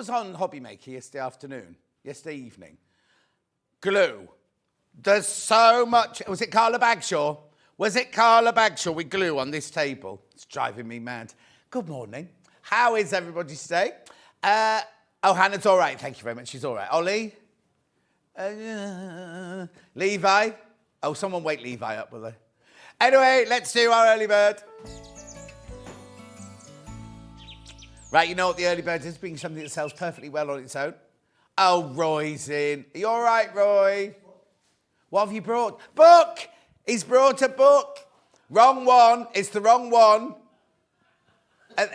was on Hobby Maker yesterday evening? Glue. There's so much. Was it Carla Bagshaw? Was it Carla Bagshaw with glue on this table? It's driving me mad. Good morning. How is everybody today? Hannah's all right. Thank you very much. She's all right. Ollie? Levi? Oh, someone wake Levi up, will they? Anyway, let's do our early bird. Right, you know what the early bird is? Being something that sells perfectly well on its own. Oh, Roy's in. Are you all right, Roy? What have you brought? Book! He's brought a book. Wrong one. It's the wrong one.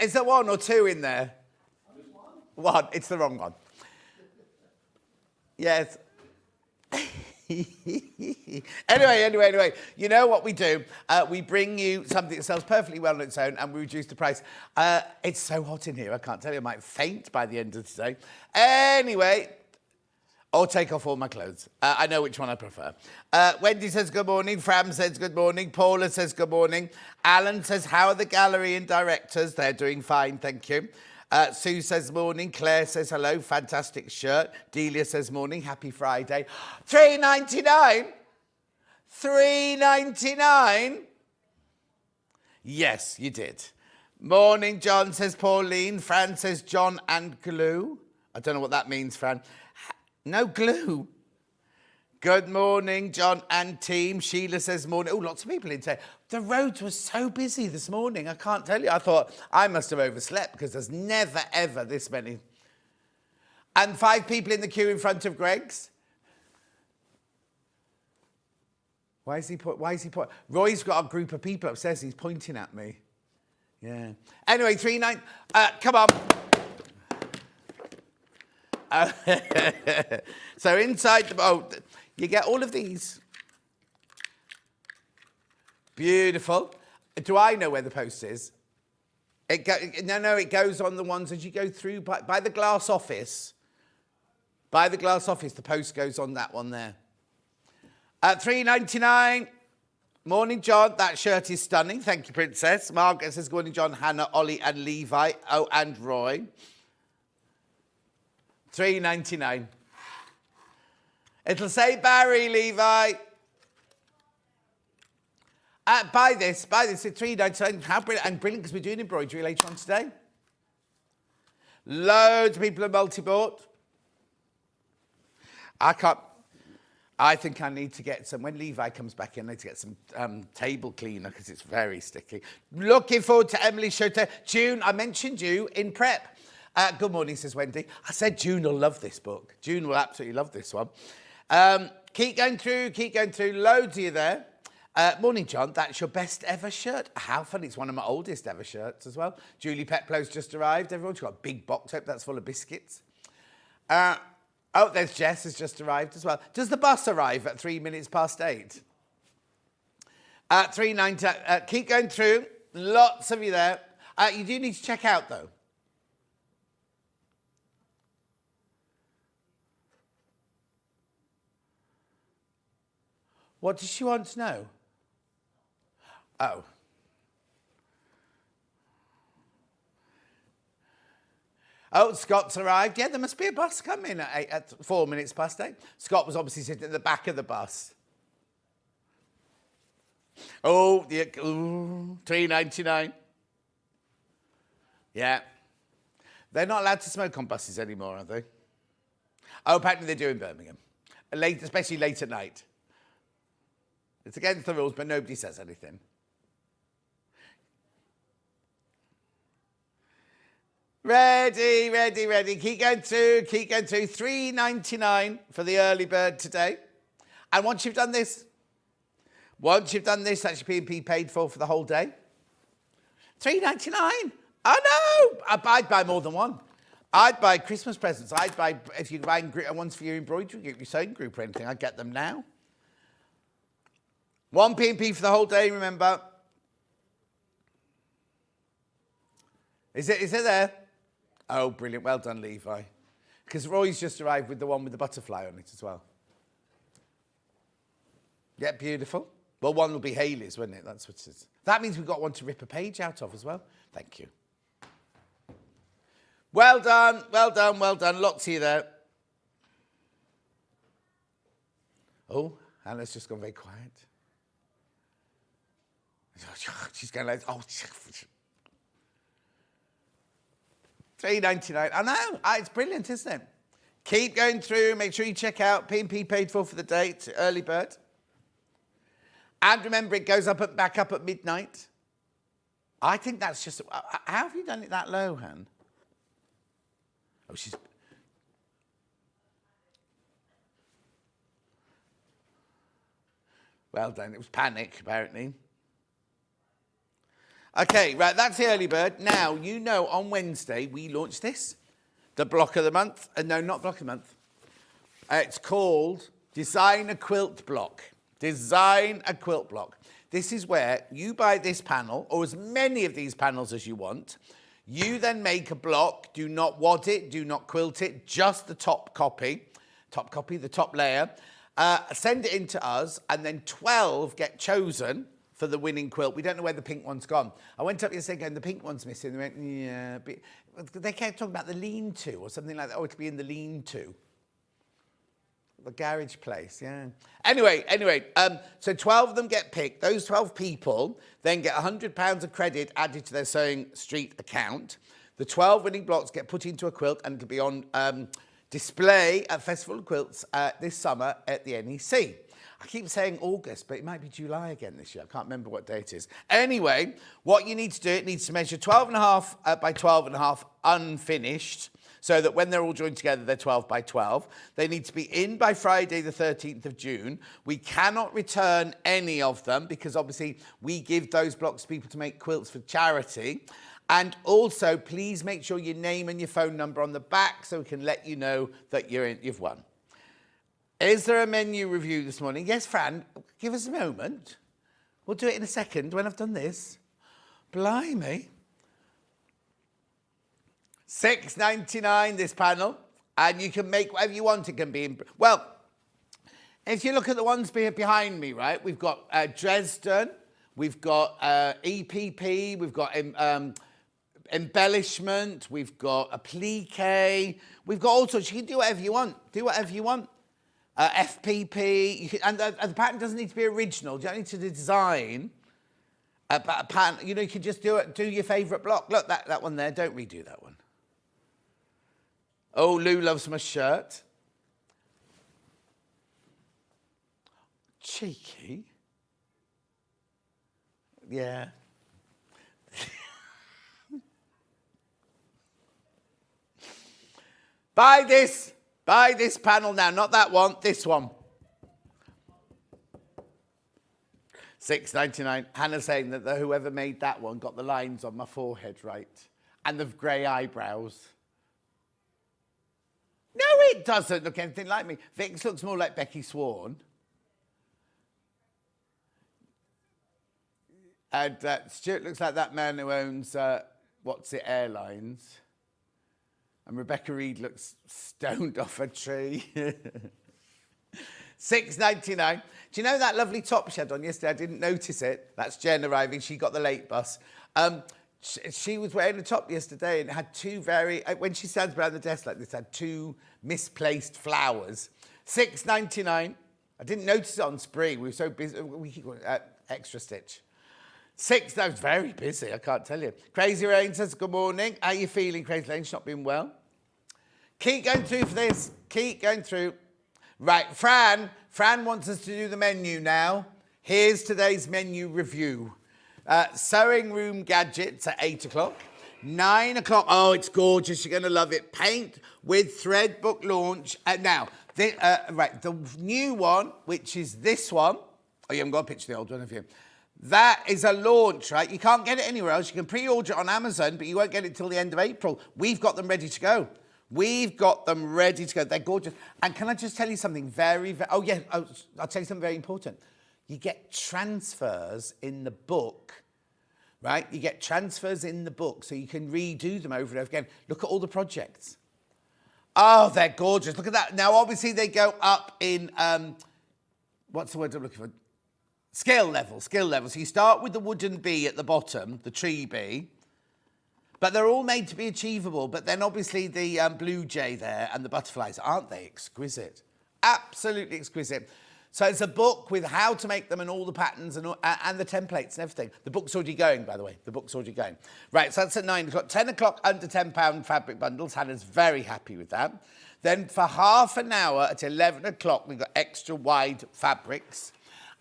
Is there one or two in there? One. It's the wrong one. Yes. Anyway. You know what we do? We bring you something that sells perfectly well on its own and we reduce the price. It's so hot in here, I can't tell you. I might faint by the end of today. Anyway, or take off all my clothes. I know which one I prefer. Wendy says good morning. Fram says good morning. Paula says good morning. Alan says, how are the gallery and directors? They're doing fine, thank you. Sue says morning. Claire says hello. Fantastic shirt. Delia says morning. Happy Friday. $3.99. $3.99. Yes, you did. Morning, John says Pauline. Fran says John and glue. I don't know what that means, Fran. No glue. Good morning, John and team. Sheila says morning. Oh, lots of people in today. The roads were so busy this morning. I can't tell you. I thought I must have overslept because there's never, ever this many. And 5 people in the queue in front of Greg's. Why is he pointing? Roy's got a group of people upstairs. He's pointing at me. Yeah. Anyway, 3.9. Come on. So inside the you get all of these. Beautiful. Do I know where the post is? It goes on the ones as you go through by the glass office. By the glass office, the post goes on that one there. At $3.99. Morning, John. That shirt is stunning. Thank you, Princess. Margaret says, good morning, John, Hannah, Ollie, and Levi. Oh, and Roy. $3.99. It'll say Barry, Levi. Buy this at $3.99. How brilliant, and brilliant because we're doing embroidery later on today. Loads of people are multi-bought. I think I need to get some, when Levi comes back in, I need to get some table cleaner because it's very sticky. Looking forward to Emily's show today. June, I mentioned you in prep. Good morning, says Wendy. I said June will love this book. June will absolutely love this one. Keep going through. Loads of you there. Morning, John. That's your best ever shirt. How fun. It's one of my oldest ever shirts as well. Julie Peplow's just arrived. Everyone's got a big box. Hope that's full of biscuits. There's Jess has just arrived as well. Does the bus arrive at 8 minutes? 3.90. Keep going through. Lots of you there. You do need to check out, though. What does she want to know? Oh, Scott's arrived. Yeah, there must be a bus coming at 4 minutes past 8. Scott was obviously sitting at the back of the bus. Oh, $3.99. Yeah. They're not allowed to smoke on buses anymore, are they? Oh, apparently they do in Birmingham. Especially late at night. It's against the rules, but nobody says anything. Ready. Keep going through. $3.99 for the early bird today. And once you've done this, that's your P&P paid for the whole day. $3.99. Oh, no. I'd buy more than one. I'd buy Christmas presents. If you're buying ones for your embroidery group, your sewing group or anything, I'd get them now. One P&P for the whole day, remember. Is it there? Oh, brilliant. Well done, Levi. Because Roy's just arrived with the one with the butterfly on it as well. Yeah, beautiful. Well, one will be Hayley's, won't it? That's what it is. That means we've got one to rip a page out of as well. Thank you. Well done, well done, well done. Lots of you there. Oh, Hannah's just gone very quiet. She's going like, oh, $3.99. I know, it's brilliant, isn't it? Keep going through. Make sure you check out P&P paid for the date, early bird. And remember, it goes back up at midnight. I think that's just... How have you done it that low, Han? Oh, she's... Well done. It was panic, apparently. Okay, right, that's the early bird. Now, you know, on Wednesday, we launched this. The block of the month. No, not block of the month. It's called Design a Quilt Block. Design a Quilt Block. This is where you buy this panel, or as many of these panels as you want. You then make a block. Do not wad it. Do not quilt it. Just the top copy, the top layer. Send it in to us, and then 12 get chosen for the winning quilt. We don't know where the pink one's gone. I went up yesterday going, the pink one's missing. They went, yeah. But they kept talking about the lean-to or something like that. Oh, it could be in the lean-to. The garage place, yeah. Anyway, so 12 of them get picked. Those 12 people then get £100 of credit added to their Sewing Street account. The 12 winning blocks get put into a quilt and it'll be on display at Festival of Quilts this summer at the NEC. I keep saying August, but it might be July again this year. I can't remember what date it is. Anyway, what you need to do, it needs to measure 12.5 by 12.5 unfinished, so that when they're all joined together, they're 12 by 12. They need to be in by Friday, the 13th of June. We cannot return any of them because obviously we give those blocks to people to make quilts for charity. And also, please make sure your name and your phone number on the back so we can let you know that you've won. Is there a menu review this morning? Yes, Fran, give us a moment. We'll do it in a second when I've done this. Blimey. $6.99 this panel, and you can make whatever you want. It can be, well, if you look at the ones behind me, right, we've got Dresden, we've got EPP, we've got embellishment, we've got applique, we've got all sorts. You can do whatever you want. Do whatever you want. FPP, you can, and the pattern doesn't need to be original. You don't need to design a pattern. You know, you can just do your favourite block. Look, that one there. Don't redo that one. Oh, Lou loves my shirt. Cheeky. Yeah. Buy this panel now, not that one, this one. $6.99. Hannah's saying that whoever made that one got the lines on my forehead right. And the grey eyebrows. No, it doesn't look anything like me. Vix looks more like Becky Swan. And Stuart looks like that man who owns What's It Airlines. And Rebecca Reed looks stoned off a tree. $6.99. Do you know that lovely top she had on yesterday? I didn't notice it. That's Jen arriving. She got the late bus. She was wearing a top yesterday and had two when she stands behind the desk like this, had two misplaced flowers. $6.99. I didn't notice it on Spree. We were so busy. We keep going, extra stitch. That was very busy, I can't tell you. Crazy Rain says, good morning. How are you feeling, Crazy Rain? She's not been well. Keep going through for this. Keep going through. Right, Fran wants us to do the menu now. Here's today's menu review. Sewing room gadgets at 8 o'clock. 9 o'clock. Oh, it's gorgeous. You're going to love it. Paint with thread book launch. Now, the new one, which is this one. Oh, you haven't got a picture of the old one, have you? That is a launch, right? You can't get it anywhere else. You can pre-order it on Amazon, but you won't get it till the end of April. We've got them ready to go. We've got them ready to go. They're gorgeous. And can I just tell you something very I'll tell you something very important. You get transfers in the book, right? You get transfers in the book so you can redo them over and over again. Look at all the projects. Oh, they're gorgeous. Look at that. Now, obviously, they go up in, what's the word I'm looking for? Skill level. So you start with the wooden bee at the bottom, the tree bee. But they're all made to be achievable. But then obviously the blue jay there and the butterflies, aren't they exquisite? Absolutely exquisite. So it's a book with how to make them and all the patterns and the templates and everything. The book's already going, by the way. The book's already going. Right, so that's at 9 o'clock. 10 o'clock, under £10 fabric bundles. Hannah's very happy with that. Then for half an hour at 11 o'clock, we've got extra wide fabrics.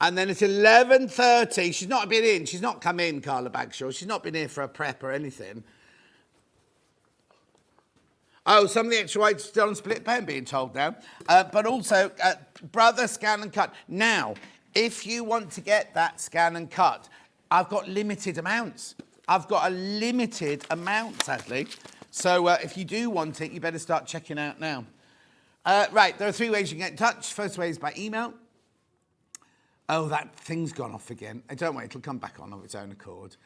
And then at 11:30, she's not been in. She's not come in, Carla Bagshaw. She's not been here for a prep or anything. Oh, some of the extra white's still on split pay, I'm being told now. But also, Brother ScanNcut. Now, if you want to get that ScanNcut, I've got limited amounts. I've got a limited amount, sadly. So if you do want it, you better start checking out now. Right, there are 3 ways you can get in touch. First way is by email. Oh, that thing's gone off again. Don't worry, it'll come back on of its own accord.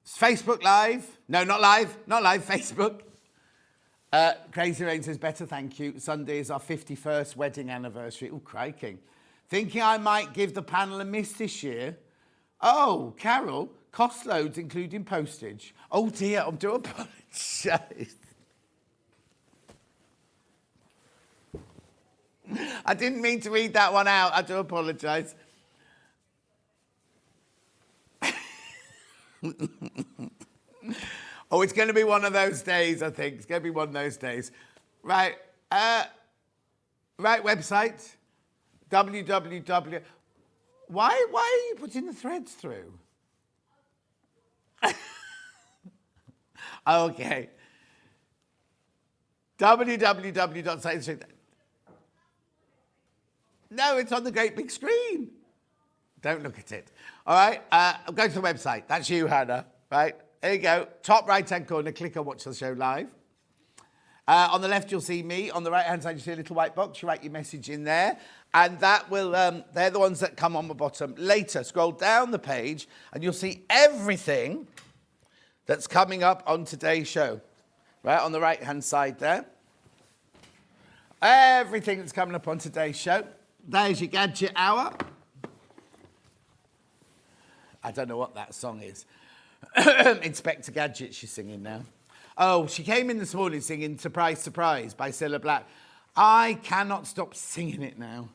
Facebook Live. No, not live. Not live, Facebook. Crazy Rain says, better, thank you. Sunday is our 51st wedding anniversary. Oh, crikey. Thinking I might give the panel a miss this year. Oh, Carol, cost loads, including postage. Oh, dear, I do apologise. I didn't mean to read that one out. I do apologise. Oh, it's going to be one of those days, I think. It's going to be one of those days. Right. Right website. www. Why are you putting the threads through? Okay. www.science. No, it's on the great big screen. Don't look at it. All right, go to the website. That's you, Hannah. Right, there you go. Top right-hand corner, click on Watch the Show Live. On the left, you'll see me. On the right-hand side, you see a little white box. You write your message in there. And that will, they're the ones that come on the bottom later. Scroll down the page, and you'll see everything that's coming up on today's show. Right, on the right-hand side there. Everything that's coming up on today's show. There's your gadget hour. I don't know what that song is. Inspector Gadget, she's singing now. Oh, she came in this morning singing Surprise, Surprise by Cilla Black. I cannot stop singing it now.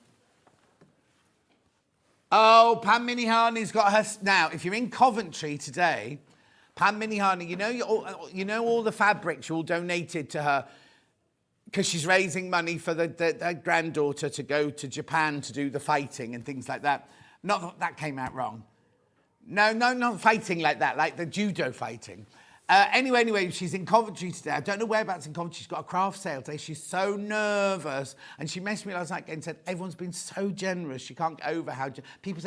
Oh, Pam Minihani's got her... Now, if you're in Coventry today, Pam Minihani, you know all the fabrics you all donated to her because she's raising money for the granddaughter to go to Japan to do the fighting and things like that. Not that came out wrong. No, not fighting like that, like the judo fighting. Anyway, she's in Coventry today. I don't know whereabouts in Coventry. She's got a craft sale today. She's so nervous. And she messaged me last night and said, everyone's been so generous. She can't get over how... People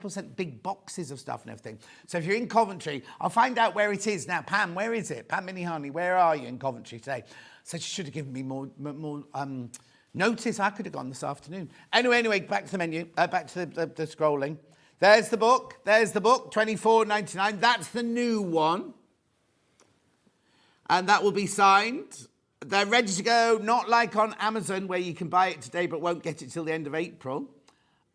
sent big boxes of stuff and everything. So if you're in Coventry, I'll find out where it is. Now, Pam, where is it? Pam Minihani, where are you in Coventry today? So she should have given me more notice. I could have gone this afternoon. Anyway, back to the menu, back to the scrolling. There's the book, £24.99. That's the new one. And that will be signed. They're ready to go, not like on Amazon where you can buy it today but won't get it till the end of April.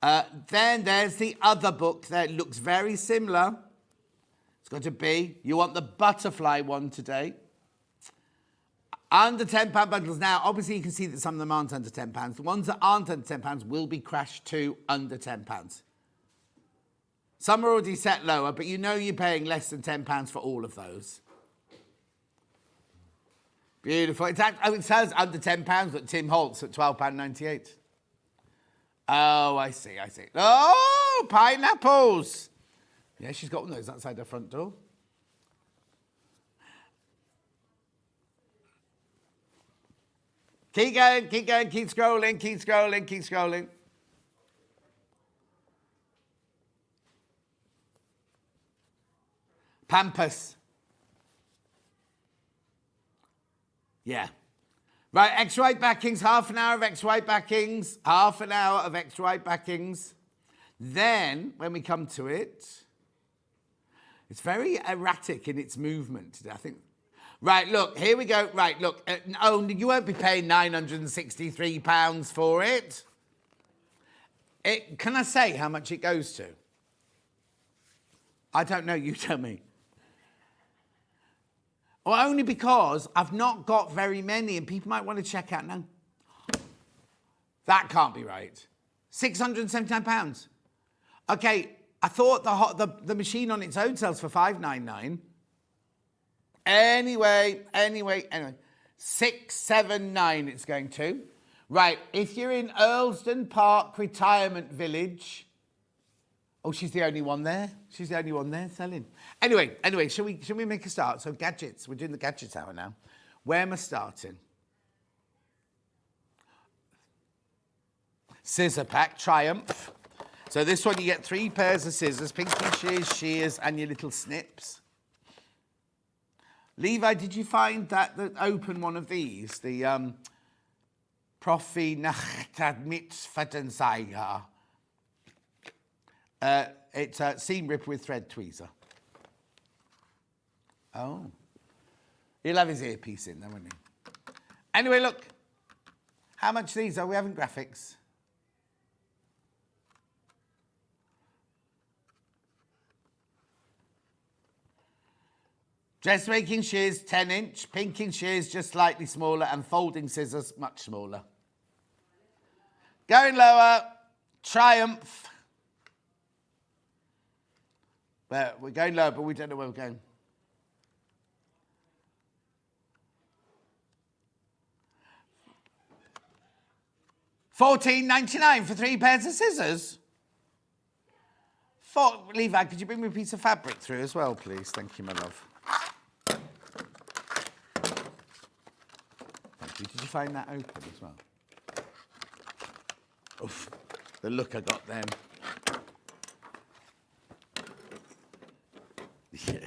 Then there's the other book that looks very similar. It's got a B. You want the butterfly one today. Under £10 bundles. Now, obviously you can see that some of them aren't under £10. The ones that aren't under £10 will be crashed to under £10. Some are already set lower, but you know you're paying less than £10 for all of those. Beautiful. It says under £10, but Tim Holtz at £12.98. Oh, I see. Oh, pineapples. Yeah, she's got one of those outside her front door. Keep going, keep scrolling. Pampas. Yeah. Right, extra white backings, half an hour of extra white backings. Then, when we come to it, it's very erratic in its movement today, I think. Right, look, here we go. Right, look. You won't be paying £963 for it. Can I say how much it goes to? I don't know, you tell me. Or only because I've not got very many and people might want to check out now. That can't be right. £679. Okay, I thought the machine on its own sells for £599. Anyway. 679 it's going to. Right, if you're in Earlsdon Park Retirement Village. Oh, she's the only one there. She's the only one there selling. Anyway, shall we make a start? So gadgets, we're doing the gadgets hour now. Where am I starting? Scissor pack, Triumph. So this one you get 3 pairs of scissors, pinky shears, and your little snips. Levi, did you find the open one of these? The Profi Nachtad Mitzvatenseiger. It's a seam ripper with thread tweezer. Oh. He'll have his earpiece in there, won't he? Anyway, look. How much these are? We having graphics. Dressmaking shears, 10-inch. Pinking shears, just slightly smaller. And folding scissors, much smaller. Going lower. Triumph. But we're going lower, but we don't know where we're going. $14.99 for 3 pairs of scissors. Levi, could you bring me a piece of fabric through as well, please? Thank you, my love. Thank you. Did you find that open as well? Oof, the look I got then. Yeah.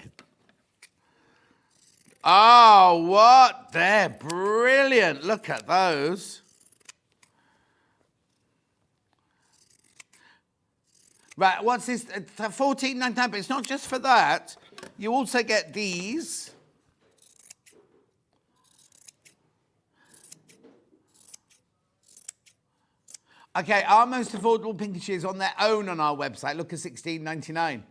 Oh, what? They're brilliant. Look at those. Right, what's this? $14.99, but it's not just for that. You also get these. Okay, our most affordable pinky shears on their own on our website. Look at $16.99.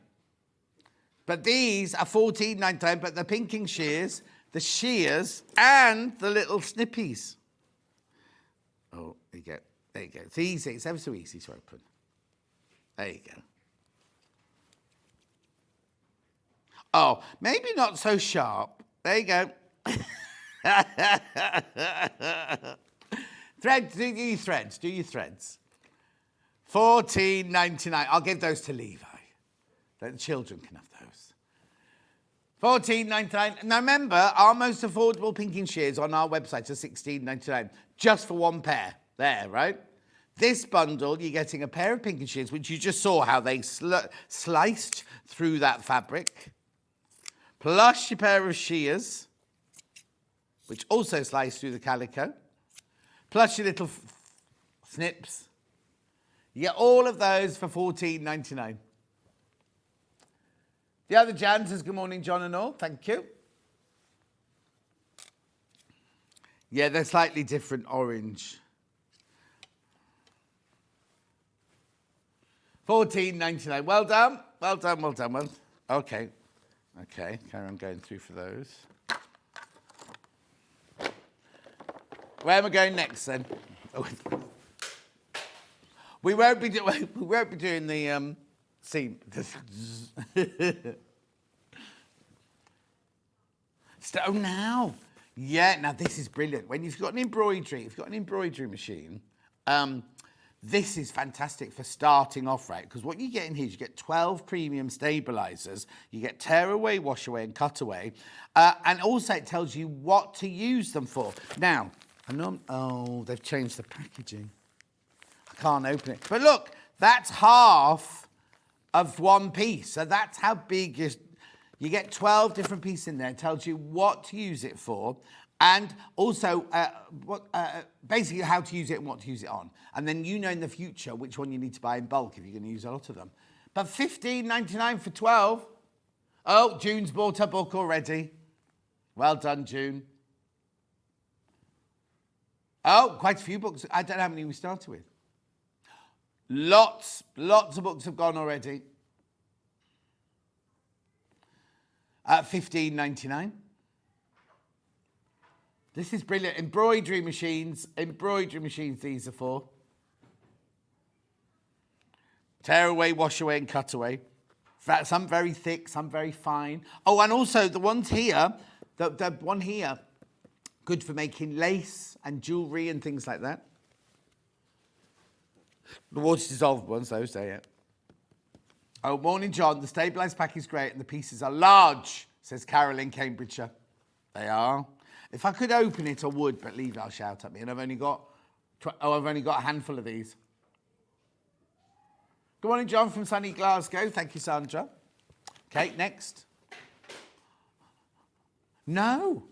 But these are $14.99, but the pinking shears, the shears, and the little snippies. Oh, there you go. There you go. It's easy. It's ever so easy to open. There you go. Oh, maybe not so sharp. There you go. Threads, do your threads. Do your threads. $14.99. I'll give those to Levi. The children can have those. $14.99. Now remember, our most affordable pinking shears on our website are $16.99, just for 1 pair. There, right? This bundle, you're getting a pair of pinking shears, which you just saw how they sliced through that fabric, plus your pair of shears, which also sliced through the calico, plus your little snips. You get all of those for $14.99. The other Jan says, good morning, John and all. Thank you. Yeah, they're slightly different orange. $14.99. Well done. Well done, well done. Well, okay. Okay, carry on going through for those. Where am I going next then? Oh. We won't be doing the seam. Oh, now. Yeah, now this is brilliant. When you've got an embroidery machine, this is fantastic for starting off, right? Because what you get in here is you get 12 premium stabilizers. You get tear away, wash away, and cut away. And also it tells you what to use them for. Now, they've changed the packaging. I can't open it. But look, that's half of 1 piece. So that's how big you get 12 different pieces in there. It tells you what to use it for. And also, basically how to use it and what to use it on. And then you know in the future which one you need to buy in bulk if you're going to use a lot of them. But $15.99 for 12. Oh, June's bought her book already. Well done, June. Oh, quite a few books. I don't know how many we started with. Lots of books have gone already. $15.99. This is brilliant. Embroidery machines these are for. Tear away, wash away and cut away. Some very thick, some very fine. Oh, and also the ones here, the one here, good for making lace and jewellery and things like that. The water-dissolved ones, those, yeah. Oh, morning, John. The stabilised pack is great and the pieces are large, says Carol in Cambridgeshire. They are. If I could open it, I would, but leave it, I'll shout at me. And I've only got a handful of these. Good morning, John from sunny Glasgow. Thank you, Sandra. Okay, next. No,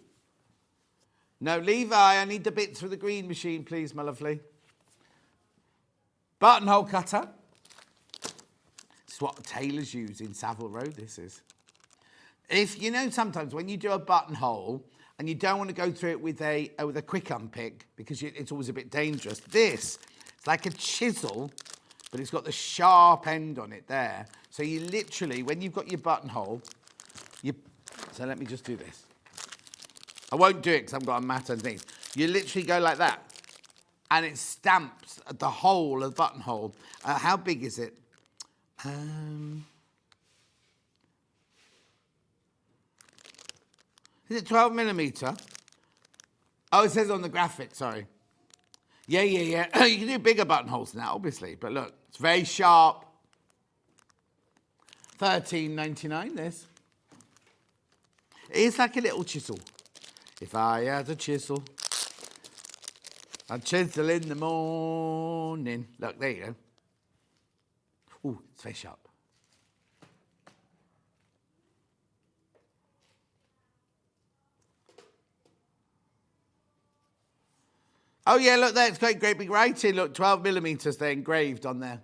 Levi, I need the bits for the green machine, please, my lovely. Buttonhole cutter. This is what tailors use in Savile Row, this is. If, you know, sometimes when you do a buttonhole and you don't want to go through it with a quick unpick because it's always a bit dangerous, it's like a chisel, but it's got the sharp end on it there. So you literally, when you've got your buttonhole, so let me just do this. I won't do it because I've got a mat underneath. You literally go like that, and it stamps the whole of the buttonhole. How big is it? Is it 12 millimetre? Oh, it says on the graphic, sorry. Yeah. You can do bigger buttonholes now, obviously, but look, it's very sharp. $13.99, this. It's like a little chisel. If I had a chisel, I'd chisel in the morning. Look, there you go. Ooh, it's very sharp. Oh, yeah, look there, it's got great big writing. Look, 12 millimetres, they're engraved on there.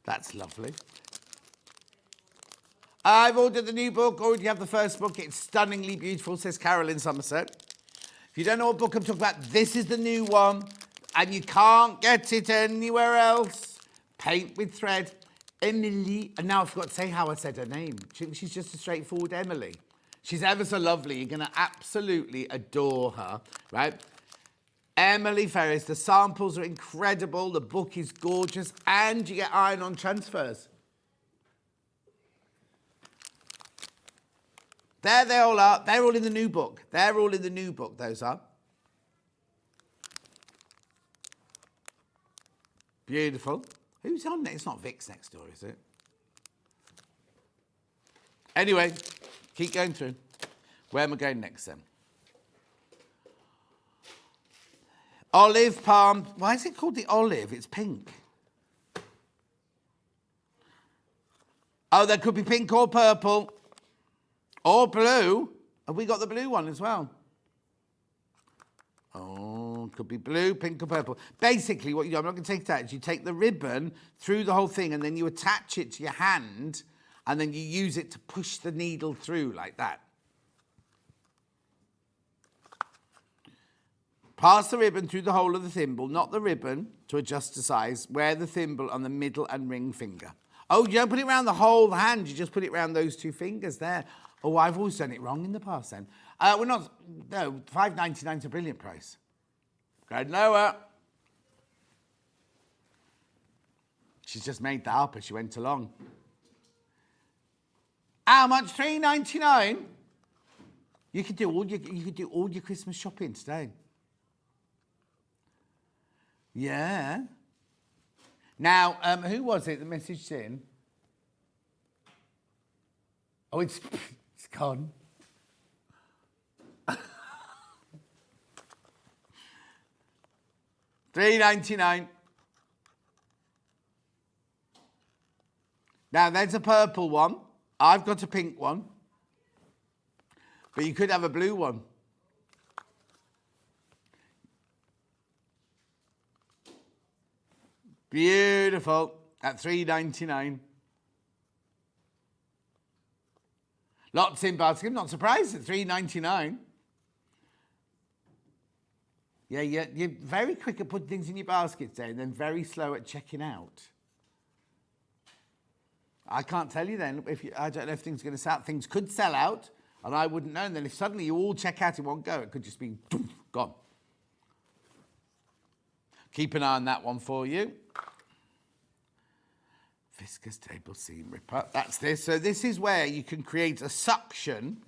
That's lovely. I've ordered the new book, already have the first book. It's stunningly beautiful, says Carol in Somerset. If you don't know what book I'm talking about, this is the new one, and you can't get it anywhere else. Paint with Thread. Emillie, and now I forgot to say how I said her name. She's just a straightforward Emily. She's ever so lovely. You're going to absolutely adore her, right? Emillie Ferris. The samples are incredible. The book is gorgeous, and you get iron-on transfers. There they all are. They're all in the new book. They're all in the new book, those are. Beautiful. Who's on next? It's not Vic's next door, is it? Anyway, keep going through. Where am I going next then? Olive palm. Why is it called the olive? It's pink. Oh, there could be pink or purple. Or blue. Have we got the blue one as well? Oh, could be blue, pink or purple. Basically, what you do, I'm not going to take it out, is you take the ribbon through the whole thing and then you attach it to your hand and then you use it to push the needle through like that. Pass the ribbon through the hole of the thimble, not the ribbon, to adjust the size. Wear the thimble on the middle and ring finger. Oh, you don't put it around the whole of the hand, you just put it around those two fingers there. Oh, I've always done it wrong in the past then. No, $5.99 is a brilliant price. Go lower. She's just made that up as she went along. How much? $3.99? You could do all your Christmas shopping today. Yeah. Now, who was it that messaged in? Oh, it's gone. $3.99. Now, there's a purple one. I've got a pink one. But you could have a blue one. Beautiful. At $3.99. Lots in basket. I'm not surprised at $3.99. Yeah, you're very quick at putting things in your basket today and then very slow at checking out. I can't tell you then. I don't know if things are going to sell out. Things could sell out, And I wouldn't know. And then if suddenly you all check out in one go, it could just be gone. Keep an eye on that one for you. Viscous table seam ripper. That's this. So this is where you can create a suction.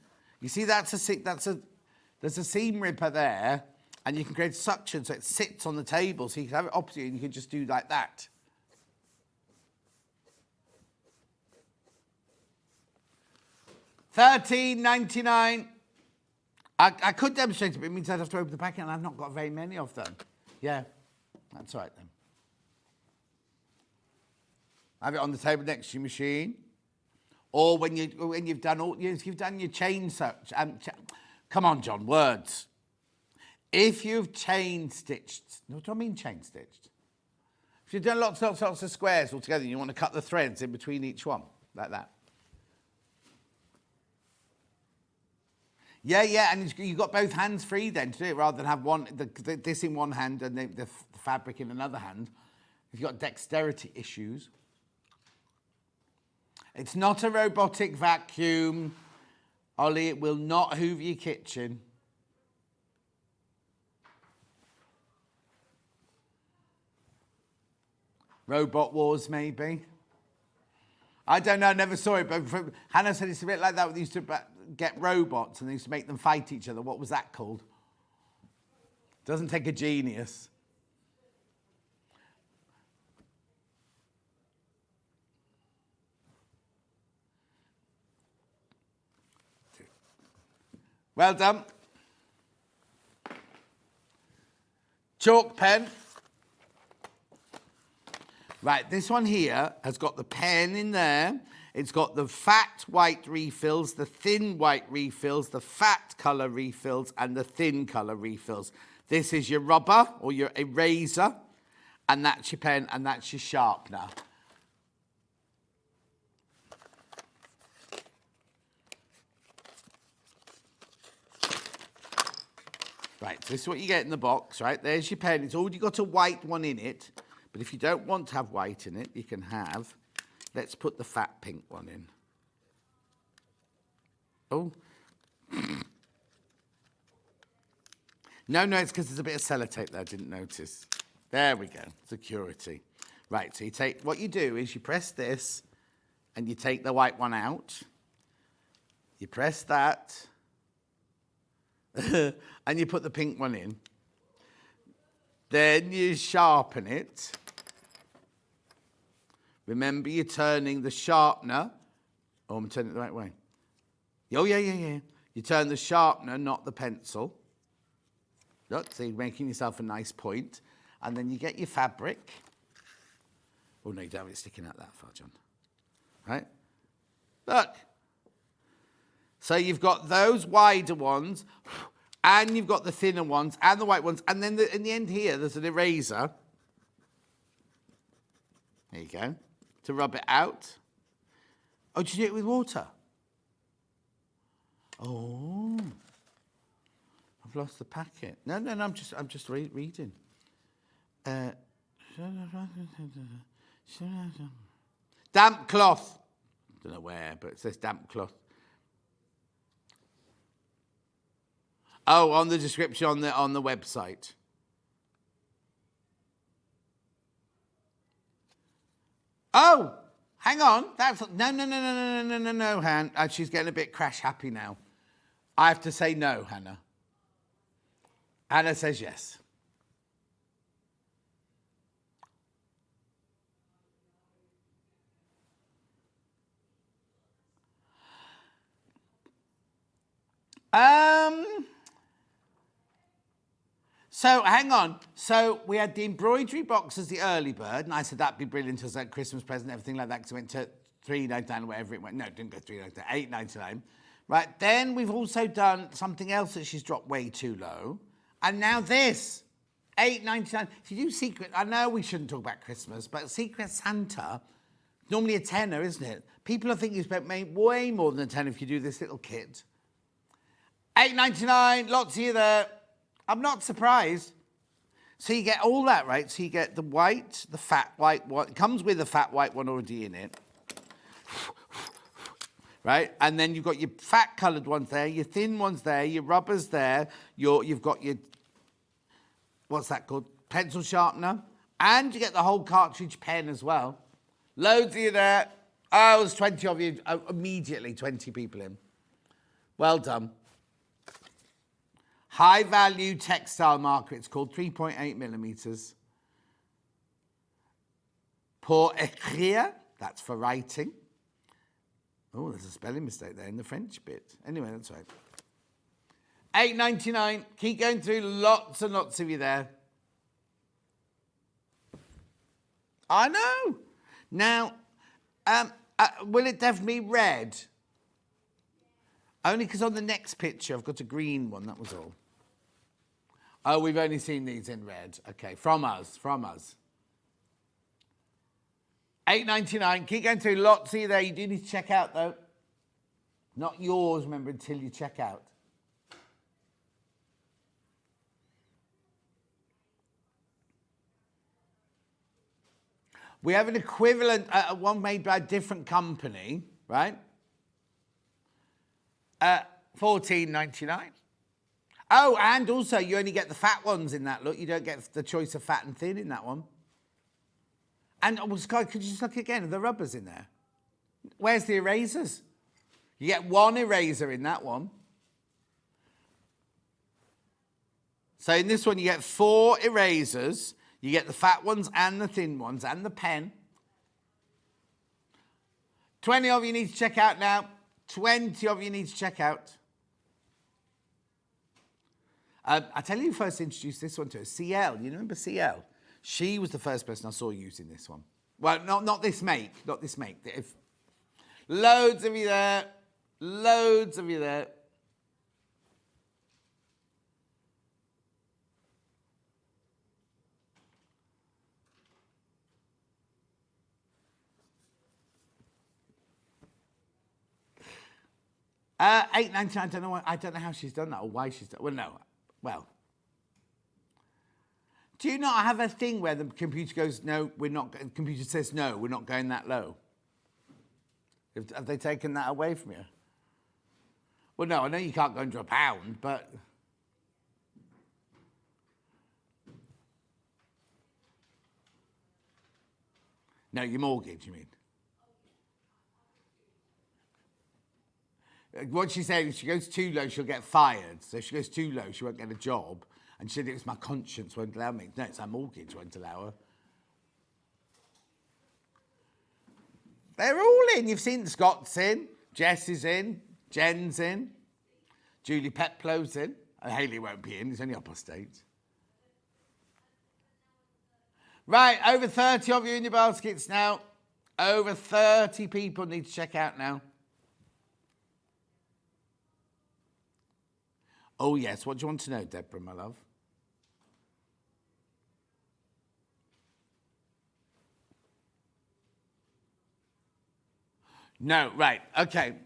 You see, there's a seam ripper there, and you can create suction so it sits on the table. So you can have it opposite you, and you can just do like that. $13.99. I could demonstrate it, but it means I'd have to open the packet, and I've not got very many of them. Yeah, that's all right then. Have it on the table next to your machine, or when you've done your chain search. Come on, John, words. If you've chain stitched, what do I mean chain stitched? If you've done lots of squares all together, and you want to cut the threads in between each one, like that. Yeah, and you've got both hands free then to do it, rather than have this in one hand and the fabric in another hand. If you've got dexterity issues. It's not a robotic vacuum. Ollie, it will not hoover your kitchen. Robot Wars, maybe. I don't know, I never saw it, but Hannah said it's a bit like that. They used to get robots and they used to make them fight each other. What was that called? Doesn't take a genius. Well done. Chalk pen. Right, this one here has got the pen in there. It's got the fat white refills, the thin white refills, the fat colour refills, and the thin colour refills. This is your rubber or your eraser, and that's your pen, and that's your sharpener. Right, so this is what you get in the box, right? There's your pen. It's already got a white one in it. But if you don't want to have white in it, you can have, let's put the fat pink one in. Oh. No, it's because there's a bit of sellotape there I didn't notice. There we go, security. Right, so what you do is you press this and you take the white one out. You press that. And you put the pink one in. Then you sharpen it. Remember, you're turning the sharpener. Oh, I'm turning it the right way. Oh, yeah. You turn the sharpener, not the pencil. Look, so you're making yourself a nice point. And then you get your fabric. Oh, no, you don't have it sticking out that far, John. Right? Look. So you've got those wider ones, and you've got the thinner ones, and the white ones. And then in the end here, there's an eraser. There you go. To rub it out. Oh, did you do it with water? Oh. I've lost the packet. No, I'm just reading. Damp cloth. Don't know where, but it says damp cloth. Oh, on the description on the website. Oh, hang on. That's no, Han. She's getting a bit crash happy now. I have to say no, Hannah. Hannah says yes. So, hang on. So, we had the embroidery box as the early bird, and I said that'd be brilliant as a Christmas present, everything like that, because it went to $3.99 or whatever it went. No, it didn't go $3.99, $8.99. Right, then we've also done something else that she's dropped way too low, and now this, $8.99. If you do Secret, I know we shouldn't talk about Christmas, but Secret Santa, normally a tenner, isn't it? People are thinking you spent way more than a tenner if you do this little kit. $8.99, lots of you there. I'm not surprised. So you get all that, right? So you get the white, the fat white one. It comes with a fat white one already in it. right? And then you've got your fat coloured ones there, your thin ones there, your rubbers there, you've got your, what's that called? Pencil sharpener. And you get the whole cartridge pen as well. Loads of you there. Oh, there's 20 of you. Oh, immediately 20 people in. Well done. High value textile marker. It's called 3.8 millimeters. Pour écrire. That's for writing. Oh, there's a spelling mistake there in the French bit. Anyway, that's right. $8.99. Keep going through. Lots and lots of you there. I know. Now, will it definitely be red? Only because on the next picture I've got a green one, that was all. Oh, we've only seen these in red. Okay, from us. $8.99. Keep going through. Lots of you there. You do need to check out, though. Not yours, remember, until you check out. We have an equivalent, one made by a different company, right? $14.99. Oh, and also you only get the fat ones in that look. You don't get the choice of fat and thin in that one. And, oh, Sky, could you just look again? Are the rubbers in there? Where's the erasers? You get one eraser in that one. So in this one, you get 4 erasers. You get the fat ones and the thin ones and the pen. 20 of you need to check out now. 20 of you need to check out. I tell you who first introduced this one to us. CL. You remember CL? She was the first person I saw using this one. Well, not this make. Not this make. Loads of you there. Loads of you there. $8.99. I don't know how she's done that or why she's done. Well, no. Well, do you not have a thing where the computer goes, no, we're not? The computer says, no, we're not going that low. Have they taken that away from you? Well, no, I know you can't go under £1, but no, your mortgage, you mean? What she's saying is, if she goes too low, she'll get fired. So if she goes too low, she won't get a job. And she said, it's my conscience won't allow me. No, it's our mortgage won't allow her. They're all in. You've seen Scott's in, Jess is in, Jen's in, Julie Peplow's in. And Hayley won't be in. It's only upper state. Right, over 30 of you in your baskets now. Over 30 people need to check out now. Oh, yes. What do you want to know, Deborah, my love? No, right. Okay.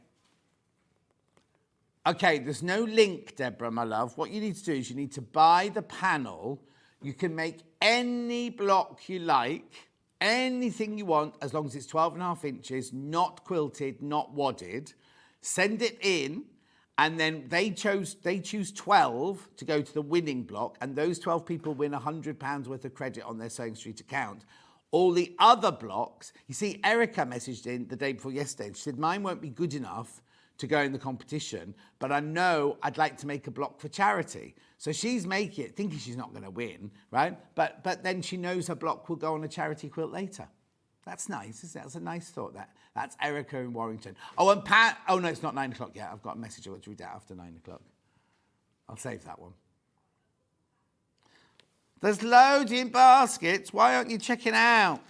Okay, there's no link, Deborah, my love. What you need to do is you need to buy the panel. You can make any block you like, anything you want, as long as it's 12.5 inches, not quilted, not wadded. Send it in. And then they choose 12 to go to the winning block, and those 12 people win £100 worth of credit on their Sewing Street account. All the other blocks, you see, Erica messaged in the day before yesterday. She said, mine won't be good enough to go in the competition, but I know I'd like to make a block for charity. So she's making it, thinking she's not going to win, right? But then she knows her block will go on a charity quilt later. That's nice, isn't it? That's a nice thought, that. That's Erica in Warrington. Oh, and Pat. Oh, no, it's not 9 o'clock yet. I've got a message I'll read out after 9 o'clock. I'll save that one. There's loads in baskets. Why aren't you checking out?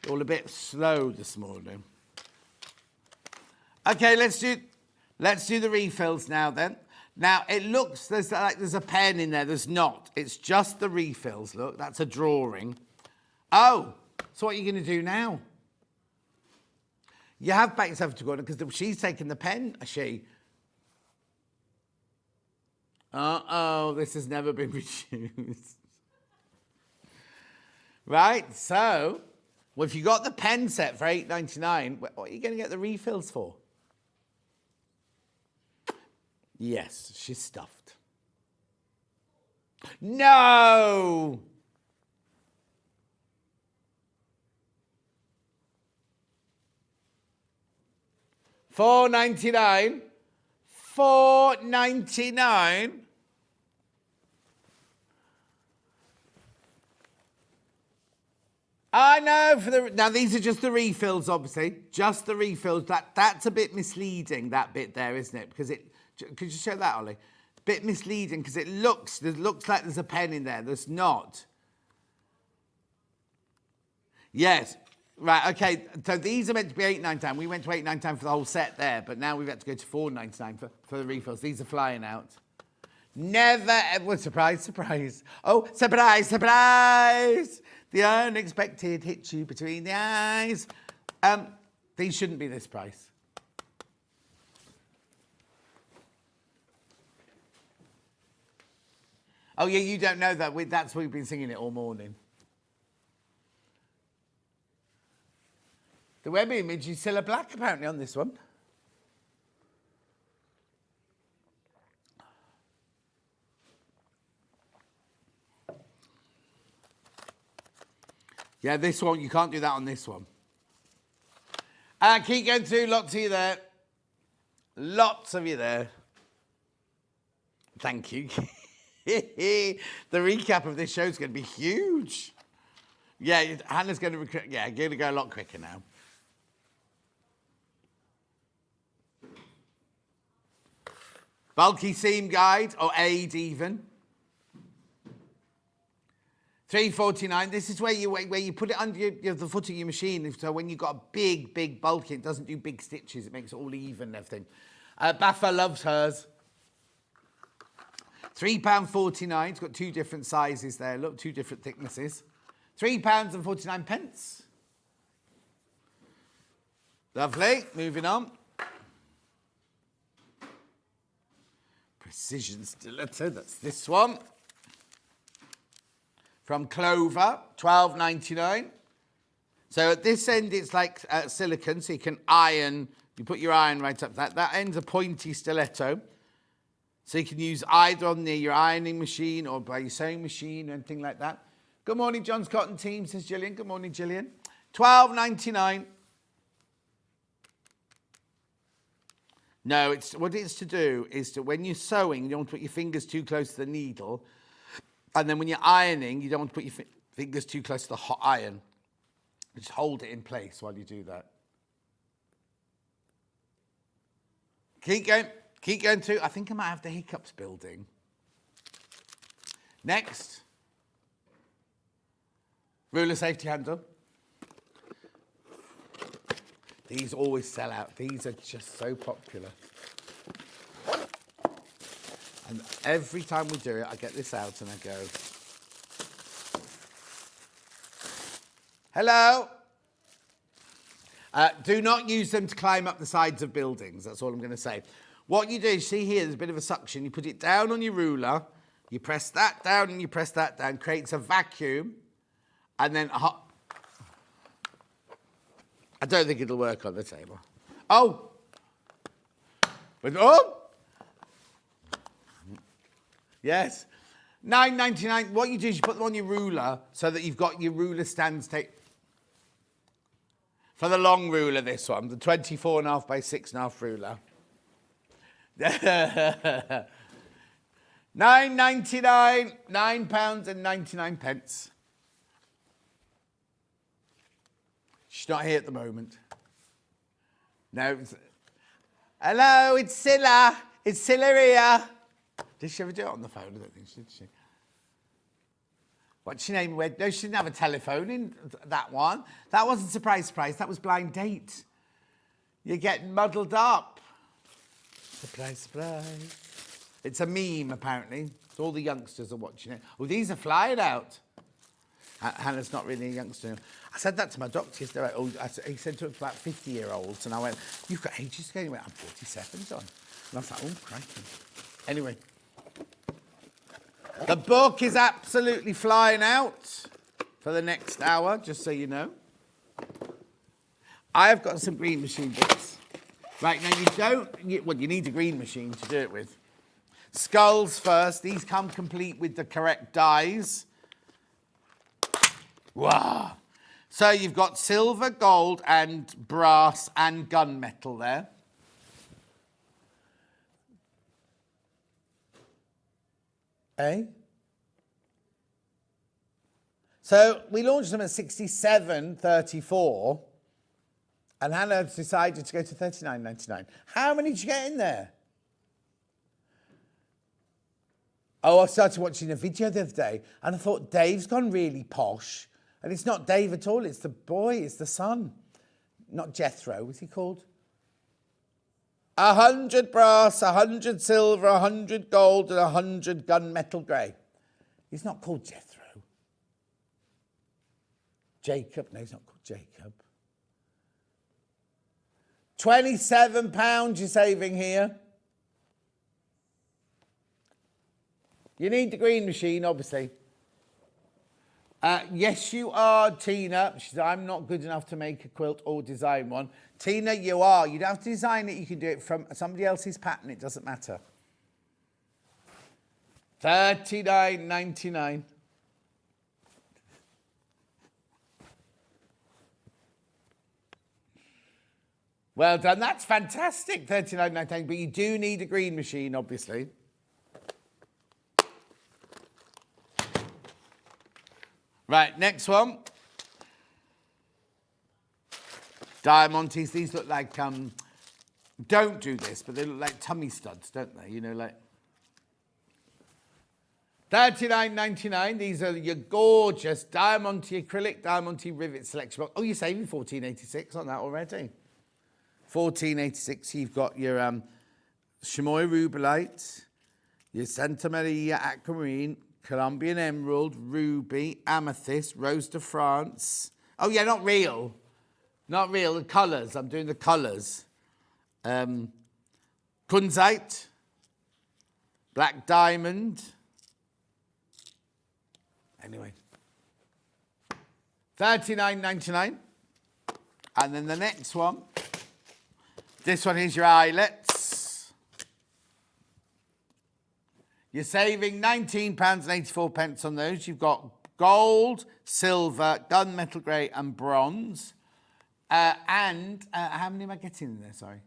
All a bit slow this morning. Okay, let's do the refills now then. Now, it looks like there's a pen in there. There's not. It's just the refills. Look, that's a drawing. Oh, so what are you going to do now? You have backed yourself to Gordon because she's taken the pen, has she? Uh-oh, this has never been reduced. Right, so Well, if you got the pen set for $8.99, what are you going to get the refills for? Yes, she's stuffed. No! $4.99. $4.99. I know now these are just the refills, obviously. Just the refills. That's a bit misleading, that bit there, isn't it? Because could you show that, Ollie? A bit misleading because it looks like there's a pen in there. There's not. Yes. Right, okay. So these are meant to be $8.99. We went to $8.99 for the whole set there, but now we've had to go to $4.99 for the refills. These are flying out. Never ever. Surprise, surprise. Oh, surprise, surprise. The unexpected hits you between the eyes. These shouldn't be this price. Oh, yeah, you don't know that. That's why we've been singing it all morning. The web image is still a black, apparently, on this one. Yeah, this one, you can't do that on this one. Keep going through, lots of you there. Lots of you there. Thank you. The recap of this show is going to be huge. Yeah, Hannah's going to go a lot quicker now. Bulky seam guide, or aid even. $3.49. This is where you put it under the foot of your machine. So when you've got a big bulky, it doesn't do big stitches. It makes it all even and everything. Baffa loves hers. £3.49. It's got two different sizes there. Look, two different thicknesses. £3.49. Lovely. Moving on. Precision stiletto. That's this one. From Clover, $12.99. So at this end, it's like silicone, so you can iron. You put your iron right up that. That end's a pointy stiletto. So you can use either on your ironing machine or by your sewing machine or anything like that. Good morning, John's Cotton Team, says Gillian. Good morning, Gillian. $12.99. No, what it's to do is to, when you're sewing, you don't want to put your fingers too close to the needle. And then when you're ironing, you don't want to put your fingers too close to the hot iron. Just hold it in place while you do that. Keep going through. I think I might have the hiccups building. Next. Ruler safety handle. These always sell out. These are just so popular. And every time we do it, I get this out and I go, hello. Do not use them to climb up the sides of buildings. That's all I'm going to say. What you do, you see here, there's a bit of a suction. You put it down on your ruler. You press that down and you press that down. Creates a vacuum. And then, I don't think it'll work on the table. Oh. But, oh. Yes. $9.99. What you do is you put them on your ruler so that you've got your ruler stands for the long ruler, this one, the 24.5 by 6.5 ruler. $9.99. £9.99. She's not here at the moment. No. Hello, it's Scylla. It's Scylla here. Did she ever do it on the phone? I don't think she did, she? What's your name? No, she didn't have a telephone in that one. That wasn't Surprise. That was Blind Date. You're getting muddled up. Surprise. It's a meme, apparently. So all the youngsters are watching it. Oh, these are flying out. Hannah's not really a youngster. I said that to my doctor yesterday. He said to about 50-year-olds. And I went, you've got ages to go. He went, I'm 47, John. And I was like, oh, crikey. Anyway. The book is absolutely flying out for the next hour, just so you know. I have got some green machine bits. Right, now you need a green machine to do it with. Skulls first. These come complete with the correct dies. Wow. So you've got silver, gold, and brass and gunmetal there. Eh? So we launched them at 67.34, and Hannah decided to go to 39.99. How many did you get in there? Oh, I started watching a video the other day, and I thought Dave's gone really posh, and it's not Dave at all. It's the boy. It's the son, not Jethro. What's he called? 100 brass, 100 silver, 100 gold, and 100 gunmetal grey. He's not called Jethro. Jacob. No, he's not called Jacob. £27 you're saving here. You need the green machine, obviously. Yes, you are, Tina. She said, I'm not good enough to make a quilt or design one. Tina, you are. You don't have to design it. You can do it from somebody else's pattern. It doesn't matter. $39.99. Well done. That's fantastic, $39.99. But you do need a green machine, obviously. Right, next one. Diamantes. These look like, don't do this, but they look like tummy studs, don't they? You know, like. $39.99. These are your gorgeous Diamante acrylic, Diamante rivet selection box. Oh, you're saving $14.86 on that already. $14.86. You've got your chamois rubellite, your Santa Maria aquamarine, Colombian emerald, ruby, amethyst, rose de France. Oh, yeah, not real. Not real, the colours. I'm doing the colours. Kunzite, black diamond. Anyway. $39.99. And then the next one. This one is your eyelets. You're saving £19.84 on those. You've got gold, silver, gunmetal grey and bronze. How many am I getting in there? Sorry.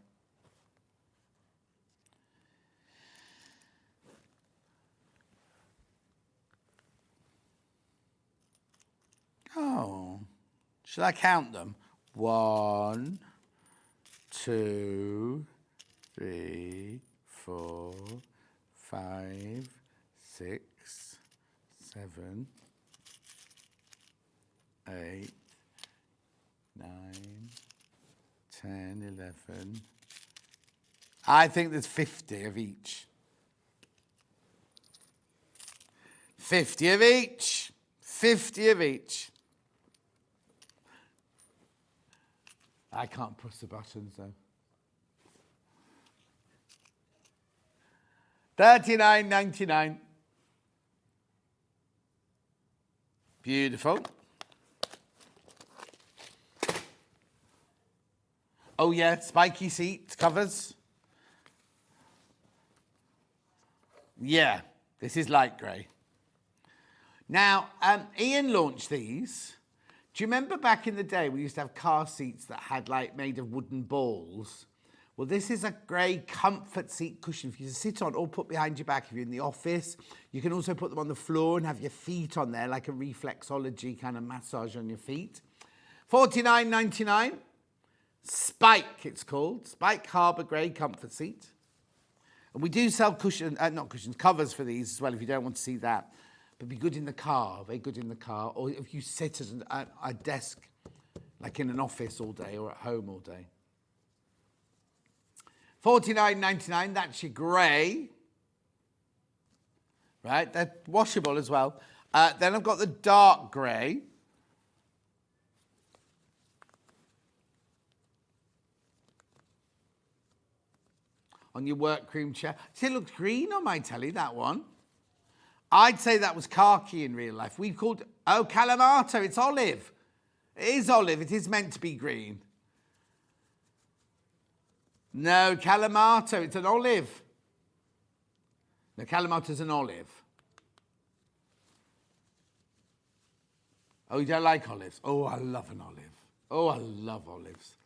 Oh, should I count them? 1, 2, 3, 4, 5, 6, 7, 8, 9, 10, 11. I think there's 50 of each. 50 of each. 50 of each. I can't push the buttons though. $39.99. Beautiful. Oh yeah, spiky seat covers. Yeah, this is light grey. Now, Ian launched these. Do you remember back in the day we used to have car seats that had like made of wooden balls? Well, this is a grey comfort seat cushion for you to sit on or put behind your back if you're in the office. You can also put them on the floor and have your feet on there, like a reflexology kind of massage on your feet. $49.99. Spike, it's called. Spike Harbour Grey comfort seat. And we do sell covers for these as well if you don't want to see that. But be good in the car, very good in the car. Or if you sit at a desk, like in an office all day or at home all day. $49.99, that's your grey. Right, they're washable as well. Then I've got the dark grey. On your workroom chair. See, it looks green on my telly, that one. I'd say that was khaki in real life. We've called, Calamato, it's olive. It is olive. It is meant to be green. No, Calamato. It's an olive. No, Kalamato's an olive. Oh, you don't like olives? Oh, I love an olive. Oh, I love olives.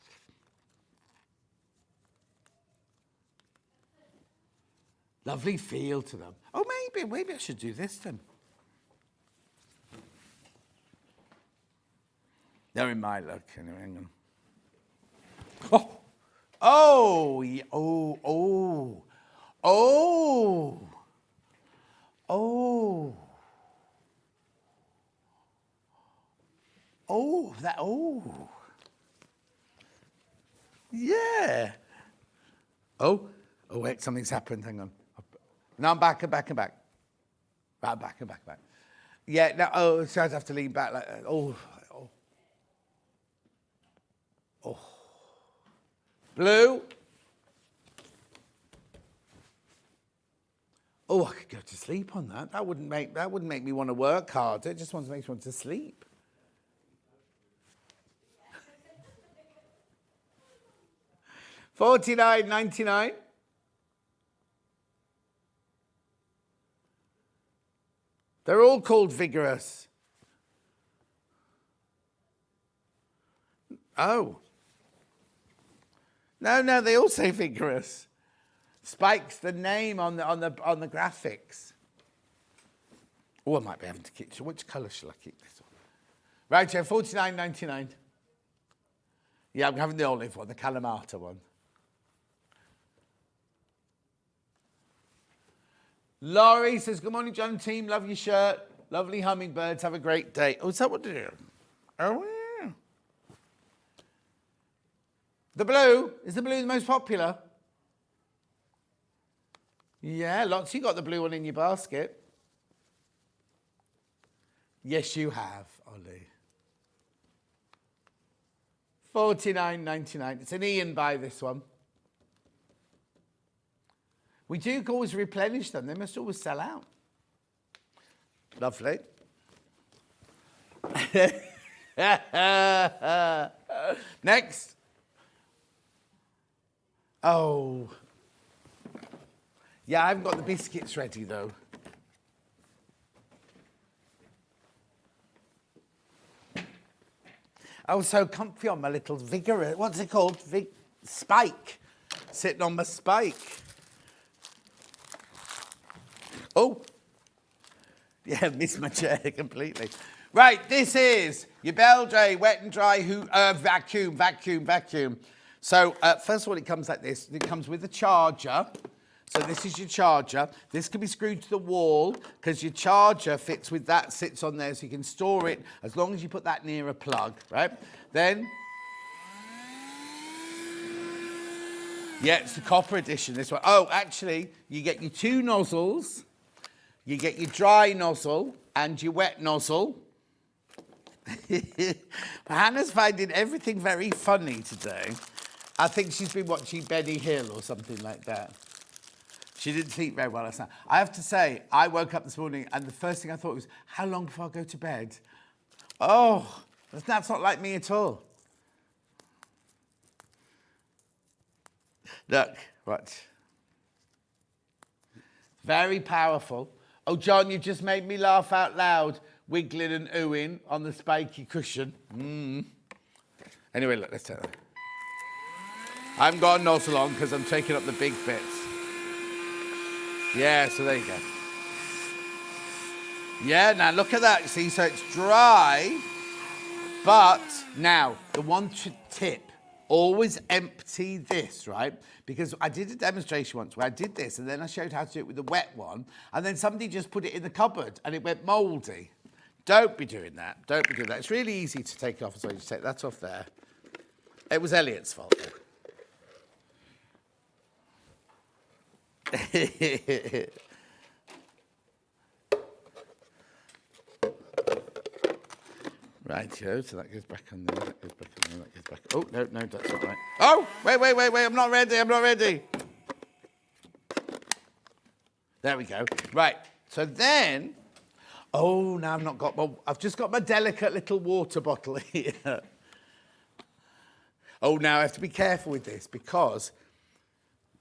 Lovely feel to them. Oh, maybe I should do this then. They're in my look. Anyway, hang on. Oh, yeah. Oh, wait, something's happened. Hang on. Now I'm back. Right, back. Yeah, now, so I'd have to lean back like that. Oh. Blue. Oh, I could go to sleep on that. That wouldn't make me want to work harder. It just makes me want to sleep. $49.99. They're all called vigorous. Oh. No, they all say vigorous. Spike's the name on the graphics. Oh, I might be having to keep. Which colour shall I keep this one? Right, so $49.99. Yeah, I'm having the olive one, the Kalamata one. Laurie says, good morning, John and team. Love your shirt. Lovely hummingbirds. Have a great day. Oh, is that what they do? Oh, yeah. The blue. Is the blue the most popular? Yeah, lots. You got the blue one in your basket. Yes, you have, Ollie. $49.99. It's an Ian buy, this one. We do always replenish them. They must always sell out. Lovely. Next. Oh. Yeah, I haven't got the biscuits ready, though. I was so comfy on my little vigorous, what's it called? Spike. Sitting on my spike. Oh. Yeah, missed my chair completely. Right, this is your Beldray wet and dry vacuum. So, first of all, it comes like this. It comes with a charger. So this is your charger. This can be screwed to the wall because your charger fits with that, sits on there, so you can store it as long as you put that near a plug, right? Then, yeah, it's the copper edition, this one. Oh, actually, you get your two nozzles. You get your dry nozzle and your wet nozzle. Hannah's finding everything very funny today. I think she's been watching Benny Hill or something like that. She didn't sleep very well last night. I have to say, I woke up this morning and the first thing I thought was, how long before I go to bed? Oh, that's not like me at all. Look, watch. Very powerful. Oh, John, you just made me laugh out loud, wiggling and oohing on the spiky cushion. Anyway, look, let's take that. I haven't got a nozzle on because I'm taking up the big bits. Yeah, so there you go. Yeah, now look at that. See, so it's dry, but now the one tip, always empty this, right? Because I did a demonstration once where I did this and then I showed how to do it with the wet one and then somebody just put it in the cupboard and it went mouldy. Don't be doing that. Don't be doing that. It's really easy to take off, so you just take that off there. It was Elliot's fault. Right, so that goes back on there, that goes back on there, that goes back. Oh, no, that's not right. Oh, wait, I'm not ready. There we go. Right, so then, Oh, now I've not got my... I've just got my delicate little water bottle here. Oh, now I have to be careful with this because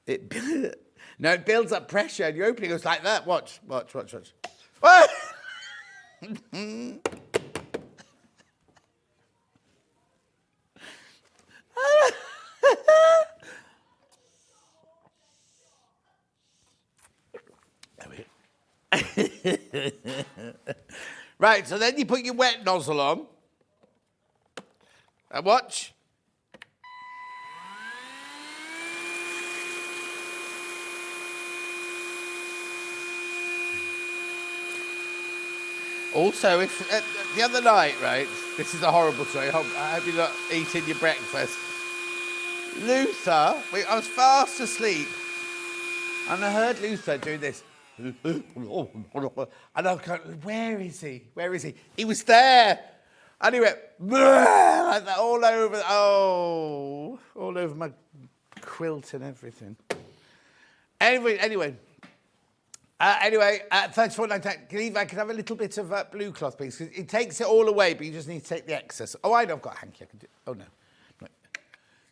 it... No, it builds up pressure and your opening goes like that. Watch. Oh! Right, so then you put your wet nozzle on. And watch. Also, if the other night, right, this is a horrible story. I hope you're not eating your breakfast. Luther, I was fast asleep, and I heard Luther do this. And I was going, where is he? Where is he? He was there. And he went, like that, all over my quilt and everything. Anyway, thanks for that. Can I have a little bit of blue cloth, please? Because it takes it all away, but you just need to take the excess. Oh, I know, I've got a hanky. I can do. Oh, no. Right.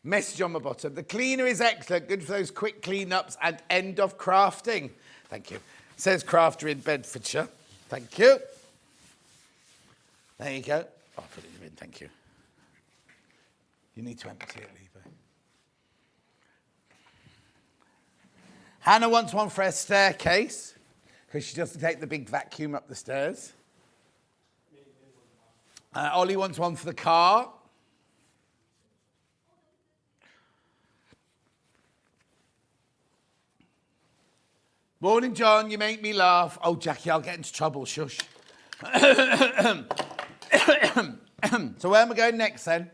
Message on my bottom. The cleaner is excellent. Good for those quick clean-ups and end of crafting. Thank you. Says crafter in Bedfordshire. Thank you. There you go. Oh, I'll put it in. Thank you. You need to empty it, Levi. Hannah wants one for her staircase because she doesn't take the big vacuum up the stairs. Ollie wants one for the car. Morning, John. You make me laugh. Oh, Jackie, I'll get into trouble. Shush. So where am I going next, then?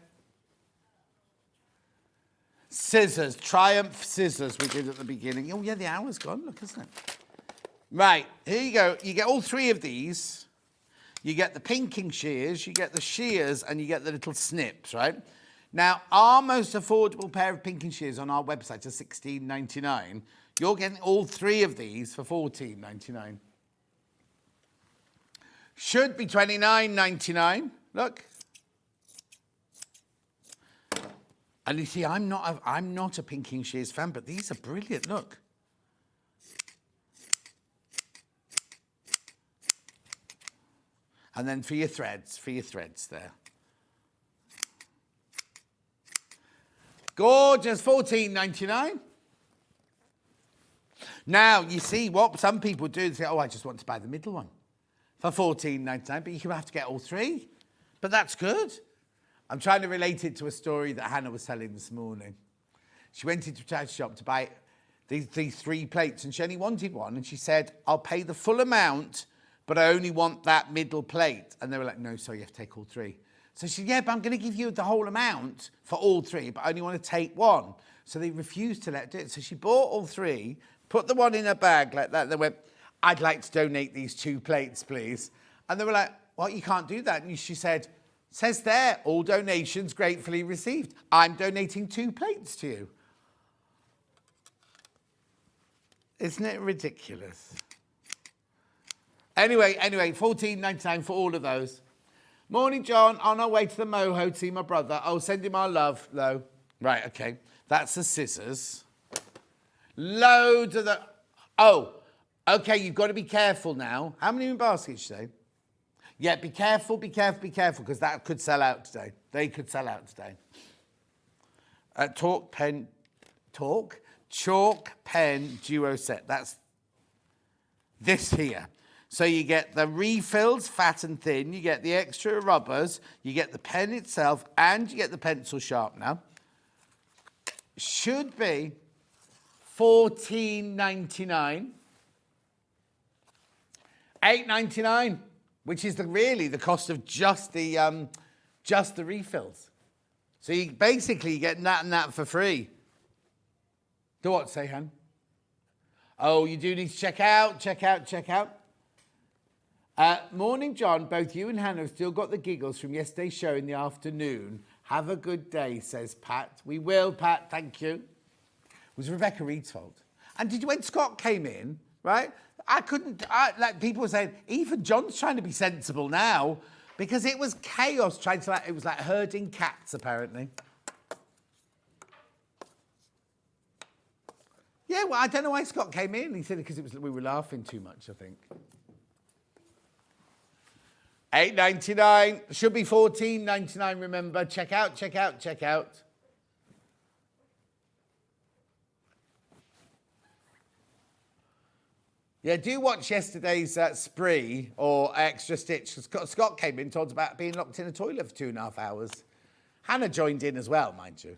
Scissors. Triumph scissors we did at the beginning. Oh, yeah, the hour's gone. Look, isn't it? Right. Here you go. You get all three of these. You get the pinking shears, you get the shears, and you get the little snips, right? Now, our most affordable pair of pinking shears on our website are $16.99. You're getting all three of these for $14.99. Should be $29.99. Look. And you see, I'm not a pinking shears fan, but these are brilliant. Look. And then for your threads there. Gorgeous, $14.99. Now, you see what some people do, they say, oh, I just want to buy the middle one for $14.99, but you have to get all three. But that's good. I'm trying to relate it to a story that Hannah was telling this morning. She went into a charity shop to buy these three plates, and she only wanted one, and she said, I'll pay the full amount, but I only want that middle plate. And they were like, no, sorry, you have to take all three. So she said, yeah, but I'm going to give you the whole amount for all three, but I only want to take one. So they refused to let her do it. So she bought all three, put the one in her bag like that. They went, I'd like to donate these 2 plates, please. And they were like, well, you can't do that. And she said, says there, all donations gratefully received. I'm donating 2 plates to you. Isn't it ridiculous? Anyway, $14.99 for all of those. Morning, John. On our way to the Moho to see my brother. I'll send him our love, though. Right, okay. That's the scissors. Loads of the... Oh, okay, you've got to be careful now. How many in baskets today? Yeah, be careful, because that could sell out today. They could sell out today. Chalk pen duo set. That's this here. So you get the refills, fat and thin, you get the extra rubbers, you get the pen itself, and you get the pencil sharpener. Should be $14.99. $8.99, which is really the cost of just the refills. So you basically get that and that for free. Do what, say, Han? Oh, you do need to check out. Morning, John. Both you and Hannah have still got the giggles from yesterday's show in the afternoon. Have a good day, says Pat. We will, Pat. Thank you. It was Rebecca Reed's fault. And when Scott came in, right, I couldn't, like people were saying, even John's trying to be sensible now because it was chaos trying to, it was like herding cats apparently. Yeah, well, I don't know why Scott came in. He said because we were laughing too much, I think. $8.99. Should be $14.99, remember. Check out, check out, check out. Yeah, do watch yesterday's spree or extra stitch. Scott came in, told us about being locked in a toilet for 2.5 hours. Hannah joined in as well, mind you.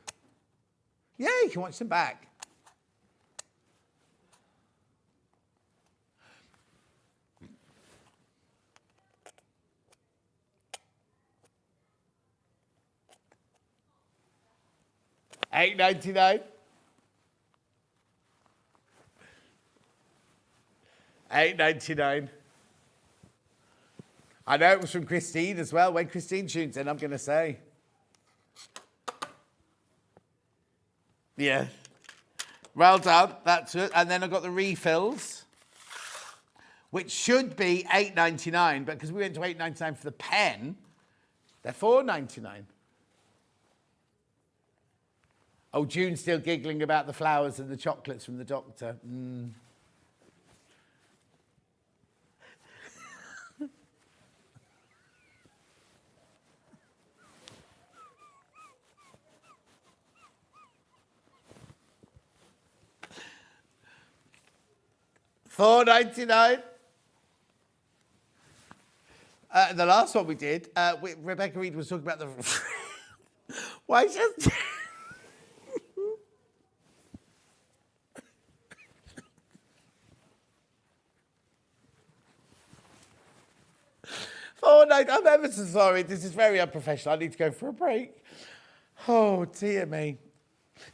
Yeah, you can watch them back. $8.99. $8.99. I know it was from Christine as well. When Christine tunes in, I'm going to say. Yeah. Well done. That's it. And then I've got the refills, which should be $8.99, but because we went to $8.99 for the pen, they're $4.99. Oh, June's still giggling about the flowers and the chocolates from the doctor. $4.99. The last one we did, Rebecca Reed was talking about the... Why just... I'm ever so sorry. This is very unprofessional. I need to go for a break. Oh, dear me.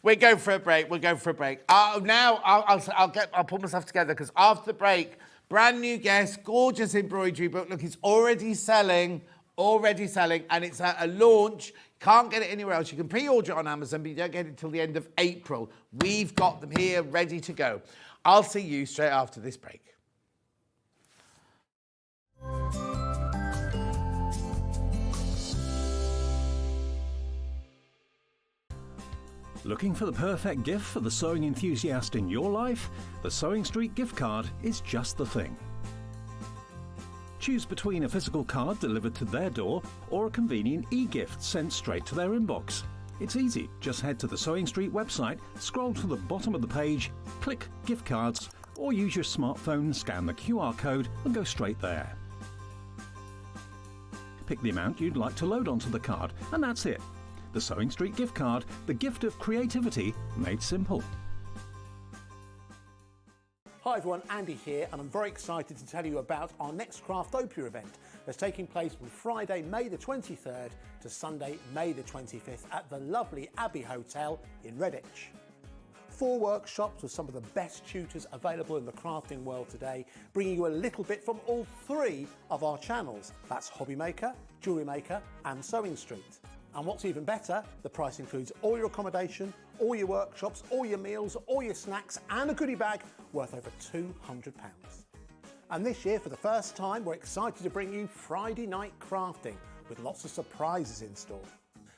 We're going for a break. We'll go for a break. Now I'll pull myself together because after the break, brand new guest, gorgeous embroidery book. Look, it's already selling, and it's at a launch. Can't get it anywhere else. You can pre-order it on Amazon, but you don't get it till the end of April. We've got them here, ready to go. I'll see you straight after this break. Looking for the perfect gift for the sewing enthusiast in your life? The Sewing Street gift card is just the thing. Choose between a physical card delivered to their door or a convenient e-gift sent straight to their inbox. It's easy. Just head to the Sewing Street website, scroll to the bottom of the page, click Gift Cards, or use your smartphone, scan the QR code and go straight there. Pick the amount you'd like to load onto the card, and that's it. The Sewing Street gift card, the gift of creativity made simple. Hi everyone, Andy here, and I'm very excited to tell you about our next Craftopia event that's taking place from Friday, May the 23rd to Sunday, May the 25th at the lovely Abbey Hotel in Redditch. 4 workshops with some of the best tutors available in the crafting world today, bringing you a little bit from all 3 of our channels. That's Hobby Maker, Jewellery Maker and Sewing Street. And what's even better, the price includes all your accommodation, all your workshops, all your meals, all your snacks and a goodie bag worth over £200. And this year, for the first time, we're excited to bring you Friday night crafting with lots of surprises in store.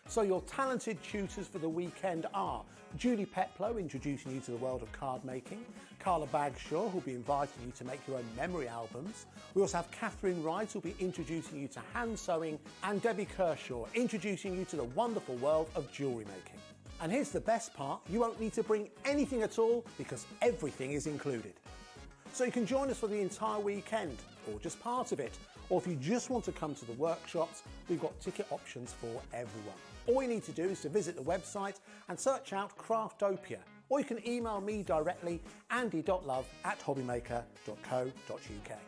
So your talented tutors for the weekend are Julie Peplow, introducing you to the world of card making, Carla Bagshaw, who'll be inviting you to make your own memory albums. We also have Catherine Wright, who'll be introducing you to hand sewing, and Debbie Kershaw, introducing you to the wonderful world of jewellery making. And here's the best part, you won't need to bring anything at all because everything is included. So you can join us for the entire weekend, or just part of it, or if you just want to come to the workshops, we've got ticket options for everyone. All you need to do is to visit the website and search out Craftopia, or you can email me directly, andy.love@hobbymaker.co.uk.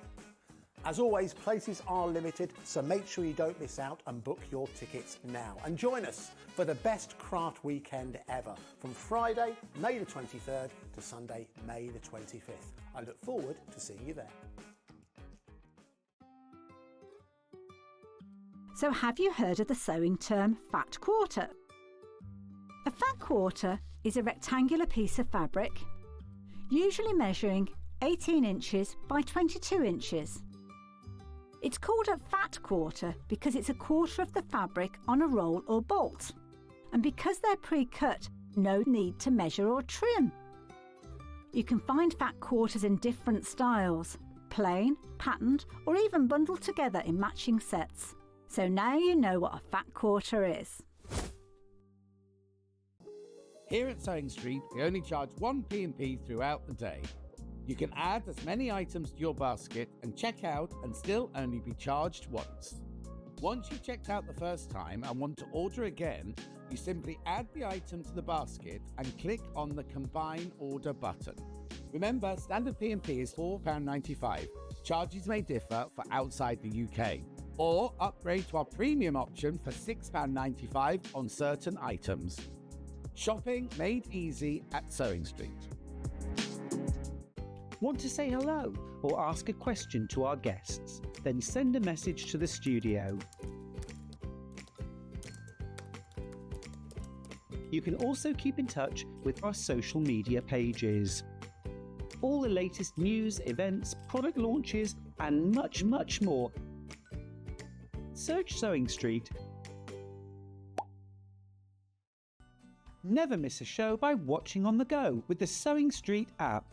As always, places are limited, so make sure you don't miss out and book your tickets now. And join us for the best craft weekend ever, from Friday, May the 23rd to Sunday, May the 25th. I look forward to seeing you there. So have you heard of the sewing term fat quarter? A fat quarter is a rectangular piece of fabric, usually measuring 18 inches by 22 inches. It's called a fat quarter because it's a quarter of the fabric on a roll or bolt. And because they're pre-cut, no need to measure or trim. You can find fat quarters in different styles, plain, patterned, or even bundled together in matching sets. So now you know what a fat quarter is. Here at Sewing Street, we only charge one P&P throughout the day. You can add as many items to your basket and check out and still only be charged once. Once you've checked out the first time and want to order again, you simply add the item to the basket and click on the Combine Order button. Remember, standard P&P is £4.95. Charges may differ for outside the UK. Or upgrade to our premium option for £6.95 on certain items. Shopping made easy at Sewing Street. Want to say hello or ask a question to our guests? Then send a message to the studio. You can also keep in touch with our social media pages. All the latest news, events, product launches, and much, much more. Search Sewing Street. Never miss a show by watching on the go with the Sewing Street app.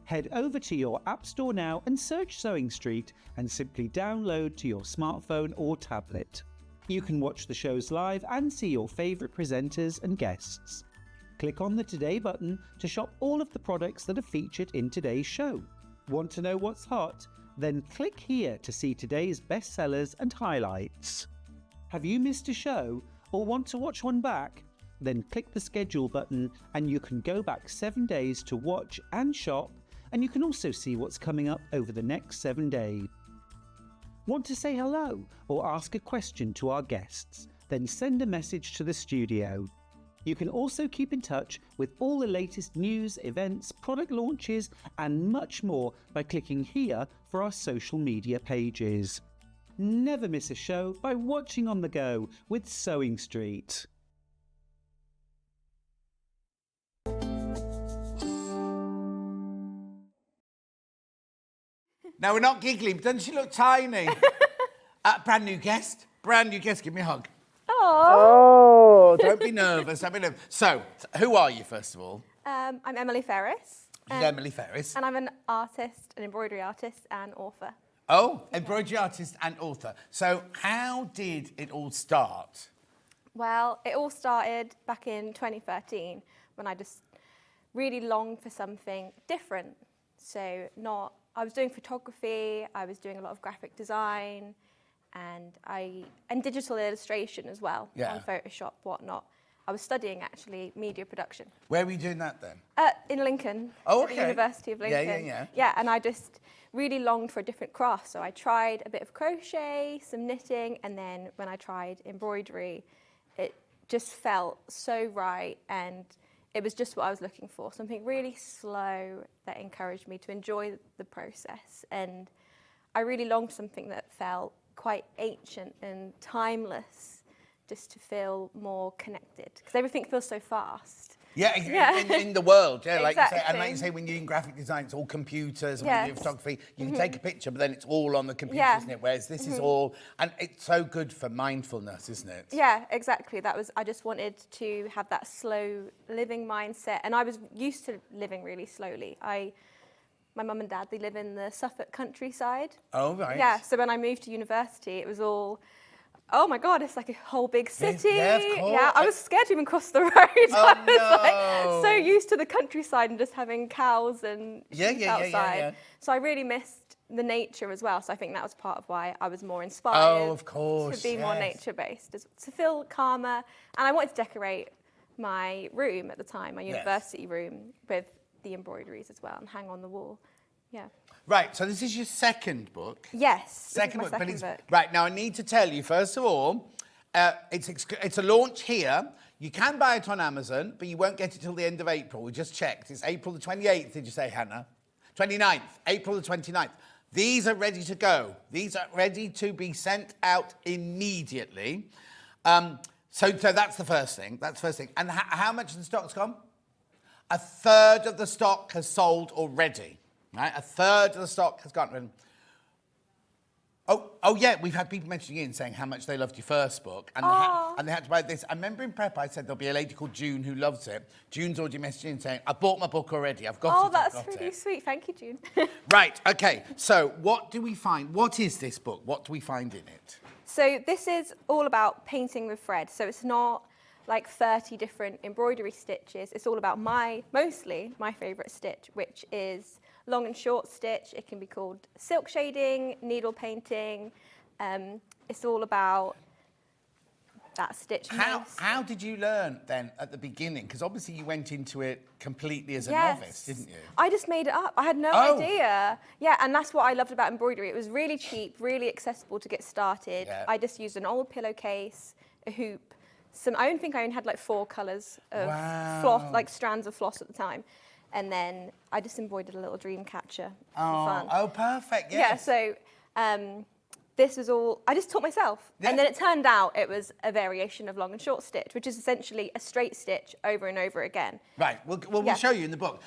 Head over to your App Store now and search Sewing Street and simply download to your smartphone or tablet. You can watch the shows live and see your favourite presenters and guests. Click on the Today button to shop all of the products that are featured in today's show. Want to know what's hot? Then click here to see today's bestsellers and highlights. Have you missed a show or want to watch one back? Then click the schedule button and you can go back 7 days to watch and shop, and you can also see what's coming up over the next 7 days. Want to say hello or ask a question to our guests? Then send a message to the studio. You can also keep in touch with all the latest news, events, product launches, and much more by clicking here for our social media pages. Never miss a show by watching on the go with Sewing Street. Now, we're not giggling, but doesn't she look tiny? Brand new guest. Give me a hug. Oh. Don't be nervous. So, who are you, first of all? I'm Emillie Ferris. She's Emillie Ferris. And I'm an artist, an embroidery artist and author. Oh, embroidery artist and author. So, how did it all start? Well, it all started back in 2013 when I just really longed for something different. So, I was doing photography, I was doing a lot of graphic design, and digital illustration as well, on Photoshop, whatnot. I was studying actually media production. Where were you doing that then? In Lincoln. Oh, at the University of Lincoln. Yeah, and I just really longed for a different craft. So I tried a bit of crochet, some knitting, and then when I tried embroidery, it just felt so right, and it was just what I was looking for, something really slow that encouraged me to enjoy the process. And I really longed for something that felt quite ancient and timeless, just to feel more connected, because everything feels so fast. In the world, like exactly. you say, and like you say, when you're in graphic design, it's all computers, and when you do photography, you can take a picture, but then it's all on the computer, isn't it? Whereas this is all, and it's so good for mindfulness, isn't it? Yeah, exactly. I just wanted to have that slow living mindset, and I was used to living really slowly. My mum and dad, they live in the Suffolk countryside. Oh, right. Yeah, so when I moved to university, it was all, oh my God, it's like a whole big city. Yeah, of course. Yeah, I was scared to even cross the road. Oh, I was like so used to the countryside and just having cows and sheep outside. So I really missed the nature as well. So I think that was part of why I was more inspired. Oh, of course. To be more nature-based, to feel calmer. And I wanted to decorate my room at the time, my university room, with the embroideries as well, and hang on the wall. Yeah. Right, so this is your second book. Yes. Second book. Right, now I need to tell you, first of all, it's a launch here. You can buy it on Amazon, but you won't get it till the end of April. We just checked. It's April the 28th, did you say, Hannah? 29th, April the 29th. These are ready to go. These are ready to be sent out immediately. So that's the first thing. And how much of the stock's gone? A third of the stock has sold already. Right, a third of the stock has gone. Oh yeah, we've had people mentioning in saying how much they loved your first book, and they had to buy this. I remember in prep I said there'll be a lady called June who loves it. June's already messaged in saying, I bought my book already, I've got it. Oh, that's really sweet. Thank you, June. Right, okay, so what do we find? What is this book? What do we find in it? So this is all about painting with thread. So it's not like 30 different embroidery stitches. It's all about mostly my favourite stitch, which is long and short stitch. It can be called silk shading, needle painting. It's all about that stitch. How did you learn then at the beginning? Because obviously you went into it completely as a novice, didn't you? I just made it up. I had no idea. Yeah, and that's what I loved about embroidery. It was really cheap, really accessible to get started. Yeah. I just used an old pillowcase, a hoop. I only think I only had like 4 colours of floss, like strands of floss at the time. And then I just embroidered a little dream catcher for fun. Oh, perfect, yes. Yeah, so this was all, I just taught myself. Yeah. And then it turned out it was a variation of long and short stitch, which is essentially a straight stitch over and over again. Right, we'll show you in the book.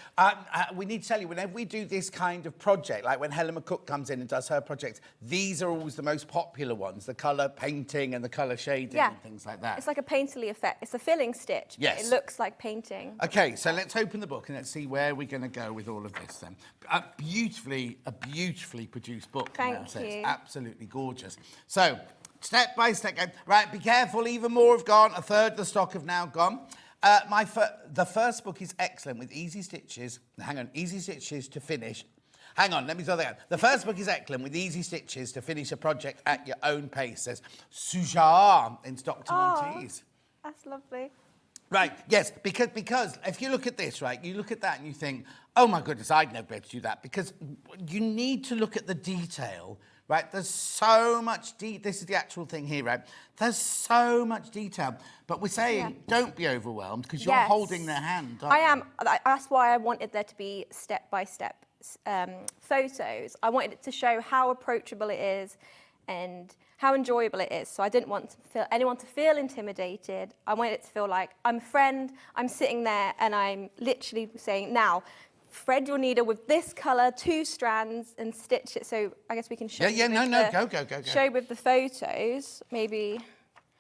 We need to tell you, whenever we do this kind of project, like when Helen McCook comes in and does her projects, these are always the most popular ones, the colour painting and the colour shading and things like that. It's like a painterly effect. It's a filling stitch, but it looks like painting. Okay, so let's open the book and let's see where we're going to go with all of this then. A beautifully produced book. Thank you. It's absolutely gorgeous. So, step by step, right, be careful, even more have gone, a third of the stock have now gone. The first book is excellent with easy stitches, easy stitches to finish. Hang on, let me throw that out. The first book is excellent with easy stitches to finish a project at your own pace, says Sujar in Stockton on Tees. That's lovely. Right, yes, because if you look at this, right, you look at that and you think, oh my goodness, I'd never be able to do that, because you need to look at the detail, right? There's so much this is the actual thing here, right? There's so much detail, but we're saying don't be overwhelmed because you're holding their hand, aren't you? I am. That's why I wanted there to be step-by-step photos. I wanted it to show how approachable it is and how enjoyable it is. So I didn't want anyone to feel intimidated. I wanted it to feel like I'm a friend, I'm sitting there and I'm literally saying, now, thread your needle with this colour, 2 strands, and stitch it. So I guess we can show go. Show with the photos, maybe.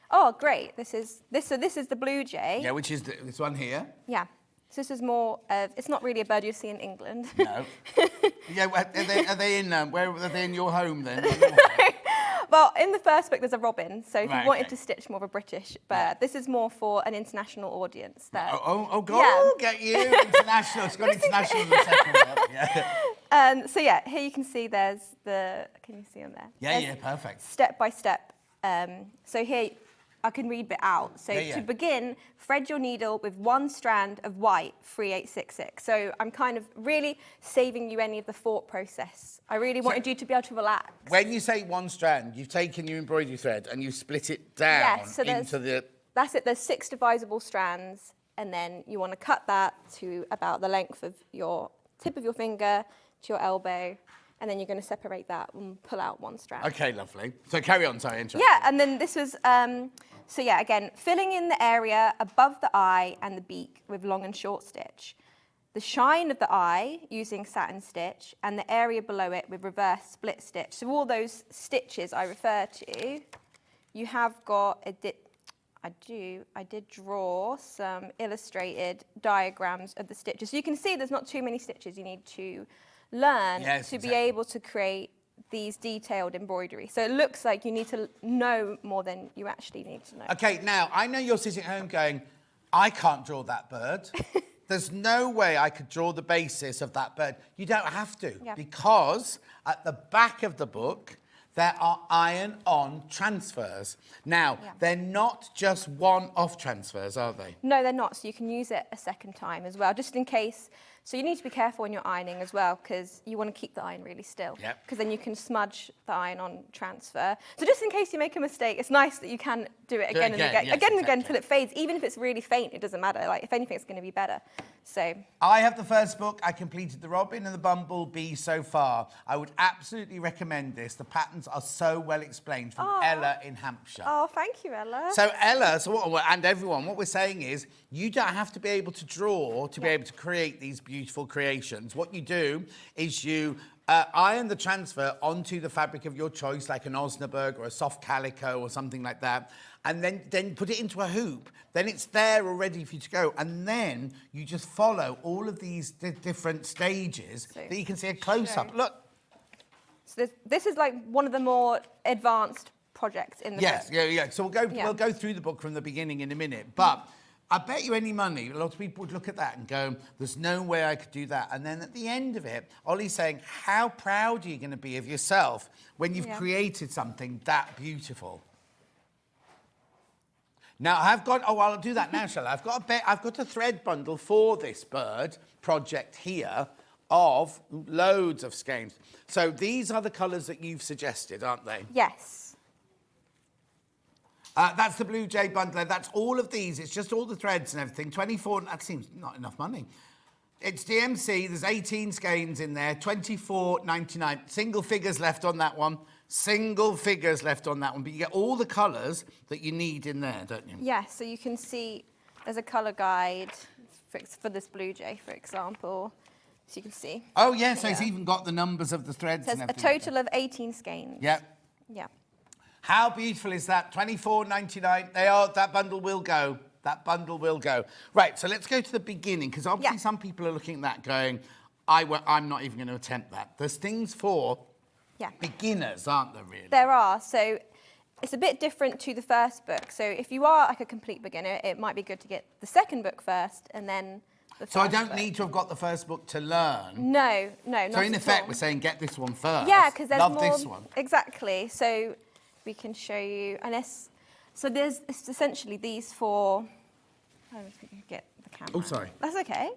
Oh, great, this is the blue jay. Yeah, which is this one here. Yeah. So this is more of, it's not really a bird you see in England. No. Yeah, are they in, where are they in your home then? Well, in the first book, there's a robin. So if you wanted to stitch more of a British bird, this is more for an international audience. Get you international. It's got international in the second one. Yeah. So yeah, here you can see there's can you see on there? Yeah, perfect. Step by step. So here, I can read it out. So to begin, thread your needle with 1 strand of white 3866. So I'm kind of really saving you any of the thought process. I really wanted you to be able to relax. When you say 1 strand, you've taken your embroidery thread and you split it down into the... That's it, there's 6 divisible strands, and then you want to cut that to about the length of your tip of your finger to your elbow, and then you're going to separate that and pull out 1 strand. Okay, lovely. So carry on, sorry, interrupt. Yeah, and then this was, so yeah, again, filling in the area above the eye and the beak with long and short stitch. The shine of the eye using satin stitch, and the area below it with reverse split stitch. So all those stitches I refer to, you have got I did draw some illustrated diagrams of the stitches. So you can see there's not too many stitches you need to learn be able to create these detailed embroidery. So it looks like you need to know more than you actually need to know. Okay, now, I know you're sitting at home going, I can't draw that bird. There's no way I could draw the basis of that bird. You don't have to, because at the back of the book, there are iron-on transfers. Now, they're not just one-off transfers, are they? No, they're not. So you can use it a second time as well, just in case. So you need to be careful when you're ironing as well, because you want to keep the iron really still. Because then you can smudge the iron-on transfer. So just in case you make a mistake, it's nice that you can do it again and again. Again and again until it fades. Even if it's really faint, it doesn't matter. Like, if anything, it's going to be better. So I have the first book. I completed the Robin and the Bumblebee so far. I would absolutely recommend this. The patterns are so well explained from Ella in Hampshire. Oh, thank you, Ella. So Ella, and everyone, what we're saying is you don't have to be able to draw to be able to create these beautiful beautiful creations, what you do is you iron the transfer onto the fabric of your choice, like an Osnaburg or a soft calico or something like that, and then put it into a hoop. Then it's there all ready for you to go. And then you just follow all of these different stages that you can see a close-up. Look. So this is like one of the more advanced projects in the book. Yeah. So we'll go through the book from the beginning in a minute. But I bet you any money, a lot of people would look at that and go, there's no way I could do that. And then at the end of it, Ollie's saying, how proud are you going to be of yourself when you've created something that beautiful? Now, I'll do that now, shall I? I've got a thread bundle for this bird project here of loads of skeins. So these are the colours that you've suggested, aren't they? Yes. That's the Blue Jay bundle. That's all of these. It's just all the threads and everything. 24, that seems not enough money. It's DMC. There's 18 skeins in there. 24.99. Single figures left on that one. Single figures left on that one. But you get all the colours that you need in there, don't you? Yes, so you can see there's a colour guide for this Blue Jay, for example. So you can see. Oh, yeah, so it's even got the numbers of the threads and everything. A total of 18 skeins. Yep. Yeah. How beautiful is that? $24.99. That bundle will go. That bundle will go. Right, so let's go to the beginning, because obviously some people are looking at that going, I'm not even going to attempt that. There's things for beginners, aren't there, really? There are. So it's a bit different to the first book. So if you are like a complete beginner, it might be good to get the second book first and then the first So I don't book. need to have got the first book to learn? No, not So in at effect, all. we're saying get this one first. Yeah, because there's Love more. this one. Exactly. So we can show you, and it's essentially these four. I don't think you can get the camera. Oh, sorry. That's okay.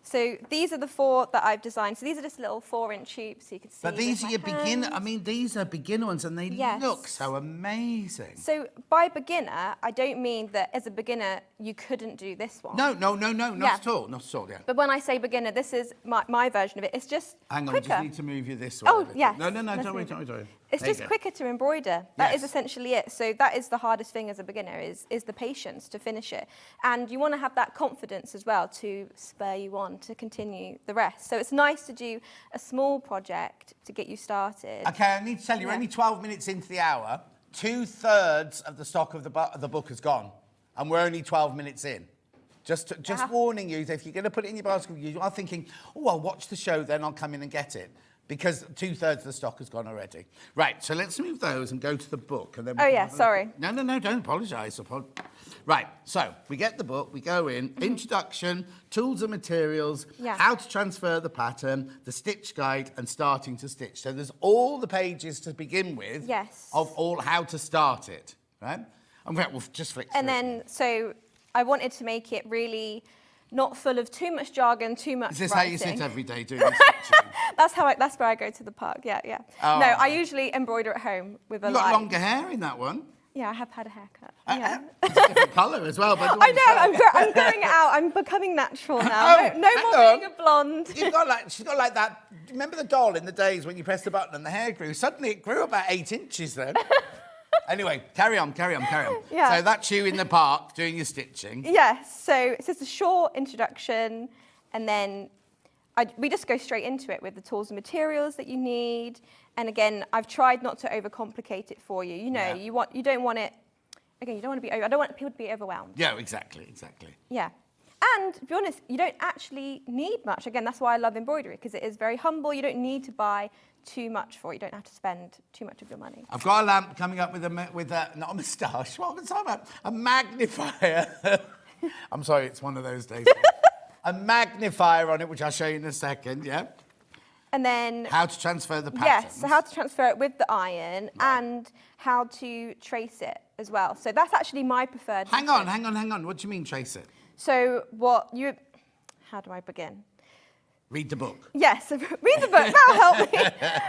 So these are the four that I've designed. So these are just little 4-inch hoops, so you can see. But these with are your my beginner. hands. I mean, these are beginner ones, and they look so amazing. So by beginner, I don't mean that as a beginner you couldn't do this one. No, not at all, yeah. But when I say beginner, this is my version of it. It's just Hang on, quicker. we just need to move you this way. Oh, yes. No, Let's don't move worry. It's There you just go. quicker to embroider. That is Yes. essentially it. So that is the hardest thing as a beginner is the patience to finish it. And you want to have that confidence as well to spur you on to continue the rest. So it's nice to do a small project to get you started. Okay, I need to tell you, we're only 12 minutes into the hour. 2/3 of the stock of the book has gone, and we're only 12 minutes in. Just warning you, if you're going to put it in your basket, you are thinking, oh, I'll watch the show, then I'll come in and get it. Because 2/3 of the stock has gone already. Right, so let's move those and go to the book. And then sorry. No, don't apologise. Right, so we get the book, we go in, introduction, tools and materials, how to transfer the pattern, the stitch guide, and starting to stitch. So there's all the pages to begin with of all how to start it, right? And we'll just flick through. And then, so I wanted to make it really not full of too much jargon, too much Is this writing. how you sit every day doing the stitching? That's where I go to the park, yeah. Oh. No, I usually embroider at home with a You've got light. longer hair in that one. Yeah, I have had a haircut. It's a different colour as well. But I know, I'm growing it out. I'm becoming natural now. no more being a blonde. She's got like that. Remember the doll in the days when you pressed the button and the hair grew? Suddenly it grew about 8 inches then. Anyway, carry on. Yeah. So that's you in the park doing your stitching. Yes, so it's just a short introduction, and then we just go straight into it with the tools and materials that you need. And again, I've tried not to overcomplicate it for you. You know, you don't want it. Again, you don't want to be. I don't want people to be overwhelmed. Yeah, exactly. Yeah. And to be honest, you don't actually need much. Again, that's why I love embroidery, because it is very humble. You don't need to buy too much for it. You don't have to spend too much of your money. I've got a lamp coming up with a not a moustache. What am I talking about? A magnifier. I'm sorry, it's one of those days. A magnifier on it, which I'll show you in a second. Yeah. And then how to transfer the pattern. Yes, so how to transfer it with the iron and how to trace it as well. So that's actually my preferred Hang method. on. What do you mean trace it? So how do I begin? Read the book. Yes, read the book, that'll help me.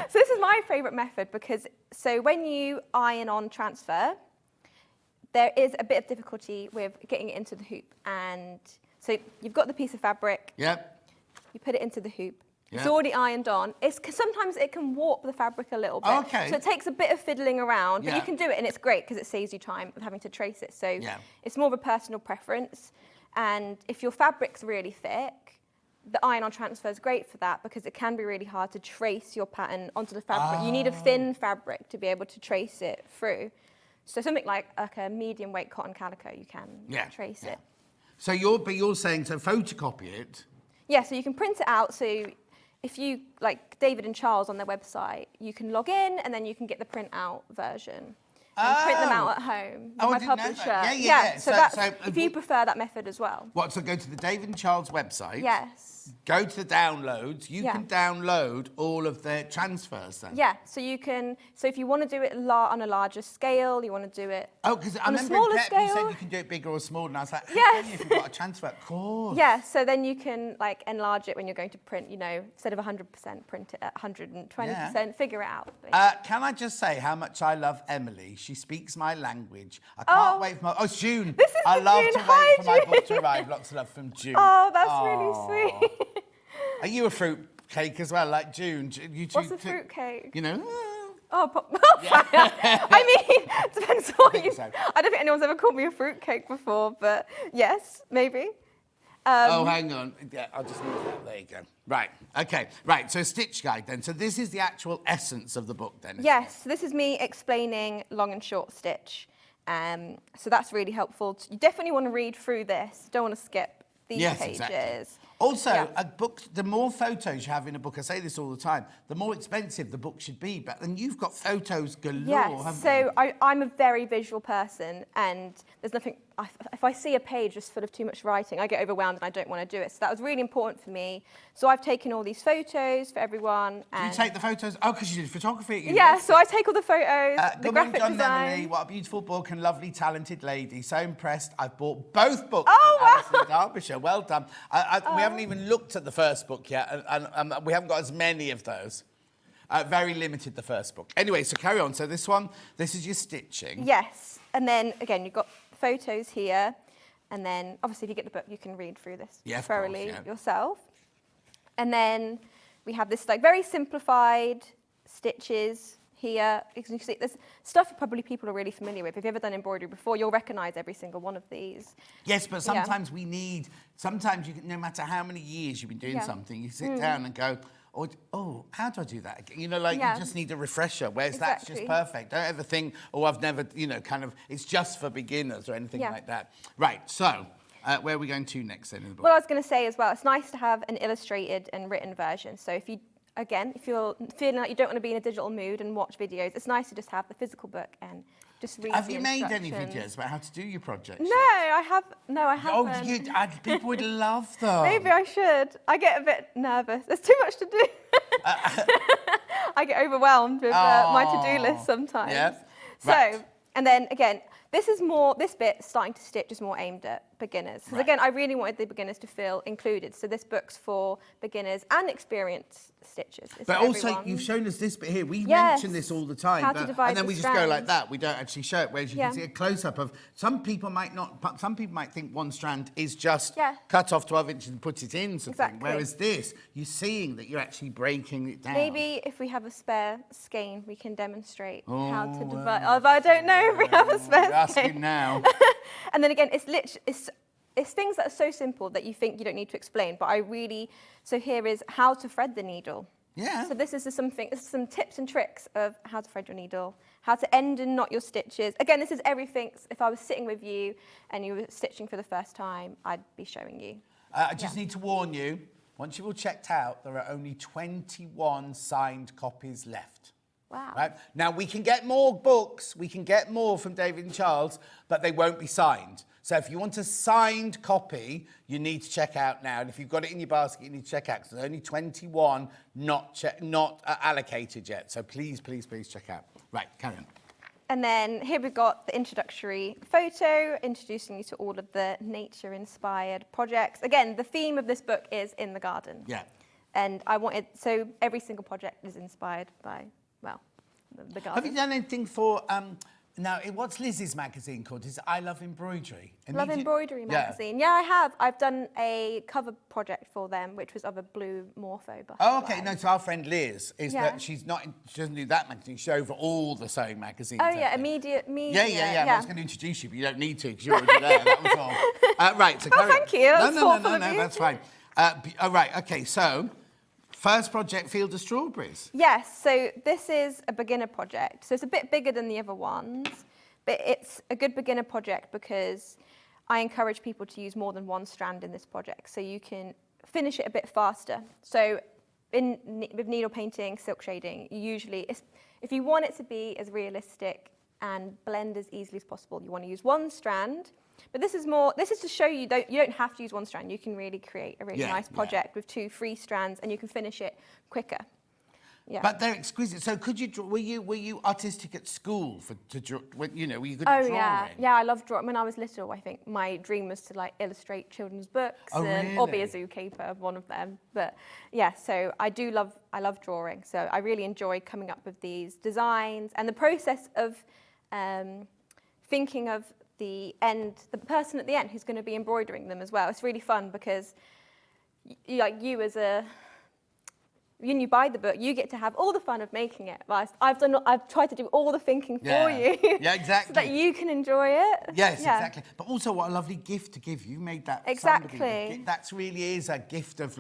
So this is my favourite method because, so when you iron on transfer, there is a bit of difficulty with getting it into the hoop. And so you've got the piece of fabric. Yep. You put it into the hoop. Yep. It's already ironed on. Sometimes it can warp the fabric a little bit. Okay. So it takes a bit of fiddling around, but Yeah. you can do it and it's great because it saves you time of having to trace it. So it's more of a personal preference. And if your fabric's really thick, the iron-on transfer is great for that because it can be really hard to trace your pattern onto the fabric. You need a thin fabric to be able to trace it through. So something like a medium weight cotton calico, you can trace it. So you're saying to photocopy it? Yeah, so you can print it out. So if you, like David and Charles on their website, you can log in and then you can get the print out version. And print them out at home with my publisher. Yeah. So if you prefer that method as well. What, so go to the David and Charles website. Yes. Go to the downloads. You can download all of the transfers then. Yeah, so you can, so if you want to do it on a larger scale, you want to do it because I remember you said you can do it bigger or smaller, and I was like, how can you if you've got a transfer? Of course. Yeah, so then you can like enlarge it when you're going to print, you know, instead of 100%, print it at 120%, figure it out. Can I just say how much I love Emily? She speaks my language. I can't wait for my, June. This is I love June. to wait for my book to arrive. Lots of love from June. Oh, that's really sweet. Are you a fruit cake as well, like June? What's a fruit cake? You know? I mean, it depends what you... I don't think anyone's ever called me a fruit cake before, but yes, maybe. Hang on. Yeah, I'll just move that. There you go. Right. Okay. Right. So stitch guide then. So this is the actual essence of the book then. Yes. So this is me explaining long and short stitch. So that's really helpful. You definitely want to read through this. Don't want to skip these pages. Exactly. Also, a book, the more photos you have in a book, I say this all the time, the more expensive the book should be. But then you've got photos galore, haven't you? So I'm a very visual person, and there's nothing, if I see a page just full of too much writing, I get overwhelmed and I don't want to do it. So that was really important for me. So I've taken all these photos for everyone. Do you take the photos? Oh, because you did photography at university. Yeah, so I take all the photos, the graphic John design. Emily, what a beautiful book and lovely, talented lady. So impressed. I've bought both books. Oh, wow. Alison Derbyshire. Well done. We haven't even looked at the first book yet, and we haven't got as many of those. Very limited, the first book. Anyway, so carry on. So this is your stitching. Yes. And then, again, you've got photos here. And then, obviously, if you get the book, you can read through this thoroughly yourself. And then we have this like very simplified stitches here. You can see there's stuff probably people are really familiar with. If you've ever done embroidery before, you'll recognise every single one of these. Yes, but sometimes sometimes you can, no matter how many years you've been doing something, you sit down and go, how do I do that again? You know, like you just need a refresher, whereas that's just perfect. Don't ever think, I've never, it's just for beginners or anything like that. Right, so where are we going to next then in the book? Well, I was going to say as well, it's nice to have an illustrated and written version. So if you're feeling like you don't want to be in a digital mood and watch videos, it's nice to just have the physical book and just read Have you made any videos about how to do your projects? No, I haven't. Oh, people would love them. Maybe I should. I get a bit nervous. There's too much to do. I get overwhelmed with my to-do list sometimes. Yeah. So, and then again, this bit, starting to stitch, is more aimed at beginners. Because again, I really wanted the beginners to feel included. So this book's for beginners and experienced stitchers. But also, you've shown us this bit here. We mention this all the time. And then we just go like that. We don't actually show it. Whereas you can see a close-up of, some people might think one strand is just cut off 12 inches and put it in. Whereas this, you're seeing that you're actually breaking it down. Maybe if we have a spare skein, we can demonstrate how to divide. Although I don't know if we have a spare skein. Asking now. And then again, it's things that are so simple that you think you don't need to explain, but so here is how to thread the needle. Yeah. So this is some tips and tricks of how to thread your needle, how to end and knot your stitches. Again, this is everything. If I was sitting with you and you were stitching for the first time, I'd be showing you. I just need to warn you, once you've all checked out, there are only 21 signed copies left. Wow. Right? Now, we can get more books, we can get more from David and Charles, but they won't be signed. So if you want a signed copy, you need to check out now. And if you've got it in your basket, you need to check out, because there's only 21 not allocated yet. So please, please, please check out. Right, carry on. And then here we've got the introductory photo, introducing you to all of the nature-inspired projects. Again, the theme of this book is in the garden. Yeah. And so every single project is inspired by, the garden. Have you done anything for... what's Liz's magazine called? Is it I Love Embroidery? Love Embroidery magazine. Yeah, I have. I've done a cover project for them, which was of a blue morpho butterfly. Oh, okay. No, so our friend Liz that she doesn't do that magazine. She's over all the sewing magazines. Oh yeah, media. Yeah. I was going to introduce you, but you don't need to because you're already there. That was all. Right. So thank you. No, that's fine. Right, okay, so first project, Field of Strawberries. Yes, so this is a beginner project. So it's a bit bigger than the other ones, but it's a good beginner project because I encourage people to use more than one strand in this project so you can finish it a bit faster. So with needle painting, silk shading, usually, if you want it to be as realistic and blend as easily as possible, you want to use one strand. But this is to show you you don't have to use one strand. You can really create a really nice project with 2 free strands, and you can finish it quicker. Yeah. But they're exquisite. So could you draw? Were you artistic at school to draw? Were you good at drawing? Yeah, I loved drawing. When I was little, I think my dream was to like illustrate children's books or be a zookeeper, one of them. But yeah, so I love drawing. So I really enjoy coming up with these designs and the process of thinking of the person at the end who's going to be embroidering them as well. It's really fun because when you buy the book, you get to have all the fun of making it. I've tried to do all the thinking for you. Yeah, exactly. So that you can enjoy it. Yes, exactly. But also, what a lovely gift to give. You made that. Exactly. Somebody. That really is a gift of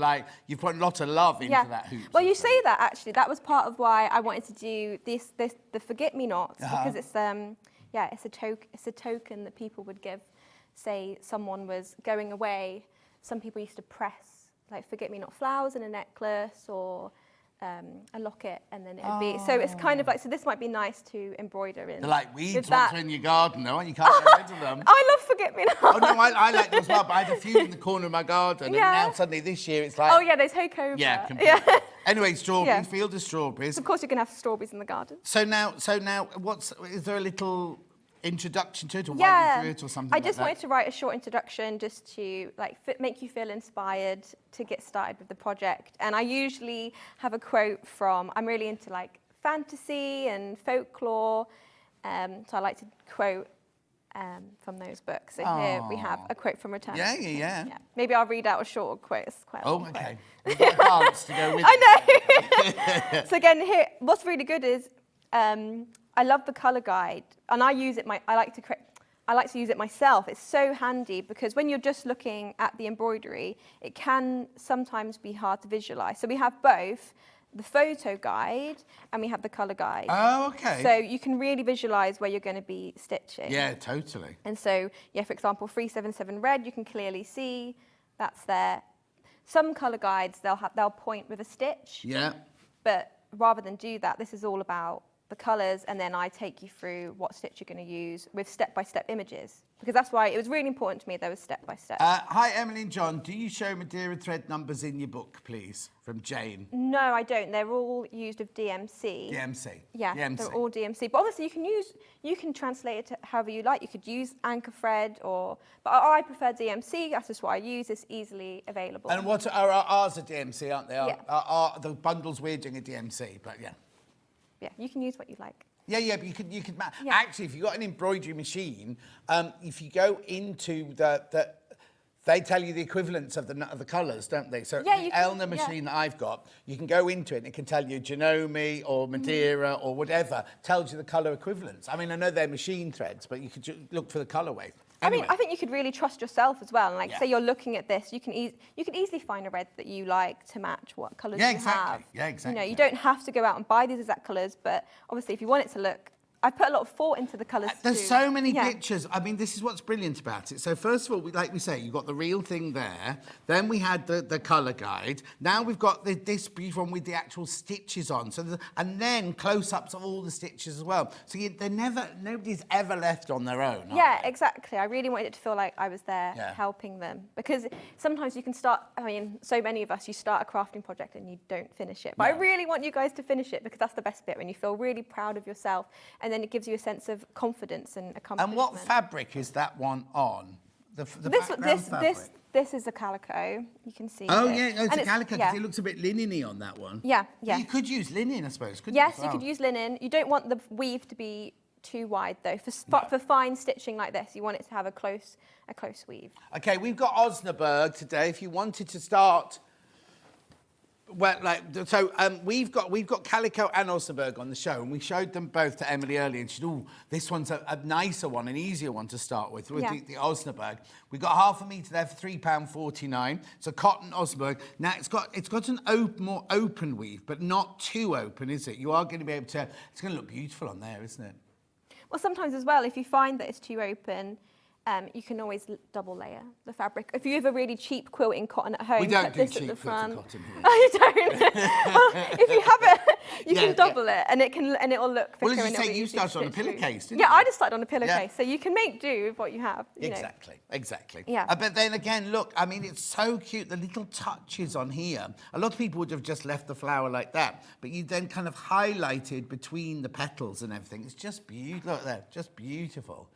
you've put a lot of love into that hoop. Well, you say that actually. That was part of why I wanted to do the forget-me-nots because it's it's a token that people would give. Say someone was going away. Some people used to press forget-me-not flowers in a necklace or a locket, and then it would be. So it's kind of so this might be nice to embroider in. They're like weeds once they're in your garden, though, and you can't get rid of them. I love forget-me-nots. Oh no, I like them as well, but I had a few in the corner of my garden, and now suddenly this year it's like. Oh yeah, they take over. Yeah, completely. Yeah. Anyway, strawberries, Field of Strawberries. Of course, you can have strawberries in the garden. So now, is there a little introduction to it or why you through it or something I just wanted to write a short introduction just to make you feel inspired to get started with the project. And I usually have a quote from, I'm really into fantasy and folklore, so I like to quote from those books. So here we have a quote from Return. Yeah. Maybe I'll read out a short quote. It's quite a long okay. quote. We've got a dance to go with I know. So again, here, what's really good is I love the colour guide, and I use it. I like to use it myself. It's so handy because when you're just looking at the embroidery, it can sometimes be hard to visualise. So we have both the photo guide and we have the colour guide. Oh, okay. So you can really visualise where you're going to be stitching. Yeah, totally. And so, for example, 377 red, you can clearly see that's there. Some colour guides they'll point with a stitch. Yeah. But rather than do that, this is all about the colours, and then I take you through what stitch you're going to use with step-by-step images, because that's why it was really important to me there was step-by-step. Hi, Emily and John. Do you show Madeira thread numbers in your book, please? From Jane. No, I don't. They're all used with DMC. DMC. Yeah, DMC. They're all DMC. But obviously, you can translate it to however you like. You could use anchor thread, but I prefer DMC. That's just what I use. It's easily available. And what are ours are DMC, aren't they? Yeah. The bundles we're doing are DMC, but yeah. Yeah, you can use what you like. Yeah, but you could actually, if you've got an embroidery machine, if you go into they tell you the equivalents of the colours, don't they? So the Elna machine that I've got, you can go into it and it can tell you Janome or Madeira or whatever, tells you the colour equivalents. I mean, I know they're machine threads, but you could look for the colourway. Anyway. I think you could really trust yourself as well. And say you're looking at this, you can easily find a red that you like to match what colours you have. Yeah, exactly. You don't have to go out and buy these exact colours, but obviously if you want it to look, I've put a lot of thought into the colours. There's so many pictures. I mean, this is what's brilliant about it. So first of all, like we say, you've got the real thing there. Then we had the colour guide. Now we've got this beautiful one with the actual stitches on. So and then close-ups of all the stitches as well. So nobody's ever left on their own. Yeah, exactly. I really wanted it to feel like I was there helping them, because sometimes you can start. I mean, so many of us, you start a crafting project and you don't finish it. But I really want you guys to finish it, because that's the best bit, when you feel really proud of yourself. And then it gives you a sense of confidence and accomplishment. And what fabric is that one on? This is a calico. You can see. Oh it's a calico, because it looks a bit linen-y on that one. Yeah. You could use linen, I suppose. Couldn't yes, you? You could use linen. You don't want the weave to be too wide though. For fine stitching like this, you want it to have a close weave. Okay, we've got Osnaburg today. If you wanted to start Well, so we've got Calico and Osnaburg on the show, and we showed them both to Emily earlier, and she said, "Oh, this one's a nicer one, an easier one to start with the Osnaburg." We got half a metre there for £3.49. It's a cotton Osnaburg. Now it's got an more open weave, but not too open, is it? You are going to be able to. It's going to look beautiful on there, isn't it? Well, sometimes as well, if you find that it's too open, you can always double layer the fabric. If you have a really cheap quilting cotton at home, We don't put do this cheap at the front. cotton here. Oh, you don't? Well, if you have it, you can double it, and it'll look thicker. Well, as you and it'll say, be you easier to started on a stitch through. pillowcase, didn't Yeah, you? I just started on a pillowcase, Yeah. so you can make do with what you have. You know. Exactly. Yeah. But then again, look, I mean, it's so cute. The little touches on here. A lot of people would have just left the flower like that, but you then kind of highlighted between the petals and everything. It's just beautiful. Look there, just beautiful.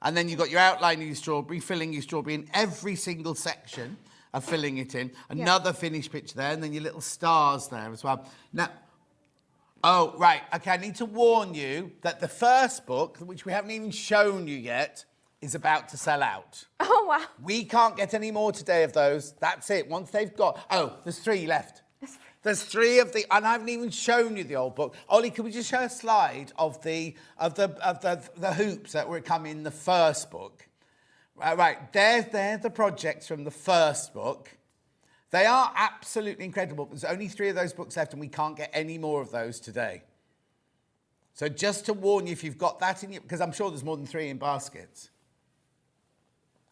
And then you've got your outline of your strawberry, filling your strawberry in every single section of filling it in. Another finished picture there, and then your little stars there as well. Now, oh, right, okay, I need to warn you that the first book, which we haven't even shown you yet, is about to sell out. Oh, wow. We can't get any more today of those. That's it. Once they've got... Oh, there's 3 left. There's 3 of the... And I haven't even shown you the old book. Ollie, can we just show a slide of the hoops that were come in the first book? Right, they're the projects from the first book. They are absolutely incredible. There's only 3 of those books left, and we can't get any more of those today. So just to warn you, if you've got that in your... Because I'm sure there's more than 3 in baskets.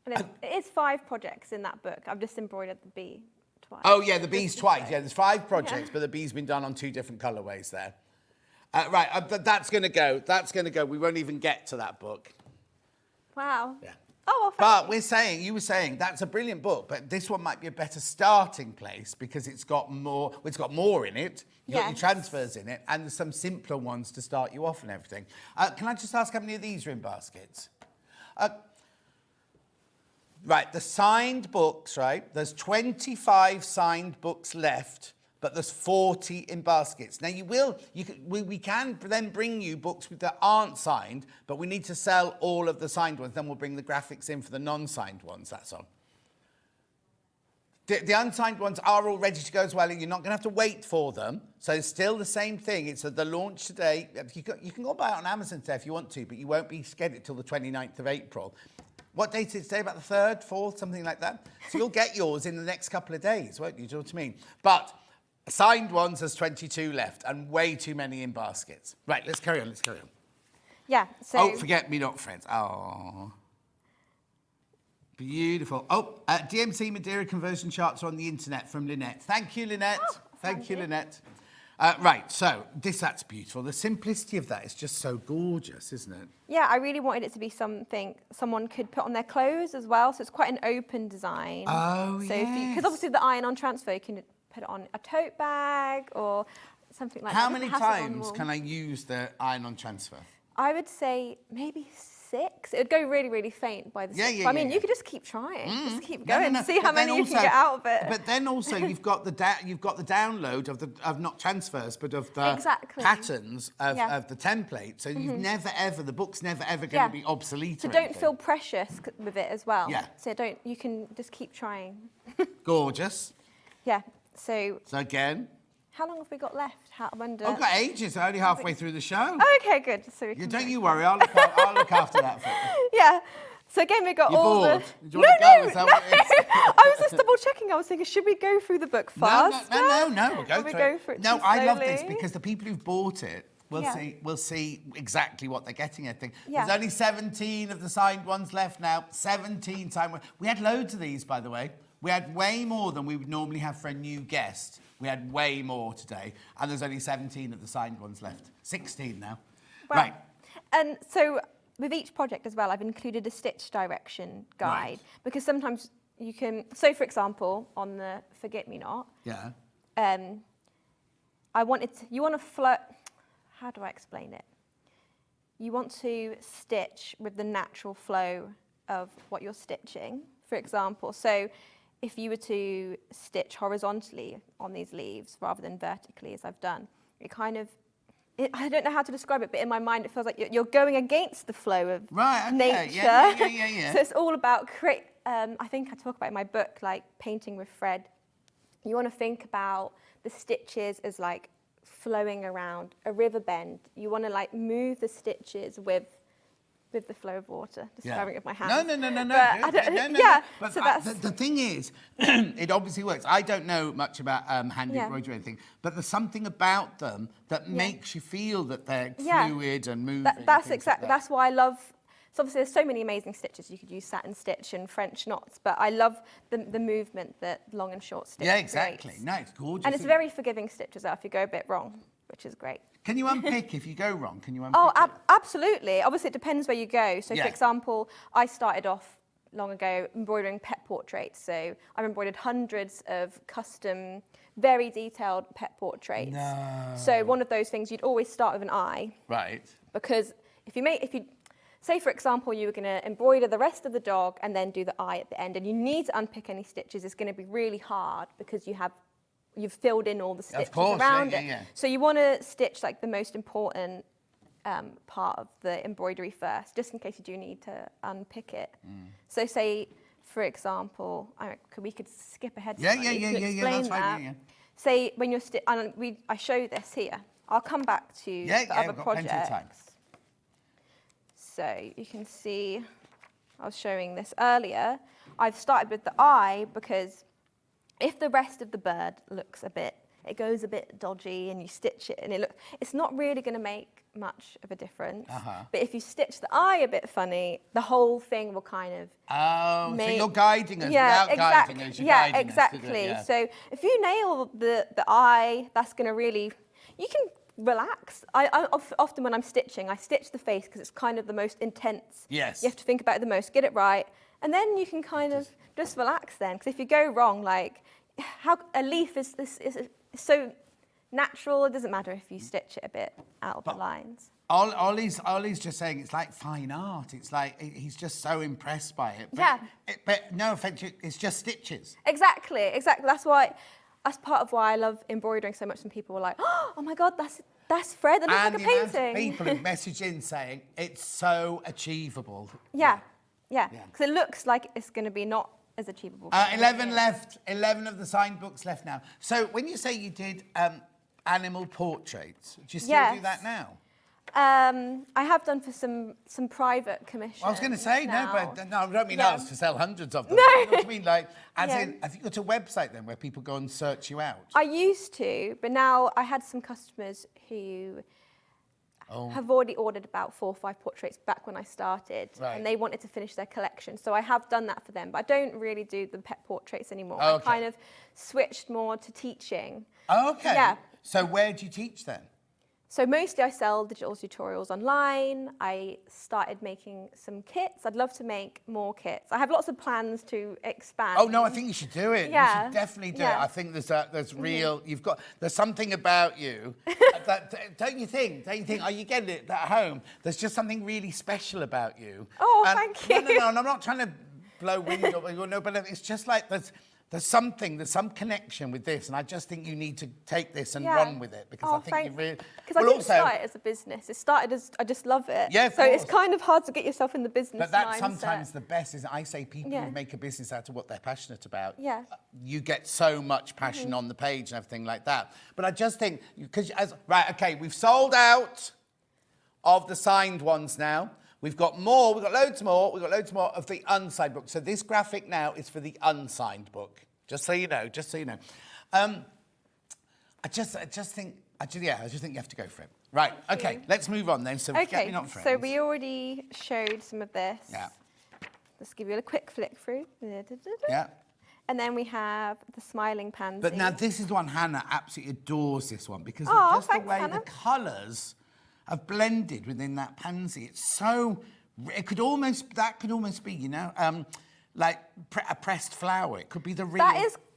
And it is 5 projects in that book. I've just embroidered the bee twice. Oh, yeah, the bees twice. Yeah, there's 5 projects, but the bee's been done on 2 different colourways there. Right, but that's going to go. That's going to go. We won't even get to that book. Wow. Yeah. Oh, well, But you were saying, that's a brilliant book, but this one might be a better starting place because it's got more in it. You've got your transfers in it, and there's some simpler ones to start you off and everything. Can I just ask how many of these are in baskets? Right, the signed books, right? There's 25 signed books left, but there's 40 in baskets. Now we can then bring you books that aren't signed, but we need to sell all of the signed ones. Then we'll bring the graphics in for the non-signed ones, that's all. The unsigned ones are all ready to go as well, and you're not going to have to wait for them. So it's still the same thing. It's the launch today. You can go buy it on Amazon today if you want to, but you won't be get it till the 29th of April. What date is it today? About the 3rd, 4th, something like that? So you'll get yours in the next couple of days, won't you? Do you know what I mean? But signed ones, there's 22 left, and way too many in baskets. Right, let's carry on. yeah. So. Oh, forget me not, friends. Oh. Beautiful. Oh, DMC Madeira conversion charts are on the internet from Lynette. Thank you, Lynette. Thank you, Lynette. Right, so that's beautiful. The simplicity of that is just so gorgeous, isn't it? Yeah, I really wanted it to be something someone could put on their clothes as well. So it's quite an open design. Oh, so yes. Because obviously the iron-on transfer, you can put it on a tote bag or something like that. How many times can I use the iron-on transfer? I would say maybe 6. It would go really, really faint by the 6th. I mean, you could just keep trying, just keep going, see how many you can get out of it. But then also you've got the download of not transfers, but of the patterns of the template. So you've never ever the book's never ever going to be obsolete. So don't feel precious with it as well. Yeah. So you can just keep trying. Gorgeous. Yeah. So again. How long have we got left? I've got ages. I'm only halfway through the show. Oh, okay, good. So we can don't you worry. I'll look after that for you. Yeah. So again, we got You're all bored? the... Do you want to go? Is that what it is? I was just double checking. I was thinking, should we go through the book fast? No. We'll go through it. No, I love this slowly? because the people who've bought it will see exactly what they're getting, I think. Yeah. There's only 17 of the signed ones left now. 17 signed ones. We had loads of these, by the way. We had way more than we would normally have for a new guest. We had way more today, and there's only 17 of the signed ones left. 16 now. Wow. Right. And so with each project as well, I've included a stitch direction guide because sometimes you can. So, for example, on the Forget Me Not. Yeah. You want to flow. How do I explain it? You want to stitch with the natural flow of what you're stitching. For example, so if you were to stitch horizontally on these leaves rather than vertically, as I've done, it kind of, I don't know how to describe it, but in my mind it feels like you're going against the flow of nature. Yeah. So it's all about I think I talk about in my book, like painting with thread. you want to think about the stitches as like flowing around a river bend. You want to like move the stitches with the flow of water. Just grabbing it with my hands. No. No. But So that's the thing is, it obviously works. I don't know much about hand embroidery or anything, but there's something about them that makes you feel that they're fluid and moving. That's exactly. That's why I love. So obviously, there's so many amazing stitches. You could use satin stitch and French knots, but I love the movement that long and short stitch. Yeah, exactly. creates. No, it's gorgeous. And it's very forgiving stitch as well if you go a bit wrong, which is great. Can you unpick if you go wrong? Can you unpick? Oh, absolutely. Obviously, it depends where you go. So, for example, I started off long ago embroidering pet portraits. So I've embroidered hundreds of custom, very detailed pet portraits. No. So one of those things, you'd always start with an eye. Right. Because if you say, for example, you were going to embroider the rest of the dog and then do the eye at the end, and you need to unpick any stitches, it's going to be really hard because you've filled in all the stitches around it. Yeah. So you want to stitch like the most important part of the embroidery first, just in case you do need to unpick it. So say, for example, we could skip ahead slightly to explain that's that. right, yeah. Say when you're I show this here. I'll come back to the other we've got plenty of time. projects. So you can see, I was showing this earlier. I've started with the eye because if the rest of the bird looks it goes a bit dodgy and you stitch it and it's not really going to make much of a difference. But if you stitch the eye a bit funny, the whole thing will kind of so you're guiding us without guiding us. You're guiding exactly. Us So if you nail the eye, that's going to really, you can relax. I often when I'm stitching, I stitch the face because it's kind of the most intense. Yes. You have to think about it the most, get it right, and then you can kind of just relax then. Because if you go wrong, like how a leaf is so natural, it doesn't matter if you stitch it a bit out of the lines. Ollie's just saying it's like fine art. It's like he's just so impressed by it. But, but no offense, it's just stitches. Exactly. That's part of why I love embroidering so much. And people were like, "Oh my God, that's thread. That looks like a painting." People have messaged in saying it's so achievable. Yeah. Because it looks like it's going to be not as achievable. 11 left. 11 of the signed books left now. So when you say you did animal portraits, do you still do that now? I have done for some private commissions. I was going to say, now. I don't mean ours to sell hundreds of them. No. You know what I mean? Like, in, have you got a website then where people go and search you out? I used to, but now I had some customers who have already ordered about 4 or 5 portraits back when I started, and they wanted to finish their collection. So I have done that for them, but I don't really do the pet portraits anymore. I kind of switched more to teaching. Okay. Yeah. So where do you teach then? So mostly I sell digital tutorials online. I started making some kits. I'd love to make more kits. I have lots of plans to expand. Oh no, I think you should do it. Yeah. You should definitely do it. I think there's real. There's something about you. Don't you think? Are you getting it at home? There's just something really special about you. Oh, thank you. No. And I'm not trying to blow wind up. No, but it's just like there's some connection with this, and I just think you need to take this and run with it because I think you really. Because I didn't start it as a business. It started as I just love it. Yeah, so it's kind of hard to get yourself in the business. But that's mindset. sometimes the best. Is I say people who make a business out of what they're passionate about. Yeah. You get so much passion on the page and everything like that. But I just think we've sold out of the signed ones now. We've got more. We've got loads more. We've got loads more of the unsigned book. So this graphic now is for the unsigned book. Just so you know. I just think you have to go for it. Right. Okay. Let's move on then. So Forget Me Not Friends. So we already showed some of this. Yeah. Let's give you a quick flick through. Yeah. And then we have the smiling pansy. But now this is one Hannah absolutely adores. This one because of just thanks, the way Hannah. the colours have blended within that pansy. It's so. That could almost be, like a pressed flower. It could be the real.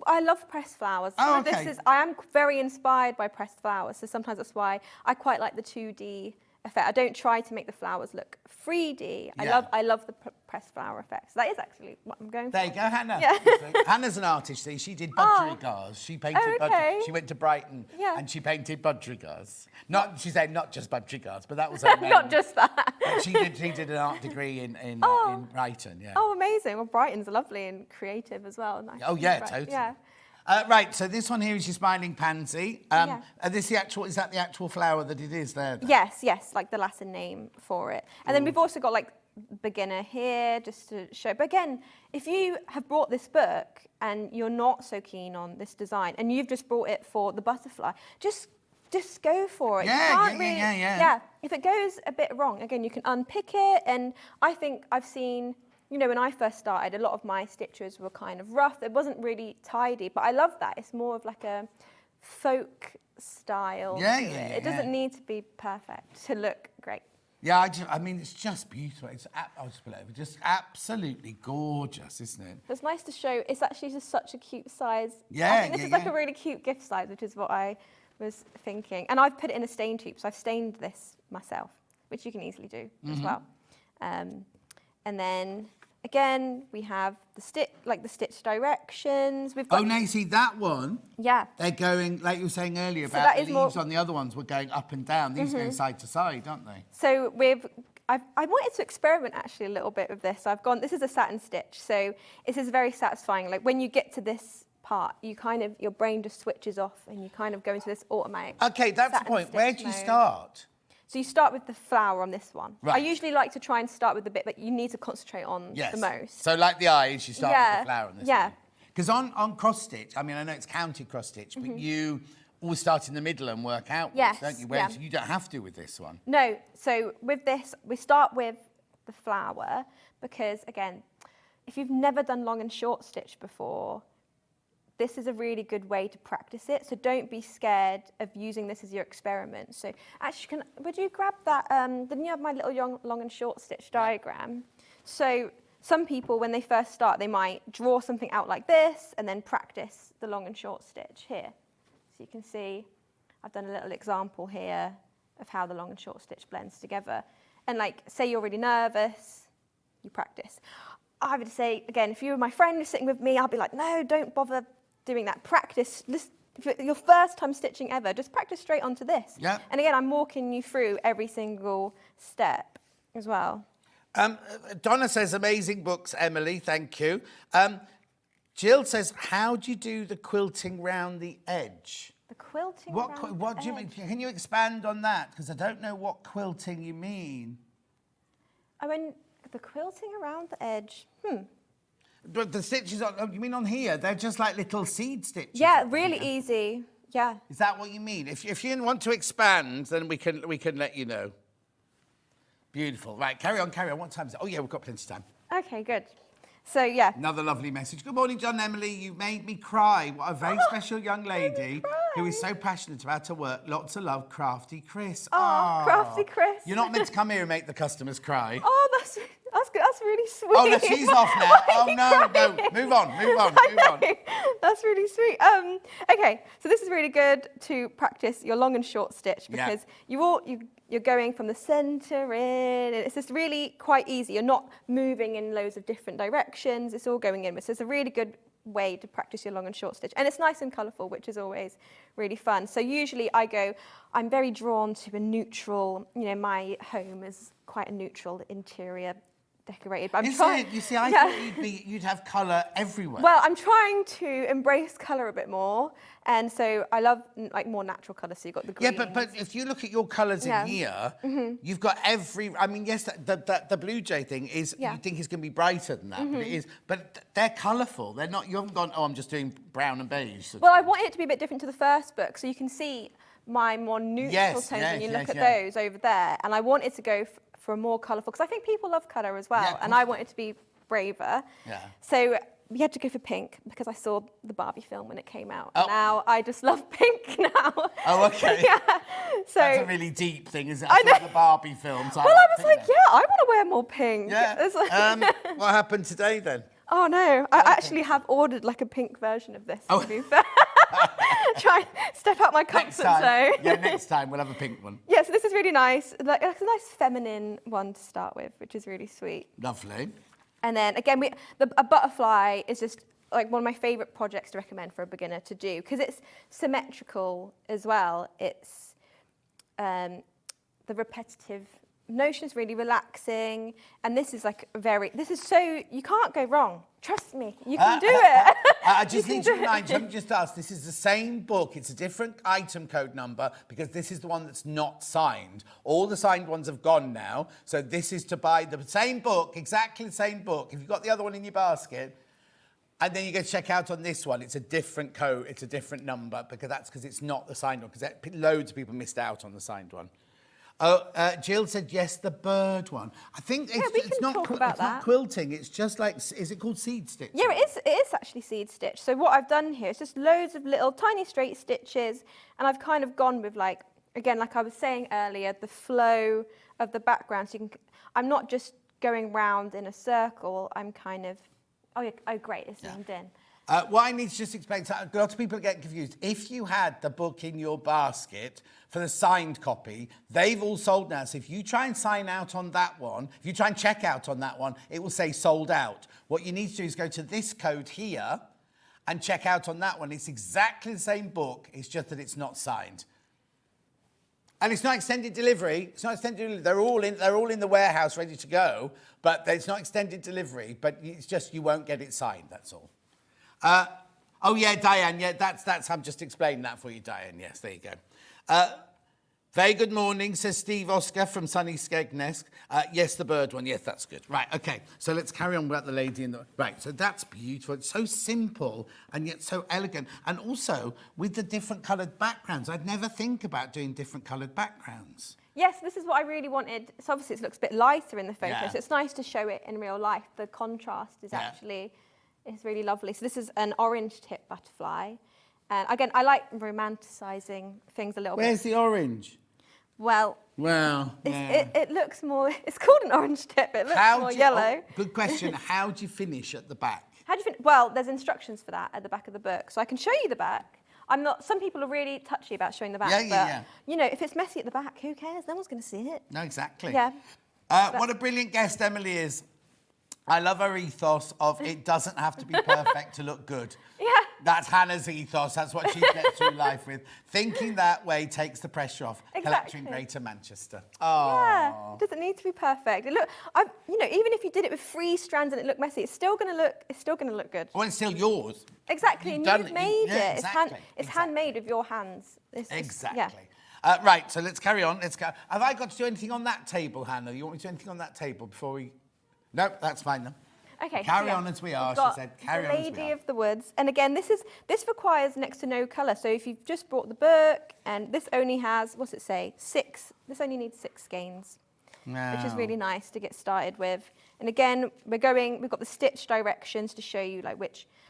I love pressed flowers. Oh, so okay. I am very inspired by pressed flowers. So sometimes that's why I quite like the 2D effect. I don't try to make the flowers look 3D. I love the pressed flower effect. So that is actually what I'm going for. There you go, Hannah. Yeah. Hannah's an artist. See, she did budgerigars. She painted She went to Brighton and she painted budgerigars. Not just budgerigars, but that was her main. Not just that. She did an art degree in Brighton. Yeah. Oh, amazing. Well, Brighton's lovely and creative as well. Nice Oh yeah, totally. Yeah. Right, so this one here is your smiling pansy. Yeah. Is that the actual flower that it is there? Then? Yes, like the Latin name for it. And then we've also got like beginner here just to show. But again, if you have bought this book and you're not so keen on this design and you've just bought it for the butterfly, just go for it. Yeah. If it goes a bit wrong, again, you can unpick it. And I think I've seen, you know, when I first started, a lot of my stitches were kind of rough. It wasn't really tidy, but I love that. It's more of like a folk style. It doesn't need to be perfect to look great. Yeah, I mean, it's just beautiful. I'll just pull it over. Just absolutely gorgeous, isn't it? It's nice to show. It's actually just such a cute size. Yeah, I think this is like a really cute gift size, which is what I was thinking. And I've put it in a stain tube, so I've stained this myself, which you can easily do as well. And then again, we have the stitch directions. We've got now you see that one. Yeah. They're going, like you were saying earlier, about the leaves on the other ones were going up and down. These are going side to side, aren't they? So I wanted to experiment actually a little bit with this. This is a satin stitch, so this is very satisfying. Like when you get to this part, your brain just switches off and you kind of go into this automatic. Okay, that's the point. Where do you start? So you start with the flower on this one. Right. I usually like to try and start with the bit that you need to concentrate on the most. So like the eyes, you start with the flower on this one. Because on cross stitch, I mean, I know it's counted cross stitch, but you always start in the middle and work outwards, don't you? Whereas you don't have to with this one. No, so with this, we start with the flower because, again, if you've never done long and short stitch before, this is a really good way to practice it. So don't be scared of using this as your experiment. So actually, would you grab that? Didn't you have my little long and short stitch diagram? So some people, when they first start, they might draw something out like this and then practice the long and short stitch here. So you can see I've done a little example here of how the long and short stitch blends together. And like, say you're really nervous, you practice. I would say, again, if you were my friend sitting with me, I'd be like, no, don't bother doing that. Practice, your first time stitching ever, just practice straight onto this. Yeah. And again, I'm walking you through every single step as well. Donna says, amazing books, Emily, thank you. Jill says, how do you do the quilting round the edge? The quilting What do you mean? Can you expand on that? Because I don't know what quilting you mean. I mean, the quilting around the edge, But the stitches, you mean on here? They're just like little seed stitches? Yeah, really easy. Yeah. Is that what you mean? If you want to expand, then we can let you know. Beautiful. Right, carry on. What time is it? Oh, yeah, we've got plenty of time. Okay, good. So, yeah. Another lovely message. Good morning, John and Emily. You made me cry. What a very special young lady who is so passionate about her work. Lots of love, Crafty Chris. Oh, Crafty Chris. You're not meant to come here and make the customers cry. Oh, that's good. That's really sweet. Oh, no, she's off now. Oh, no. Move on. That's really sweet. Okay, so this is really good to practice your long and short stitch because you're going from the centre in, and it's just really quite easy. You're not moving in loads of different directions. It's all going in. So it's a really good way to practice your long and short stitch. And it's nice and colourful, which is always really fun. So usually I'm very drawn to a neutral, my home is quite a neutral interior decorated. But You see, I thought you'd have colour everywhere. Well, I'm trying to embrace colour a bit more, and so I love like more natural colours. So you've got the greens. Yeah, but if you look at your colours in here, you've got I mean, yes, the blue jay thing is you think it's going to be brighter than that, but it is. But they're colourful. They're not. You haven't gone. Oh, I'm just doing brown and beige. Well, I want it to be a bit different to the first book, so you can see my more neutral tones when you look at those over there, and I want it to go for a more colourful, because I think people love colour as well, and I want it to be braver. Yeah. So we had to go for pink because I saw the Barbie film when it came out. Oh. Now I just love pink now. Oh, okay. Yeah. So that's a really deep thing, isn't it? I know the Barbie film. So well, I was like, I want to wear more pink. Yeah. What happened today then? Oh no, I actually have ordered like a pink version of this. Oh. To be fair. Try and step out my comfort zone. Yeah, next time we'll have a pink one. Yeah, so this is really nice. Like, it's a nice feminine one to start with, which is really sweet. Lovely. And then again, a butterfly is just like one of my favourite projects to recommend for a beginner to do because it's symmetrical as well. It's the repetitive motion is really relaxing, and this is like you can't go wrong. Trust me, you can do it. I just need to remind you, let me just ask, this is the same book, it's a different item code number because this is the one that's not signed. All the signed ones have gone now, so this is to buy the same book, exactly the same book. If you've got the other one in your basket, and then you go check out on this one, it's a different code, it's a different number, because it's not the signed one, because loads of people missed out on the signed one. Oh, Jill said yes, the bird one. I think it's not quilting, it's just like, is it called seed stitch? Yeah, it is actually seed stitch. So what I've done here is just loads of little tiny straight stitches, and I've kind of gone with like, again, like I was saying earlier, the flow of the background. So I'm not just going round in a circle, I'm kind of, oh great, it's zoomed in. What I need to just explain, a lot of people get confused. If you had the book in your basket for the signed copy, they've all sold now. So if you try and sign out on that one, if you try and check out on that one, it will say sold out. What you need to do is go to this code here and check out on that one. It's exactly the same book, it's just that it's not signed. And it's not extended delivery. It's not extended delivery. They're all in the warehouse ready to go, but it's not extended delivery. But it's just you won't get it signed. That's all. Oh yeah, Diane. Yeah, that's. I'm just explaining that for you, Diane. Yes, there you go. Very good morning, says Steve Oscar from sunny Skegness. Yes, the bird one. Yes, that's good. Right, okay. So let's carry on about the lady in the... Right, so that's beautiful. It's so simple and yet so elegant. And also, with the different coloured backgrounds, I'd never think about doing different coloured backgrounds. Yes, this is what I really wanted. So obviously it looks a bit lighter in the photo, Yeah. so it's nice to show it in real life. The contrast is actually... It's really lovely. So this is an orange tip butterfly. And again, I like romanticising things a little bit. Where's the orange? Well, yeah. it looks more, it's called an orange tip, it looks more yellow. Oh, good question. How do you finish at the back? How do you finish? Well, there's instructions for that at the back of the book, so I can show you the back. Some people are really touchy about showing the back, but you know, if it's messy at the back, who cares? No one's going to see it. No, exactly. Yeah. What a brilliant guest Emily is. I love her ethos of it doesn't have to be perfect to look good. Yeah. That's Hannah's ethos. That's what she gets through life with. Thinking that way takes the pressure off. Exactly. Collecting Greater Manchester. Oh. Yeah. It doesn't need to be perfect. You know, even if you did it with 3 strands and it looked messy, it's still going to look good. Well, it's still yours. Exactly. You've made it. Exactly. It's handmade with your hands. Exactly. Yeah. Right. So let's carry on. Have I got to do anything on that table, Hannah? You want me to do anything on that table before we? No, that's fine then. Okay. Carry on as we are, she said. Carry on as we are. Lady of the Woods. And again, this requires next to no colour. So if you've just bought the book and this only has, what's it say? 6. This only needs 6 skeins. No. Which is really nice to get started with. And again, we've got the stitch directions to show you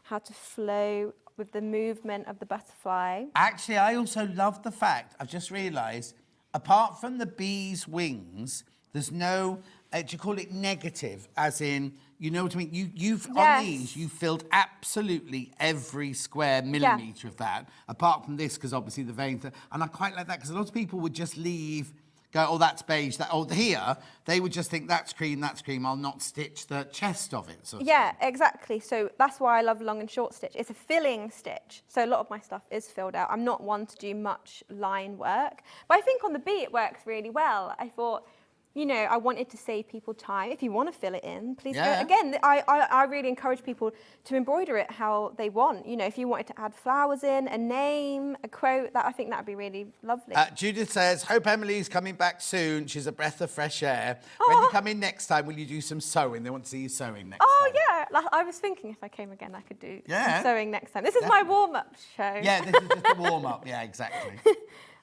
how to flow with the movement of the butterfly. Actually, I also love the fact, I've just realised, apart from the bee's wings, there's no, do you call it negative, as in, you know what I mean? On these, you've filled absolutely every square millimetre of that, apart from this, because obviously the veins, and I quite like that, because a lot of people would just go, oh, that's beige, here, they would just think that's cream, I'll not stitch the chest of it. Exactly. So that's why I love long and short stitch. It's a filling stitch. So a lot of my stuff is filled out. I'm not one to do much line work, but I think on the bee it works really well. I thought, you know, I wanted to save people time. If you want to fill it in, please go. Again, I really encourage people to embroider it how they want. You know, if you wanted to add flowers in, a name, a quote, I think that would be really lovely. Judith says, hope Emily's coming back soon. She's a breath of fresh air. When you come in next time, will you do some sewing? They want to see you sewing next time. Oh, yeah. I was thinking if I came again, I could do some sewing next time. This is my warm-up show. Yeah, this is just a warm-up. Yeah, exactly.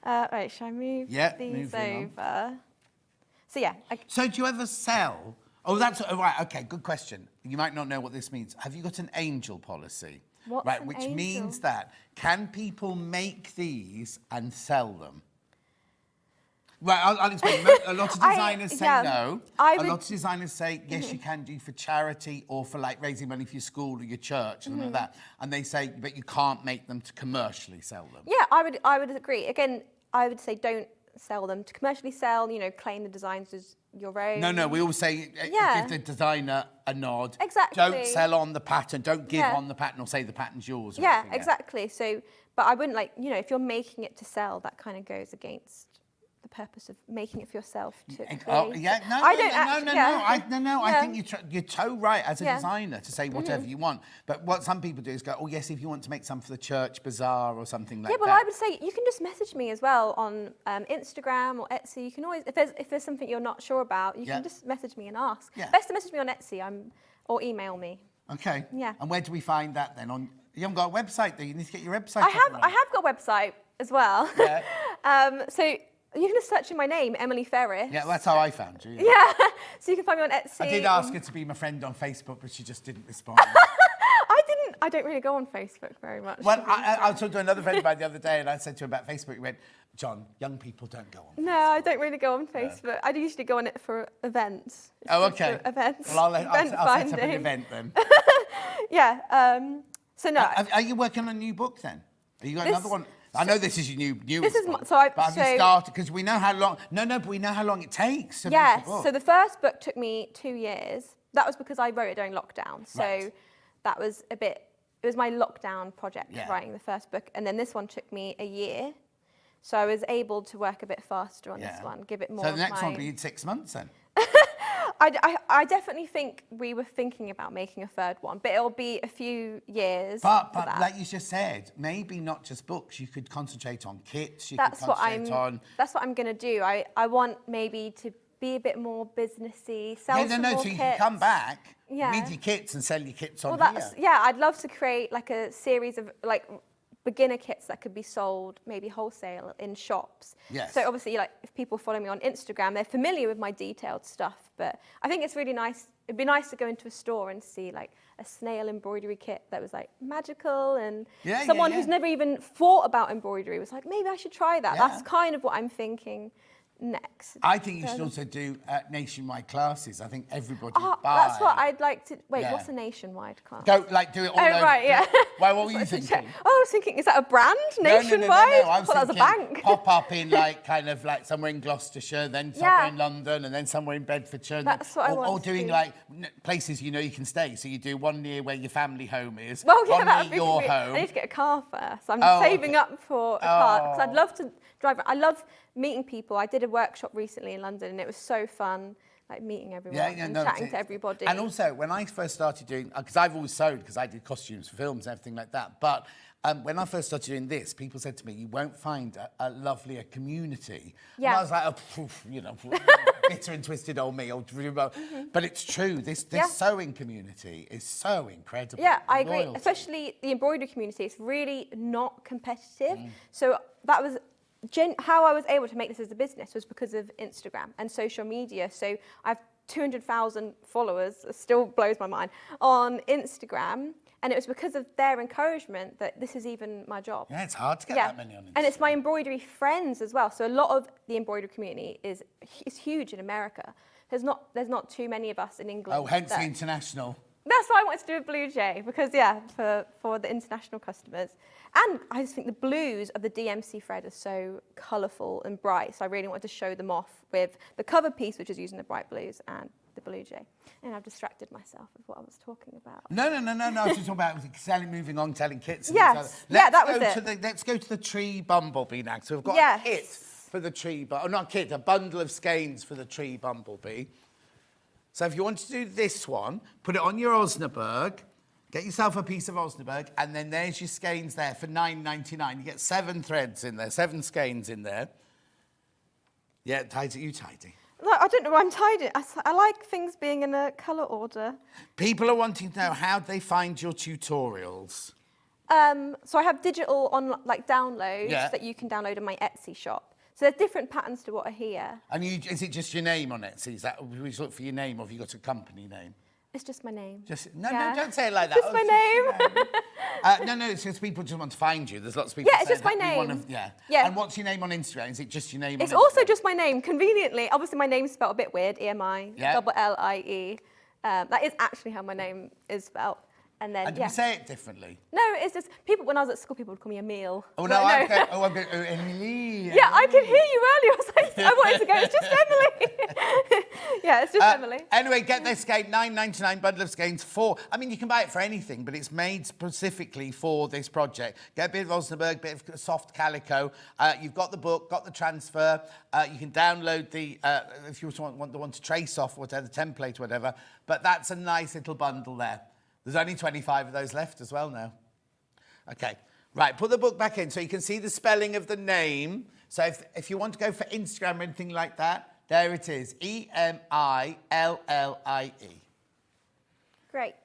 Right, shall I move these over? So yeah. So do you ever sell? Oh, that's right. Okay, good question. You might not know what this means. Have you got an angel policy? What's right, an which angel? means that can people make these and sell them? Right, I'll explain. A lot of designers say no. A lot of designers say yes, you can do for charity or for like raising money for your school or your church and like that. And they say, but you can't make them to commercially sell them. Yeah, I would agree. Again, I would say don't sell them to commercially sell, you know, claim the designs as your own. No, we all say give the designer a nod. Exactly. Don't sell on the pattern, don't give on the pattern or say the pattern's yours. Yeah, exactly. So, but I wouldn't if you're making it to sell, that kind of goes against the purpose of making it for yourself to create. Oh, yeah, no, I don't actually. I think you're so right as a designer to say whatever you want. But what some people do is go, oh yes, if you want to make some for the church bazaar or something like that. Yeah, well, I would say you can just message me as well on Instagram or Etsy. You can always, if there's something you're not sure about, you can just message me and ask. Yeah. Best to message me on Etsy or email me. Okay. Yeah. And where do we find that then? You haven't got a website, though. You need to get your website. I have got a website as well. Yeah. So you can just search in my name, Emillie Ferris. Yeah, well, that's how I found you. Yeah. So you can find me on Etsy. I did ask her to be my friend on Facebook, but she just didn't respond. I don't really go on Facebook very much. Well, I was talking to another friend of mine the other day, and I said to her about Facebook. He went, John, young people don't go on. No, I don't really go on Facebook. I usually go on it for events. Oh, okay. For events. Well, I'll set up an event then. Yeah. So no. Are you working on a new book then? Have you got another one? I know this is your newest This is one, but have you started? Because we know how long. But we know how long it takes to make a book. So the first book took me 2 years. That was because I wrote it during lockdown. So that was it was my lockdown project, writing the first book. And then this one took me a year. So I was able to work a bit faster on this one, give it more. So the next one will be in 6 months then? I definitely think we were thinking about making a third one, but it'll be a few years. But like you just said, maybe not just books. You could concentrate on kits. That's what I'm going to do. I want maybe to be a bit more businessy, sell some more so kits. you can come back with your kits and sell your kits on here. Yeah, I'd love to create like a series of like beginner kits that could be sold maybe wholesale in shops. Yes. So obviously, like if people follow me on Instagram, they're familiar with my detailed stuff. But I think it's really nice. It'd be nice to go into a store and see like a snail embroidery kit that was like magical, and someone who's never even thought about embroidery was like, maybe I should try that. Yeah. That's kind of what I'm thinking next. I think you should also do nationwide classes. I think everybody That's what I'd like to. Wait, what's a nationwide class? Do it all over. Right, yeah. Why? What were you thinking? I was thinking, is that a brand nationwide? No, I thought that was a bank. Pop up in kind of somewhere in Gloucestershire, then somewhere in London, and then somewhere in Bedfordshire. That's what I want. Or doing places you can stay. So you do one near where your family home is. Well, yeah, one that would near be your great. home. I need to get a car first. I'm saving up for a car because I'd love to drive. I love meeting people. I did a workshop recently in London, and it was so fun, like meeting everyone and chatting to everybody. And also, when I first started doing, because I've always sewed, because I did costumes for films and everything like that, but when I first started doing this, people said to me, you won't find a lovelier community. Yeah. And I was like, bitter and twisted old me. But it's true, this sewing community is so incredible. Yeah, I agree. Especially the embroidery community. It's really not competitive. So that was how I was able to make this as a business was because of Instagram and social media. So I've 200,000 followers, it still blows my mind, on Instagram. And it was because of their encouragement that this is even my job. Yeah, it's hard to get that many on Instagram. And it's my embroidery friends as well. So a lot of the embroidery community is huge in America. There's not too many of us in England. Oh, hence the international. That's why I wanted to do a Blue Jay, because for the international customers. And I just think the blues of the DMC thread are so colourful and bright, so I really wanted to show them off with the cover piece, which is using the bright blues, and the Blue Jay. And I've distracted myself with what I was talking about. No. I was just talking about selling, telling kits. Yes, that was it. Let's go to the tree bumblebee now. So we've got a kit for the tree, not a kit, a bundle of skeins for the tree bumblebee. So if you want to do this one, put it on your Osnaburg, get yourself a piece of Osnaburg, and then there's your skeins there for $9.99. You get 7 threads in there, 7 skeins in there. Yeah, you tidy. Look, I don't know why I'm tidy. I like things being in a colour order. People are wanting to know how they find your tutorials. So I have digital downloads that you can download in my Etsy shop. So there's different patterns to what are here. And is it just your name on Etsy? Is that, we look for your name, or have you got a company name? It's just my name. No, don't say it like that. Just my name. No, it's just people just want to find you. There's lots of people. Yeah, it's just my name. Yeah. And what's your name on Instagram? Is it just your name? It's also just my name. Conveniently, obviously my name's spelled a bit weird. EMI, double LIE. That is actually how my name is spelled. And then, And do we say it differently? No, it's just people. When I was at school, people would call me Emile. Oh no, I'm going. Emily. Yeah, I could hear you earlier. I was like, I wanted to go. It's just Emily. Yeah, it's just Emily. Anyway, get this skein, £9.99 bundle of skeins for. I mean, you can buy it for anything, but it's made specifically for this project. Get a bit of Osnaburg, bit of soft calico. You've got the book, got the transfer. You can download the if you want the one to trace off, whatever the template, whatever. But that's a nice little bundle there. There's only 25 of those left as well now. Okay, right, put the book back in so you can see the spelling of the name. So if you want to go for Instagram or anything like that, there it is, Emillie. Great.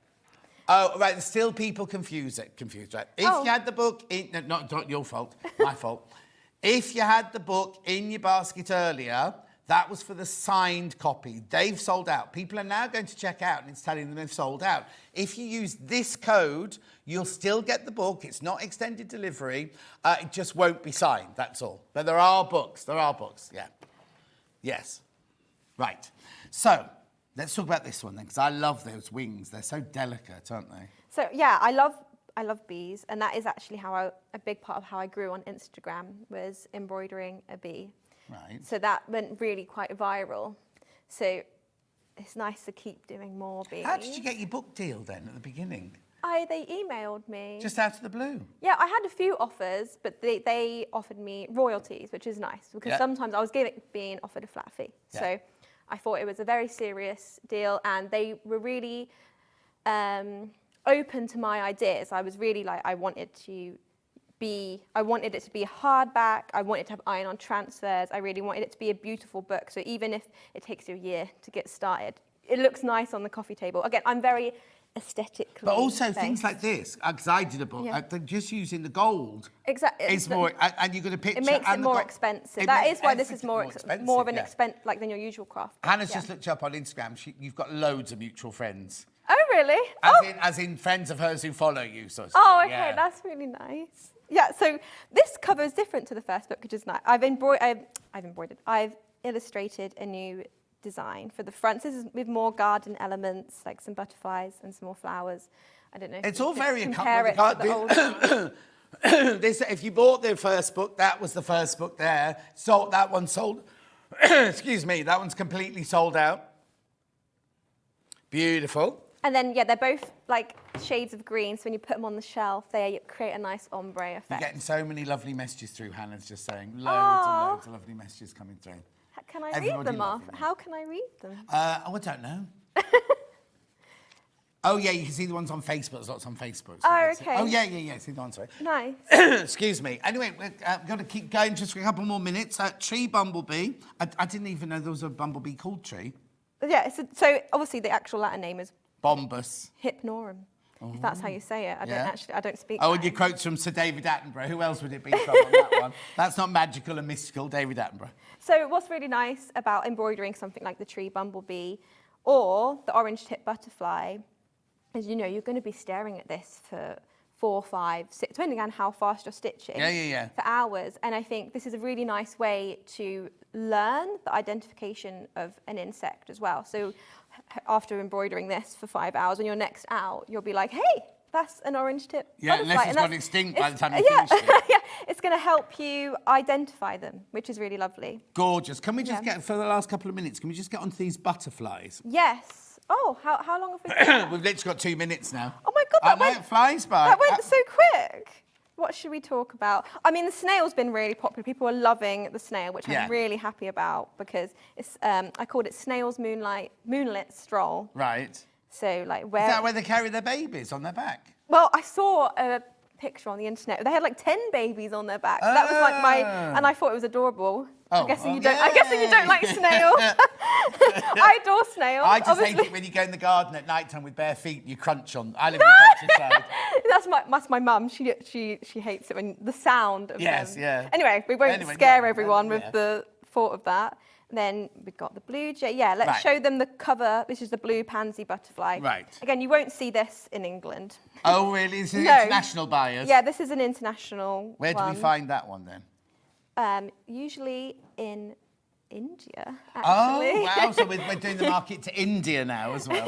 Oh, right, there's still people confused, right? If you had the book in, no, not your fault, my fault. If you had the book in your basket earlier, that was for the signed copy. They've sold out. People are now going to check out and it's telling them they've sold out. If you use this code, you'll still get the book. It's not extended delivery. It just won't be signed, that's all. But there are books, yeah. Yes. Right. So, let's talk about this one then, because I love those wings. They're so delicate, aren't they? So, yeah, I love bees, and that is actually how a big part of how I grew on Instagram was embroidering a bee. Right. So that went really quite viral. So it's nice to keep doing more bees. How did you get your book deal then at the beginning? They emailed me. Just out of the blue? Yeah, I had a few offers, but they offered me royalties, which is nice because sometimes I was being offered a flat fee. Yeah. So I thought it was a very serious deal, and they were really open to my ideas. I was really like, I wanted it to be a hardback. I wanted to have iron-on transfers. I really wanted it to be a beautiful book. So even if it takes you a year to get started, it looks nice on the coffee table. Again, I'm very aesthetically But also based. things like this, because I did a book, just using the gold. Exactly. Is more, and you've got a picture. It makes it more expensive. That is why this is more expensive, more of an expense like than your usual craft. Hannah's just looked you up on Instagram. You've got loads of mutual friends. Oh, really? As in friends of hers who follow you, sort of. Oh, okay, that's really nice. Yeah, so this cover is different to the first book, which is nice. I've illustrated a new design for the front. This is with more garden elements, like some butterflies and some more flowers. I don't know. It's all very compare it to the old. This, if you bought the first book, that was the first book there. So that one sold. Excuse me, that one's completely sold out. Beautiful. And then, yeah, they're both like shades of green, so when you put them on the shelf, they create a nice ombre effect. You're getting so many lovely messages through, Hannah's just saying. Loads and loads of lovely messages coming through. Can I read them off? How can I read them? I don't know. Oh, yeah, you can see the ones on Facebook. There's lots on Facebook. So oh, okay. Oh, yeah, see the ones, sorry. Nice. Excuse me. Anyway, we're going to keep going just for a couple more minutes. Tree bumblebee. I didn't even know there was a bumblebee called tree. Yeah, so obviously the actual Latin name is Bombus. Hypnorum, if that's how you say it. I don't speak Oh, and your quote's from Sir David Attenborough. Who else would it be from on that one? That's not magical and mystical, David Attenborough. So what's really nice about embroidering something like the tree bumblebee or the orange-tipped butterfly is, you're going to be staring at this for 4, 5, 6, depending on how fast you're stitching, for hours. And I think this is a really nice way to learn the identification of an insect as well. So after embroidering this for 5 hours, when you're next out, you'll be like, hey, that's an orange-tipped butterfly. Unless it's gone extinct by the time you finish it. Yeah, it's going to help you identify them, which is really lovely. Gorgeous. Can we just get, for the last couple of minutes, can we just get onto these butterflies? Yes. Oh, how long have we got? We've literally got 2 minutes now. Oh, my God, it flies by. That went so quick. What should we talk about? I mean, the snail's been really popular. People are loving the snail, which I'm really happy about because it's. I called it Snail's Moonlit Stroll. Right. So, like, Is that where they carry their babies on their back? Well, I saw a picture on the internet. They had like 10 babies on their back. So that was like and I thought it was adorable. I'm guessing you don't like snails. I adore snails. I just hate it when you go in the garden at night time with bare feet and you crunch on. I live in the countryside. That's my mum. She hates it when the sound of them. Yes, yeah. Anyway, we won't scare everyone with the thought of that. Then we've got the blue jay. Yeah, let's show them the cover. This is the blue pansy butterfly. Right. Again, you won't see this in England. Oh, really? This is international buyers? Yeah, this is an international Where do we find that one then? Usually in India, Oh, actually. wow. So we're doing the market to India now as well.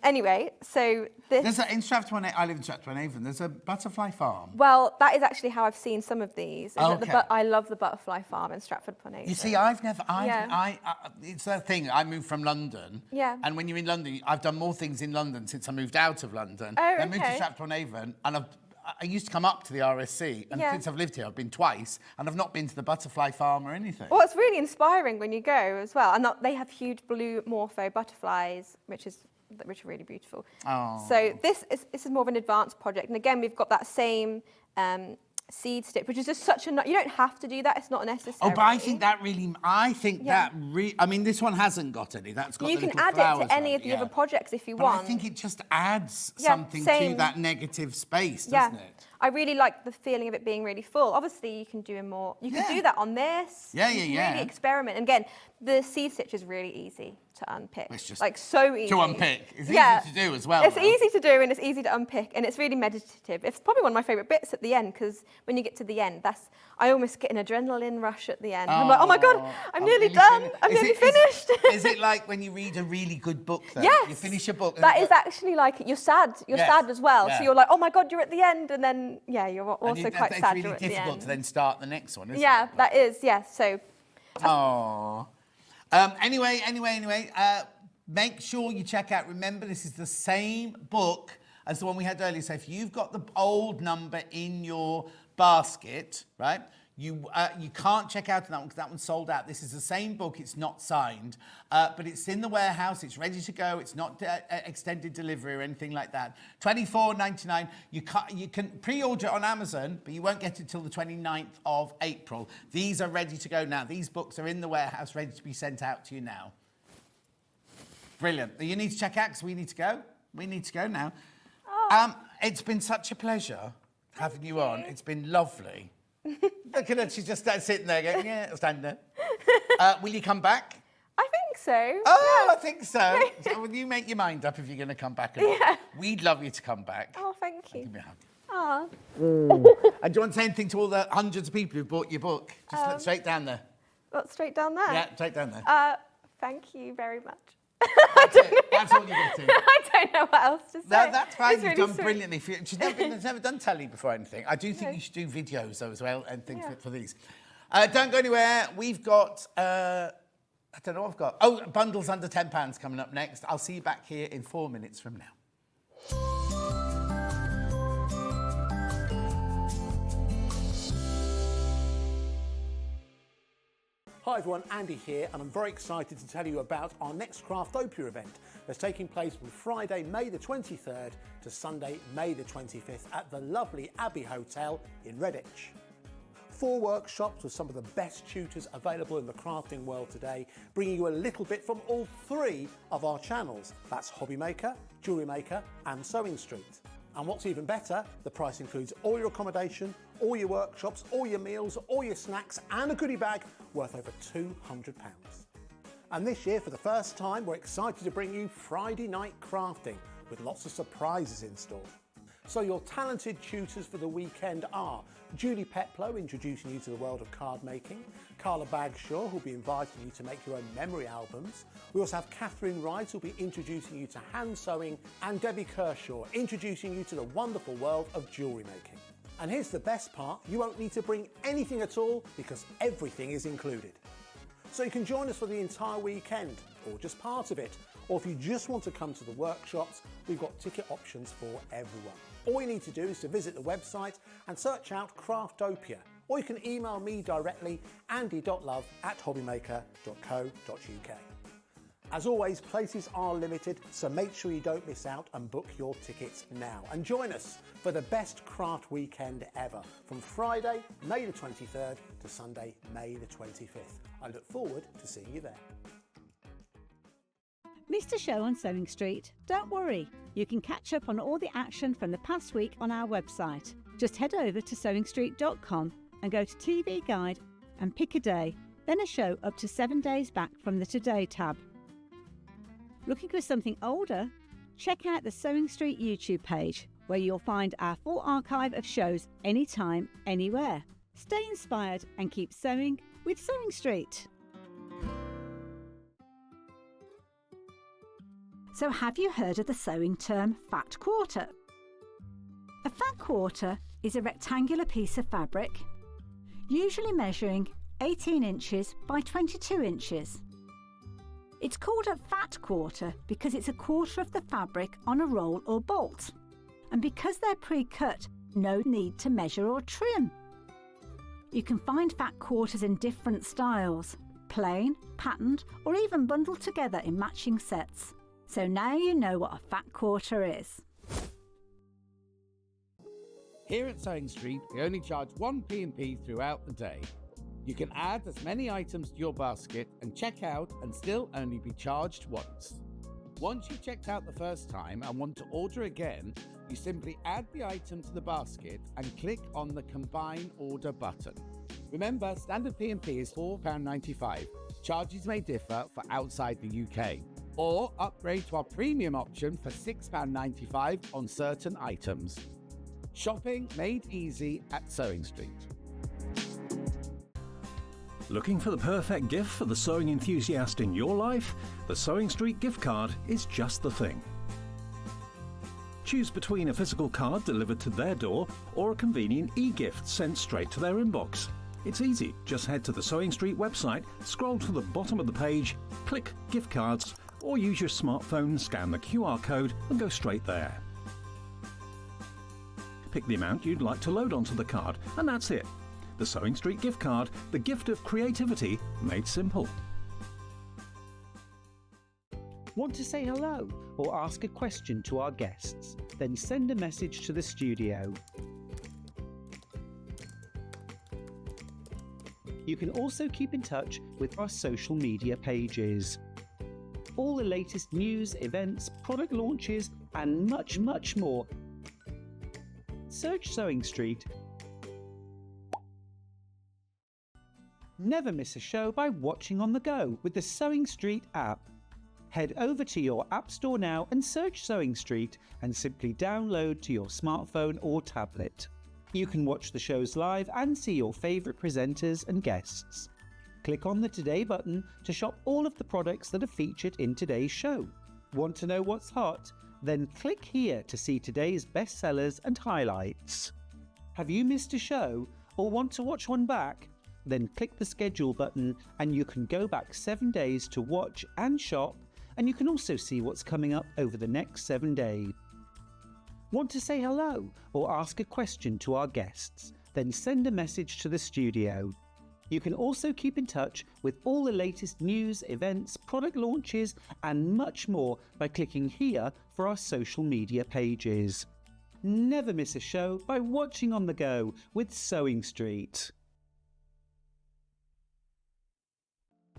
Anyway, so this... In Stratford-upon-Avon, I live in Stratford-upon-Avon, there's a butterfly farm. Well, that is actually how I've seen some of these. Okay. I love the butterfly farm in Stratford-upon-Avon. You see, it's that thing, I moved from London. Yeah. And when you're in London, I've done more things in London since I moved out of London. Oh, I moved to okay. Stratford-upon-Avon, and I used to come up to the RSC, and Yeah. since I've lived here, I've been twice, and I've not been to the butterfly farm or anything. Well, it's really inspiring when you go as well. And they have huge blue morpho butterflies, which are really beautiful. Oh. So this is more of an advanced project. And again, we've got that same seed stitch, which is just such a... You don't have to do that. It's not necessary. Oh, but I think that I mean, this one hasn't got any. That's got You the can little add it flowers to any on, of the other projects if you but want. I think it just adds Yeah, something to same. that negative space, doesn't it? I really like the feeling of it being really full. Obviously, you can do more. You can do that on this. Yeah, You can yeah. really experiment. And again, the seed stitch is really easy to unpick. It's just like so easy to unpick. It's Yeah. easy to do as well. It's though. easy to do and it's easy to unpick and it's really meditative. It's probably one of my favourite bits at the end because when you get to the end, I almost get an adrenaline rush at the end. I'm like, oh my God, I'm nearly done. I'm nearly finished. Is it like when you read a really good book though? Yes. You finish a book. That is actually like, you're sad. You're Yes. sad as well. Yeah. So you're like, oh my God, you're at the end. And then, yeah, you're also quite sad It's you're really at the difficult end. to then start the next one, isn't Yeah, it? that is, yeah. So Oh. Anyway, make sure you check out. Remember, this is the same book as the one we had earlier. So if you've got the old number in your basket, right, you can't check out on that one because that one's sold out. This is the same book. It's not signed, but it's in the warehouse. It's ready to go. It's not extended delivery or anything like that. $24.99. You can pre-order it on Amazon, but you won't get it till the 29th of April. These are ready to go now. These books are in the warehouse, ready to be sent out to you now. Brilliant. You need to check out because we need to go. We need to go now. Oh. It's been such a pleasure having you on. It's been lovely. Look at her, she's just sitting there going, yeah, I'll stand there. Will you come back? I think so. Oh, yeah. I think so. So will you make your mind up if you're going to come back or not? Yeah. We'd love you to come back. Oh, thank you. Give me a hug. Oh, And do you want to say anything to all the hundreds of people who bought your book? Just look straight down there. that's straight down there. Yeah, straight down there. Thank you very much. That's it. That's all you get to. I don't know what else to say. No, that's fine. It's You've really done sweet. brilliantly. She's never done telly before or anything. I do think you should do videos though as well and things Yeah. for these. Don't go anywhere. We've got, I don't know what I've got. Oh, bundles under £10 coming up next. I'll see you back here in 4 minutes from now. Hi everyone, Andy here, and I'm very excited to tell you about our next Craftopia event that's taking place from Friday, May the 23rd to Sunday, May the 25th at the lovely Abbey Hotel in Redditch. 4 workshops with some of the best tutors available in the crafting world today, bringing you a little bit from all 3 of our channels. That's Hobby Maker, Jewellery Maker and Sewing Street. And what's even better, the price includes all your accommodation, all your workshops, all your meals, all your snacks and a goodie bag worth over £200. And this year, for the first time, we're excited to bring you Friday night crafting with lots of surprises in store. So your talented tutors for the weekend are Julie Peplow, introducing you to the world of card making, Carla Bagshaw, who'll be inviting you to make your own memory albums. We also have Catherine Wright, who'll be introducing you to hand sewing, and Debbie Kershaw, introducing you to the wonderful world of jewellery making. And here's the best part, you won't need to bring anything at all because everything is included. So you can join us for the entire weekend, or just part of it, or if you just want to come to the workshops, we've got ticket options for everyone. All you need to do is to visit the website and search out Craftopia, or you can email me directly, andy.love@hobbymaker.co.uk. As always, places are limited, so make sure you don't miss out and book your tickets now. And join us for the best craft weekend ever, from Friday, May the 23rd to Sunday, May the 25th. I look forward to seeing you there. Missed a show on Sewing Street? Don't worry, you can catch up on all the action from the past week on our website. Just head over to sewingstreet.com and go to TV Guide and pick a day, then a show up to 7 days back from the Today tab. Looking for something older? Check out the Sewing Street YouTube page, where you'll find our full archive of shows anytime, anywhere. Stay inspired and keep sewing with Sewing Street. So have you heard of the sewing term fat quarter? A fat quarter is a rectangular piece of fabric, usually measuring 18 inches by 22 inches. It's called a fat quarter because it's a quarter of the fabric on a roll or bolt. And because they're pre-cut, no need to measure or trim. You can find fat quarters in different styles, plain, patterned, or even bundled together in matching sets. So now you know what a fat quarter is. Here at Sewing Street, we only charge 1 P&P throughout the day. You can add as many items to your basket and check out and still only be charged once. Once you've checked out the first time and want to order again, you simply add the item to the basket and click on the Combine Order button. Remember, standard P&P is £4.95. Charges may differ for outside the UK. Or upgrade to our premium option for £6.95 on certain items. Shopping made easy at Sewing Street. Looking for the perfect gift for the sewing enthusiast in your life? The Sewing Street gift card is just the thing. Choose between a physical card delivered to their door or a convenient e-gift sent straight to their inbox. It's easy, just head to the Sewing Street website, scroll to the bottom of the page, click Gift Cards, or use your smartphone, scan the QR code and go straight there. Pick the amount you'd like to load onto the card, and that's it. The Sewing Street gift card, the gift of creativity made simple. Want to say hello or ask a question to our guests? Then send a message to the studio. You can also keep in touch with our social media pages. All the latest news, events, product launches, and much, much more. Search Sewing Street. Never miss a show by watching on the go with the Sewing Street app. Head over to your App Store now and search Sewing Street and simply download to your smartphone or tablet. You can watch the shows live and see your favourite presenters and guests. Click on the Today button to shop all of the products that are featured in today's show. Want to know what's hot? Then click here to see today's bestsellers and highlights. Have you missed a show or want to watch one back? Then click the schedule button and you can go back 7 days to watch and shop, and you can also see what's coming up over the next 7 days. Want to say hello or ask a question to our guests? Then send a message to the studio. You can also keep in touch with all the latest news, events, product launches, and much more by clicking here for our social media pages. Never miss a show by watching on the go with Sewing Street.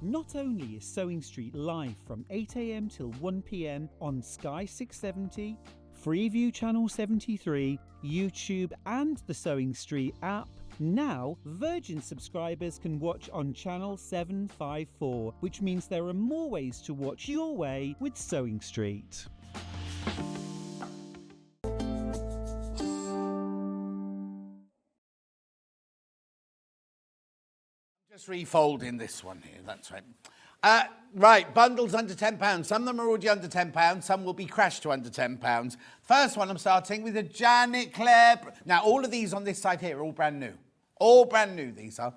Not only is Sewing Street live from 8 AM till 1 PM on Sky 670, Freeview Channel 73, YouTube and the Sewing Street app, now Virgin subscribers can watch on Channel 754, which means there are more ways to watch your way with Sewing Street. Just refolding this one here, that's right. Right, bundles under £10. Some of them are already under £10, some will be crashed to under £10. First one I'm starting with a Janet Clare. Now, all of these on this side here are all brand new. All brand new, these are.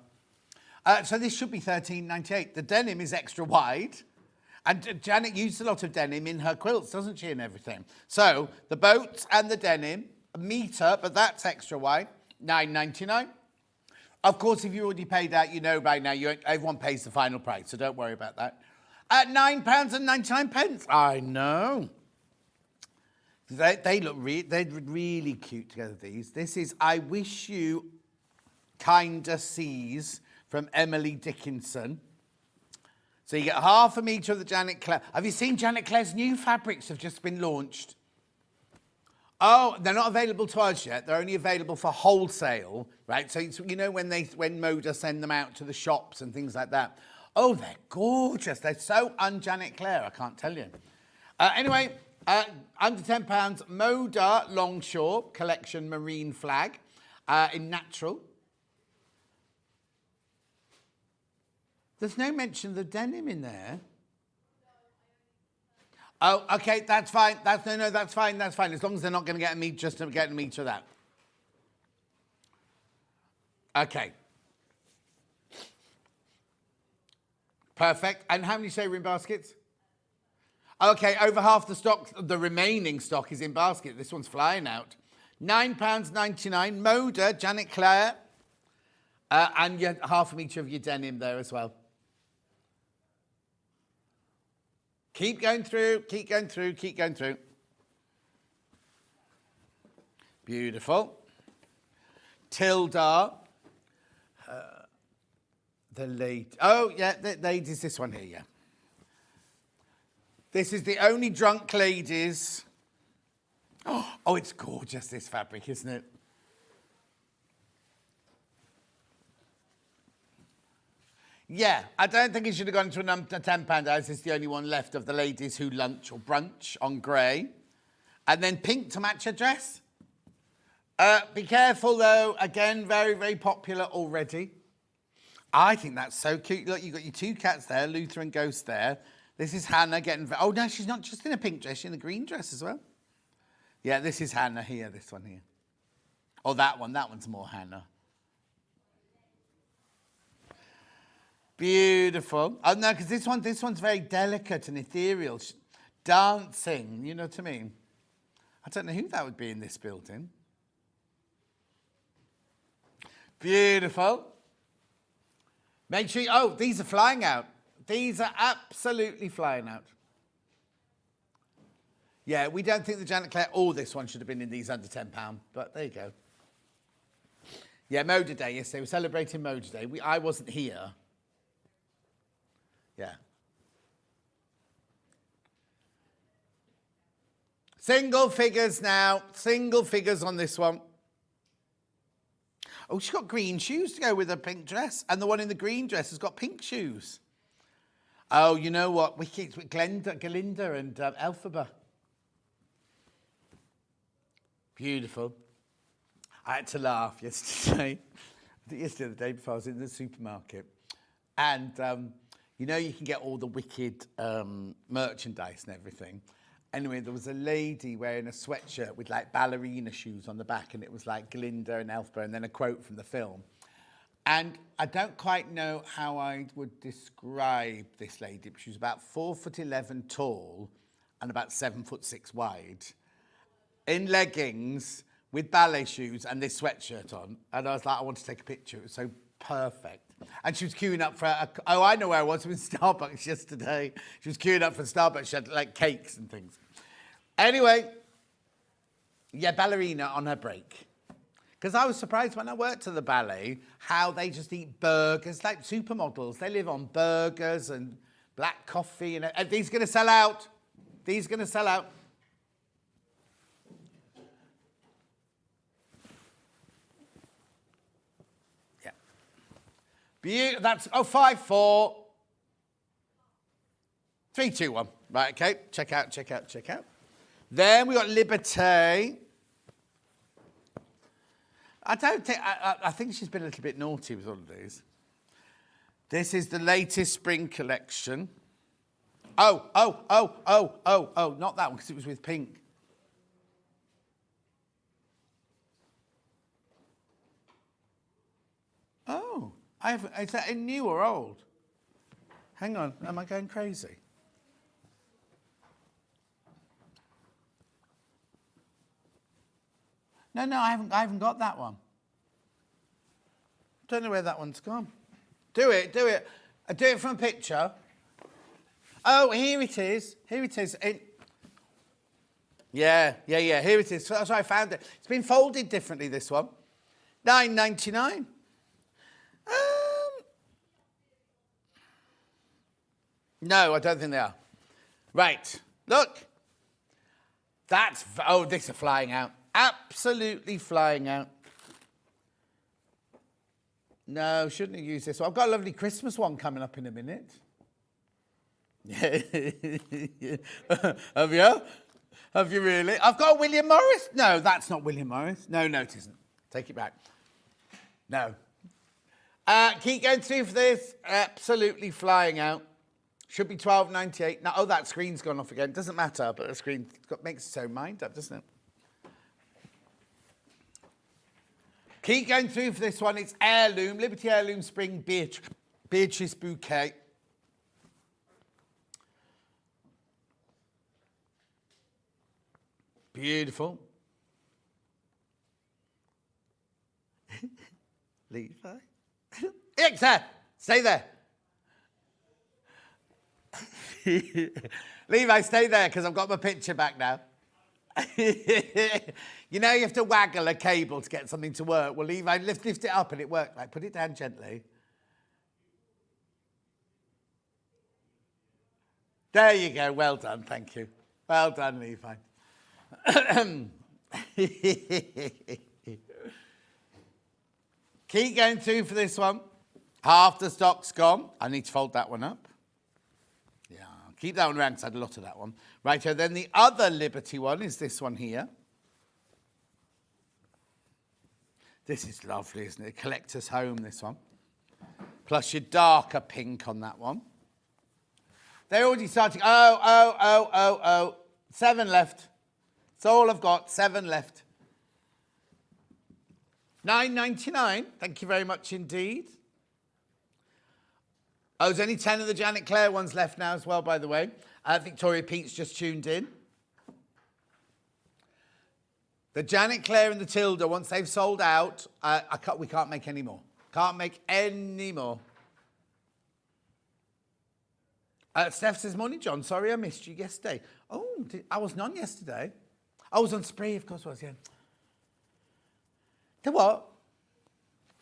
So this should be £13.98. The denim is extra wide. And Janet used a lot of denim in her quilts, doesn't she, and everything. So the boats and the denim, a metre, but that's extra wide, £9.99. Of course, if you already paid that, you know by now, everyone pays the final price, so don't worry about that. At £9.99. I know. They look they're really cute together, these. This is I Wish You Kinder Seas from Emily Dickinson. So you get half a metre of the Janet Clare. Have you seen Janet Clare's new fabrics have just been launched? Oh, they're not available to us yet. They're only available for wholesale, right? So you know when Moda send them out to the shops and things like that. Oh, they're gorgeous. They're so un-Janet Clare, I can't tell you. Anyway, under £10, Moda Longshore Collection Marine Flag in natural. There's no mention of the denim in there. Oh, okay, that's fine. That's fine. That's fine. As long as they're not going to get me just to get a metre of that. Okay. Perfect. And how many showroom baskets? Okay, over half the stock, the remaining stock is in basket. This one's flying out. £9.99. Moda, Janet Clare. And half a metre of your denim there as well. Keep going through, keep going through, keep going through. Beautiful. Tilda. The lady. Oh, yeah, the ladies, this one here, yeah. This is the only drunk ladies. Oh, it's gorgeous, this fabric, isn't it? Yeah, I don't think it should have gone to a £10 as it's the only one left of the ladies who lunch or brunch on grey. And then pink to match her dress. Be careful, though. Again, very, very popular already. I think that's so cute. Look, you've got your two cats there, Luther and Ghost there. This is Hannah getting... Oh, no, she's not just in a pink dress. She's in a green dress as well. Yeah, this is Hannah here, this one here. Oh, that one. That one's more Hannah. Beautiful. Oh, no, because this one's very delicate and ethereal. Dancing, you know what I mean? I don't know who that would be in this building. Beautiful. Make sure... Oh, these are flying out. These are absolutely flying out. Yeah, we don't think the Janet Clare or this one should have been in these under £10, but there you go. Yeah, Moda Day yesterday. We're celebrating Moda Day. I wasn't here. Yeah. Single figures now. Single figures on this one. Oh, she's got green shoes to go with her pink dress. And the one in the green dress has got pink shoes. Oh, you know what? It's with Galinda and Elphaba. Beautiful. I had to laugh yesterday. Yesterday, the day before, I was in the supermarket. And, you know, you can get all the wicked merchandise and everything. Anyway, there was a lady wearing a sweatshirt with, like, ballerina shoes on the back. And it was, like, Galinda and Elphaba and then a quote from the film. And I don't quite know how I would describe this lady, but she was about 4'11" tall and about 7'6" wide, in leggings with ballet shoes and this sweatshirt on. And I was like, I want to take a picture. It was so perfect. And she was queuing up for, oh, I know where I was. It was Starbucks yesterday. She was queuing up for Starbucks. She had like cakes and things. Anyway, yeah, ballerina on her break. Because I was surprised when I worked at the ballet how they just eat burgers like supermodels. They live on burgers and black coffee. And these are going to sell out. These are going to sell out. Yeah. That's, 5-4. 3, 2, 1. Right, okay. Check out, check out, check out. Then we got Liberté. I think she's been a little bit naughty with all of these. This is the latest spring collection. Oh, not that one, because it was with pink. Oh, is that a new or old? Hang on, am I going crazy? No, I haven't got that one. Don't know where that one's gone. Do it. Do it from a picture. Oh, here it is. Here it is. Yeah. Here it is. That's why I found it. It's been folded differently, this one. £9.99. No, I don't think they are. Right. Look. These are flying out. Absolutely flying out. No, shouldn't have used this one. I've got a lovely Christmas one coming up in a minute. Have you? Have you really? I've got a William Morris. No, that's not William Morris. No, it isn't. Take it back. No. Keep going through for this. Absolutely flying out. Should be £12.98. Now, oh, that screen's gone off again. Doesn't matter, but the screen makes its own mind up, doesn't it? Keep going through for this one. It's Heirloom, Liberty Heirloom Spring Beatrice Bouquet. Beautiful. Levi. Ixer, stay there. Levi, stay there because I've got my picture back now. You know you have to waggle a cable to get something to work. Well, Levi, lift it up and it worked. Like, put it down gently. There you go. Well done. Thank you. Well done, Levi. Keep going through for this one. Half the stock's gone. I need to fold that one up. Yeah, keep that one around because I had a lot of that one. Right, so then the other Liberty one is this one here. This is lovely, isn't it? Collector's Home, this one. Plus your darker pink on that one. They're already starting. Oh. 7 left. That's all I've got. 7 left. £9.99. Thank you very much indeed. Oh, there's only 10 of the Janet Clare ones left now as well, by the way. Victoria Pete's just tuned in. The Janet Clare and the Tilda, once they've sold out, we can't make any more. Can't make any more. Steph says, morning, John. Sorry I missed you yesterday. Oh, I wasn't on yesterday. I was on Spree, of course I was, yeah. The what?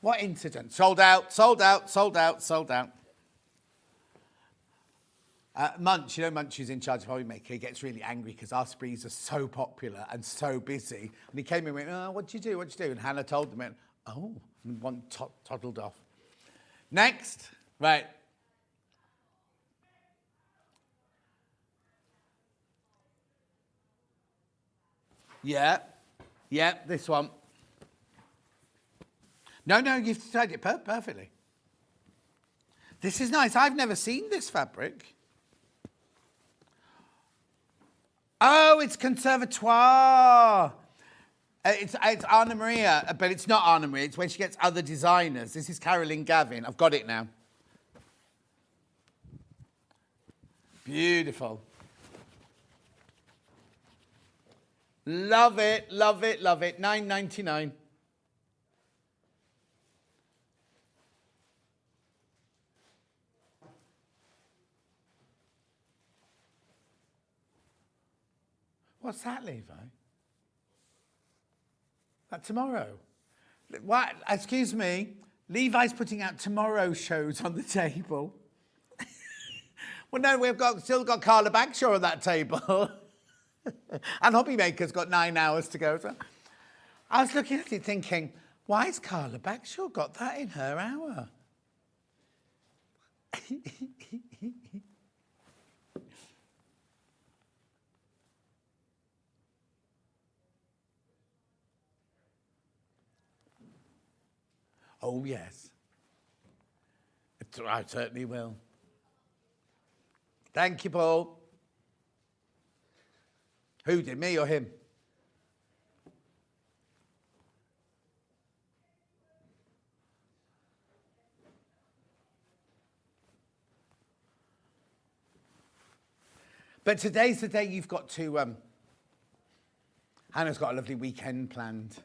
What incident? Sold out. Munch, you know Munch is in charge of Hobbymaker. He gets really angry because our sprees are so popular and so busy. And he came in and went, oh, what'd you do? And Hannah told him, oh, and one toddled off. Next, right. Yeah, this one. No, you've decided it perfectly. This is nice. I've never seen this fabric. Oh, it's Conservatoire. It's Anna Maria, but it's not Anna Maria. It's when she gets other designers. This is Carolyn Gavin. I've got it now. Beautiful. Love it. £9.99. What's that, Levi? That tomorrow? What? Excuse me. Levi's putting out tomorrow shows on the table. Well, no, we've still got Carla Bagshaw on that table. And Hobbymaker's got 9 hours to go. So I was looking at it thinking, why has Carla Bagshaw got that in her hour? Oh, yes. I certainly will. Thank you, Paul. Who did, me or him? But today's the day you've got to... Hannah's got a lovely weekend planned.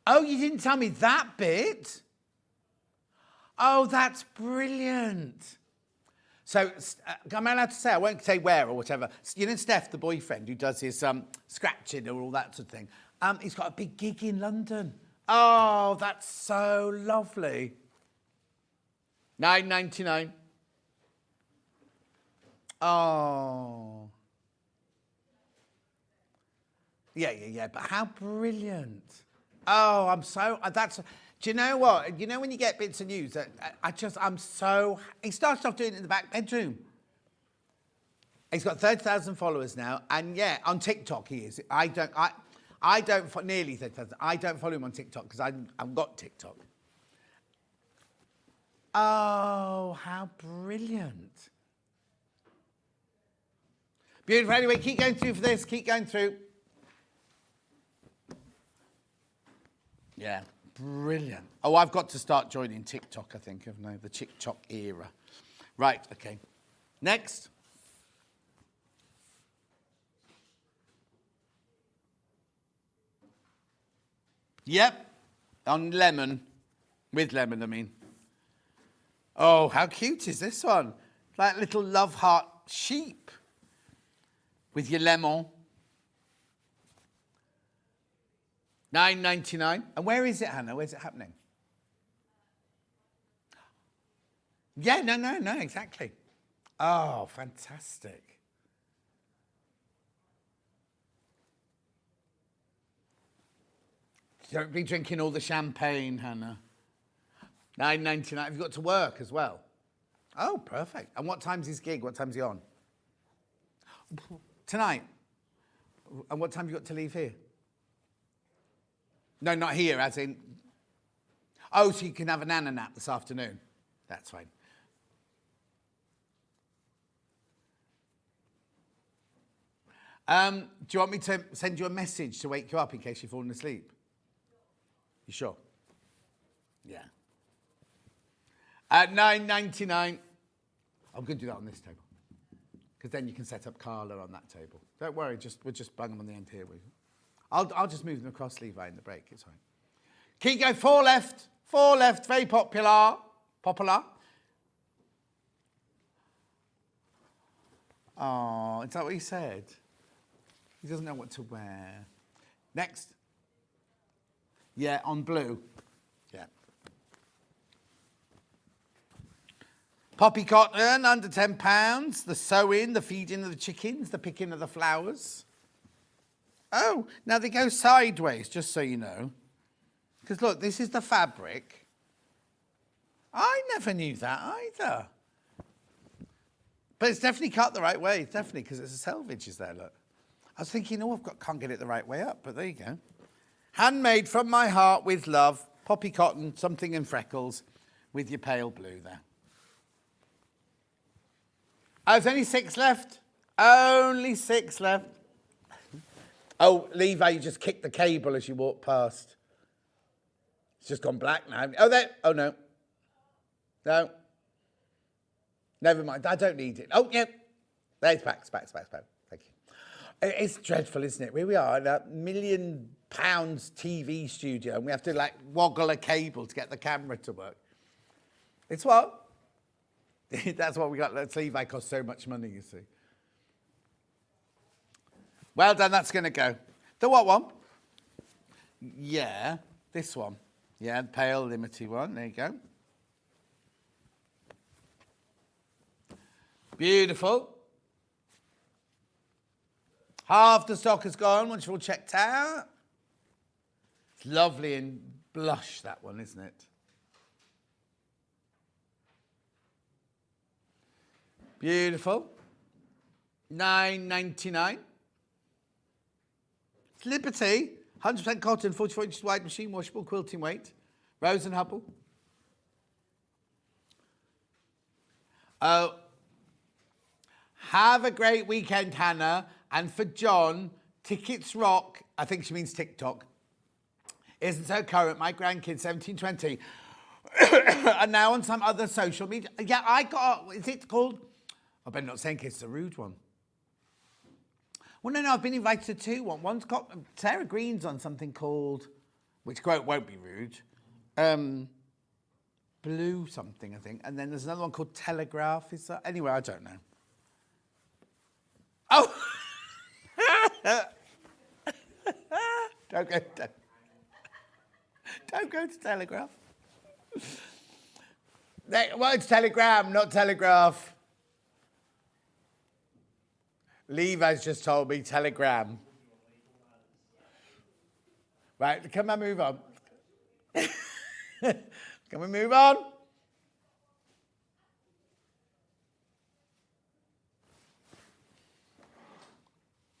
Oh, you didn't tell me that bit? Oh, that's brilliant. So, am I allowed to say? I won't say where or whatever. You know Steph, the boyfriend, who does his scratching or all that sort of thing, he's got a big gig in London. Oh, that's so lovely. £9.99. Oh. Yeah, but how brilliant. Oh, I'm so, do you know what? You know when you get bits of news, I'm so, he started off doing it in the back bedroom. He's got 30,000 followers now, and yeah, on TikTok he is. I don't, nearly 30,000. I don't follow him on TikTok because I've got TikTok. Oh, how brilliant. Beautiful. Anyway, keep going through for this. Keep going through. Yeah, brilliant. Oh, I've got to start joining TikTok, I think, haven't I? The TikTok era. Right, okay. Next. Yep, on lemon. With lemon, I mean. Oh, how cute is this one? Like little love heart sheep with your lemon. $9.99. And where is it, Hannah? Where's it happening? Yeah, no, exactly. Oh, fantastic. Don't be drinking all the champagne, Hannah. $9.99. Have you got to work as well? Oh, perfect. And what time's his gig? What time's he on? Tonight. And what time have you got to leave here? No, not here, as in... Oh, so you can have a nana nap this afternoon. That's fine. Do you want me to send you a message to wake you up in case you've fallen asleep? You sure? Yeah. At $9.99. I'm going to do that on this table. Because then you can set up Carla on that table. Don't worry, we'll just bung them on the end here. I'll just move them across, Levi, in the break. It's fine. Keep going. 4 left. 4 left. Very popular. Oh, is that what he said? He doesn't know what to wear. Next. Yeah, on blue. Yeah. Poppy cotton, under £10. The sewing, the feeding of the chickens, the picking of the flowers. Oh, now they go sideways, just so you know. Because look, this is the fabric. I never knew that either. But it's definitely cut the right way, definitely, because it's a selvage, is there, look. I was thinking, oh, can't get it the right way up, but there you go. Handmade from my heart with love, poppy cotton, something in freckles, with your pale blue there. Oh, there's only 6 left. Only 6 left. Oh, Levi, you just kicked the cable as you walked past. It's just gone black now. Oh, there. Oh, no. No. Never mind. I don't need it. Oh, yeah. There, it's back. Thank you. It's dreadful, isn't it? Here we are in a £1 million TV studio, and we have to, like, woggle a cable to get the camera to work. It's what? That's what we got. Let's Levi costs so much money, you see. Well done, that's going to go. The what one? Yeah, this one. Yeah, the pale limity one. There you go. Beautiful. Half the stock is gone once you're all checked out. It's lovely and blush, that one, isn't it? Beautiful. $9.99. It's Liberty. 100% cotton, 44 inches wide, machine washable, quilting weight. Rose and Hubble. Oh. Have a great weekend, Hannah. And for John, Tickets Rock, I think she means TikTok, isn't so current. My grandkids, 17, 20, are now on some other social media. Yeah, I got, is it called? I better not say in case it's a rude one. Well, no, I've been invited to 2. One's got, Sarah Green's on something called, which quote won't be rude, Blue something, I think. And then there's another one called Telegraph. Is that? Anyway, I don't know. Oh! Don't go to Telegraph. Well, it's Telegram, not Telegraph. Levi's just told me Telegram. Right, can I move on? Can we move on?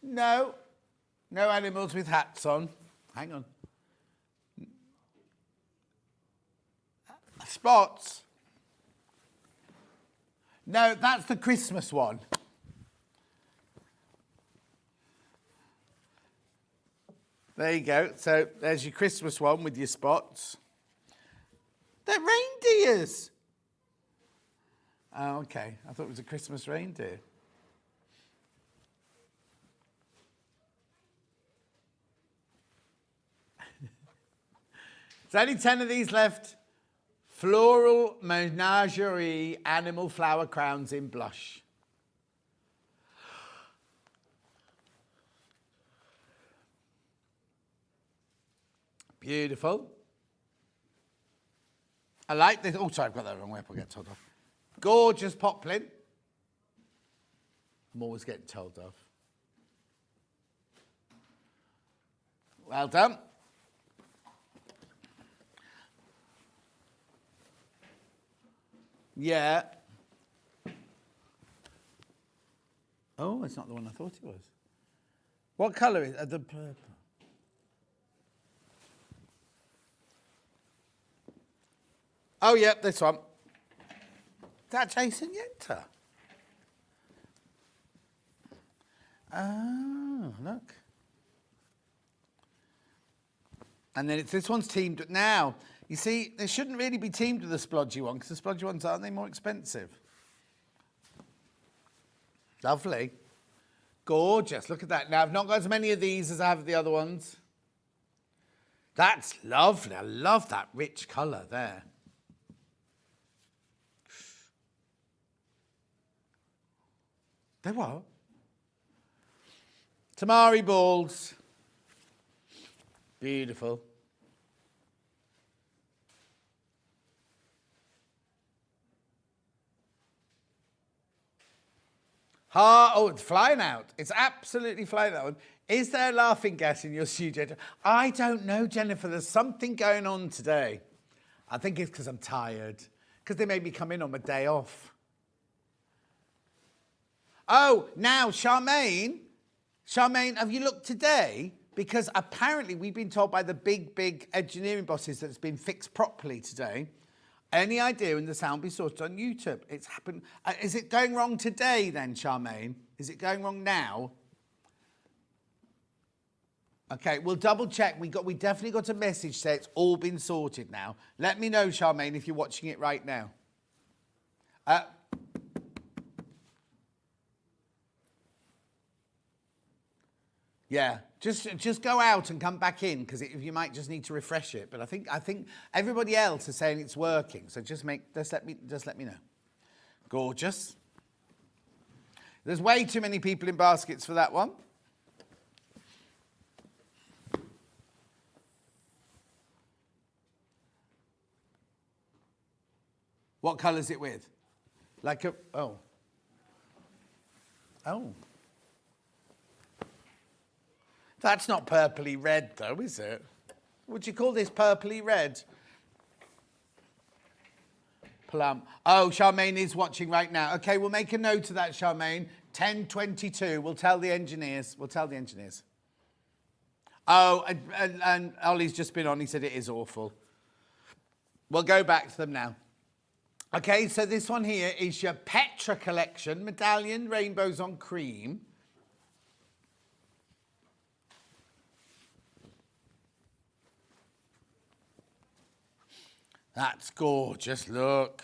No. No animals with hats on. Hang on. Spots. No, that's the Christmas one. There you go. So there's your Christmas one with your spots. They're reindeers. Oh, okay. I thought it was a Christmas reindeer. There's only 10 of these left. Floral menagerie animal flower crowns in blush. Beautiful. I like this. Oh, sorry, I've got that wrong way. I'll get told off. Gorgeous poplin. I'm always getting told off. Well done. Yeah. Oh, it's not the one I thought it was. What colour is it? The purple. Oh, yeah, this one. Is that Jason Yenta? Oh, look. And then this one's teamed now. You see, they shouldn't really be teamed with the splodgy one because the splodgy ones, aren't they more expensive? Lovely. Gorgeous. Look at that. Now, I've not got as many of these as I have the other ones. That's lovely. I love that rich colour there. They what? Tamari balls. Beautiful. Oh, it's flying out. It's absolutely flying out. Is there laughing gas in your studio? I don't know, Jennifer. There's something going on today. I think it's because I'm tired. Because they made me come in on my day off. Oh, now, Charmaine, have you looked today? Because apparently we've been told by the big engineering bosses that it's been fixed properly today. Any idea when the sound be sorted on YouTube? It's happened. Is it going wrong today then, Charmaine? Is it going wrong now? Okay, we'll double check. We definitely got a message saying it's all been sorted now. Let me know, Charmaine, if you're watching it right now. Yeah, just go out and come back in because you might just need to refresh it. But I think everybody else is saying it's working. So just let me know. Gorgeous. There's way too many people in baskets for that one. What colour is it with? Like a oh. That's not purpley red, though, is it? Would you call this purpley red? Plum. Oh, Charmaine is watching right now. Okay, we'll make a note of that, Charmaine. 10:22. We'll tell the engineers. Oh, and Ollie's just been on. He said it is awful. We'll go back to them now. Okay, so this one here is your Petra collection. Medallion, rainbows on cream. That's gorgeous, look.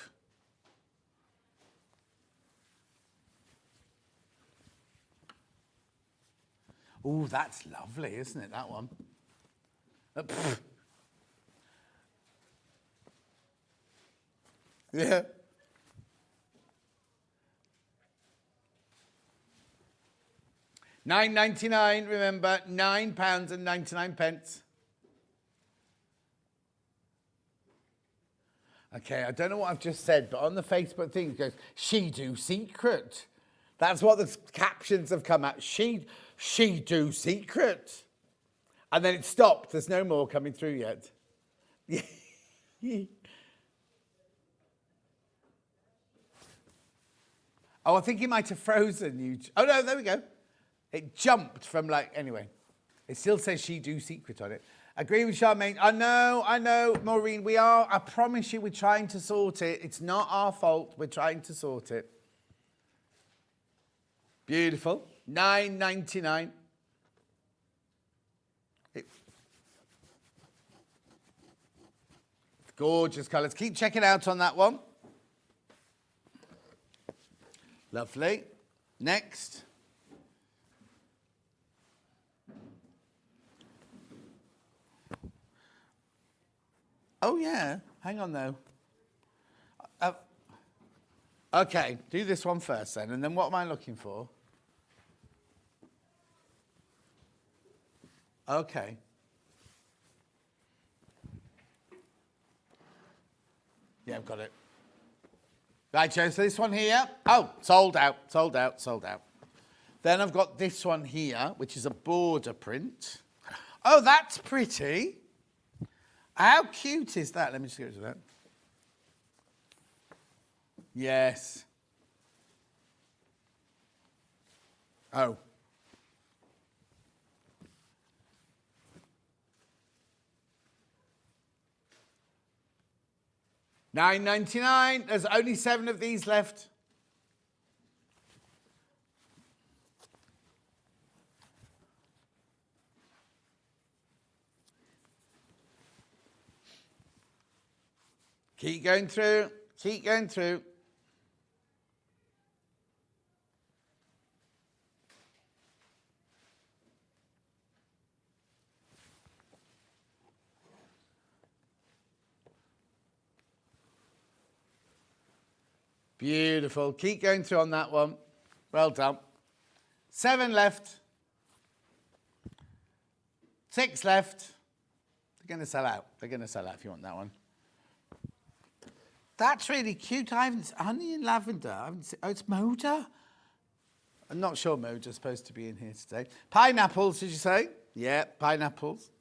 Oh, that's lovely, isn't it, that one? Yeah. £9.99, remember, £9.99. Okay, I don't know what I've just said, but on the Facebook thing it goes, she do secret. That's what the captions have come out. She do secret. And then it stopped. There's no more coming through yet. Oh, I think it might have frozen you. Oh, no, there we go. It jumped from anyway. It still says she do secret on it. Agree with Charmaine. I know, Maureen. I promise you, we're trying to sort it. It's not our fault. We're trying to sort it. Beautiful. $9.99. Gorgeous colours. Keep checking out on that one. Lovely. Next. Oh, yeah. Hang on, though. Okay, do this one first, then. And then what am I looking for? Okay. Yeah, I've got it. Right, Joe, so this one here. Oh, sold out, sold out, sold out. Then I've got this one here, which is a border print. Oh, that's pretty. How cute is that? Let me just get rid of that. Yes. Oh. $9.99. There's only 7 of these left. Keep going through. Keep going through. Beautiful. Keep going through on that one. Well done. 7 left. 6 left. They're going to sell out. They're going to sell out if you want that one. That's really cute. I haven't... Honey and lavender. I haven't seen, oh, it's Moda? I'm not sure Moda's supposed to be in here today. Pineapples, did you say? Yeah, pineapples.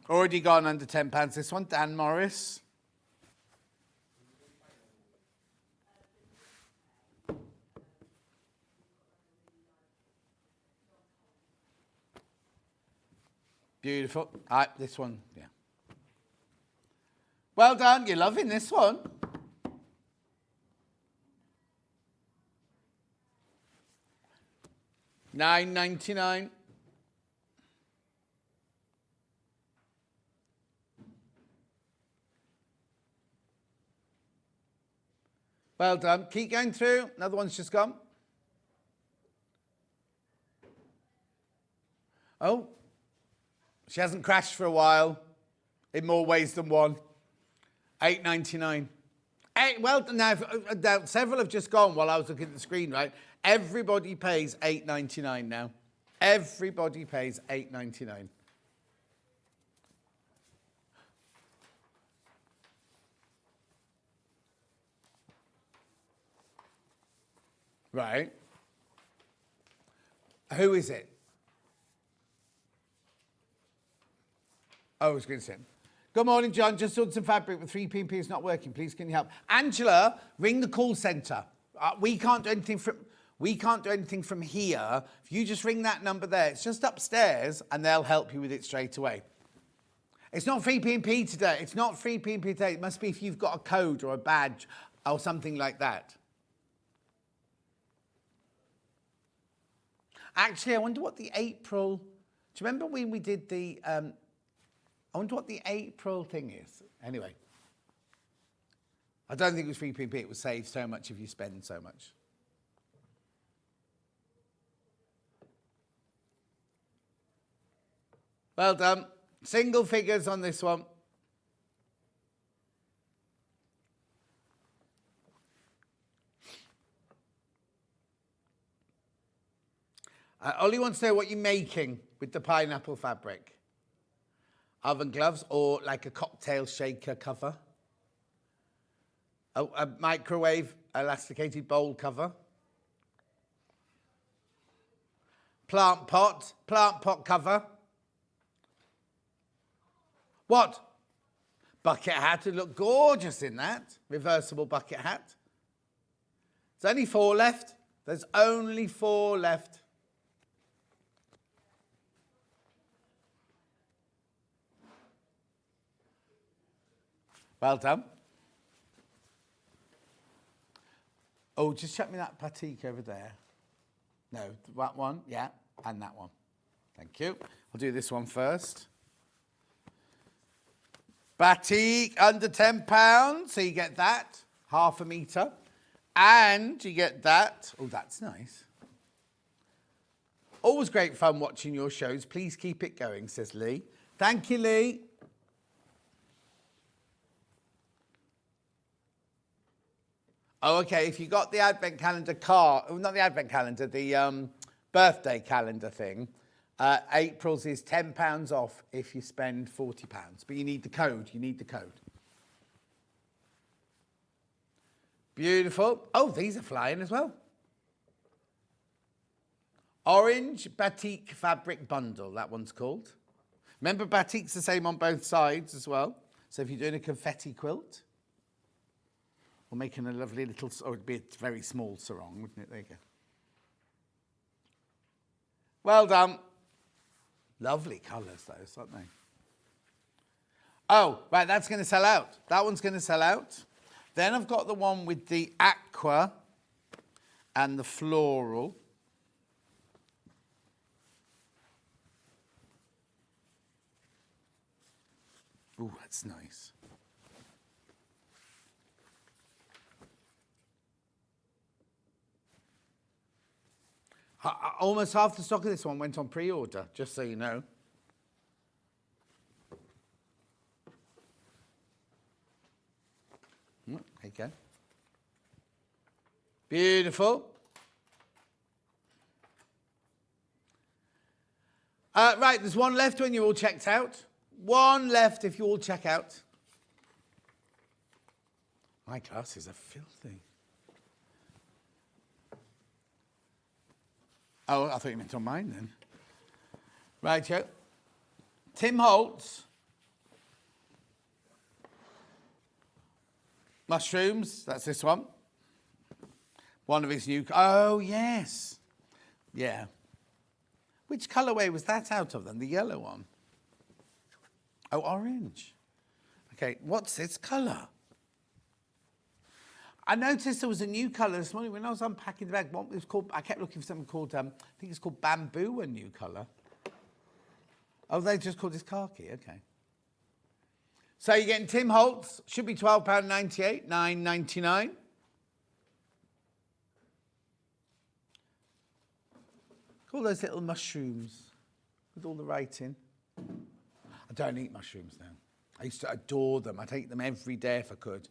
Already gone under £10. This one, Dan Morris. Beautiful. All right, this one, yeah. Well done. You're loving this one. $9.99. Well done. Keep going through. Another one's just gone. Oh. She hasn't crashed for a while, in more ways than one. $8.99. Well, now, several have just gone while I was looking at the screen, right? Everybody pays $8.99 now. Everybody pays $8.99. Right. Who is it? Oh, I was going to say. Good morning, John. Just ordered some fabric with 3P&P. It's not working. Please, can you help? Angela, ring the call centre. We can't do anything from here. If you just ring that number there, it's just upstairs, and they'll help you with it straight away. It's not free P&P today. It's not free P&P today. It must be if you've got a code or a badge or something like that. Actually, I wonder what the April... Do you remember when we did the... I wonder what the April thing is. Anyway. I don't think it was free P&P. It was save so much if you spend so much. Well done. Single figures on this one. Ollie wants to know what you're making with the pineapple fabric. Oven gloves or like a cocktail shaker cover. A microwave elasticated bowl cover. Plant pot cover. What? Bucket hat would look gorgeous in that. Reversible bucket hat. There's only 4 left. There's only 4 left. Well done. Oh, just chuck me that batik over there. No, that one, yeah, and that one. Thank you. I'll do this one first. Batik under £10, so you get that, half a metre. And you get that. Oh, that's nice. Always great fun watching your shows. Please keep it going, says Lee. Thank you, Lee. Oh, okay, if you got the Advent calendar not the Advent calendar, the birthday calendar thing, April's is £10 off if you spend £40. But you need the code, Beautiful. Oh, these are flying as well. Orange batik fabric bundle, that one's called. Remember, batik's the same on both sides as well. So if you're doing a confetti quilt, or making a lovely little, or it'd be a very small sarong, wouldn't it? There you go. Well done. Lovely colours, those, aren't they? Oh, right, that's going to sell out. That one's going to sell out. Then I've got the one with the aqua and the floral. Ooh, that's nice. Almost half the stock of this one went on pre-order, just so you know. There you go. Beautiful. Right, there's one left when you're all checked out. One left if you all check out. My glasses are filthy. Oh, I thought you meant on mine then. Right, Joe. Tim Holtz. Mushrooms, that's this one. One of his new... Oh, yes. Yeah. Which colourway was that out of then? The yellow one? Oh, orange. Okay, what's this colour? I noticed there was a new colour this morning when I was unpacking the bag. What it was called? I kept looking for something called, I think it's called bamboo, a new colour. Oh, they just called this khaki, okay. So you're getting Tim Holtz, should be £12.98, $9.99. All those little mushrooms with all the writing. I don't eat mushrooms now. I used to adore them. I'd eat them every day if I could.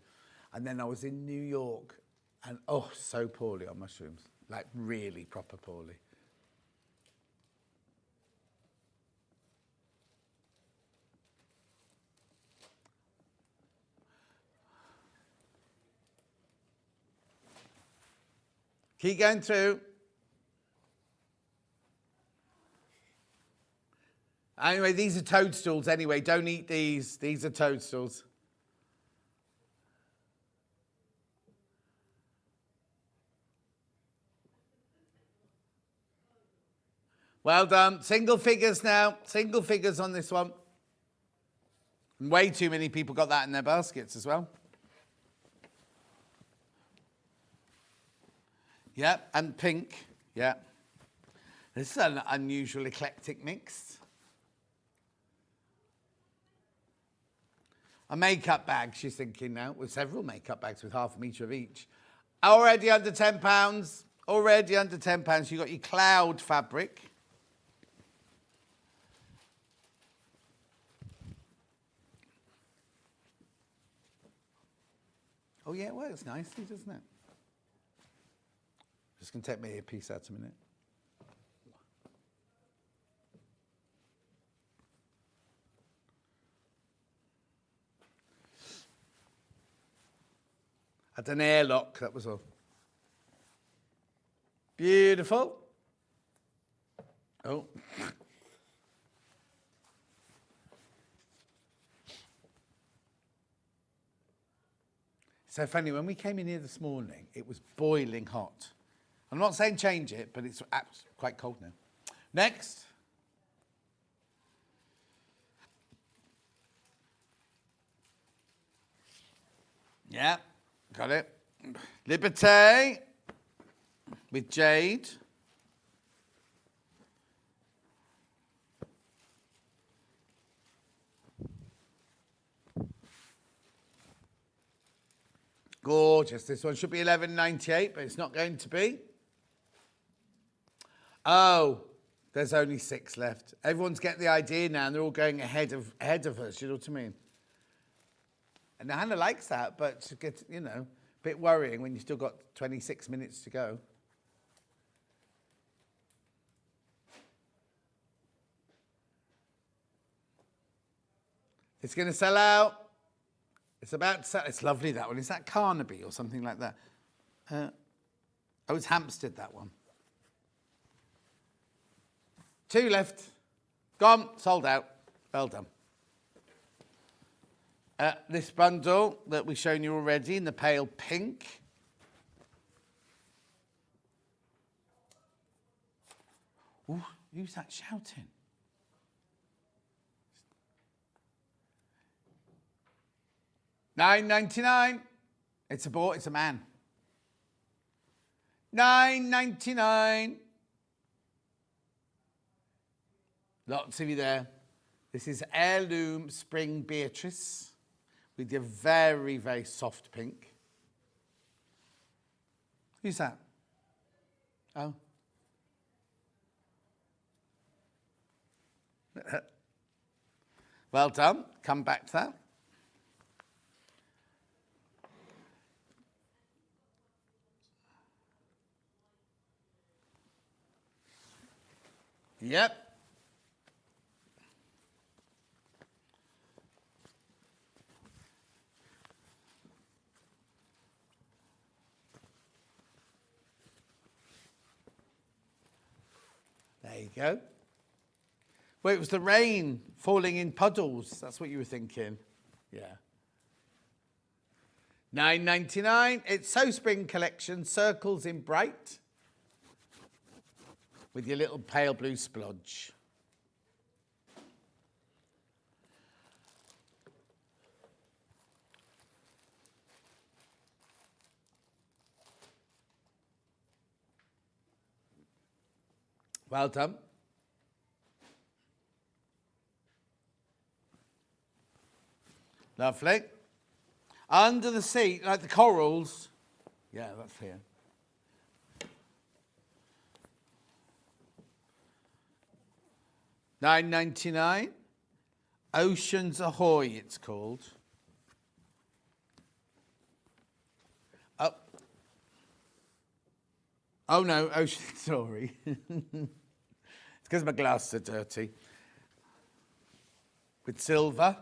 And then I was in New York and, oh, so poorly on mushrooms. Like, really proper poorly. Keep going through. Anyway, these are toadstools anyway. Don't eat these. These are toadstools. Well done. Single figures now. Single figures on this one. And way too many people got that in their baskets as well. Yeah, and pink. Yeah. This is an unusual eclectic mix. A makeup bag, she's thinking now, with several makeup bags with half a metre of each. Already under £10. Already under £10. You've got your cloud fabric. Oh, yeah, it works nicely, doesn't it? Just going to take my earpiece out a minute. Had an airlock, that was all. Beautiful. Oh. So funny, when we came in here this morning, it was boiling hot. I'm not saying change it, but it's quite cold now. Next. Yeah, got it. Liberté. with jade. Gorgeous. This one should be $11.98, but it's not going to be. Oh, there's only 6 left. Everyone's getting the idea now, and they're all going ahead of us. You know what I mean? And Hannah likes that, but it gets, you know, a bit worrying when you've still got 26 minutes to go. It's going to sell out. It's about to sell. It's lovely, that one. Is that Carnaby or something like that? Oh, it's Hampstead, that one. 2 left. Gone. Sold out. Well done. This bundle that we've shown you already in the pale pink. Ooh, who's that shouting? $9.99. It's a boy, it's a man. $9.99. Lots of you there. This is Heirloom Spring Beatrice with your very, very soft pink. Who's that? Oh. Well done. Come back to that. Yep. There you go. Well, it was the rain falling in puddles. That's what you were thinking. Yeah. $9.99. It's So Spring Collection, circles in bright, with your little pale blue splodge. Well done. Lovely. Under the seat, like the corals. Yeah, that's here. $9.99. Oceans Ahoy, it's called. Oh. Oh no, Ocean Story. It's because my glasses are dirty. With silver.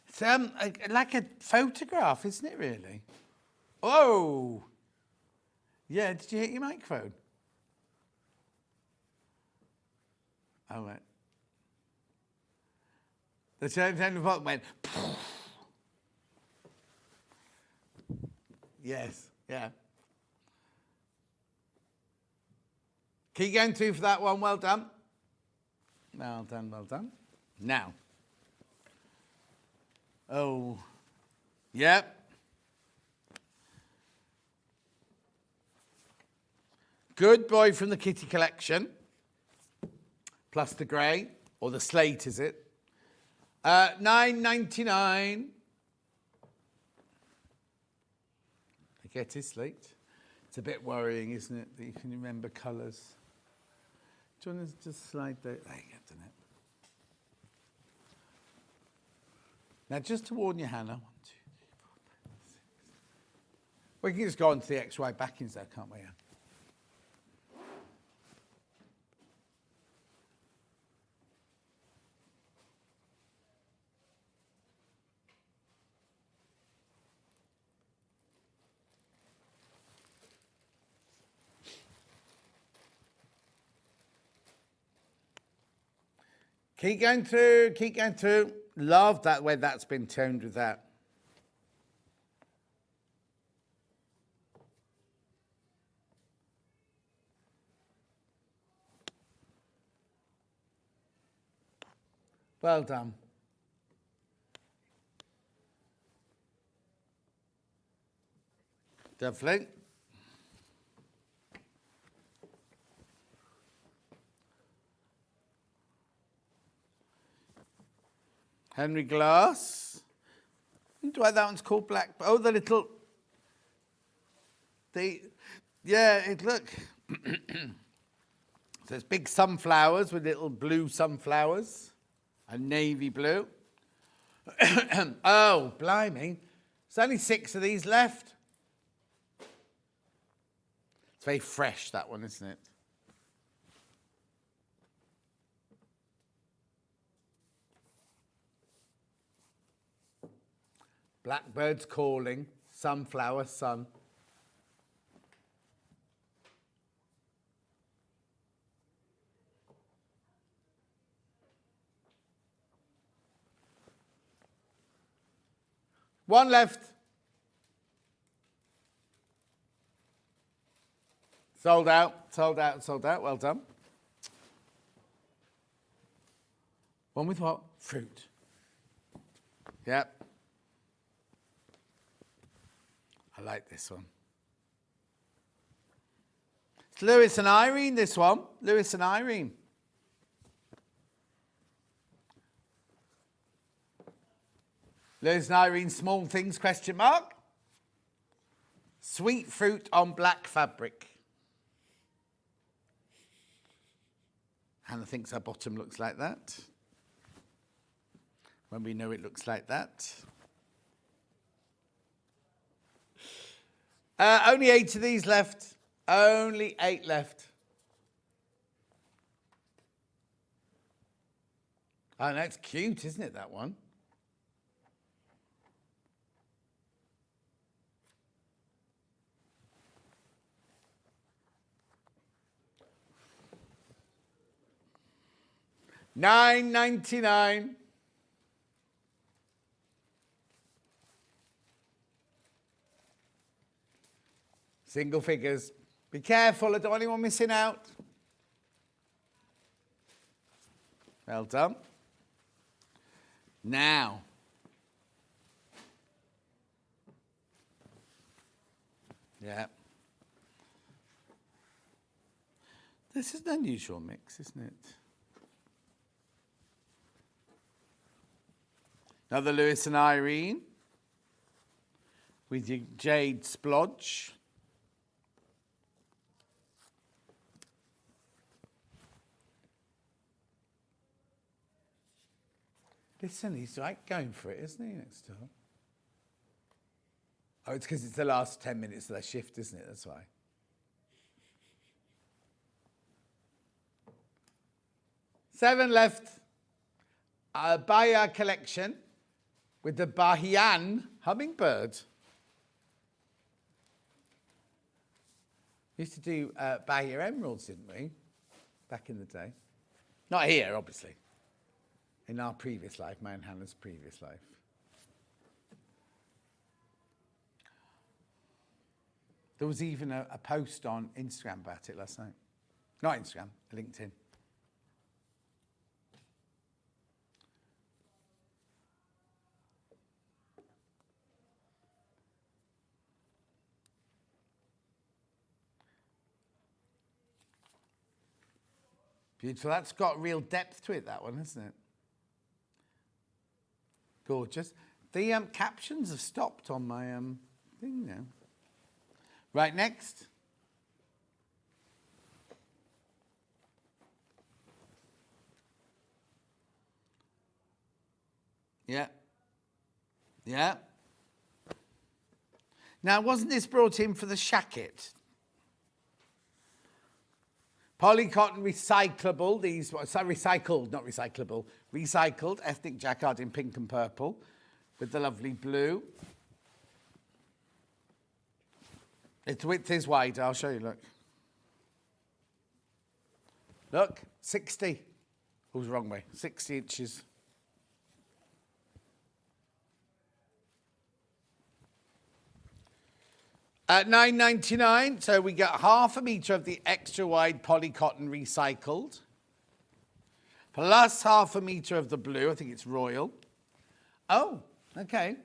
It's like a photograph, isn't it, really? Oh! Yeah, did you hit your microphone? Oh, right. The telephone report went... Yes, yeah. Keep going through for that one. Well done. Well done, well done. Now. Oh, yep. Good Boy from the Kitty Collection. Plus the grey, or the slate, is it? $9.99. I get his slate. It's a bit worrying, isn't it, that you can remember colours. Do you want to just slide there? There you go, done it. Now, just to warn you, Hannah, 1, 2, 3, 4, 5, 6. We can just go on to the XY backings there, can't we? Yeah. Keep going through, keep going through. Love that way that's been toned with that. Well done. Lovely. Henry Glass. I wonder why that one's called black. Oh, the little. Look. So it's big sunflowers with little blue sunflowers and navy blue. Oh, blimey. There's only 6 of these left. It's very fresh, that one, isn't it? Blackbirds calling, sunflower, sun. One left. Sold out, sold out, sold out. Well done. One with what? Fruit. Yep. I like this one. It's Lewis and Irene, this one. Lewis and Irene. Lewis and Irene, small things, question mark. Sweet fruit on black fabric. Hannah thinks her bottom looks like that. When we know it looks like that. Only 8 of these left. Only 8 left. Oh, that's cute, isn't it, that one? $9.99. Single figures. Be careful, I don't want anyone missing out. Well done. Now. Yeah. This is an unusual mix, isn't it? Another Lewis and Irene with your jade splodge. Listen, he's like going for it, isn't he, next door? Oh, it's because it's the last 10 minutes of their shift, isn't it? That's why. Seven left. Bahia collection with the Bahian hummingbird. We used to do Bahia emeralds, didn't we? Back in the day. Not here, obviously. In our previous life, my and Hannah's previous life. There was even a post on Instagram about it last night. Not Instagram, LinkedIn. Beautiful. That's got real depth to it, that one, hasn't it? Gorgeous. The captions have stopped on my thing now. Right, next. Yeah. Yeah. Now, wasn't this brought in for the shacket? Polycotton recyclable, recycled, not recyclable, recycled ethnic jacquard in pink and purple with the lovely blue. Its width is wide, I'll show you, look. Look, 60. Who's wrong way? 60 inches. At $9.99, so we get 1/2 metre of the extra wide polycotton recycled. plus half a metre of the blue. I think it's royal. Oh, okay.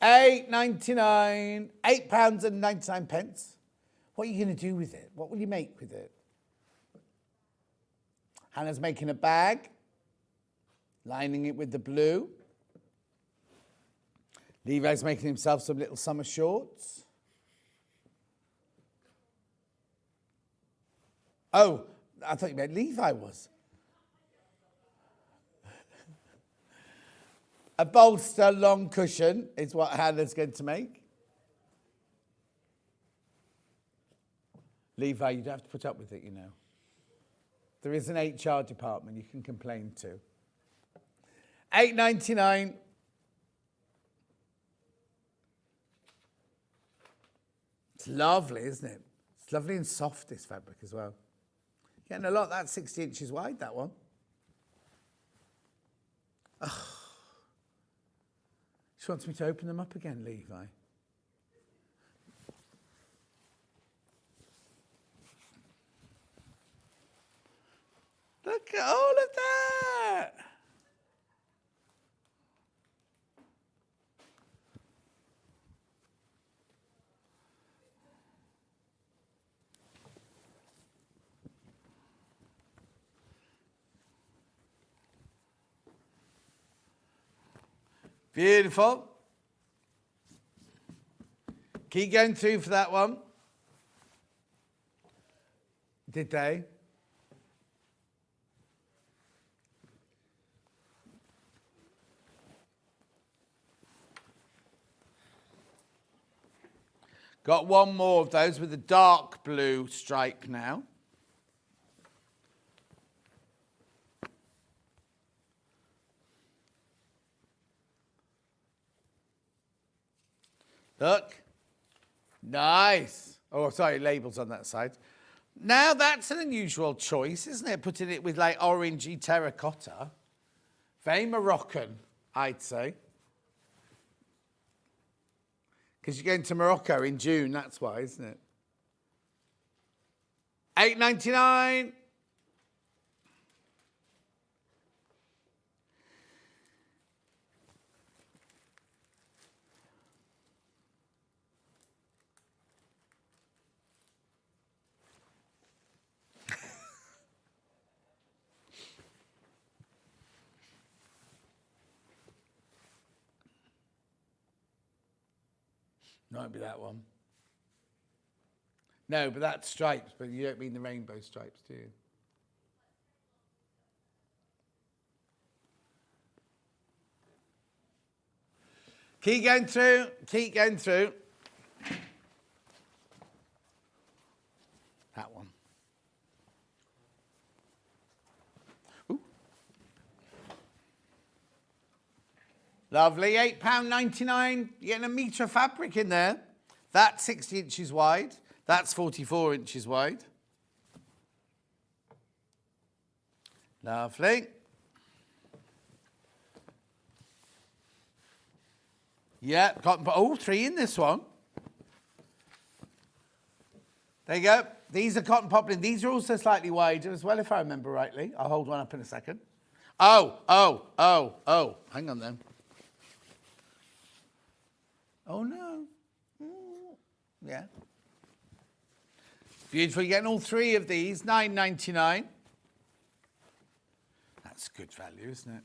£8.99, £8.99. What are you going to do with it? What will you make with it? Hannah's making a bag, lining it with the blue. Levi's making himself some little summer shorts. Oh, I thought you meant Levi was. A bolster long cushion is what Hannah's going to make. Levi, you don't have to put up with it, you know. There is an HR department you can complain to. £8.99. It's lovely, isn't it? It's lovely and soft, this fabric as well. Getting a lot. That's 60 inches wide, that one. Oh. She wants me to open them up again, Levi. Look at all of that. Beautiful. Keep going through for that one. Did they? Got one more of those with a dark blue stripe now. Look. Nice. Oh, sorry, labels on that side. Now that's an unusual choice, isn't it? Putting it with like orangey terracotta. Very Moroccan, I'd say. Because you're going to Morocco in June, that's why, isn't it? £8.99. Might be that one. No, but that's stripes, but you don't mean the rainbow stripes, do you? Keep going through, keep going through. That one. Ooh. Lovely, £8.99. You're getting a metre of fabric in there. That's 60 inches wide. That's 44 inches wide. Lovely. Yeah, cotton, oh, 3 in this one. There you go. These are cotton poplin. These are also slightly wider as well, if I remember rightly. I'll hold one up in a second. Oh. Hang on then. Oh, no. Yeah. Beautiful. You're getting all 3 of these. £9.99. That's good value, isn't it?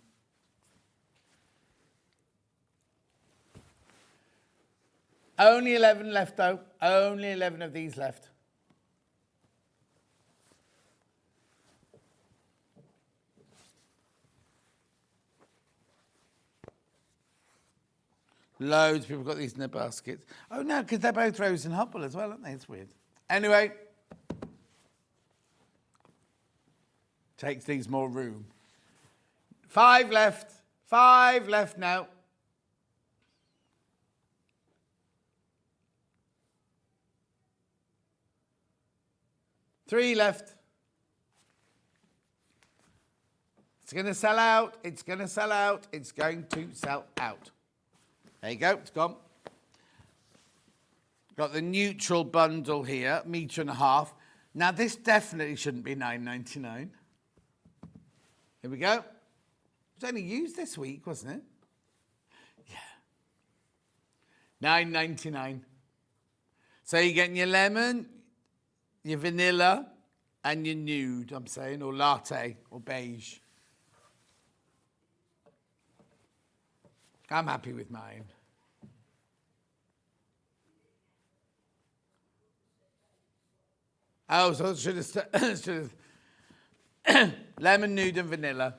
Only 11 left, though. Only 11 of these left. Loads of people got these in their baskets. Oh, no, because they're both Rose and Hubble as well, aren't they? It's weird. Anyway. Takes these more room. 5 left. 5 left now. Three left. It's going to sell out. It's going to sell out. It's going to sell out. There you go. It's gone. Got the neutral bundle here, 1.5 meters. Now, this definitely shouldn't be £9.99. Here we go. It was only used this week, wasn't it? Yeah. £9.99. So you're getting your lemon, your vanilla, and your nude, I'm saying, or latte, or beige. I'm happy with mine. Oh, so should have lemon, nude, and vanilla.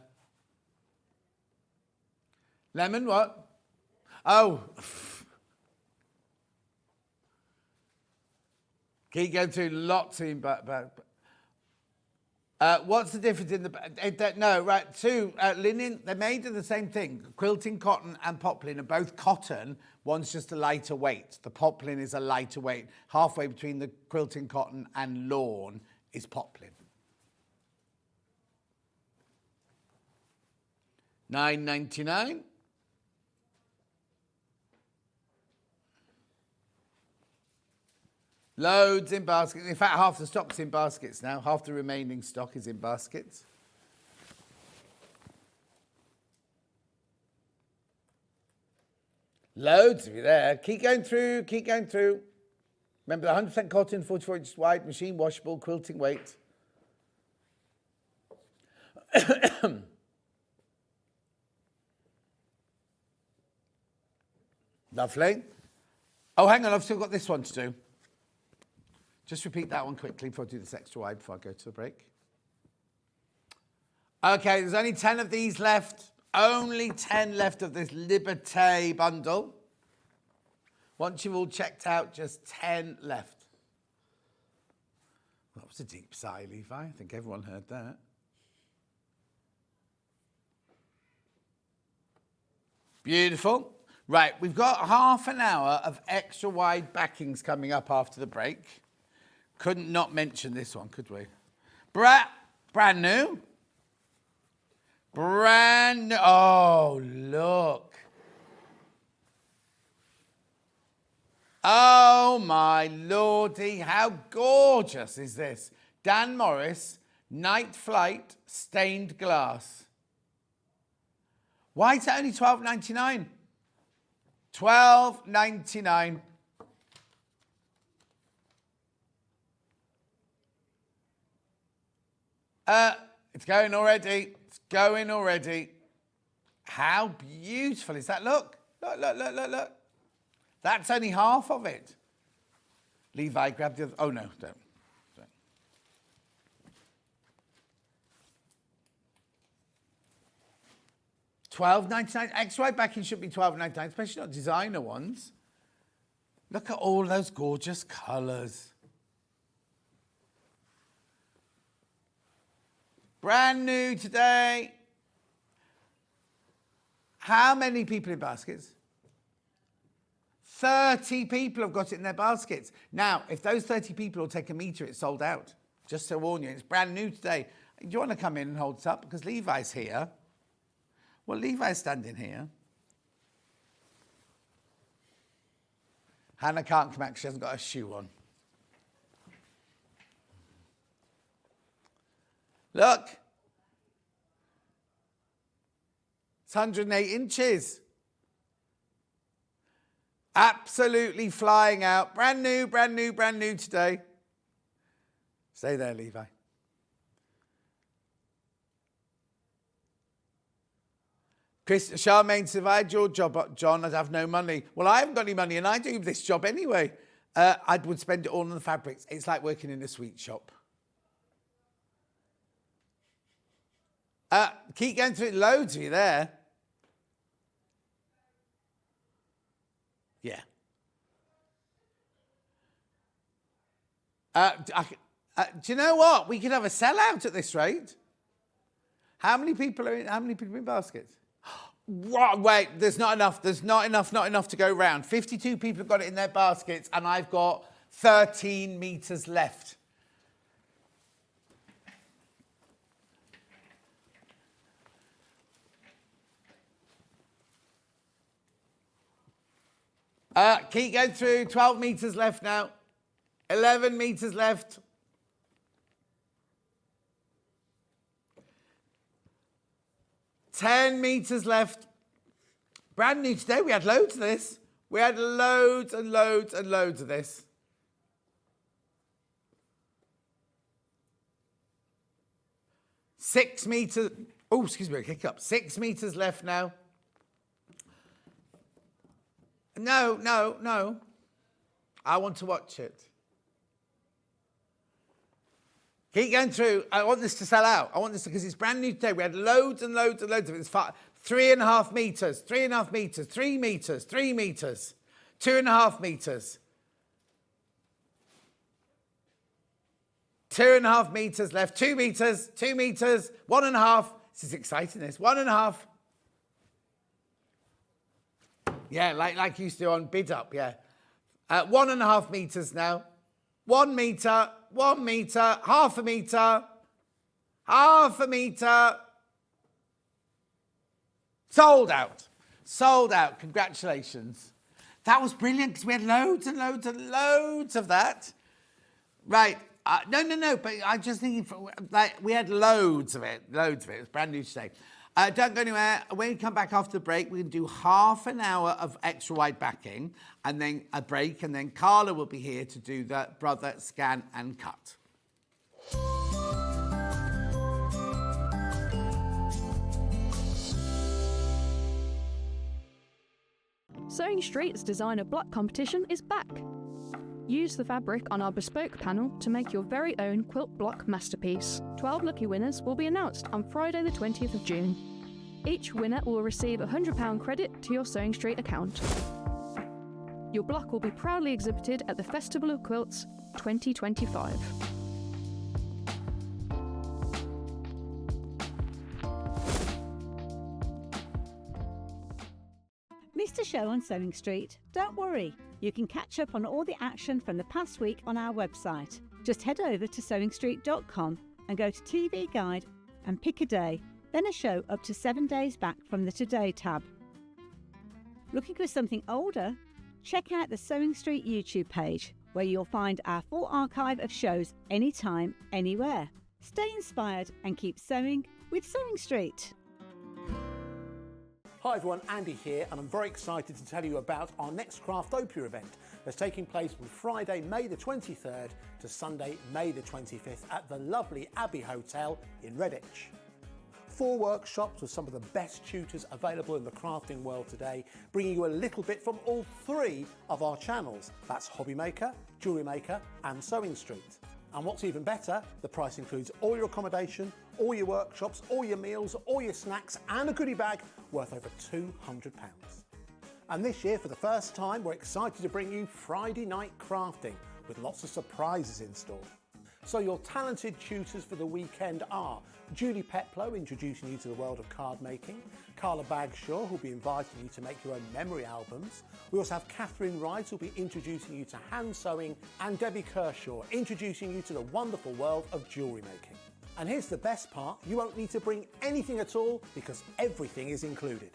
Lemon, what? Oh. Keep going through lots in, what's the difference in the... no, right, linen, they're made of the same thing. Quilting cotton and poplin are both cotton. One's just a lighter weight. The poplin is a lighter weight. Halfway between the quilting cotton and lawn is poplin. $9.99. Loads in baskets. In fact, half the stock's in baskets now. Half the remaining stock is in baskets. Loads of you there. Keep going through, keep going through. Remember the 100% cotton, 44 inches wide, machine washable, quilting weight. Lovely. Oh, hang on, I've still got this one to do. Just repeat that one quickly before I do this extra wide before I go to the break. Okay, there's only 10 of these left. Only 10 left of this Liberté bundle. Once you've all checked out, just 10 left. Well, that was a deep sigh, Levi. I think everyone heard that. Beautiful. Right, we've got half an hour of extra wide backings coming up after the break. Couldn't not mention this one, could we? Brand new. Brand new. Oh, look. Oh, my lordy. How gorgeous is this? Dan Morris, Night Flight, stained glass. Why is it only $12.99? $12.99. It's going already. It's going already. How beautiful is that? Look. Look, look, look, look, look. That's only half of it. Levi, grab the other. Oh, no, don't. $12.99. X-ray backing should be $12.99, especially not designer ones. Look at all those gorgeous colours. Brand new today. How many people in baskets? 30 people have got it in their baskets. Now, if those 30 people will take a metre, it's sold out. Just to warn you, it's brand new today. Do you want to come in and hold it up? Because Levi's here. Well, Levi's standing here. Hannah can't come out because she hasn't got a shoe on. Look. It's 108 inches. Absolutely flying out. Brand new, brand new, brand new today. Stay there, Levi. Charmaine survived your job, John. I'd have no money. Well, I haven't got any money, and I do this job anyway. I would spend it all on the fabrics. It's like working in a sweet shop. Keep going through it. Loads of you there. Yeah. Do you know what? We could have a sellout at this rate. How many people are in baskets? Wait, there's not enough. There's not enough to go round. 52 people have got it in their baskets, and I've got 13 metres left. Keep going through. 12 metres left now. 11 metres left. 10 metres left. Brand new today. We had loads of this. We had loads and loads and loads of this. Six metres. Oh, excuse me, kick up. 6 metres left now. No. I want to watch it. Keep going through. I want this to sell out. I want this because it's brand new today. We had loads and loads and loads of it. It's 3.5 metres, 3.5 metres, 3 metres, 3 metres, 2.5 metres. 2.5 metres left, 2 metres, 2 metres, 1.5. This is exciting, this. 1.5. Yeah, like you used to on Bid Up, yeah. 1.5 metres now. 1 metre, 1 metre, half a metre, half a metre. Sold out. Sold out. Congratulations. That was brilliant because we had loads and loads and loads of that. Right. No, but I'm just thinking, we had loads of it. Loads of it. It's brand new today. Don't go anywhere. When we come back after the break, we can do half an hour of extra wide backing and then a break, and then Carla will be here to do the Brother Scan and Cut. Sewing Street's designer block competition is back. Use the fabric on our bespoke panel to make your very own quilt block masterpiece. 12 lucky winners will be announced on Friday the 20th of June. Each winner will receive a £100 credit to your Sewing Street account. Your block will be proudly exhibited at the Festival of Quilts 2025. Missed a show on Sewing Street? Don't worry, you can catch up on all the action from the past week on our website. Just head over to sewingstreet.com and go to TV Guide and pick a day, then a show up to 7 days back from the Today tab. Looking for something older? Check out the Sewing Street YouTube page, where you'll find our full archive of shows anytime, anywhere. Stay inspired and keep sewing with Sewing Street. Hi everyone, Andy here, and I'm very excited to tell you about our next Craftopia event that's taking place from Friday, May the 23rd to Sunday, May the 25th at the lovely Abbey Hotel in Redditch. 4 workshops with some of the best tutors available in the crafting world today, bringing you a little bit from all 3 of our channels. That's Hobby Maker, Jewellery Maker and Sewing Street. And what's even better, the price includes all your accommodation, all your workshops, all your meals, all your snacks and a goodie bag worth over £200. And this year, for the first time, we're excited to bring you Friday night crafting with lots of surprises in store. So your talented tutors for the weekend are Julie Peplow, introducing you to the world of card making, Carla Bagshaw, who'll be inviting you to make your own memory albums. We also have Catherine Wright, who'll be introducing you to hand sewing, and Debbie Kershaw, introducing you to the wonderful world of jewellery making. And here's the best part, you won't need to bring anything at all because everything is included.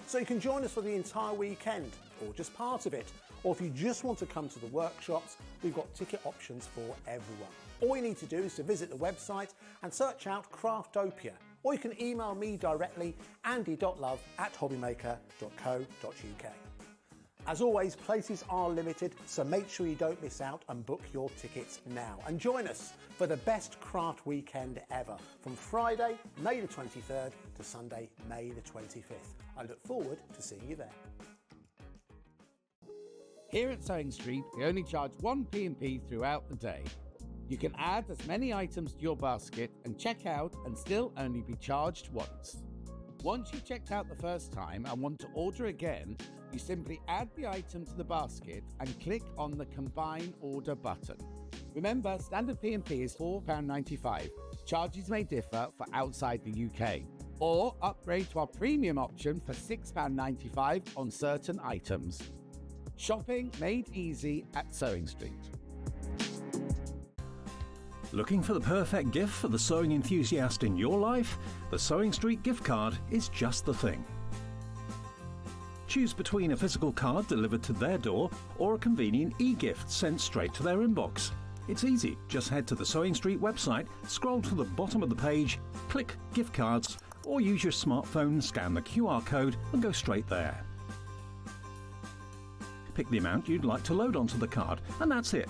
So you can join us for the entire weekend, or just part of it, or if you just want to come to the workshops, we've got ticket options for everyone. All you need to do is to visit the website and search out Craftopia, or you can email me directly, andy.love@hobbymaker.co.uk. As always, places are limited, so make sure you don't miss out and book your tickets now. And join us for the best craft weekend ever, from Friday, May the 23rd to Sunday, May the 25th. I look forward to seeing you there. Here at Sewing Street, we only charge 1 P&P throughout the day. You can add as many items to your basket and check out and still only be charged once. Once you've checked out the first time and want to order again, you simply add the item to the basket and click on the Combine Order button. Remember, standard P&P is £4.95. Charges may differ for outside the UK. Or upgrade to our premium option for £6.95 on certain items. Shopping made easy at Sewing Street. Looking for the perfect gift for the sewing enthusiast in your life? The Sewing Street gift card is just the thing. Choose between a physical card delivered to their door or a convenient e-gift sent straight to their inbox. It's easy. Just head to the Sewing Street website, scroll to the bottom of the page, click Gift Cards, or use your smartphone, scan the QR code and go straight there. Pick the amount you'd like to load onto the card, and that's it.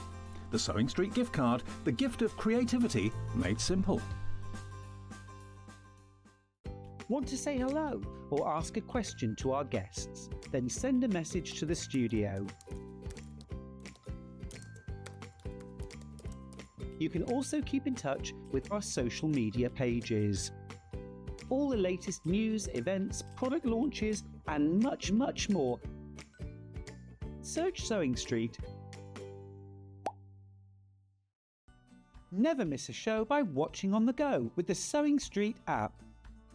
The Sewing Street gift card, the gift of creativity made simple. Want to say hello or ask a question to our guests? Then send a message to the studio. You can also keep in touch with our social media pages. All the latest news, events, product launches, and much, much more. Search Sewing Street. Never miss a show by watching on the go with the Sewing Street app.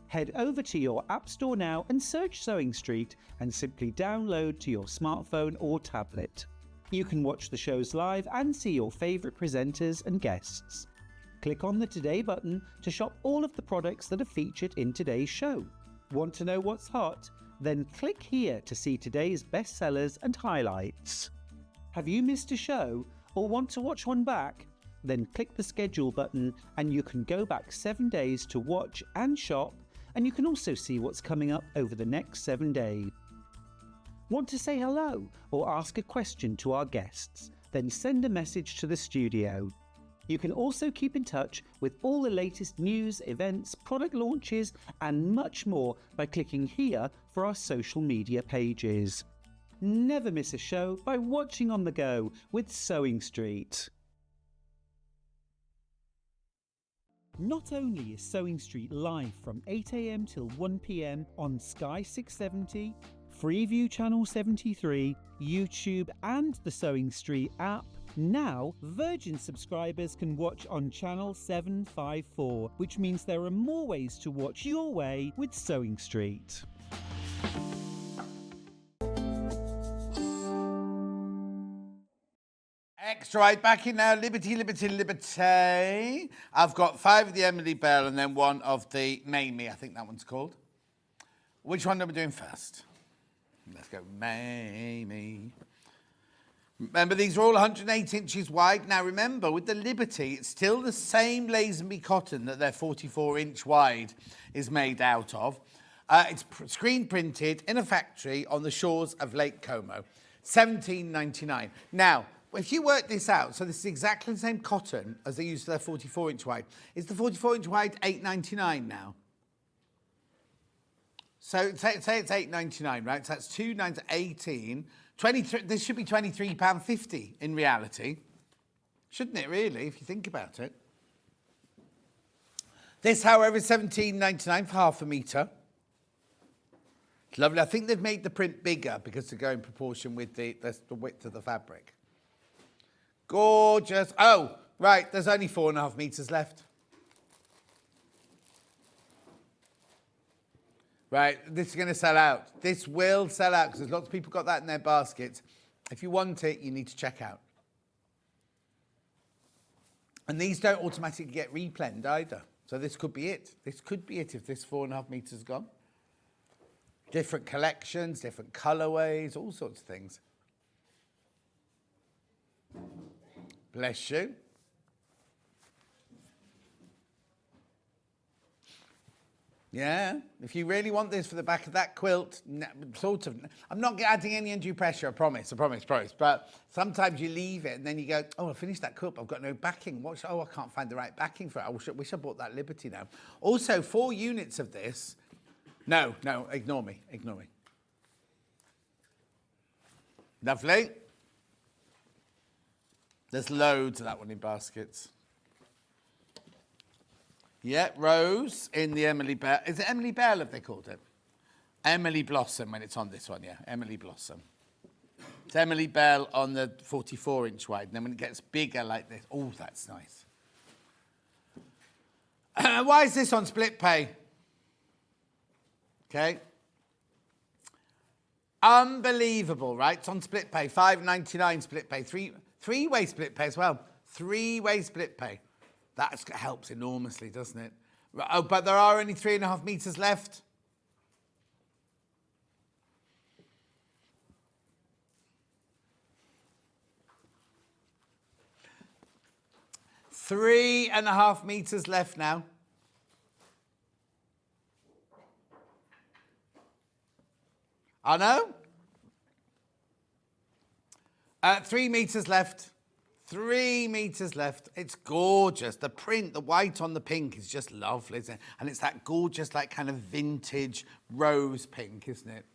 Head over to your App Store now and search Sewing Street and simply download to your smartphone or tablet. You can watch the shows live and see your favourite presenters and guests. Click on the Today button to shop all of the products that are featured in today's show. Want to know what's hot? Then click here to see today's bestsellers and highlights. Have you missed a show or want to watch one back? Then click the schedule button and you can go back 7 days to watch and shop, and you can also see what's coming up over the next 7 days. Want to say hello or ask a question to our guests? Then send a message to the studio. You can also keep in touch with all the latest news, events, product launches, and much more by clicking here for our social media pages. Never miss a show by watching on the go with Sewing Street. Not only is Sewing Street live from 8 AM till 1 PM on Sky 670, Freeview Channel 73, YouTube and the Sewing Street app, now Virgin subscribers can watch on Channel 754, which means there are more ways to watch your way with Sewing Street. Extra right, back in now. Liberty, Liberty, Liberty. I've got 5 of the Emily Bell and then 1 of the Mamie, I think that one's called. Which one are we doing first? Let's go Mamie. Remember, these are all 108 inches wide. Now, remember, with the Liberty, it's still the same Lazenby cotton that their 44-inch wide is made out of. It's screen printed in a factory on the shores of Lake Como. $17.99. Now, if you work this out, so this is exactly the same cotton as they use for their 44-inch wide. Is the 44-inch wide $8.99 now? So say it's $8.99, right? So that's 2 9 18. 23. This should be £23.50 in reality, shouldn't it? Really, if you think about it. This, however, is $17.99 for half a metre. It's lovely. I think they've made the print bigger because to go in proportion with the width of the fabric. Gorgeous. Oh, right. There's only 4.5 metres left. Right, this is going to sell out. This will sell out because there's lots of people got that in their baskets. If you want it, you need to check out. And these don't automatically get replenned either. So this could be it. This could be it if this 4.5 metres is gone. Different collections, different colourways, all sorts of things. Bless you. Yeah, if you really want this for the back of that quilt, sort of. I'm not adding any undue pressure, I promise. But sometimes you leave it and then you go, oh, I finished that quilt, I've got no backing. Oh, I can't find the right backing for it. I wish I bought that Liberty now. Also, 4 units of this. No, ignore me. Lovely. There's loads of that one in baskets. Yeah, Rose in the Emily Bell. Is it Emily Bell, have they called it? Emily Blossom when it's on this one, yeah. Emily Blossom. It's Emily Bell on the 44-inch wide. And then when it gets bigger like this, oh, that's nice. Why is this on split pay? Okay. Unbelievable, right? It's on split pay. $5.99 split pay. Three-way split pay as well. 3-way split pay. That helps enormously, doesn't it? Oh, but there are only 3.5 metres left. $3.5 metres left now. I know. 3 meters left. 3 meters left. It's gorgeous. The print, the white on the pink is just lovely, isn't it? And it's that gorgeous, like, kind of vintage rose pink, isn't it?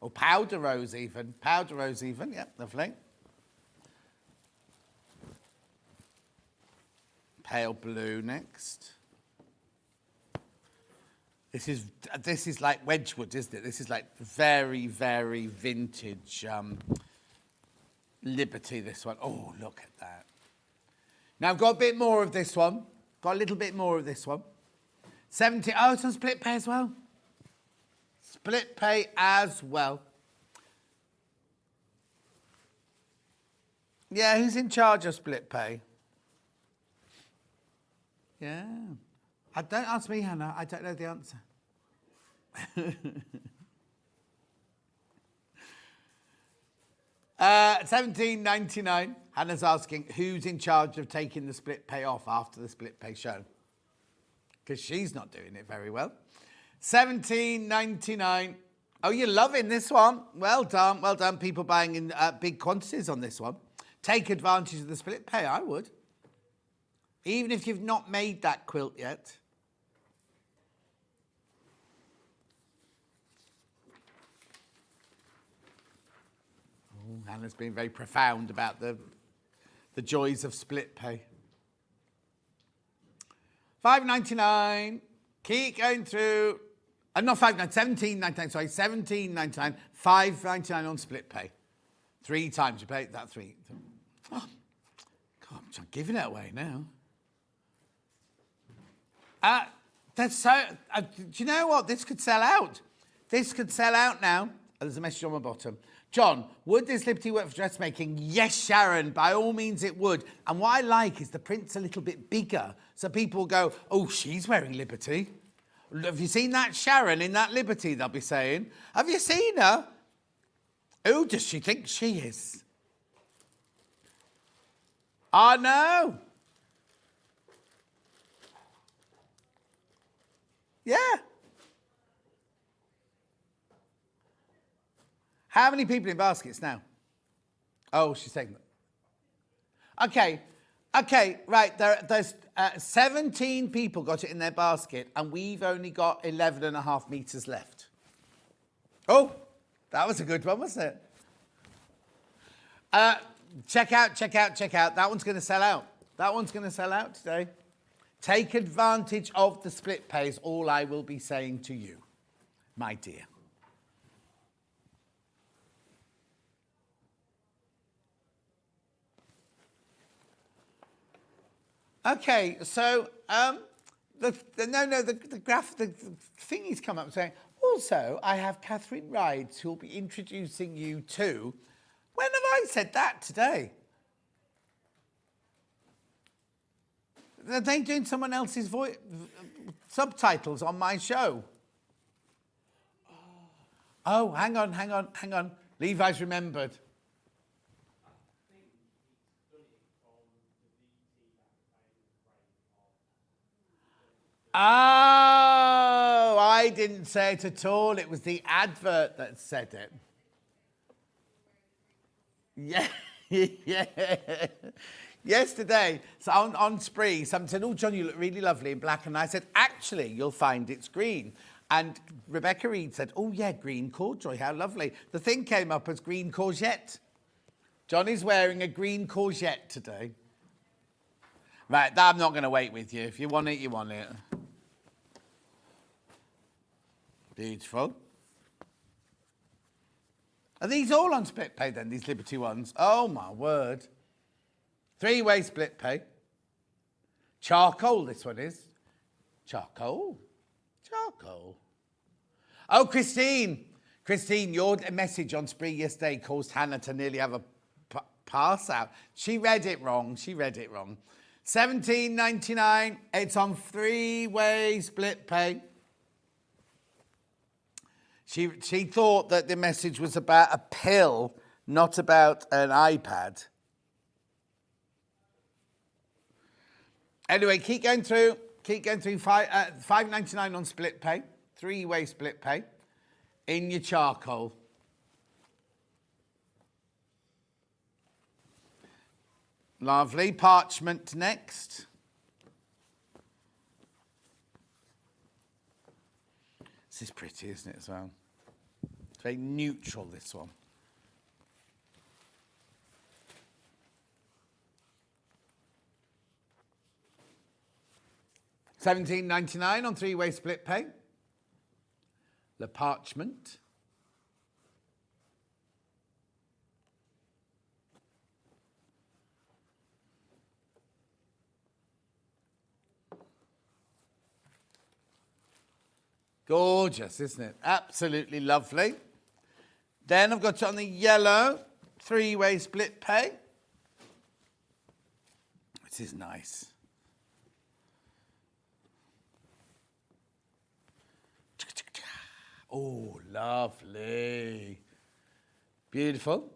Or powder rose even. Powder rose even. Yep, lovely. Pale blue next. This is like Wedgwood, isn't it? This is like very, very vintage Liberty, this one. Oh, look at that. Now I've got a bit more of this one. Got a little bit more of this one. 70. Oh, it's on split pay as well. Split pay as well. Yeah, who's in charge of split pay? Yeah. Don't ask me, Hannah. I don't know the answer. $17.99. Hannah's asking who's in charge of taking the split pay off after the split pay show. Because she's not doing it very well. $17.99. Oh, you're loving this one. Well done. Well done. People buying in big quantities on this one. Take advantage of the split pay. I would. Even if you've not made that quilt yet. Hannah's been very profound about the joys of split pay. $5.99. Keep going through. Not $5.99, $17.99. Sorry, $17.99. $5.99 on split pay. 3 times you pay that 3. Oh, God, I'm giving it away now. That's so. Do you know what? This could sell out. This could sell out now. There's a message on my bottom. John, would this Liberty work for dressmaking? Yes, Sharon, by all means it would. And what I like is the print's a little bit bigger. So people go, oh, she's wearing Liberty. Have you seen that Sharon in that Liberty, they'll be saying. Have you seen her? Who does she think she is? I know. Yeah. How many people in baskets now? Oh, she's taking them. Okay, right. There's 17 people got it in their basket, and we've only got 11.5 meters left. Oh, that was a good one, wasn't it? Check out. That one's going to sell out. That one's going to sell out today. Take advantage of the split pay is all I will be saying to you, my dear. Okay, so the thingy's come up saying, also, I have Catherine Rides who will be introducing you to. When have I said that today? Are they doing someone else's subtitles on my show? Oh, hang on. Levi's remembered. Oh, I didn't say it at all. It was the advert that said it. Yeah, yeah. Yesterday, so on Spree, someone said, oh, John, you look really lovely in black. And I said, actually, you'll find it's green. And Rebecca Reed said, oh, yeah, green corduroy, how lovely. The thing came up as green courgette. Johnny's wearing a green courgette today. Right, I'm not going to wait with you. If you want it, you want it. Beautiful. Are these all on split pay then, these Liberty ones? Oh, my word. 3-way split pay. Charcoal, this one is. Charcoal. Oh, Christine, your message on Spree yesterday caused Hannah to nearly have a pass out. She read it wrong. $17.99. It's on 3-way split pay. She thought that the message was about a pill, not about an iPad. Anyway, keep going through. $5.99 on split pay. 3-way split pay. in your charcoal. Lovely. Parchment next. This is pretty, isn't it, as well? It's very neutral, this one. £17.99 on three-way split pay. The parchment. Gorgeous, isn't it? Absolutely lovely. Then I've got it on the yellow, three-way split pay. This is nice. Oh, lovely. Beautiful.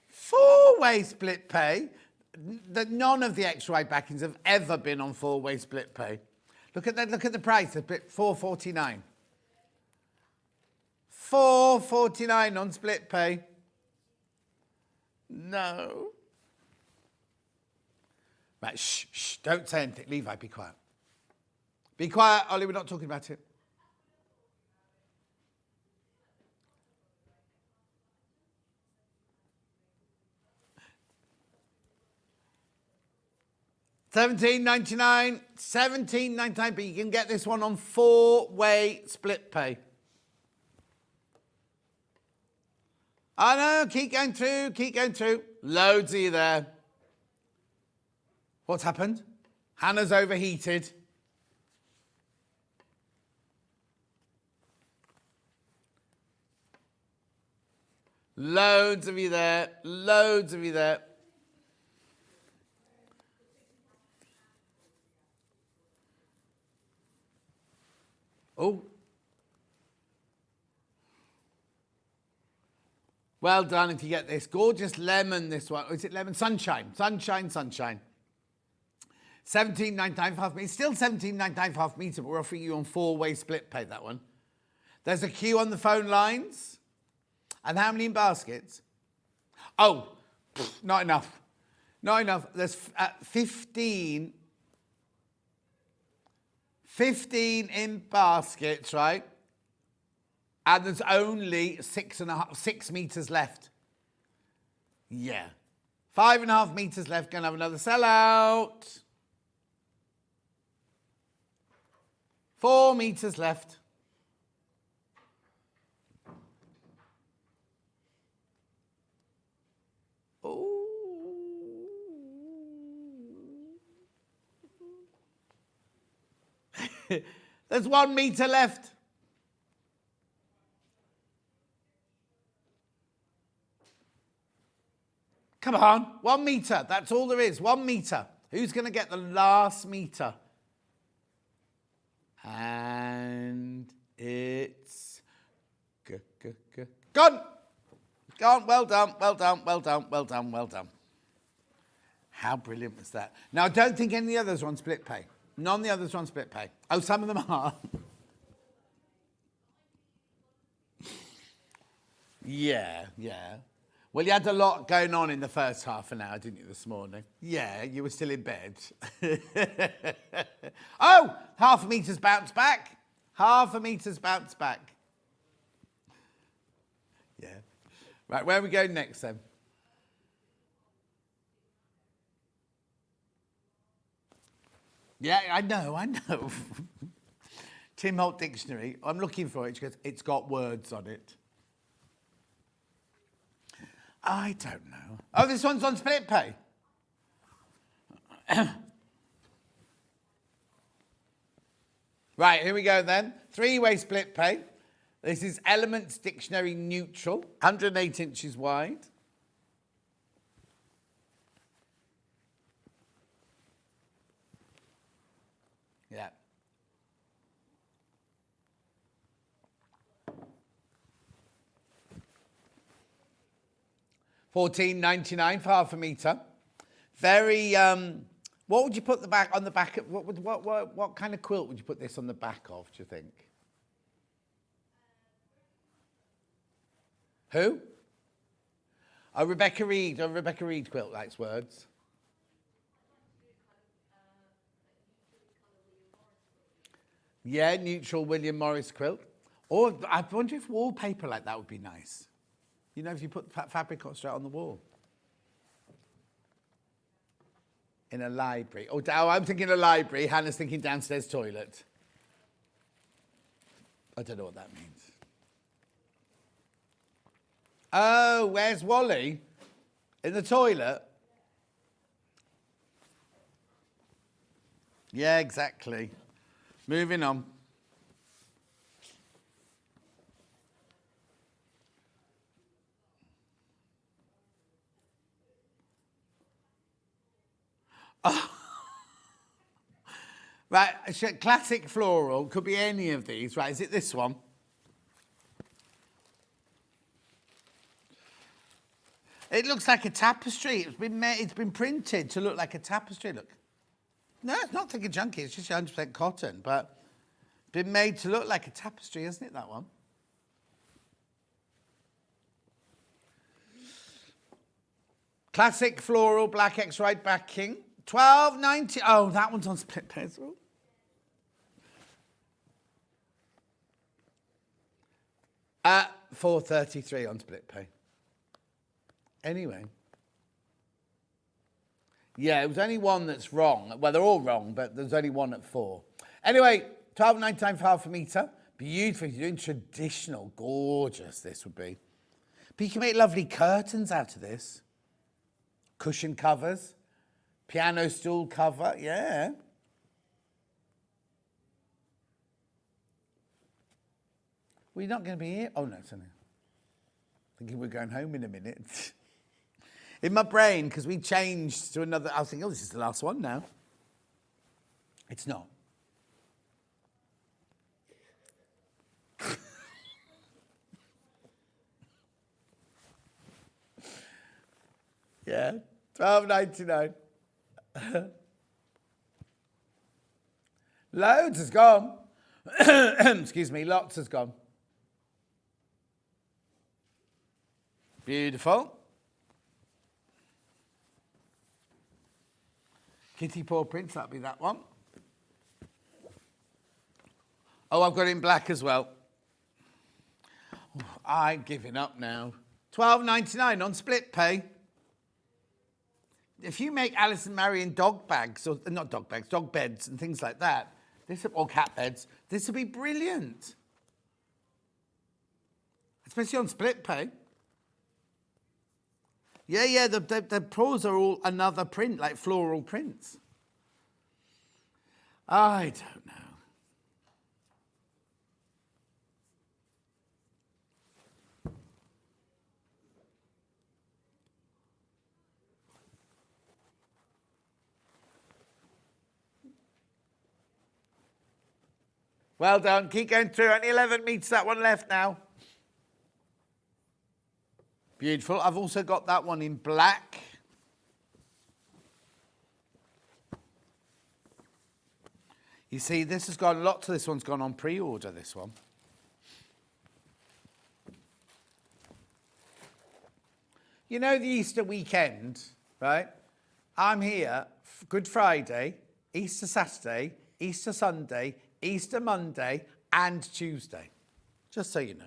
Four-way split pay. None of the extra wide backings have ever been on four-way split pay. Look at that. Look at the price. £4.49. £4.49 on split pay. No. Right, shh, don't say anything. Levi, be quiet. Be quiet, Ollie, we're not talking about it. £17.99, but you can get this one on four-way split pay. I know, keep going through. Loads of you there. What's happened? Hannah's overheated. Loads of you there. Oh. Well done if you get this. Gorgeous lemon, this one. Is it lemon? Sunshine. £17.99 for half metre. Still £17.99 for half metre, but we're offering you on four-way split pay, that one. There's a queue on the phone lines. And how many in baskets? Oh, not enough. There's 15 in baskets, right? And there's only 6 metres left. Yeah. 5.5 metres left. Gonna have another sellout. 4 metres left. Oh. There's 1 metre left. Come on, 1 metre. That's all there is. 1 metre. Who's going to get the last metre? And it's gone. Well done. How brilliant was that? Now, I don't think any of the others are on split pay. None of the others are on split pay. Oh, some of them are. Yeah. Well, you had a lot going on in the first half an hour, didn't you, this morning? Yeah, you were still in bed. Oh, half a metre's bounced back. Yeah. Right, where are we going next then? Yeah, I know. Tim Holt Dictionary. I'm looking for it because it's got words on it. I don't know. Oh, this one's on split pay. Right, here we go then. 3-way split pay. This is Elements Dictionary Neutral, 108 inches wide. Yeah. $14.99 for half a metre. Very What would you put on the back of, what kind of quilt would you put this on the back of, do you think? Who? Oh, Rebecca Reed. Oh, Rebecca Reed quilt likes words. Yeah, neutral William Morris quilt. Or I wonder if wallpaper like that would be nice. You know, if you put fabric straight on the wall. In a library. Oh, I'm thinking a library. Hannah's thinking downstairs toilet. I don't know what that means. Oh, where's Wally? In the toilet? Yeah, exactly. Moving on. Oh. Right, classic floral, could be any of these. Right, is it this one? It looks like a tapestry. It's been printed to look like a tapestry. Look. No, it's not thick and chunky. It's just 100% cotton, but been made to look like a tapestry, isn't it, that one? Classic floral black X-ride backing. $12.90. Oh, that one's on split pay as well. $4.33 on split pay. Anyway. Yeah, it was only one that's wrong. Well, they're all wrong, but there's only one at 4. Anyway, $12.99 for half a metre. Beautiful. If you're doing traditional, gorgeous this would be. But you can make lovely curtains out of this. Cushion covers. Piano stool cover, yeah. Well, you're not going to be here? Oh, no, it's only. Thinking we're going home in a minute. In my brain, because we changed to another, I was thinking, oh, this is the last one now. It's not. Yeah, $12.99. Loads has gone. Excuse me, lots has gone. Beautiful. Kitty paw prints, that'll be that one. Oh, I've got it in black as well. Oh, I'm giving up now. $12.99 on split pay. If you make Alice and Marion dog bags, or not dog bags, dog beds and things like that, or cat beds, this would be brilliant. Especially on split pay. Yeah, the paws are all another print, like floral prints. I don't know. Well done. Keep going through. Only 11 meters, that one left now. Beautiful. I've also got that one in black. You see, this has gone, lots of this one's gone on pre-order, this one. You know the Easter weekend, right? I'm here, Good Friday, Easter Saturday, Easter Sunday, Easter Monday and Tuesday, just so you know.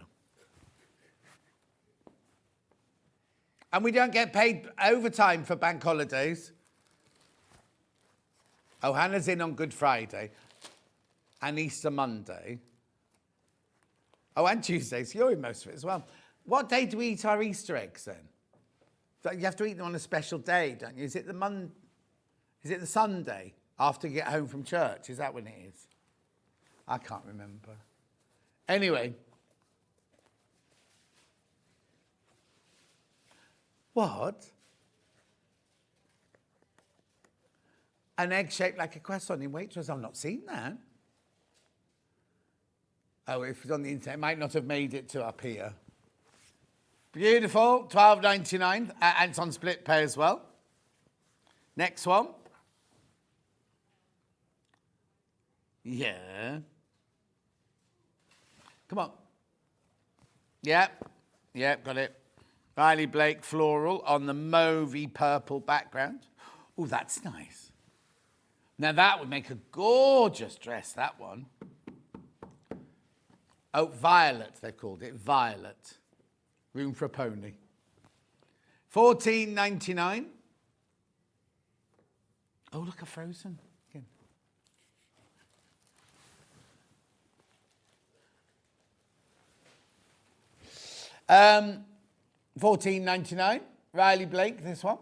And we don't get paid overtime for bank holidays. Oh, Hannah's in on Good Friday and Easter Monday. Oh, and Tuesday, so you're in most of it as well. What day do we eat our Easter eggs then? You have to eat them on a special day, don't you? Is it the Sunday after you get home from church? Is that when it is? I can't remember. Anyway. What? An egg shaped like a croissant in Waitrose. I've not seen that. Oh, if it's on the internet, it might not have made it to up here. Beautiful, $12.99, and it's on split pay as well. Next one. Yeah. Come on. Yep. Yep, got it. Riley Blake floral on the mauvey purple background. Oh, that's nice. Now that would make a gorgeous dress, that one. Oh, violet, they've called it. Violet. Room for a pony. $14.99. Oh, look, a Frozen. Again. $14.99. Riley Blake, this one.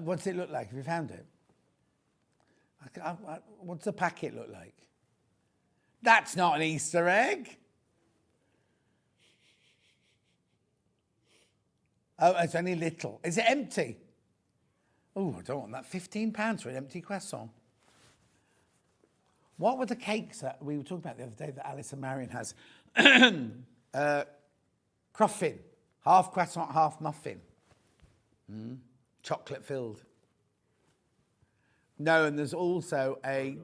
What's it look like? Have you found it? What's the packet look like? That's not an Easter egg. Oh, it's only little. Is it empty? Oh, I don't want that. £15 for an empty croissant. What were the cakes that we were talking about the other day that Alice and Marion has? Cruffin. Half croissant, half muffin. Chocolate filled. No, and there's also a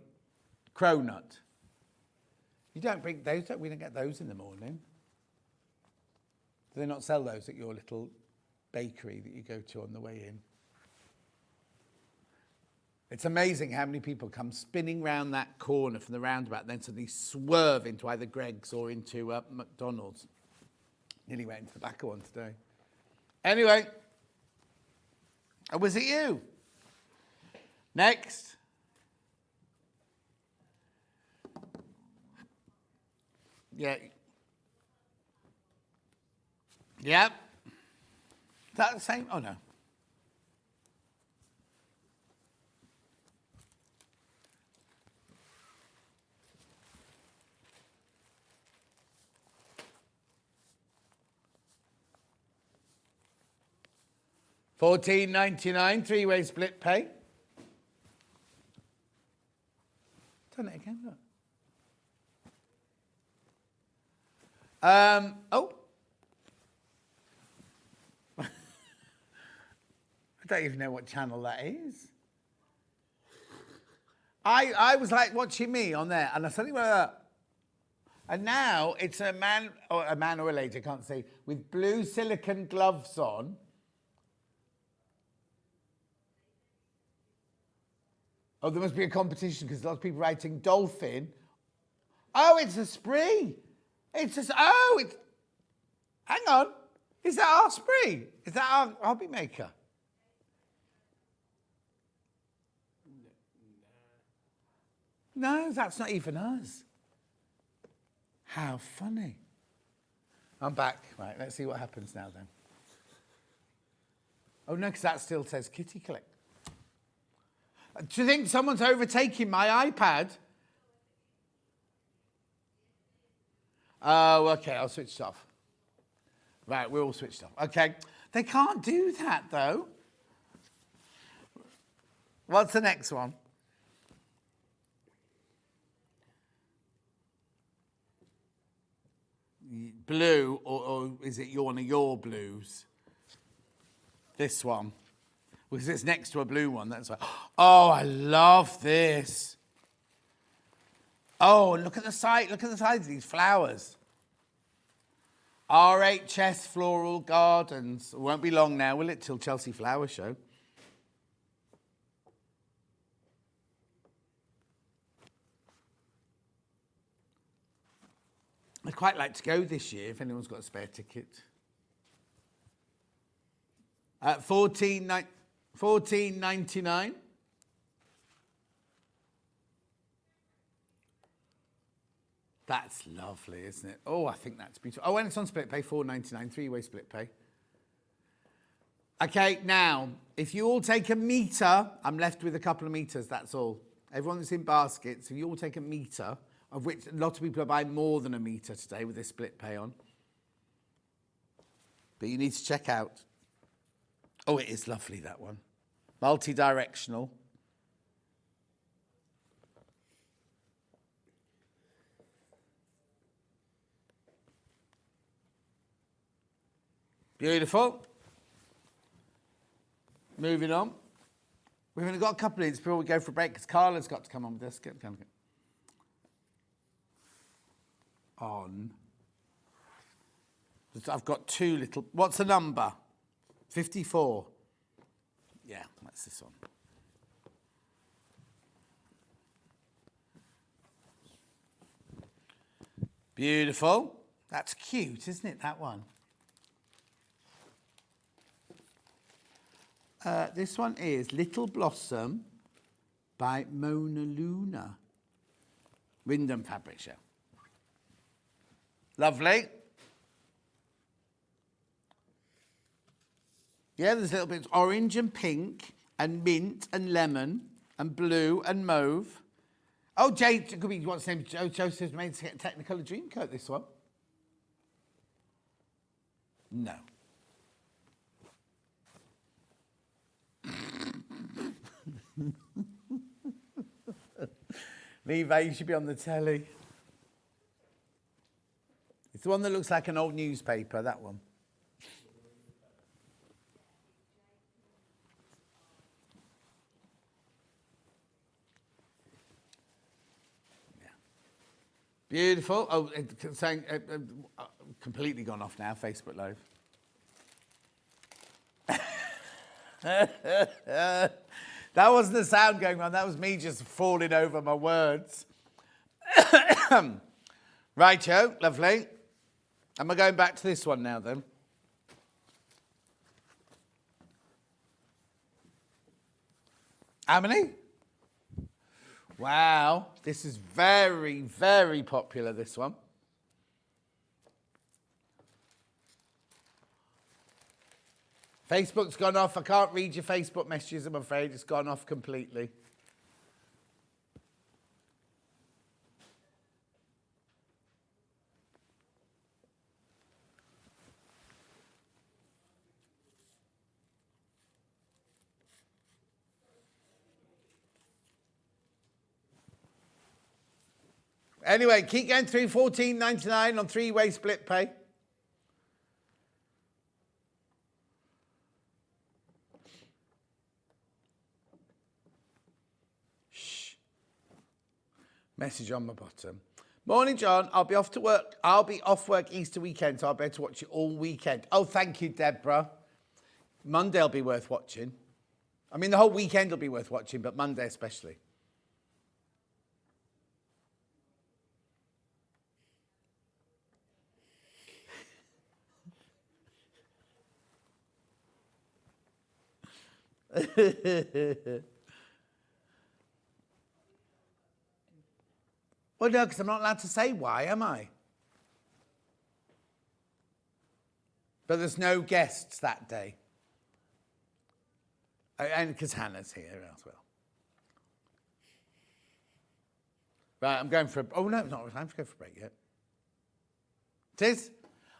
cronut. You don't bring those, we don't get those in the morning. Do they not sell those at your little bakery that you go to on the way in? It's amazing how many people come spinning round that corner from the roundabout, then suddenly swerve into either Greggs or into McDonald's. Nearly went into the back of one today. Anyway, was it you? Next. Yeah. Yep. Is that the same? Oh, no. $14.99, three-way split pay. Done it again, look. Oh. I don't even know what channel that is. I was like watching me on there, and I suddenly went, and now it's a man or a lady, I can't say, with blue silicone gloves on. Oh, there must be a competition because lots of people writing dolphin. Oh, it's a spree. It's hang on. Is that our spree? Is that our hobby maker? No, that's not even us. How funny. I'm back. Right, let's see what happens now then. Oh no, because that still says Kitty Click. Do you think someone's overtaking my iPad? Oh, okay, I'll switch it off. Right, we're all switched off. Okay, they can't do that, though. What's the next one? Blue, or is it one of your blues? This one. Because it's next to a blue one, that's why. Oh, I love this. Oh, look at the size of these flowers. RHS Floral Gardens. It won't be long now, will it, till Chelsea Flower Show? I'd quite like to go this year if anyone's got a spare ticket. $14.99. That's lovely, isn't it? Oh, I think that's beautiful. Oh, and it's on split pay, $4.99, three-way split pay. Okay, now, if you all take a metre, I'm left with a couple of metres, that's all. Everyone that's in baskets, if you all take a metre, of which a lot of people are buying more than a metre today with this split pay on. But you need to check out. Oh, it is lovely, that one. Multi-directional. Beautiful. Moving on. We've only got a couple of minutes before we go for a break because Carla's got to come on with us. On. I've got two little... What's the number? 54. Yeah, that's this one. Beautiful. That's cute, isn't it, that one? This one is Little Blossom by Mona Luna. Wyndham Fabric Show. Lovely. Yeah, there's little bits orange and pink and mint and lemon and blue and mauve. Oh, Jay, could be what's his name? Joseph's made Technicolor Dreamcoat, this one. No. Levi, you should be on the telly. It's the one that looks like an old newspaper, that one. Yeah. Beautiful. Oh, it's saying completely gone off now, Facebook Live. That wasn't the sound going on, that was me just falling over my words. Righto, lovely. Am I going back to this one now then? How many? Wow, this is very, very popular, this one. Facebook's gone off. I can't read your Facebook messages, I'm afraid. It's gone off completely. Anyway, keep going through. $14.99 on three-way split pay. Message on my bottom. Morning, John. I'll be off to work. I'll be off work Easter weekend, so I'll be able to watch it all weekend. Oh, thank you, Deborah. Monday will be worth watching. I mean, the whole weekend will be worth watching, but Monday especially. Well, no, because I'm not allowed to say why, am I? But there's no guests that day. And because Hannah's here as well. Right, I'm going for a... Oh, no, it's not time to go for a break yet. It is?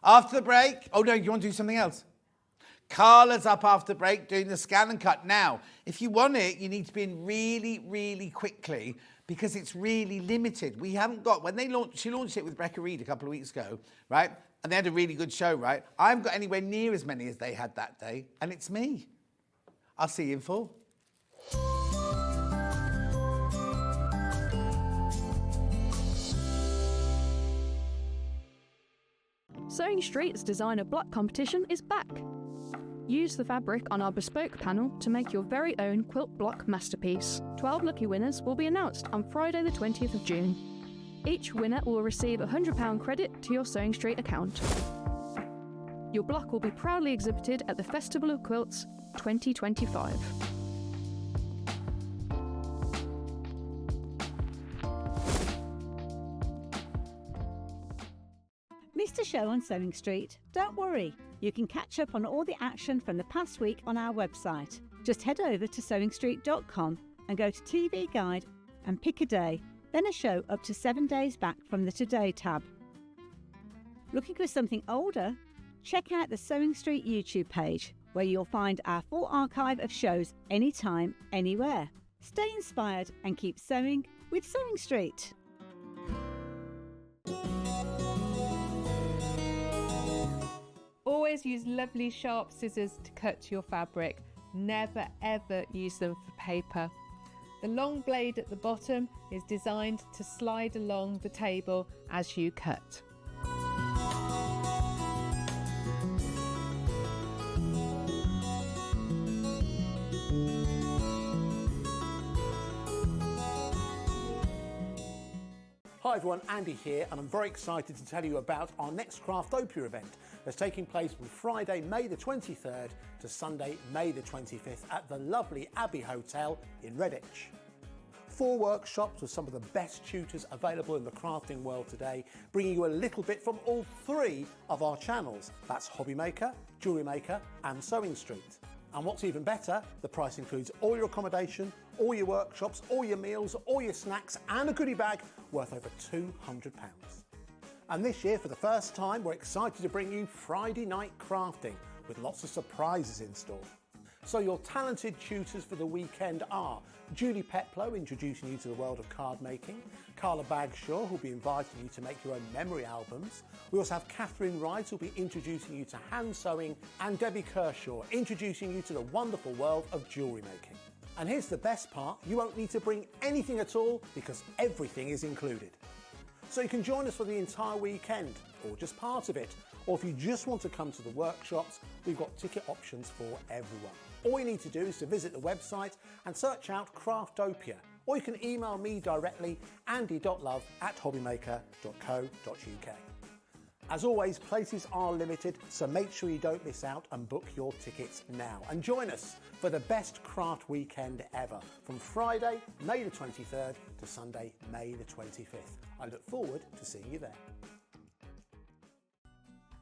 After the break... Oh, no, you want to do something else? Carla's up after the break doing the scan and cut. Now, if you want it, you need to be in really, really quickly because it's really limited. We haven't got... When she launched it with Becca Reed a couple of weeks ago, right? And they had a really good show, right? I haven't got anywhere near as many as they had that day, and it's me. I'll see you in 4. Sewing Street's designer block competition is back. Use the fabric on our bespoke panel to make your very own quilt block masterpiece. 12 lucky winners will be announced on Friday the 20th of June. Each winner will receive a £100 credit to your Sewing Street account. Your block will be proudly exhibited at the Festival of Quilts 2025. Missed a show on Sewing Street? Don't worry, you can catch up on all the action from the past week on our website. Just head over to sewingstreet.com and go to TV Guide and pick a day, then a show up to 7 days back from the Today tab. Looking for something older? Check out the Sewing Street YouTube page, where you'll find our full archive of shows anytime, anywhere. Stay inspired and keep sewing with Sewing Street. Always Always use lovely sharp scissors to cut your fabric. Never ever use them for paper. The long blade at the bottom is designed to slide along the table as you cut. Hi everyone, Andy here, and I'm very excited to tell you about our next Craftopia event that's taking place from Friday, May the 23rd to Sunday, May the 25th at the lovely Abbey Hotel in Redditch. 4 workshops with some of the best tutors available in the crafting world today, bringing you a little bit from all 3 of our channels. That's Hobby Maker, Jewellery Maker and Sewing Street. And what's even better, the price includes all your accommodation, all your workshops, all your meals, all your snacks and a goodie bag worth over £200. And this year, for the first time, we're excited to bring you Friday night crafting with lots of surprises in store. So your talented tutors for the weekend are Julie Peplow, introducing you to the world of card making, Carla Bagshaw, who'll be inviting you to make your own memory albums. We also have Catherine Wright, who'll be introducing you to hand sewing, and Debbie Kershaw, introducing you to the wonderful world of jewellery making. And here's the best part, you won't need to bring anything at all because everything is included. So you can join us for the entire weekend, or just part of it, or if you just want to come to the workshops, we've got ticket options for everyone. All you need to do is to visit the website and search out Craftopia, or you can email me directly, andy.love@hobbymaker.co.uk. As always, places are limited, so make sure you don't miss out and book your tickets now. And join us for the best craft weekend ever, from Friday, May the 23rd to Sunday, May the 25th. I look forward to seeing you there.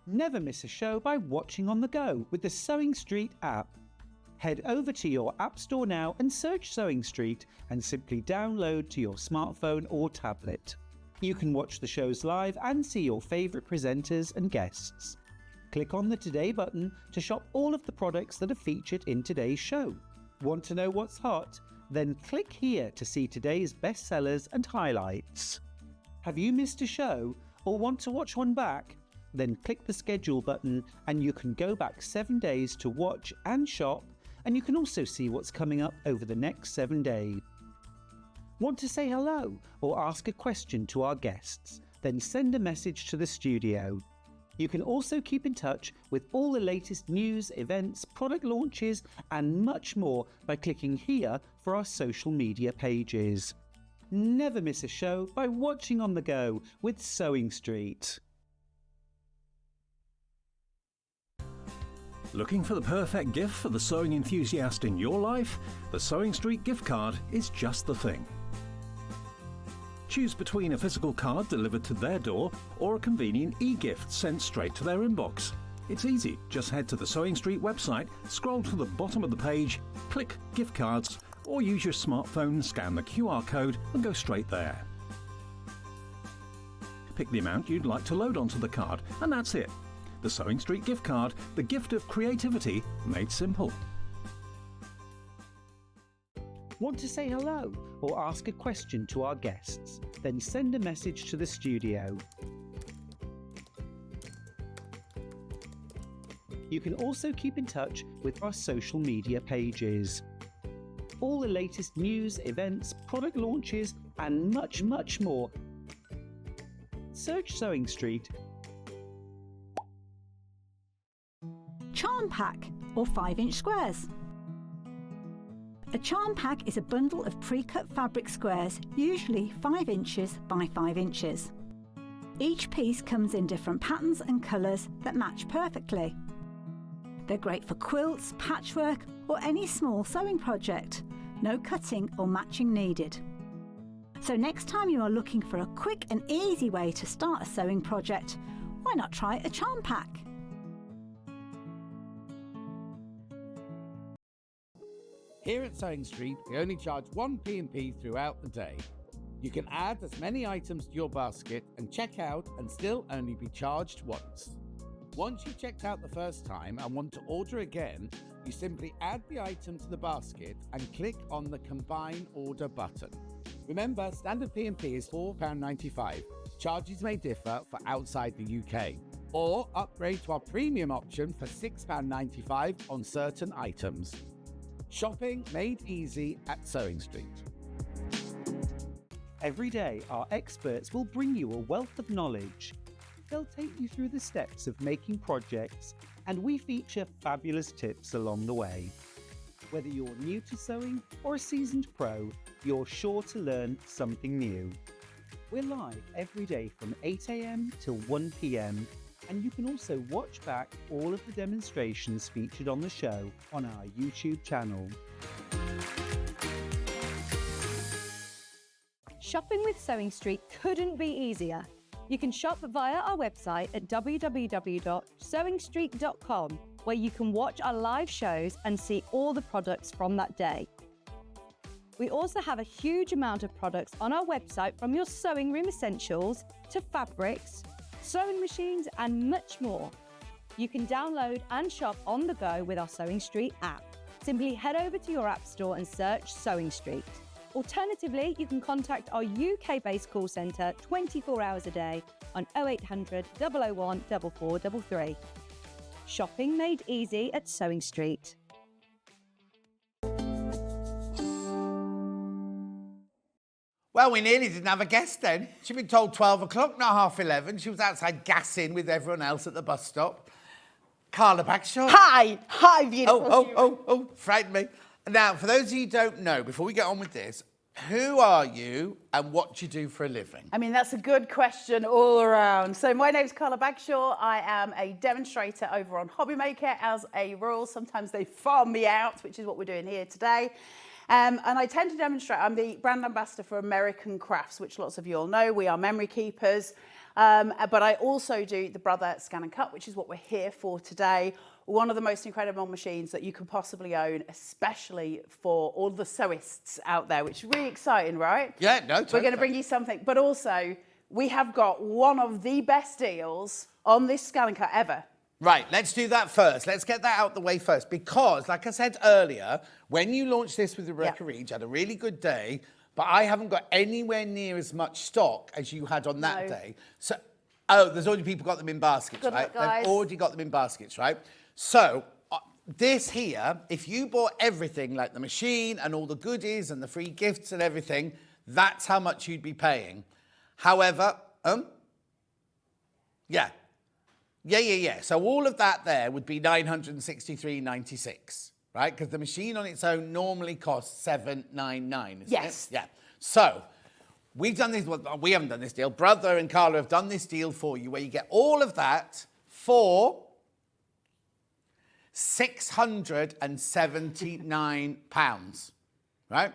Never miss a show by watching on the go with the Sewing Street app. Head over to your App Store now and search Sewing Street and simply download to your smartphone or tablet. You can watch the shows live and see your favourite presenters and guests. Click on the Today button to shop all of the products that are featured in today's show. Want to know what's hot? Then click here to see today's bestsellers and highlights. Have you missed a show or want to watch one back? Then click the schedule button and you can go back 7 days to watch and shop, and you can also see what's coming up over the next 7 days. Want to say hello or ask a question to our guests? Then send a message to the studio. You can also keep in touch with all the latest news, events, product launches and much more by clicking here for our social media pages. Never miss a show by watching on the go with Sewing Street. Looking for the perfect gift for the sewing enthusiast in your life? The Sewing Street gift card is just the thing. Choose between a physical card delivered to their door or a convenient e-gift sent straight to their inbox. It's easy, just head to the Sewing Street website, scroll to the bottom of the page, click Gift Cards, or use your smartphone, scan the QR code and go straight there. Pick the amount you'd like to load onto the card and that's it. The Sewing Street gift card, the gift of creativity made simple. Want to say hello or ask a question to our guests? Then send a message to the studio. You can also keep in touch with our social media pages. All the latest news, events, product launches and much more. Search Sewing Street. Charm pack or 5-inch squares. A charm pack is a bundle of pre-cut fabric squares, usually 5 inches by 5 inches. Each piece comes in different patterns and colours that match perfectly. They're great for quilts, patchwork or any small sewing project. No cutting or matching needed. So next time you are looking for a quick and easy way to start a sewing project, why not try a charm pack? Here at Sewing Street, we only charge one P&P throughout the day. You can add as many items to your basket and check out and still only be charged once. Once you've checked out the first time and want to order again, you simply add the item to the basket and click on the Combine Order button. Remember, standard P&P is £4.95. Charges may differ for outside the UK. or upgrade to our premium option for £6.95 on certain items. Shopping made easy at Sewing Street. Every day, our experts will bring you a wealth of knowledge. They'll take you through the steps of making projects, and we feature fabulous tips along the way. Whether you're new to sewing or a seasoned pro, you're sure to learn something new. We're live every day from 8 a.m. till 1 p.m, and you can also watch back all of the demonstrations featured on the show on our YouTube channel. Shopping with Sewing Street couldn't be easier. You can shop via our website at www.sewingstreet.com, where you can watch our live shows and see all the products from that day. We also have a huge amount of products on our website, from your sewing room essentials to fabrics, sewing machines and much more. You can download and shop on the go with our Sewing Street app. Simply head over to your app store and search Sewing Street. Alternatively, you can contact our UK-based call centre 24 hours a day on 0800 001 4433. Shopping made easy at Sewing Street. Well, we nearly didn't have a guest then. She'd been told 12 o'clock, not 11:30. She was outside gassing with everyone else at the bus stop. Carla Bagshaw. Hi, beautiful. Oh, frightened me. Now, for those of you who don't know, before we get on with this, who are you and what do you do for a living? I mean, that's a good question all around. So my name's Carla Bagshaw. I am a demonstrator over on Hobbymaker as a rule. Sometimes they farm me out, which is what we're doing here today. And I tend to demonstrate. I'm the brand ambassador for American Crafts, which lots of you all know. We are memory keepers. But I also do the Brother ScanNcut, which is what we're here for today. One of the most incredible machines that you could possibly own, especially for all the sewists out there, which is really exciting, right? Yeah, no, totally. We're going to bring you something. But also, we have got one of the best deals on this ScanNcut ever. Right, let's do that first. Let's get that out the way first. Because, like I said earlier, when you launched this with Rebecca Reed, you had a really good day, but I haven't got anywhere near as much stock as you had on that day. So, there's already people got them in baskets, Good right? luck, guys. They've already got them in baskets, right? So, this here, if you bought everything, like the machine and all the goodies and the free gifts and everything, that's how much you'd be paying. However, Yeah. So all of that there would be $963.96, right? Because the machine on its own normally costs $799, isn't it? Yeah. So we've done this. Well, we haven't done this deal. Brother and Carla have done this deal for you, where you get all of that for £679, right?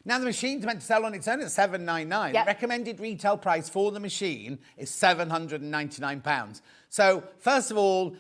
Now, the machine's meant to sell on its own at $799. Yep. The recommended retail price for the machine is £799. So, first of all,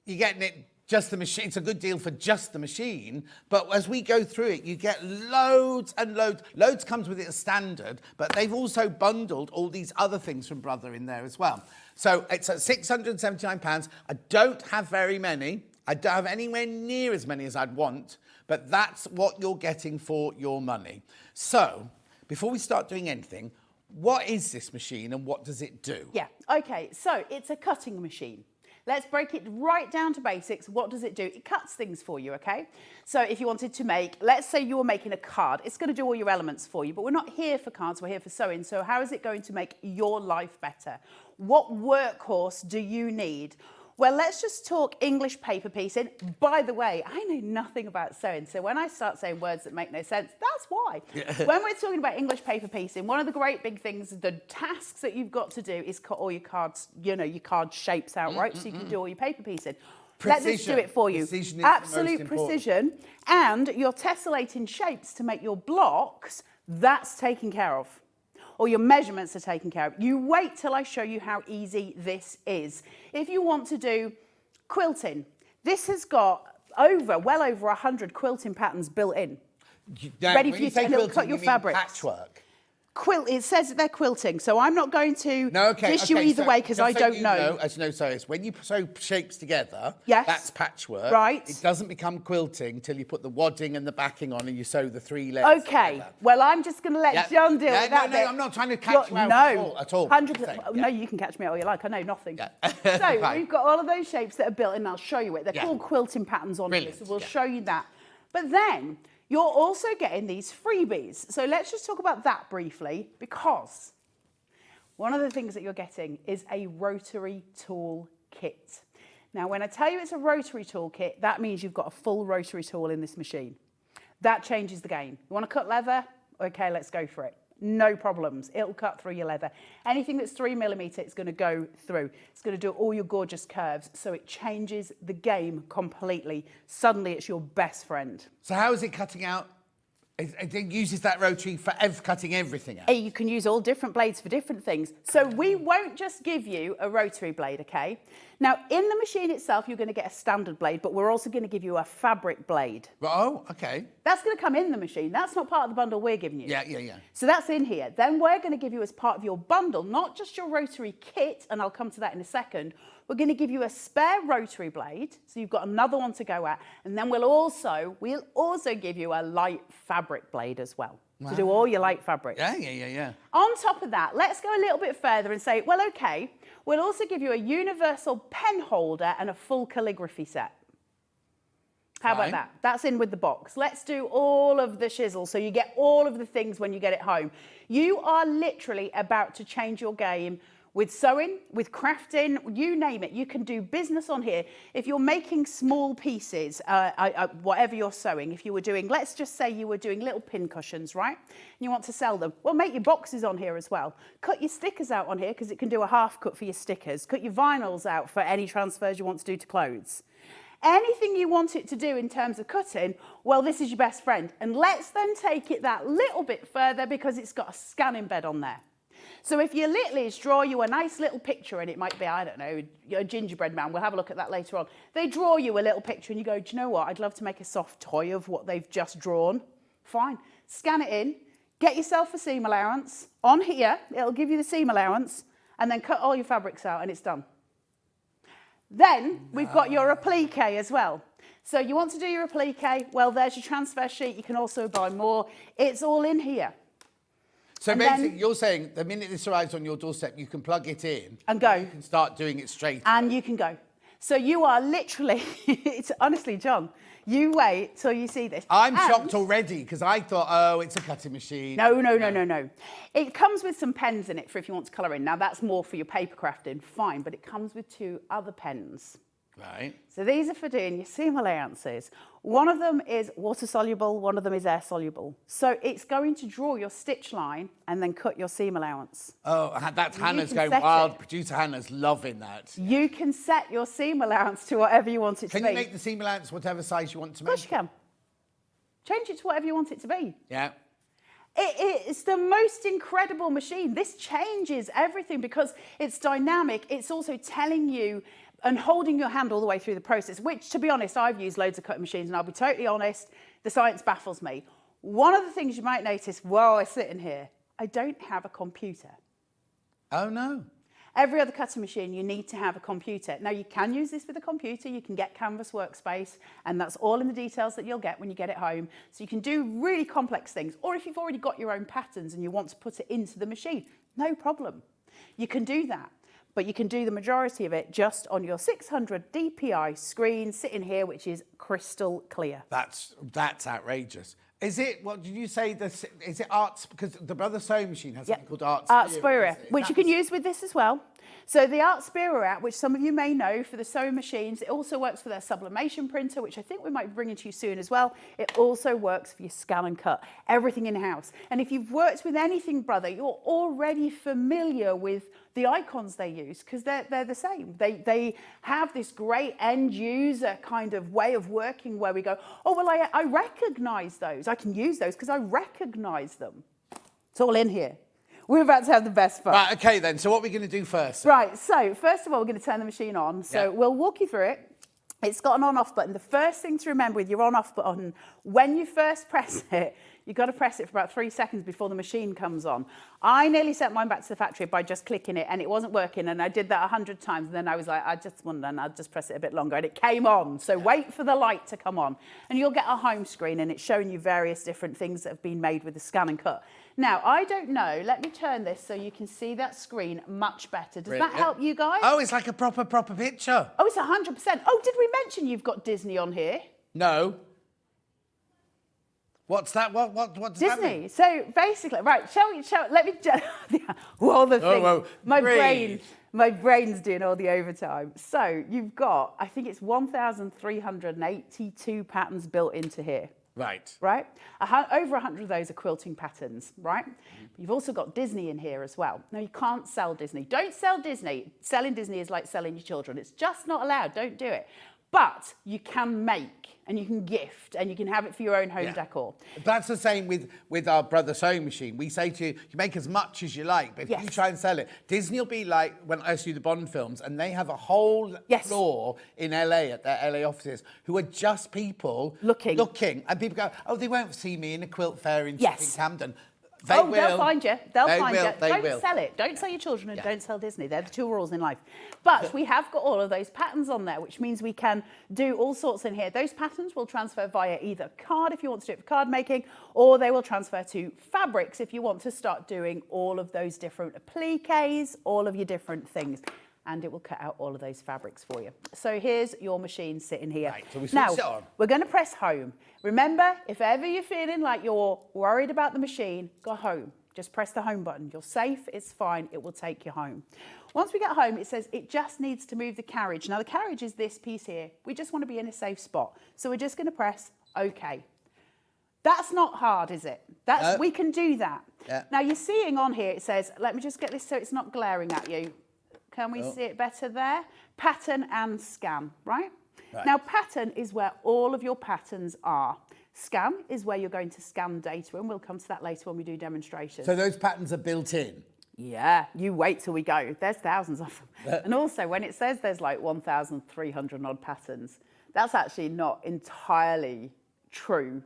you're getting it just the machine. It's a good deal for just the machine. But as we go through it, you get loads and loads. Loads comes with it as standard, but they've also bundled all these other things from Brother in there as well. So, it's at £679. I don't have very many. I don't have anywhere near as many as I'd want, but that's what you're getting for your money. So, before we start doing anything, what is this machine and what does it do? Yeah, okay, so it's a cutting machine. Let's break it right down to basics. What does it do? It cuts things for you, okay? So if you wanted to make, let's say you were making a card, it's going to do all your elements for you, but we're not here for cards, we're here for sewing. So how is it going to make your life better? What workhorse do you need? Well, let's just talk English paper piecing. By the way, I know nothing about sewing, so when I start saying words that make no sense, that's why. When we're talking about English paper piecing, one of the great big things, the tasks that you've got to do is cut all your cards, you know, your card shapes out, right? So you can do all your paper piecing. Precision. Let this do it for you. Precision is Absolute precision. And your tessellating shapes to make your blocks, that's taken care of. Or your measurements are taken care of. You wait till I show you how easy this is. If you want to do quilting, this has got well over 100 quilting patterns built in. Now, ready for you to cut your fabrics. Patchwork. It says that they're quilting, so I'm not going to dish you either way because I don't know. As you know, so it's when you sew shapes together, yes, that's patchwork. Right. It doesn't become quilting till you put the wadding and the backing on and you sew the 3 layers. Okay. Together. Well, I'm just going to let John deal with that. No, I'm not trying to catch you out at all. 100%. No, you can catch me out all you like. I know nothing. So we've got all of those shapes that are built, and I'll show you it. They're called quilting patterns on here, so we'll show you that. But then you're also getting these freebies. So let's just talk about that briefly, because one of the things that you're getting is a rotary tool kit. Now, when I tell you it's a rotary tool kit, that means you've got a full rotary tool in this machine. That changes the game. You want to cut leather? Okay, let's go for it. No problems. It'll cut through your leather. Anything that's 3mm, it's going to go through. It's going to do all your gorgeous curves. So it changes the game completely. Suddenly, it's your best friend. So how is it cutting out? It uses that rotary for cutting everything out. You can use all different blades for different things. So we won't just give you a rotary blade, okay? Now, in the machine itself, you're going to get a standard blade, but we're also going to give you a fabric blade. Oh, okay. That's going to come in the machine. That's not part of the bundle we're giving you. Yeah. So that's in here. Then we're going to give you as part of your bundle, not just your rotary kit, and I'll come to that in a second. We're going to give you a spare rotary blade, so you've got another one to go at, and then we'll also give you a light fabric blade as well, to do all your light fabrics. Yeah. On top of that, let's go a little bit further and say, well, okay, we'll also give you a universal pen holder and a full calligraphy set. How about that? That's in with the box. Let's do all of the shizzle, so you get all of the things when you get it home. You are literally about to change your game with sewing, with crafting, you name it. You can do business on here. If you're making small pieces, whatever you're sewing, if you were doing, let's just say you were doing little pin cushions, right? And you want to sell them. Well, make your boxes on here as well. Cut your stickers out on here because it can do a half cut for your stickers. Cut your vinyls out for any transfers you want to do to clothes. Anything you want it to do in terms of cutting, well, this is your best friend. And let's then take it that little bit further because it's got a scanning bed on there. So if your littlies draw you a nice little picture, and it might be, I don't know, a gingerbread man, we'll have a look at that later on. They draw you a little picture and you go, do you know what? I'd love to make a soft toy of what they've just drawn. Fine. Scan it in, get yourself a seam allowance. On here, it'll give you the seam allowance, and then cut all your fabrics out and it's done. Then we've got your applique as well. So you want to do your applique, well, there's your transfer sheet. You can also buy more. It's all in here. So basically, you're saying the minute this arrives on your doorstep, you can plug it in and go. You can start doing it straight. And you can go. So you are literally, it's honestly, John, you wait till you see this. I'm shocked already because I thought, oh, it's a cutting machine. No. It comes with some pens in it for if you want to colour in. Now, that's more for your paper crafting, fine, but it comes with 2 other pens. Right. So these are for doing your seam allowances. One of them is water soluble, one of them is air soluble. So it's going to draw your stitch line and then cut your seam allowance. Oh, that's Hannah's going wild. Producer Hannah's loving that. You can set your seam allowance to whatever you want it to be. Can you make the seam allowance whatever size you want to make? Of course you can. Change it to whatever you want it to be. Yeah. It's the most incredible machine. This changes everything because it's dynamic. It's also telling you and holding your hand all the way through the process, which, to be honest, I've used loads of cutting machines, and I'll be totally honest, the science baffles me. One of the things you might notice while I sit in here, I don't have a computer. Oh, no. Every other cutting machine, you need to have a computer. Now, you can use this with a computer. You can get Canvas Workspace, and that's all in the details that you'll get when you get it home. So you can do really complex things. Or if you've already got your own patterns and you want to put it into the machine, no problem. You can do that. But you can do the majority of it just on your 600 DPI screen sitting here, which is crystal clear. That's outrageous. Is it, what did you say, is it Arts, because the Brother Sewing Machine has something called Arts Spirit, which you can use with this as well. So the Art Spirit app, which some of you may know for the sewing machines, it also works for their sublimation printer, which I think we might be bringing to you soon as well. It also works for your scan and cut, everything in-house. And if you've worked with anything, Brother, you're already familiar with the icons they use because they're the same. They have this great end user kind of way of working where we go, oh, well, I recognise those. I can use those because I recognise them. It's all in here. We're about to have the best fun. Right, okay then, so what are we going to do first? Right, so first of all, we're going to turn the machine on. So we'll walk you through it. It's got an on-off button. The first thing to remember with your on-off button, when you first press it, You've got to press it for about 3 seconds before the machine comes on. I nearly sent mine back to the factory by just clicking it, and it wasn't working, and I did that 100 times, and then I was like, I just wonder, and I'll just press it a bit longer, and it came on. So wait for the light to come on, and you'll get a home screen, and it's showing you various different things that have been made with the ScanNcut. Now, I don't know, let me turn this so you can see that screen much better. Does that help you guys? Oh, it's like a proper picture. Oh, it's 100%. Oh, did we mention you've got Disney on here? No. What's that? What does that mean? Disney. So basically, right, let me all the things. Whoa. My brain's doing all the overtime. So you've got, I think it's 1,382 patterns built into here. Right. Right? Over 100 of those are quilting patterns, right? You've also got Disney in here as well. Now, you can't sell Disney. Don't sell Disney. Selling Disney is like selling your children. It's just not allowed. Don't do it. But you can make, and you can gift, and you can have it for your own home decor. That's the same with our Brother sewing machine. We say to you, you make as much as you like, but if you try and sell it, Disney will be like when I do the Bond films, and they have a whole floor in LA at their LA offices who are just people looking, and people go, oh, they won't see me in a quilt fair in Camden. They'll find you. They'll find you. Don't sell it. Don't sell your children and don't sell Disney. They're the two rules in life. But we have got all of those patterns on there, which means we can do all sorts in here. Those patterns will transfer via either card if you want to do it for card making, or they will transfer to fabrics if you want to start doing all of those different appliques, all of your different things. And it will cut out all of those fabrics for you. So here's your machine sitting here. Right, so we switch it on. We're going to press home. Remember, if ever you're feeling like you're worried about the machine, go home. Just press the home button. You're safe, it's fine, it will take you home. Once we get home, it says it just needs to move the carriage. Now, the carriage is this piece here. We just want to be in a safe spot. So we're just going to press OK. That's not hard, is it? We can do that. Yeah. Now, you're seeing on here, it says, let me just get this so it's not glaring at you. Can we see it better there? Pattern and scan, right? Now, pattern is where all of your patterns are. Scan is where you're going to scan data, and we'll come to that later when we do demonstrations. So those patterns are built in? Yeah, you wait till we go. There's thousands of them. And also, when it says there's like 1,300 odd patterns, that's actually not entirely true.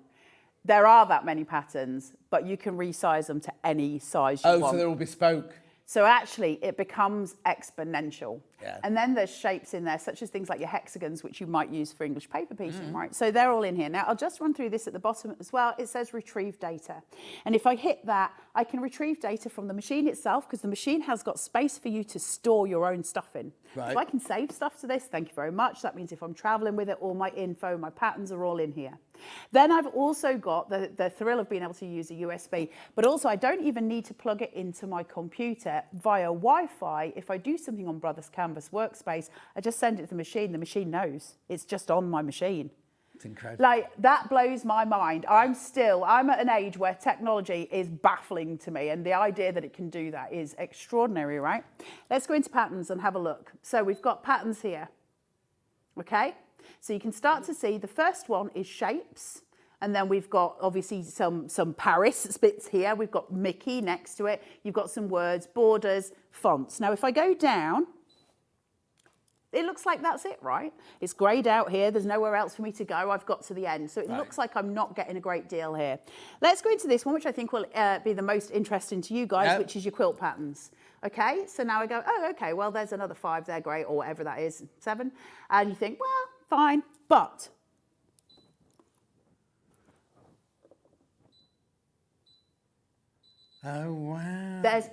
There are that many patterns, but you can resize them to any size you want. Oh, so they're all bespoke? So actually, it becomes exponential. Yeah. And then there's shapes in there, such as things like your hexagons, which you might use for English paper piecing, right? So they're all in here. Now, I'll just run through this at the bottom as well. It says retrieve data. And if I hit that, I can retrieve data from the machine itself, because the machine has got space for you to store your own stuff in. Right. So I can save stuff to this. Thank you very much. That means if I'm traveling with it, all my info, my patterns are all in here. Then I've also got the thrill of being able to use a USB, but also I don't even need to plug it into my computer via Wi-Fi. If I do something on Brother's Canvas workspace, I just send it to the machine knows. It's just on my machine. It's incredible. Like, that blows my mind. I'm at an age where technology is baffling to me, and the idea that it can do that is extraordinary, right? Let's go into patterns and have a look. So we've got patterns here, okay? So you can start to see the first one is shapes, and then we've got obviously some Paris bits here. We've got Mickey next to it. You've got some words, borders, fonts. Now, if I go down, it looks like that's it, right? It's greyed out here. There's nowhere else for me to go. I've got to the end. So it looks like I'm not getting a great deal here. Let's go into this one, which I think will be the most interesting to you guys, which is your quilt patterns. Okay, so now I go, oh, okay, well, there's another 5 there, great, or whatever that is, 7. And you think, well, fine, but oh, wow. There's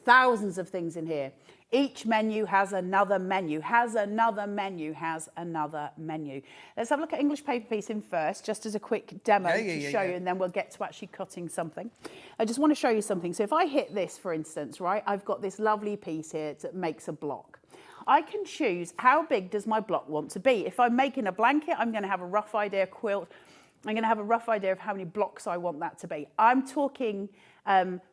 thousands of things in here. Each menu has another menu, has another menu, has another menu. Let's have a look at English paper piecing first, just as a quick demo to show you, and then we'll get to actually cutting something. I just want to show you something. So if I hit this, for instance, right, I've got this lovely piece here that makes a block. I can choose how big does my block want to be. If I'm making a blanket, I'm going to have a rough idea quilt. I'm going to have a rough idea of how many blocks I want that to be. I'm talking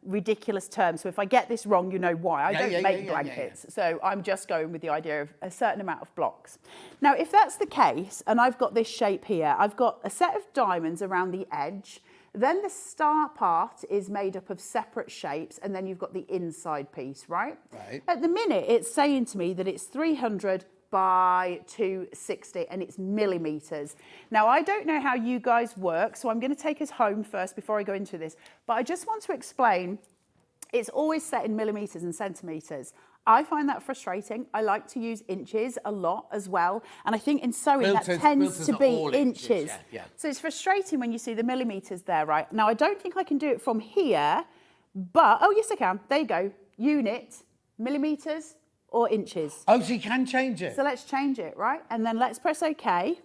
ridiculous terms. So if I get this wrong, you know why. I don't make blankets. So I'm just going with the idea of a certain amount of blocks. Now, if that's the case, and I've got this shape here, I've got a set of diamonds around the edge. Then the star part is made up of separate shapes, and then you've got the inside piece, right? Right. At the minute, it's saying to me that it's 300 by 260 and it's millimeters. Now, I don't know how you guys work, so I'm going to take us home first before I go into this, but I just want to explain it's always set in millimeters and centimeters. I find that frustrating. I like to use inches a lot as well. And I think in sewing that tends to be inches. Yeah. So it's frustrating when you see the millimeters there, right? Now, I don't think I can do it from here, but, oh, yes, I can. There you go. Unit, millimeters or inches. Oh, so you can change it. So let's change it, right? And then let's press OK.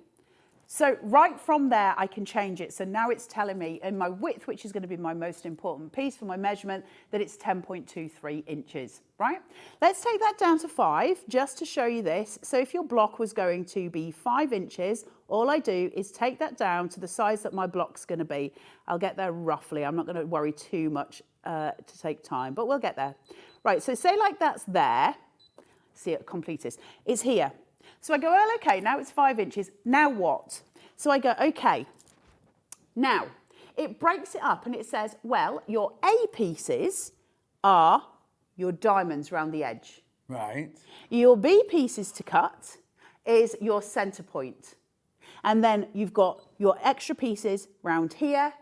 So right from there, I can change it. So now it's telling me in my width, which is going to be my most important piece for my measurement, that it's 10.23 inches, right? Let's take that down to 5 just to show you this. So if your block was going to be 5 inches, all I do is take that down to the size that my block's going to be. I'll get there roughly. I'm not going to worry too much to take time, but we'll get there. Right, so say like that's there. See it, complete this. It's here. So I go, well, okay, now it's 5 inches. Now what? So I go, okay. Now, it breaks it up and it says, well, your A pieces are your diamonds around the edge. Right. Your B pieces to cut is your centre point. And then you've got your extra pieces round here.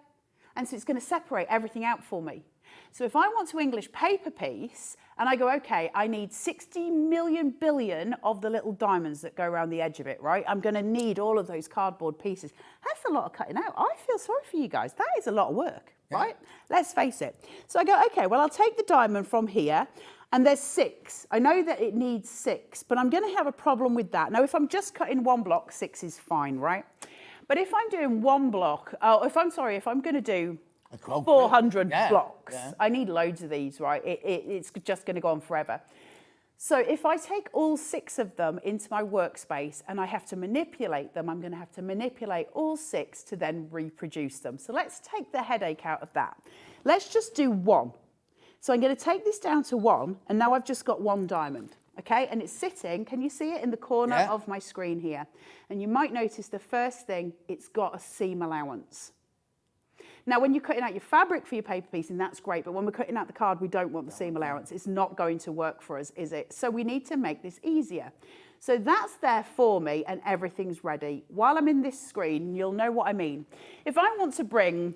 And so it's going to separate everything out for me. So if I want to English paper piece, and I go, okay, I need 60 million billion of the little diamonds that go around the edge of it, right? I'm going to need all of those cardboard pieces. That's a lot of cutting out. I feel sorry for you guys. That is a lot of work, right? Let's face it. So I go, okay, well, I'll take the diamond from here, and there's 6. I know that it needs 6, but I'm going to have a problem with that. Now, if I'm just cutting one block, 6 is fine, right? But if I'm doing one block, if I'm going to do 400 blocks. Yeah. I need loads of these, right? It's just going to go on forever. So if I take all 6 of them into my workspace and I have to manipulate them, I'm going to have to manipulate all 6 to then reproduce them. So let's take the headache out of that. Let's just do 1. So I'm going to take this down to 1, and now I've just got 1 diamond. Okay, and it's sitting, can you see it, in the corner of my screen here? And you might notice the first thing, it's got a seam allowance. Now, when you're cutting out your fabric for your paper piecing, that's great, but when we're cutting out the card, we don't want the seam allowance. It's not going to work for us, is it? So we need to make this easier. So that's there for me, and everything's ready. While I'm in this screen, you'll know what I mean. If I want to bring,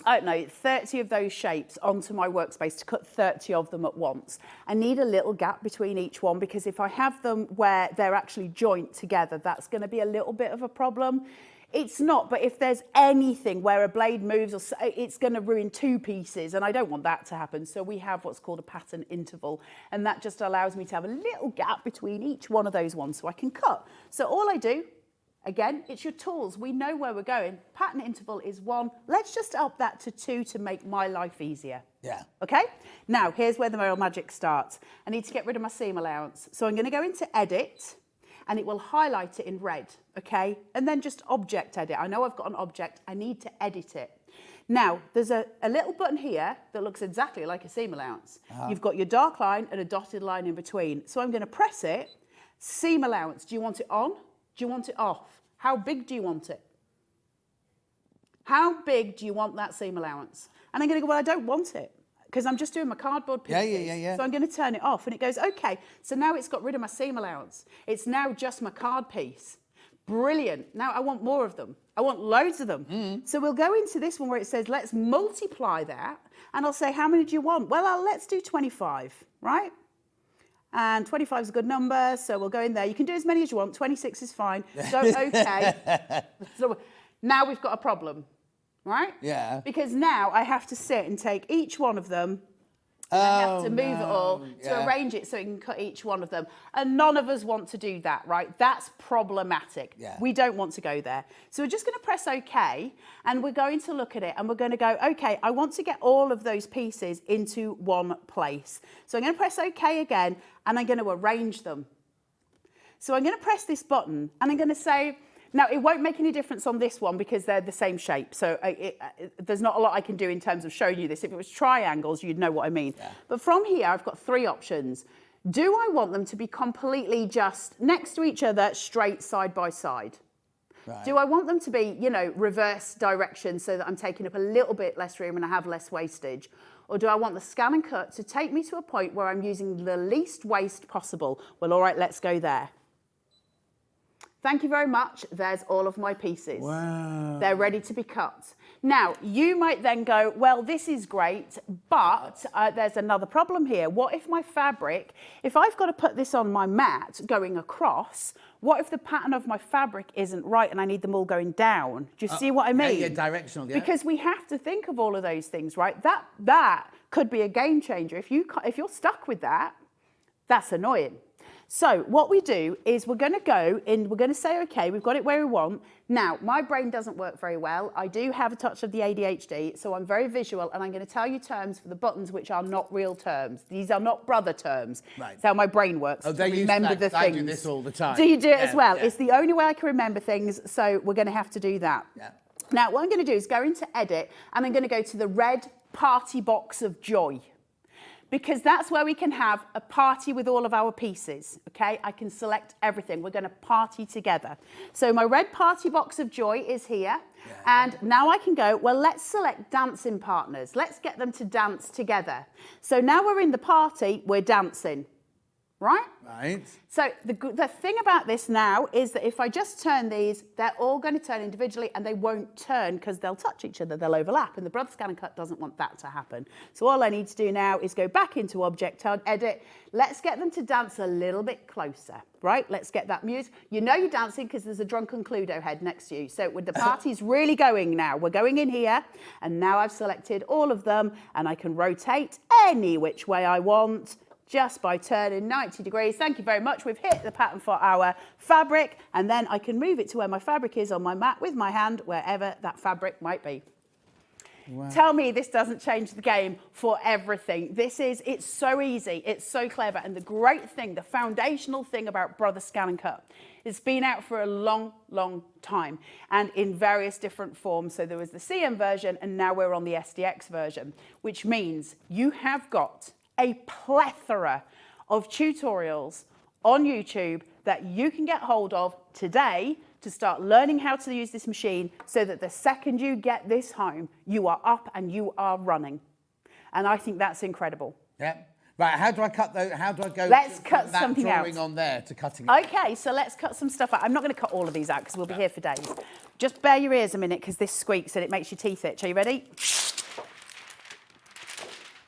I don't know, 30 of those shapes onto my workspace to cut 30 of them at once, I need a little gap between each one, because if I have them where they're actually joint together, that's going to be a little bit of a problem. It's not, but if there's anything where a blade moves, it's going to ruin 2 pieces, and I don't want that to happen. So we have what's called a pattern interval, and that just allows me to have a little gap between each one of those ones so I can cut. So all I do, again, it's your tools. We know where we're going. Pattern interval is 1. Let's just up that to 2 to make my life easier. Yeah. Okay? Now, here's where the real magic starts. I need to get rid of my seam allowance. So I'm going to go into Edit, and it will highlight it in red, okay? And then just Object Edit. I know I've got an object. I need to edit it. Now, there's a little button here that looks exactly like a seam allowance. You've got your dark line and a dotted line in between. So I'm going to press it. Seam allowance. Do you want it on? Do you want it off? How big do you want it? How big do you want that seam allowance? And I'm going to go, well, I don't want it, because I'm just doing my cardboard pieces. Yeah. So I'm going to turn it off, and it goes, okay, so now it's got rid of my seam allowance. It's now just my card piece. Brilliant. Now I want more of them. I want loads of them. So we'll go into this one where it says, let's multiply that. And I'll say, how many do you want? Well, let's do 25, right? And 25 is a good number, so we'll go in there. You can do as many as you want. 26 is fine. So, okay. So now we've got a problem. Right? Yeah. Because now I have to sit and take each one of them, and I have to move it all to arrange it so it can cut each one of them. And none of us want to do that, right? That's problematic. Yeah. We don't want to go there. So we're just going to press OK, and we're going to look at it, and we're going to go, OK, I want to get all of those pieces into one place. So I'm going to press OK again, and I'm going to arrange them. So I'm going to press this button, and I'm going to say, now, it won't make any difference on this one because they're the same shape. So there's not a lot I can do in terms of showing you this. If it was triangles, you'd know what I mean. Yeah. But from here, I've got 3 options. Do I want them to be completely just next to each other, straight side by side? Right. Do I want them to be, reverse direction so that I'm taking up a little bit less room and I have less wastage? Or do I want the scan and cut to take me to a point where I'm using the least waste possible? Well, all right, let's go there. Thank you very much. There's all of my pieces. Wow. They're ready to be cut. Now, you might then go, well, this is great, but there's another problem here. What if my fabric, if I've got to put this on my mat going across, what if the pattern of my fabric isn't right and I need them all going down? Do you see what I mean? Yeah, directional, yeah. Because we have to think of all of those things, right? That could be a game changer. If you're stuck with that, that's annoying. So what we do is we're going to go in, we're going to say, okay, we've got it where we want. Now, my brain doesn't work very well. I do have a touch of the ADHD, so I'm very visual, and I'm going to tell you terms for the buttons which are not real terms. These are not brother terms. Right. That's how my brain works. Oh, they remember the things. I do this all the time. Do you do it as well? Yeah. It's the only way I can remember things, so we're going to have to do that. Yeah. Now, what I'm going to do is go into edit, and I'm going to go to the red party box of joy, because that's where we can have a party with all of our pieces, okay? I can select everything. We're going to party together. So my red party box of joy is here. Yeah. And now I can go, well, let's select dancing partners. Let's get them to dance together. So now we're in the party, we're dancing, right? Right. So the thing about this now is that if I just turn these, they're all going to turn individually and they won't turn because they'll touch each other, they'll overlap, and the Brother ScanNcut doesn't want that to happen. So all I need to do now is go back into Object Edit. Let's get them to dance a little bit closer, right? Let's get that music. You know you're dancing because there's a drunken Cluedo head next to you. So with the party's really going now. We're going in here, and now I've selected all of them, and I can rotate any which way I want, just by turning 90 degrees. Thank you very much. We've hit the pattern for our fabric, and then I can move it to where my fabric is on my mat with my hand, wherever that fabric might be. Wow. Tell me this doesn't change the game for everything. It's so easy, it's so clever, and the great thing, the foundational thing about Brother ScanNcut, it's been out for a long, long time, and in various different forms. So there was the CM version, and now we're on the SDX version, which means you have got a plethora of tutorials on YouTube that you can get hold of today to start learning how to use this machine, so that the second you get this home, you are up and you are running. And I think that's incredible. Yeah. Right, how do I cut those? How do I go let's from cut that something drawing out. On there to cutting? Okay, so let's cut some stuff out. I'm not going to cut all of these out because we'll be here for days. Just bear your ears a minute because this squeaks and it makes your teeth itch. Are you ready?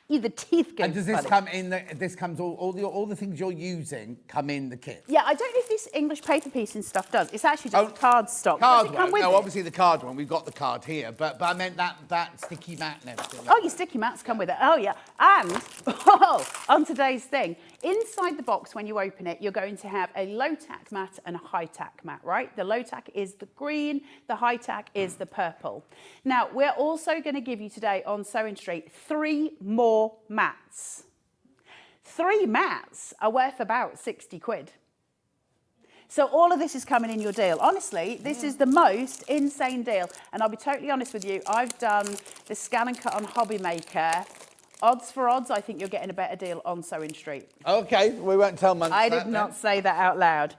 The teeth go. And does this come in? This comes all the things you're using come in the kit. Yeah, I don't know if this English paper piecing stuff does. It's actually just card stock. Card does it come with no, it? obviously the card one. We've got the card here, but I meant that sticky mat and everything. Oh, your sticky mats come with it. Oh, yeah. And on today's thing, inside the box when you open it, you're going to have a low tack mat and a high tack mat, right? The low tack is the green, the high tack is the purple. Now, we're also going to give you today on Sewing Street 3 more mats. 3 mats are worth about 60 quid. So all of this is coming in your deal. Honestly, this is the most insane deal. And I'll be totally honest with you, I've done the ScanNcut on Hobby Maker. Odds for odds, I think you're getting a better deal on Sewing Street. Okay, we won't tell Monks I did not say that out loud.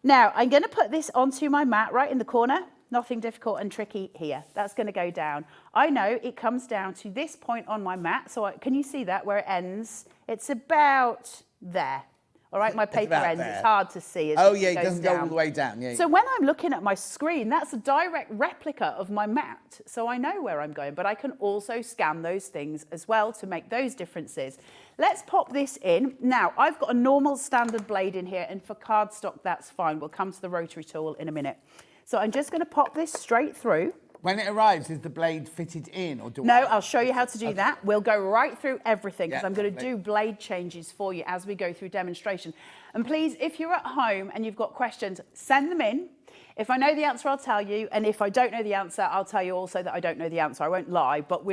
Now, I'm going to put this onto my mat right in the corner. Nothing difficult and tricky here. That's going to go down. I know it comes down to this point on my mat. So can you see that where it ends? It's about there. All right, my paper ends. There. It's hard to see. Oh, yeah, it doesn't go all the way down. Yeah. So when I'm looking at my screen, that's a direct replica of my mat. So I know where I'm going, but I can also scan those things as well to make those differences. Let's pop this in. Now, I've got a normal standard blade in here, and for cardstock, that's fine. We'll come to the rotary tool in a minute. So I'm just going to pop this straight through. When it arrives, is the blade fitted in? Or do I'll show you how to do that. We'll go right through everything because I'm going to do blade changes for you as we go through demonstration. And please, if you're at home and you've got questions, send them in. If I know the answer, I'll tell you. And if I don't know the answer, I'll tell you also that I don't know the answer. I won't lie, but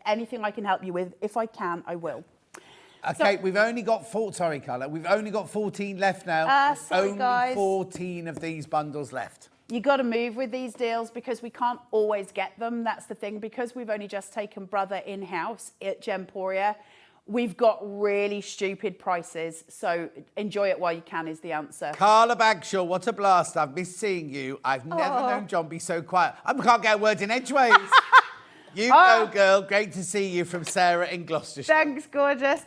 anything I can help you with, if I can, I will. Okay, so, we've only got sorry, Carla. We've only got 14 left now. Sorry, only guys. 14 of these bundles left. You got to move with these deals because we can't always get them. That's the thing. Because we've only just taken Brother in-house at Gemporia, we've got really stupid prices. So enjoy it while you can is the answer. Carla Bagshaw, what a blast. I've missed seeing you. I've never known John be so quiet. I can't get a word in edgeways. You go, girl. Great to see you from Sarah in Gloucestershire. Thanks, gorgeous.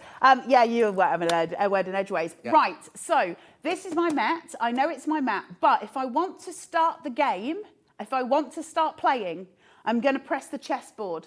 Yeah, you were a word in edgeways. Yeah. Right, so This is my mat. I know it's my mat, but if I want to start the game, if I want to start playing, I'm going to press the chessboard.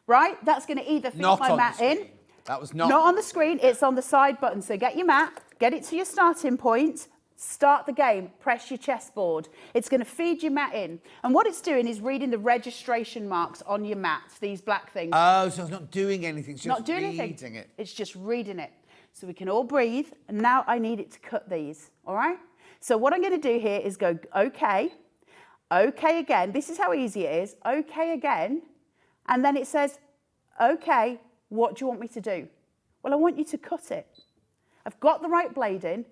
Right? That's going to either feed my mat in. That was not on the screen. It's on the side button. So get your mat, get it to your starting point, start the game, press your chessboard. It's going to feed your mat in. And what it's doing is reading the registration marks on your mat, these black things. Oh, so it's not doing anything. It's just not doing reading anything. it. It's just reading it. So we can all breathe. And now I need it to cut these. All right? So what I'm going to do here is go, okay, okay again. This is how easy it is. Okay again. And then it says, okay, what do you want me to do? Well, I want you to cut it. I've got the right blade in.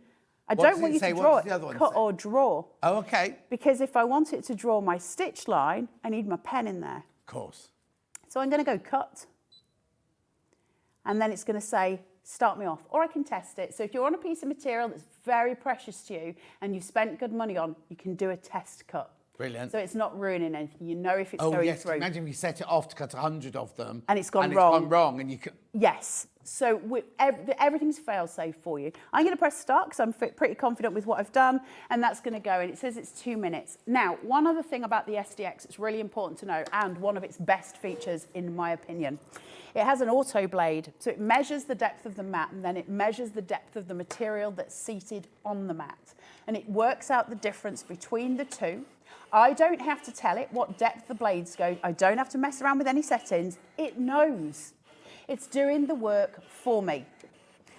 I don't want you to draw it, cut or draw. Oh, okay. Because if I want it to draw my stitch line, I need my pen in there. Of course. So I'm going to go cut. And then it's going to say, start me off. Or I can test it. So if you're on a piece of material that's very precious to you and you've spent good money on, you can do a test cut. Brilliant. So it's not ruining anything. You know if it's going through. Imagine if you set it off to cut 100 of them. And it's gone wrong. It's gone wrong and you can... Yes. So everything's fail-safe for you. I'm going to press start because I'm pretty confident with what I've done. And that's going to go. And it says it's 2 minutes. Now, one other thing about the SDX that's really important to know, and one of its best features, in my opinion, it has an auto blade. So it measures the depth of the mat and then it measures the depth of the material that's seated on the mat. And it works out the difference between the two. I don't have to tell it what depth the blades go. I don't have to mess around with any settings. It knows. It's doing the work for me.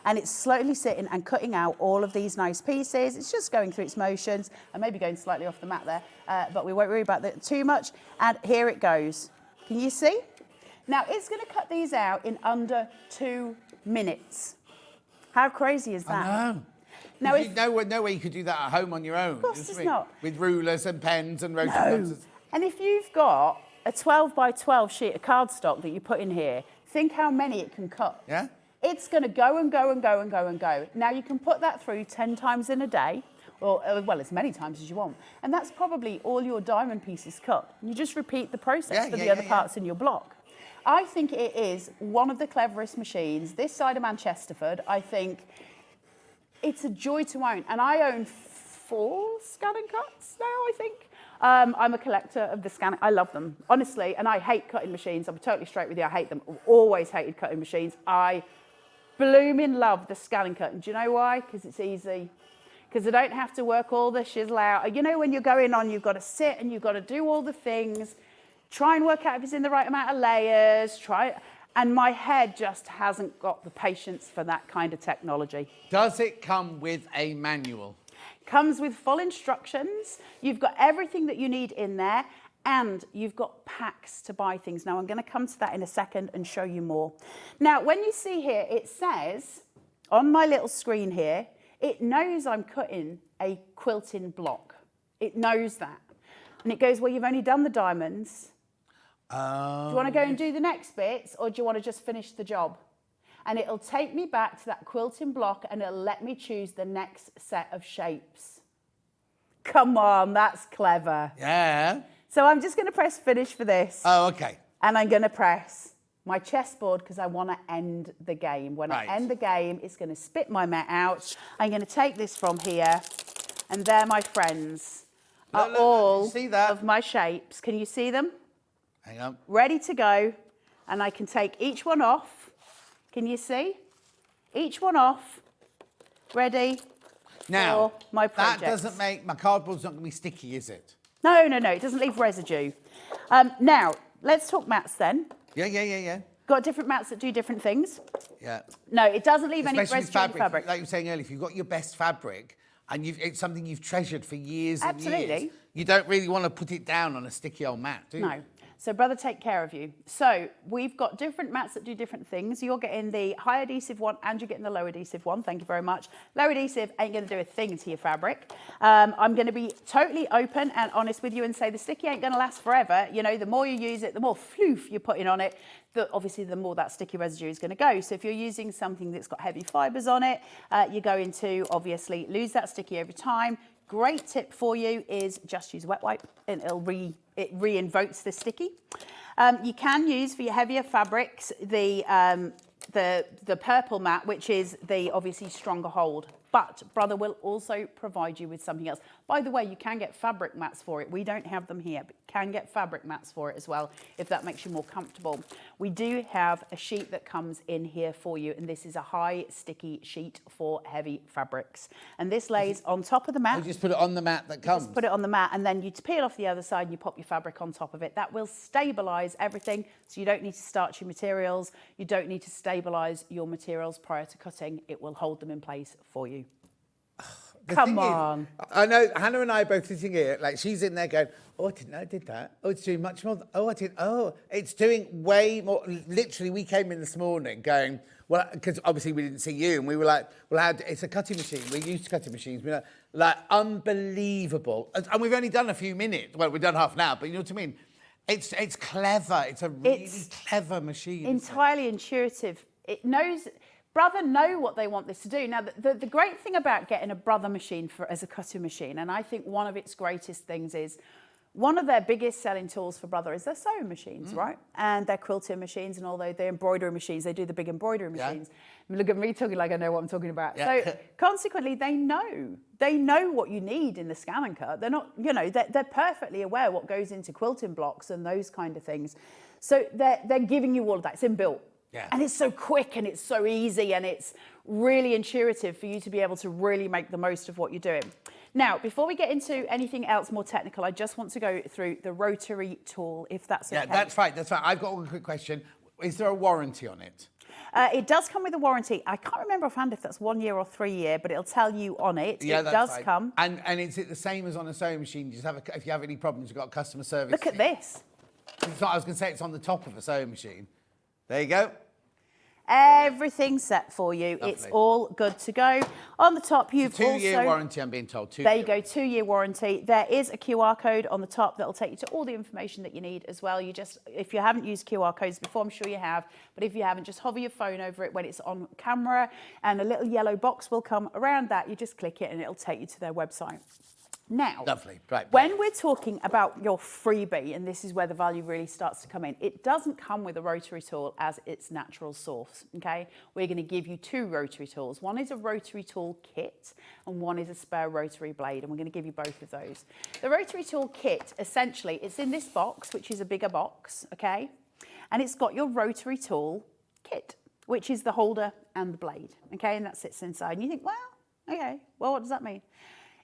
And it's slowly sitting and cutting out all of these nice pieces. It's just going through its motions. I may be going slightly off the mat there, but we won't worry about that too much. And here it goes. Can you see? Now, it's going to cut these out in under 2 minutes. How crazy is that? I know. Now, no way you could do that at home on your own. Of course it's not. With rulers and pens and rotary pencils. And if you've got a 12 by 12 sheet of cardstock that you put in here, think how many it can cut. Yeah? It's going to go and go and go and go and go. Now, you can put that through 10 times in a day, or well, as many times as you want. And that's probably all your diamond pieces cut. You just repeat the process for the other parts in your block. I think it is one of the cleverest machines this side of Manchesterford. I think it's a joy to own. And I own 4 ScanNcuts now, I think. I'm a collector of the Scan. I love them, honestly. And I hate cutting machines. I'm totally straight with you. I hate them. I've always hated cutting machines. I blooming love the ScanNcut. And do you know why? Because it's easy. Because I don't have to work all the shizzle out. You know, when you're going on, you've got to sit and you've got to do all the things. Try and work out if it's in the right amount of layers. And my head just hasn't got the patience for that kind of technology. Does it come with a manual? Comes with full instructions. You've got everything that you need in there, and you've got packs to buy things. Now, I'm going to come to that in a second and show you more. Now, when you see here, it says on my little screen here, it knows I'm cutting a quilting block. It knows that. And it goes, well, you've only done the diamonds. Do you want to go and do the next bits, or do you want to just finish the job? And it'll take me back to that quilting block and it'll let me choose the next set of shapes. Come on, that's clever. Yeah. So I'm just going to press finish for this. Oh, okay. And I'm going to press my chessboard because I want to end the game. When I end the game, it's going to spit my mat out. I'm going to take this from here, and there, my friends, are all of my shapes. Can you see them? Hang on. Ready to go. And I can take each one off. Can you see? Each one off. Ready now, for my project. That doesn't make, my cardboard's not going to be sticky, is it? No, no, no. It doesn't leave residue. Now, let's talk mats then. Yeah. Got different mats that do different things. Yeah. No, it doesn't leave any Especially residue in fabric. Like you were saying earlier, if you've got your best fabric and it's something you've treasured for years and Absolutely. years, you don't really want to put it down on a sticky old mat, do you? No. So, brother, take care of you. So, we've got different mats that do different things. You're getting the high adhesive one and you're getting the low adhesive one. Thank you very much. Low adhesive ain't going to do a thing to your fabric. I'm going to be totally open and honest with you and say the sticky ain't going to last forever. You know, the more you use it, the more floof you're putting on it, obviously the more that sticky residue is going to go. So, if you're using something that's got heavy fibres on it, you're going to obviously lose that sticky over time. Great tip for you is just use a wet wipe and it re-invokes the sticky. You can use for your heavier fabrics the purple mat, which is the obviously stronger hold. but Brother will also provide you with something else. By the way, you can get fabric mats for it. We don't have them here, but you can get fabric mats for it as well, if that makes you more comfortable. We do have a sheet that comes in here for you, and this is a high sticky sheet for heavy fabrics. And this lays on top of the mat. You just put it on the mat that comes. Just put it on the mat, and then you peel off the other side and you pop your fabric on top of it. That will stabilise everything, so you don't need to starch your materials. You don't need to stabilise your materials prior to cutting. It will hold them in place for you. Come on. I know, Hannah and I are both sitting here, like she's in there going, oh, I didn't know I did that. Oh, it's doing much more. Oh, I didn't. Oh, it's doing way more. Literally, we came in this morning going, well, because obviously we didn't see you, and we were like, well, it's a cutting machine. We're used to cutting machines. We're like unbelievable. And we've only done a few minutes. Well, we've done half an hour, but you know what I mean? It's clever. It's a really clever machine. Entirely intuitive. It knows. Brother know what they want this to do. Now, the great thing about getting a Brother machine as a cutting machine, and I think one of its greatest things is, one of their biggest selling tools for Brother is their sewing machines, right? And their quilting machines, and although they're embroidery machines, they do the big embroidery machines. I mean, look at me talking like I know what I'm talking about. Yeah. So consequently, they know what you need in the ScanNcut. They're not, you know, they're perfectly aware what goes into quilting blocks and those kind of things. So they're giving you all of that. It's inbuilt. Yeah. And it's so quick and it's so easy and it's really intuitive for you to be able to really make the most of what you're doing. Now, before we get into anything else more technical, I just want to go through the rotary tool, if that's okay. Yeah, that's fine. I've got one quick question. Is there a warranty on it? It does come with a warranty. I can't remember offhand if that's 1 year or 3 year, but it'll tell you on it. Yeah, it does fine. come. And is it the same as on a sewing machine? You just have if you have any problems, you've got a customer service. Look at this. It's not, I was going to say it's on the top of a sewing machine. There you go. Everything's set for you. Lovely. It's all good to go. On the top, you've also... 2-year warranty, I'm being told. There you go, 2-year warranty. There is a QR code on the top that'll take you to all the information that you need as well. You just, if you haven't used QR codes before, I'm sure you have, but if you haven't, just hover your phone over it when it's on camera, and a little yellow box will come around that. You just click it, and it'll take you to their website. Now, lovely. Right. When we're talking about your freebie, and this is where the value really starts to come in, it doesn't come with a rotary tool as its natural source, okay? We're going to give you 2 rotary tools. One is a rotary tool kit, and one is a spare rotary blade, and we're going to give you both of those. The rotary tool kit, essentially, it's in this box, which is a bigger box, okay? And it's got your rotary tool kit, which is the holder and the blade, okay? And that sits inside. And you think, well, okay, well, what does that mean?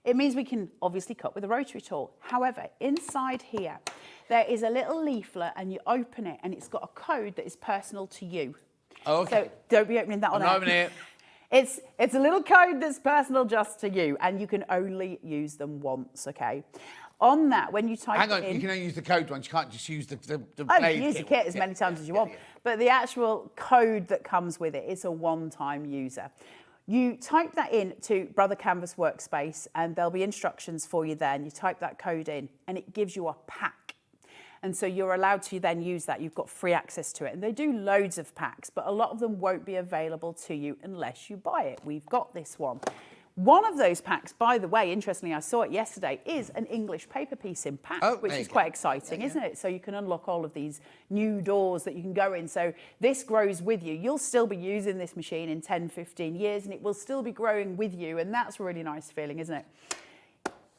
It means we can obviously cut with a rotary tool. However, inside here, there is a little leaflet and you open it and it's got a code that is personal to you. Oh, okay. So don't be opening that on I'm opening it. It's a little code that's personal just to you and you can only use them once, okay? On that, when you type Hang on, it in... you can only use the code once. You can't just use the Oh, blade you can use the kit as many times as you want. Yeah. But the actual code that comes with it is a one-time user. You type that in to Brother Canvas Workspace and there'll be instructions for you there, and you type that code in and it gives you a pack. And so you're allowed to then use that. You've got free access to it. And they do loads of packs, but a lot of them won't be available to you unless you buy it. We've got this one. One of those packs, by the way, interestingly, I saw it yesterday, is an English paper piecing pack, which is quite exciting, isn't it? So you can unlock all of these new doors that you can go in. So this grows with you. You'll still be using this machine in 10, 15 years, and it will still be growing with you. And that's a really nice feeling, isn't it?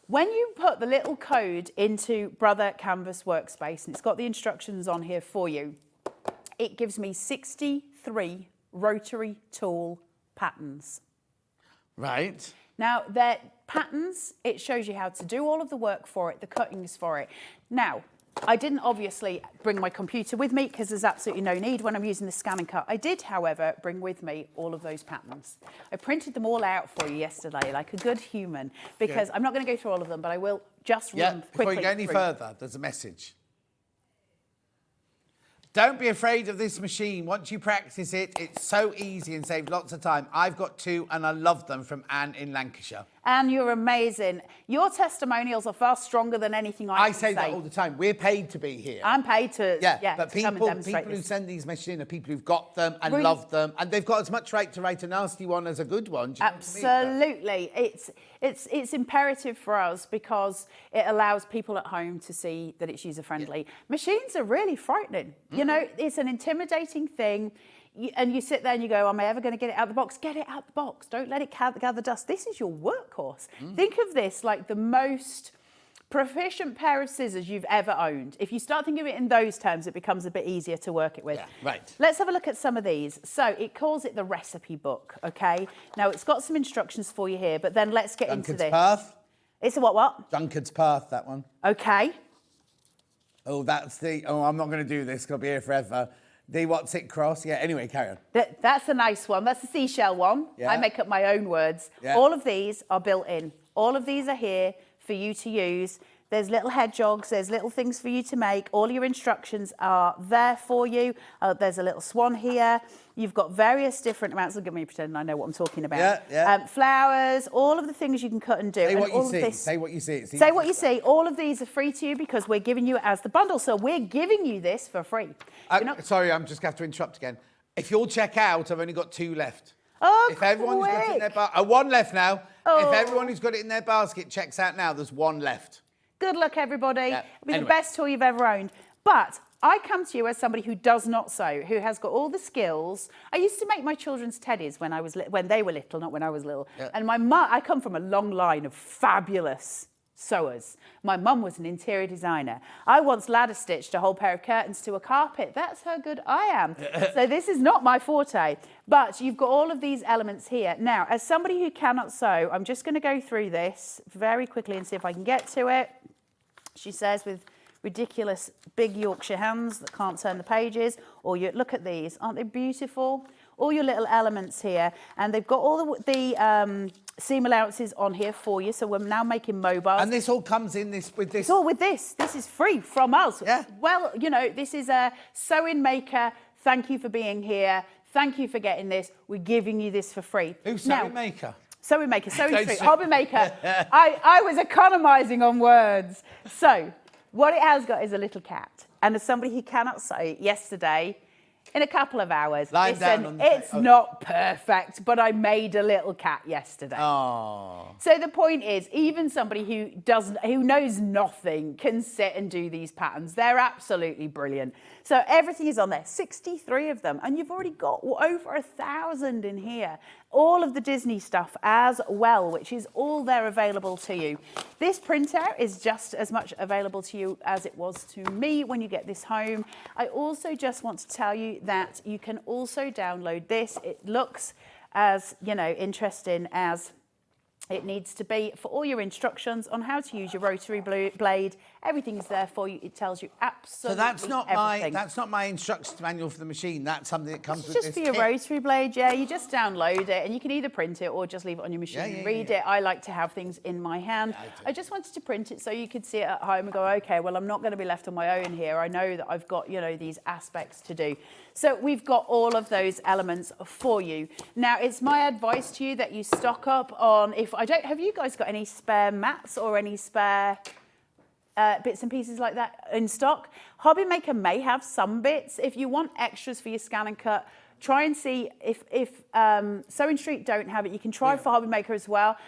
When you put the little code into Brother Canvas Workspace, and it's got the instructions on here for you, it gives me 63 rotary tool patterns. Right. Now, they're patterns. It shows you how to do all of the work for it, the cuttings for it. Now, I didn't obviously bring my computer with me because there's absolutely no need when I'm using the ScanNcut. I did, however, bring with me all of those patterns. I printed them all out for you yesterday like a good human because I'm not going to go through all of them, but I will just run quickly. Before you go any further, there's a message. Don't be afraid of this machine. Once you practice it, it's so easy and saves lots of time. I've got 2 and I love them from Anne in Lancashire. Anne, you're amazing. Your testimonials are far stronger than anything I can say. I say that all the time. We're paid to be here. I'm paid to, but to come and demonstrate people who this. send these machines are people who've got them and love them, and they've got as much right to write a nasty one as a good one. Do you know what I mean? Absolutely. It's imperative for us because it allows people at home to see that it's user-friendly. Machines are really frightening. You know, it's an intimidating thing. and you sit there and you go, am I ever going to get it out of the box? Get it out of the box. Don't let it gather dust. This is your workhorse. Think of this like the most proficient pair of scissors you've ever owned. If you start thinking of it in those terms, it becomes a bit easier to work it with. Yeah, right. Let's have a look at some of these. So it calls it the recipe book, okay? Now it's got some instructions for you here, but then let's get into this. Path. It's a what? Drunkard's Path, that one. Okay. Oh, that's the... Oh, I'm not going to do this. I'll be here forever. The what's it cross? Yeah, anyway, carry on. That's a nice one. That's the seashell one. Yeah. I make up my own words. Yeah. All of these are built in. All of these are here for you to use. There's little hedgehogs, there's little things for you to make. All your instructions are there for you. There's a little swan here. You've got various different amounts. Look at me pretending I know what I'm talking about. Yeah, yeah. Flowers, all of the things you can cut and do. Say and what all you of see. this, Say what you see. Say what you see. All of these are free to you because we're giving you it as the bundle. So we're giving you this for free. Sorry, I'm just going to have to interrupt again. If you'll check out, I've only got 2 left. Oh, if everyone who's got it in their basket, 1 left now. Oh. If everyone who's got it in their basket checks out now, there's 1 left. Good luck, everybody. Yeah. It'll be Anyway. the best tool you've ever owned. But I come to you as somebody who does not sew, who has got all the skills. I used to make my children's teddies when they were little, not when I was little. Yeah. And my mum, I come from a long line of fabulous sewers. My mum was an interior designer. I once ladder stitched a whole pair of curtains to a carpet. That's how good I am. So this is not my forte. But you've got all of these elements here. Now, as somebody who cannot sew, I'm just going to go through this very quickly and see if I can get to it. She says with ridiculous big Yorkshire hands that can't turn the pages. Or you look at these, aren't they beautiful? All your little elements here, and they've got all the seam allowances on here for you. So we're now making mobiles. And this all comes in with this. It's all with this. This is free from us. Yeah. Well, you know, this is a sewing maker. Thank you for being here. Thank you for getting this. We're giving you this for free. Who's Now, sewing maker? Sewing maker, sewing street, hobby maker. I was economising on words. So what it has got is a little cat. And as somebody who cannot sew, yesterday, in a couple of hours, Lying down on the it's not perfect, but I made a little cat yesterday. Oh. So the point is, even somebody who knows nothing can sit and do these patterns. They're absolutely brilliant. So everything is on there, 63 of them, and you've already got over 1,000 in here. All of the Disney stuff as well, which is all there available to you. This printout is just as much available to you as it was to me when you get this home. I also just want to tell you that you can also download this. It looks as, you know, interesting as it needs to be for all your instructions on how to use your rotary blade. Everything's there for you. It tells you absolutely everything. That's not my instructions manual for the machine. That's something that comes with Just this for your kit. rotary blade, yeah. You just download it, and you can either print it or just leave it on your machine and read it. I like to have things in my hand. I just wanted to print it so you could see it at home and go, okay, well, I'm not going to be left on my own here. I know that I've got, you know, these aspects to do. So we've got all of those elements for you. Now, it's my advice to you that you stock up on, have you guys got any spare mats or any spare bits and pieces like that in stock? Hobby Maker may have some bits. If you want extras for your scan and cut, try and see if Sewing Street don't have it. You can try for Hobby Maker as well.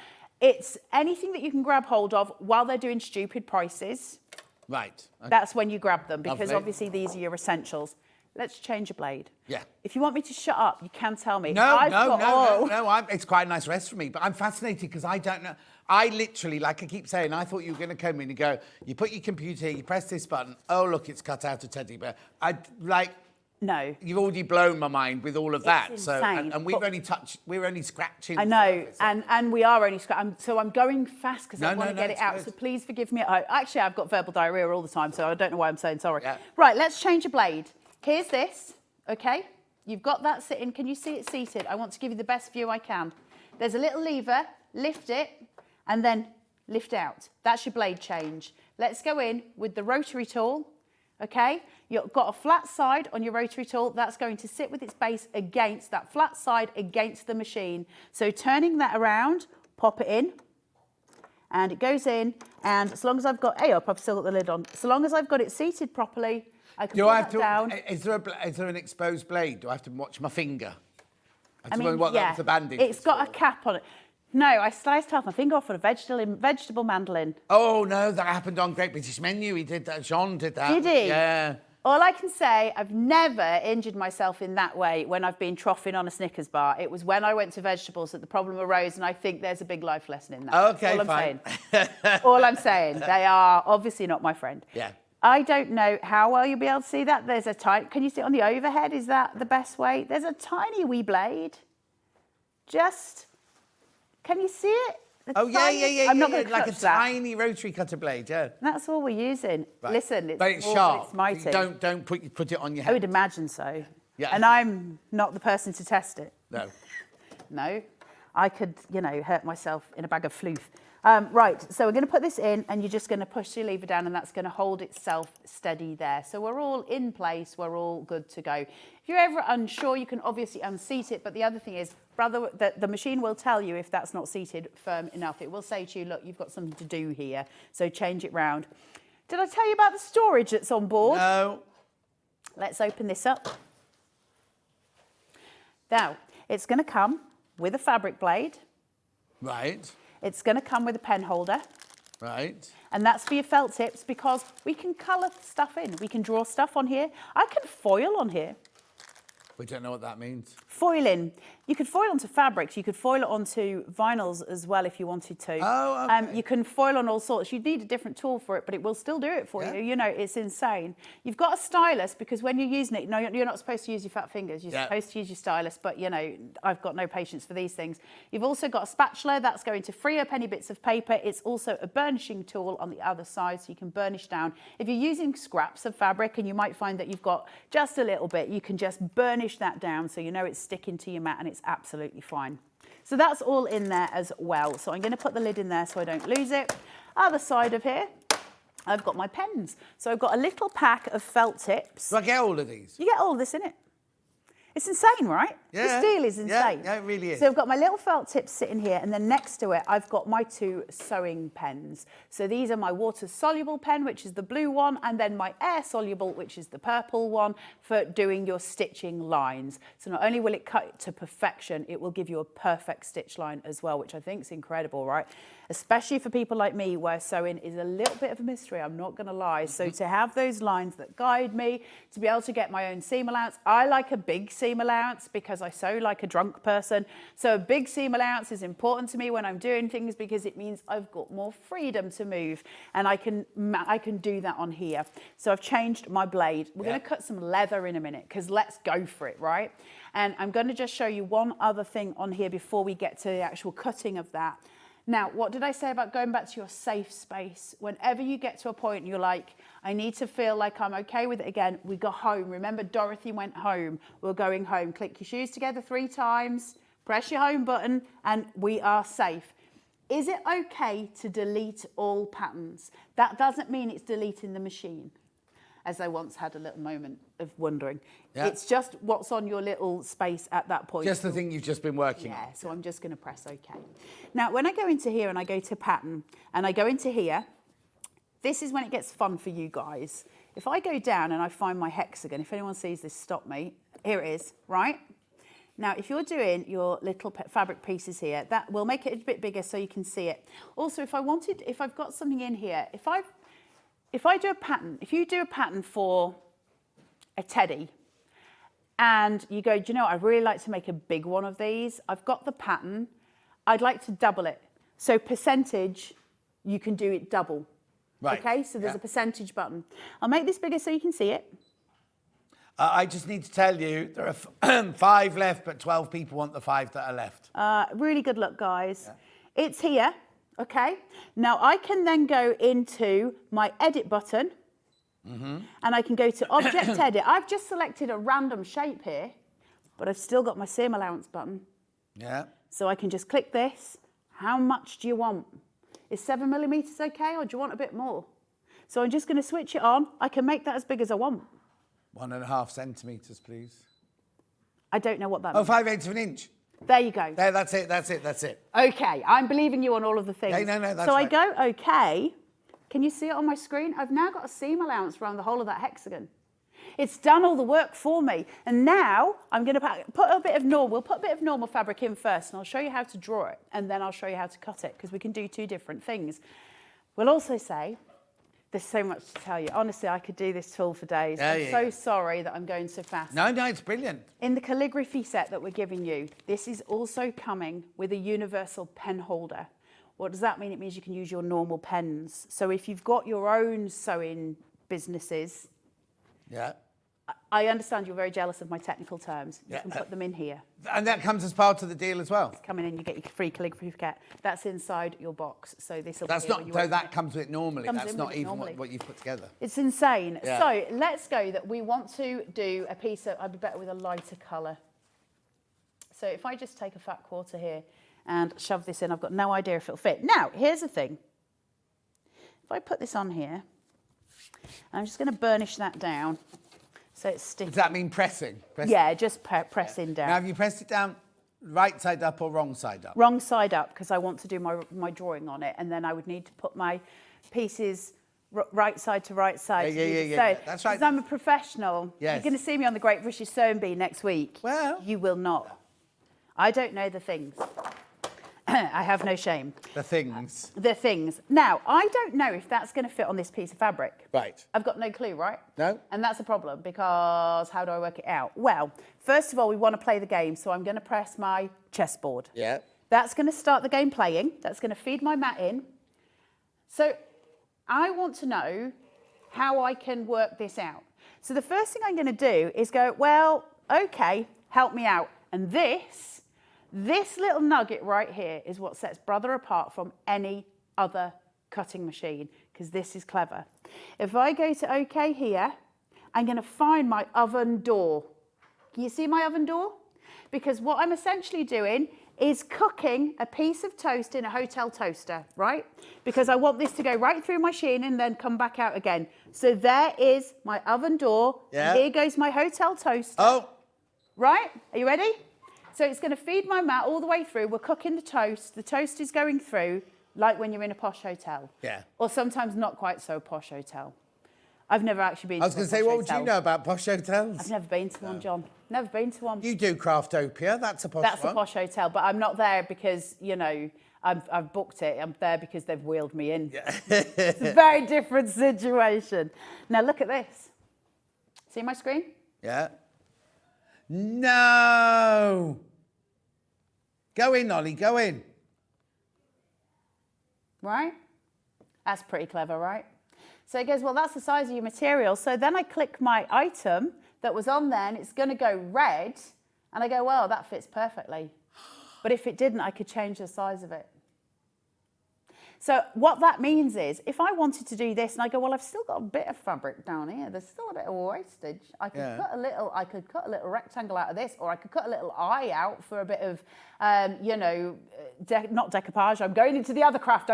It's anything that you can grab hold of while they're doing stupid prices. Right. Okay. That's when you grab them, because Lovely. obviously these are your essentials. Let's change a blade. Yeah. If you want me to shut up, you can tell me. No, No. it's quite a nice rest for me, but I'm fascinated because I don't know. I literally, like I keep saying, I thought you were going to come in and go, you put your computer here, you press this button, oh, look, it's cut out a teddy bear. No. You've already blown my mind with all of that. It's So, insane, and we're only scratching. I know, the surface. and we are only scratching. So I'm going fast because I want to get it it's out. good. So please forgive me. Actually, I've got verbal diarrhea all the time, so I don't know why I'm saying sorry. Yeah. Right, let's change a blade. Here's this, okay? You've got that sitting. Can you see it seated? I want to give you the best view I can. There's a little lever. Lift it, and then lift out. That's your blade change. Let's go in with the rotary tool. Okay, you've got a flat side on your rotary tool. That's going to sit with its base against that flat side against the machine. So turning that around, pop it in, and it goes in. And as long as I've got, I've still got the lid on. So long as I've got it seated properly, I can put that down. Is there an exposed blade? Do I have to watch my finger? I mean, That's the bandage. It's got a cap on it. No, I sliced half my finger off with a vegetable mandolin. Oh, no, that happened on Great British Menu. He did that. Jean did that. Did he? Yeah. All I can say, I've never injured myself in that way when I've been troughing on a Snickers bar. It was when I went to vegetables that the problem arose, and I think there's a big life lesson in that. Okay, all fine. All I'm saying. They are obviously not my friend. Yeah. I don't know how well you'll be able to see that. There's a tiny, can you see it on the overhead? Is that the best way? There's a tiny wee blade. Just, can you see it? Oh, yeah. I'm not going to like a touch that. tiny rotary cutter blade, yeah. That's all we're using. Right. Listen, it's but it's small, sharp. it's mighty. Don't put it on your I hand. would imagine so. Yeah. And I'm not the person to test it. No. No. I could, hurt myself in a bag of floof. Right, so we're going to put this in, and you're just going to push your lever down, and that's going to hold itself steady there. So we're all in place, we're all good to go. If you're ever unsure, you can obviously unseat it, but the other thing is, the machine will tell you if that's not seated firm enough. It will say to you, look, you've got something to do here, so change it round. Did I tell you about the storage that's on board? No. Let's open this up. Now, it's going to come with a fabric blade. Right. It's going to come with a pen holder. Right. And that's for your felt tips, because we can colour stuff in. We can draw stuff on here. I can foil on here. We don't know what that means. Foiling. You could foil onto fabrics. You could foil it onto vinyls as well if you wanted to. Oh, okay. You can foil on all sorts. You'd need a different tool for it, but it will still do it for you. It's insane. You've got a stylus, because when you're using it, no, you're not supposed to use your fat fingers. You're supposed to use your stylus, but, I've got no patience for these things. You've also got a spatula. That's going to free up any bits of paper. It's also a burnishing tool on the other side, so you can burnish down. If you're using scraps of fabric and you might find that you've got just a little bit, you can just burnish that down so it's sticking to your mat, and it's absolutely fine. So that's all in there as well. So I'm going to put the lid in there so I don't lose it. Other side of here, I've got my pens. So I've got a little pack of felt tips. Do I get all of these? You get all of this in it. It's insane, right? Yeah. The steel is insane. Yeah, it really is. So I've got my little felt tips sitting here, and then next to it, I've got my 2 sewing pens. So these are my water-soluble pen, which is the blue one, and then my air-soluble, which is the purple one, for doing your stitching lines. So not only will it cut it to perfection, it will give you a perfect stitch line as well, which I think is incredible, right? Especially for people like me, where sewing is a little bit of a mystery, I'm not going to lie. So to have those lines that guide me, to be able to get my own seam allowance, I like a big seam allowance because I sew like a drunk person. So a big seam allowance is important to me when I'm doing things, because it means I've got more freedom to move, and I can do that on here. So I've changed my blade. We're going to cut some leather in a minute, because let's go for it, right? And I'm going to just show you one other thing on here before we get to the actual cutting of that. Now, what did I say about going back to your safe space? Whenever you get to a point and you're like, I need to feel like I'm okay with it again, we go home. Remember, Dorothy went home. We're going home. Click your shoes together 3 times, press your home button, and we are safe. Is it okay to delete all patterns? That doesn't mean it's deleting the machine, as I once had a little moment of wondering. Yeah. It's just what's on your little space at that point. Just the thing you've just been working on. Yeah, so I'm just going to press OK. Now, when I go into here and I go to pattern, and I go into here, this is when it gets fun for you guys. If I go down and I find my hexagon, if anyone sees this, stop me. Here it is, right? Now, if you're doing your little fabric pieces here, that will make it a bit bigger so you can see it. Also, if I've got something in here, if I do a pattern, if you do a pattern for a teddy, and you go, do you know what, I'd really like to make a big one of these. I've got the pattern. I'd like to double it. So percentage, you can do it double. Right. Okay, so there's a percentage button. I'll make this bigger so you can see it. I just need to tell you, there are 5 left, but 12 people want the 5 that are left. Really good luck, guys. Yeah. It's here. Okay, now I can then go into my edit button, and I can go to object edit. I've just selected a random shape here, but I've still got my seam allowance button. Yeah. So I can just click this. How much do you want? Is 7mm okay, or do you want a bit more? So I'm just going to switch it on. I can make that as big as I want. 1.5 centimetres, please. I don't know what that means. 5/8 of an inch. There you go. There, that's it. Okay, I'm believing you on all of the things. Yeah, no, that's so right. I go, okay. Can you see it on my screen? I've now got a seam allowance around the whole of that hexagon. It's done all the work for me. And now I'm going to put a bit of normal. We'll put a bit of normal fabric in first, and I'll show you how to draw it, and then I'll show you how to cut it, because we can do 2 different things. We'll also say There's so much to tell you. Honestly, I could do this tool for days. I'm so sorry that I'm going so fast. No, it's brilliant. In the calligraphy set that we're giving you, this is also coming with a universal pen holder. What does that mean? It means you can use your normal pens. So if you've got your own sewing businesses, I understand you're very jealous of my technical terms. You can put them in here. And that comes as part of the deal as well. Come in and you get your free calligraphy kit. That's inside your box. So this will. That's not. So that comes with it normally. Comes That's in not with it even normally. what you've put together. It's insane. Yeah. So let's go that we want to do a piece of. I'd be better with a lighter colour. So if I just take a fat quarter here and shove this in, I've got no idea if it'll fit. Now here's the thing. If I put this on here, I'm just going to burnish that down. So it's sticky. Does that mean pressing? Yeah, just pressing down. Now, have you pressed it down right side up or wrong side up? Wrong side up, because I want to do my drawing on it, and then I would need to put my pieces right side to right side. Yeah. That's right. Because I'm a professional. Yes. You're going to see me on the Great British Sewing Bee next week. Well. You will not. I don't know the things. I have no shame. The things. The things. Now, I don't know if that's going to fit on this piece of fabric. Right. I've got no clue, right? No. And that's a problem, because how do I work it out? Well, first of all, we want to play the game, so I'm going to press my chessboard. Yeah. That's going to start the game playing. That's going to feed my mat in. So I want to know how I can work this out. So the first thing I'm going to do is go, well, okay, help me out. And this little nugget right here is what sets Brother apart from any other cutting machine, because this is clever. If I go to OK here, I'm going to find my oven door. Can you see my oven door? Because what I'm essentially doing is cooking a piece of toast in a hotel toaster, right? Because I want this to go right through my machine and then come back out again. So there is my oven door. Yeah. Here goes my hotel toaster. Oh. Right? Are you ready? So it's going to feed my mat all the way through. We're cooking the toast. The toast is going through like when you're in a posh hotel. Yeah. Or sometimes not quite so posh hotel. I've never actually been to a posh hotel. I was going to say, what would you know about posh hotels? I've never been to one, John. Never been to one. You do Craftopia. That's a posh one. That's a posh hotel, but I'm not there because, you know, I've booked it. I'm there because they've wheeled me in. Yeah. It's a very different situation. Now look at this. See my screen? Yeah. No. Go in, Ollie, go in. Right? That's pretty clever, right? So it goes, well, that's the size of your material. So then I click my item that was on there and it's going to go red. And I go, well, that fits perfectly. But if it didn't, I could change the size of it. So what that means is, if I wanted to do this and I go, well, I've still got a bit of fabric down here. There's still a bit of wastage. I could cut a little rectangle out of this, or I could cut a little eye out for a bit of, you know, not decoupage. I'm going into the other craft.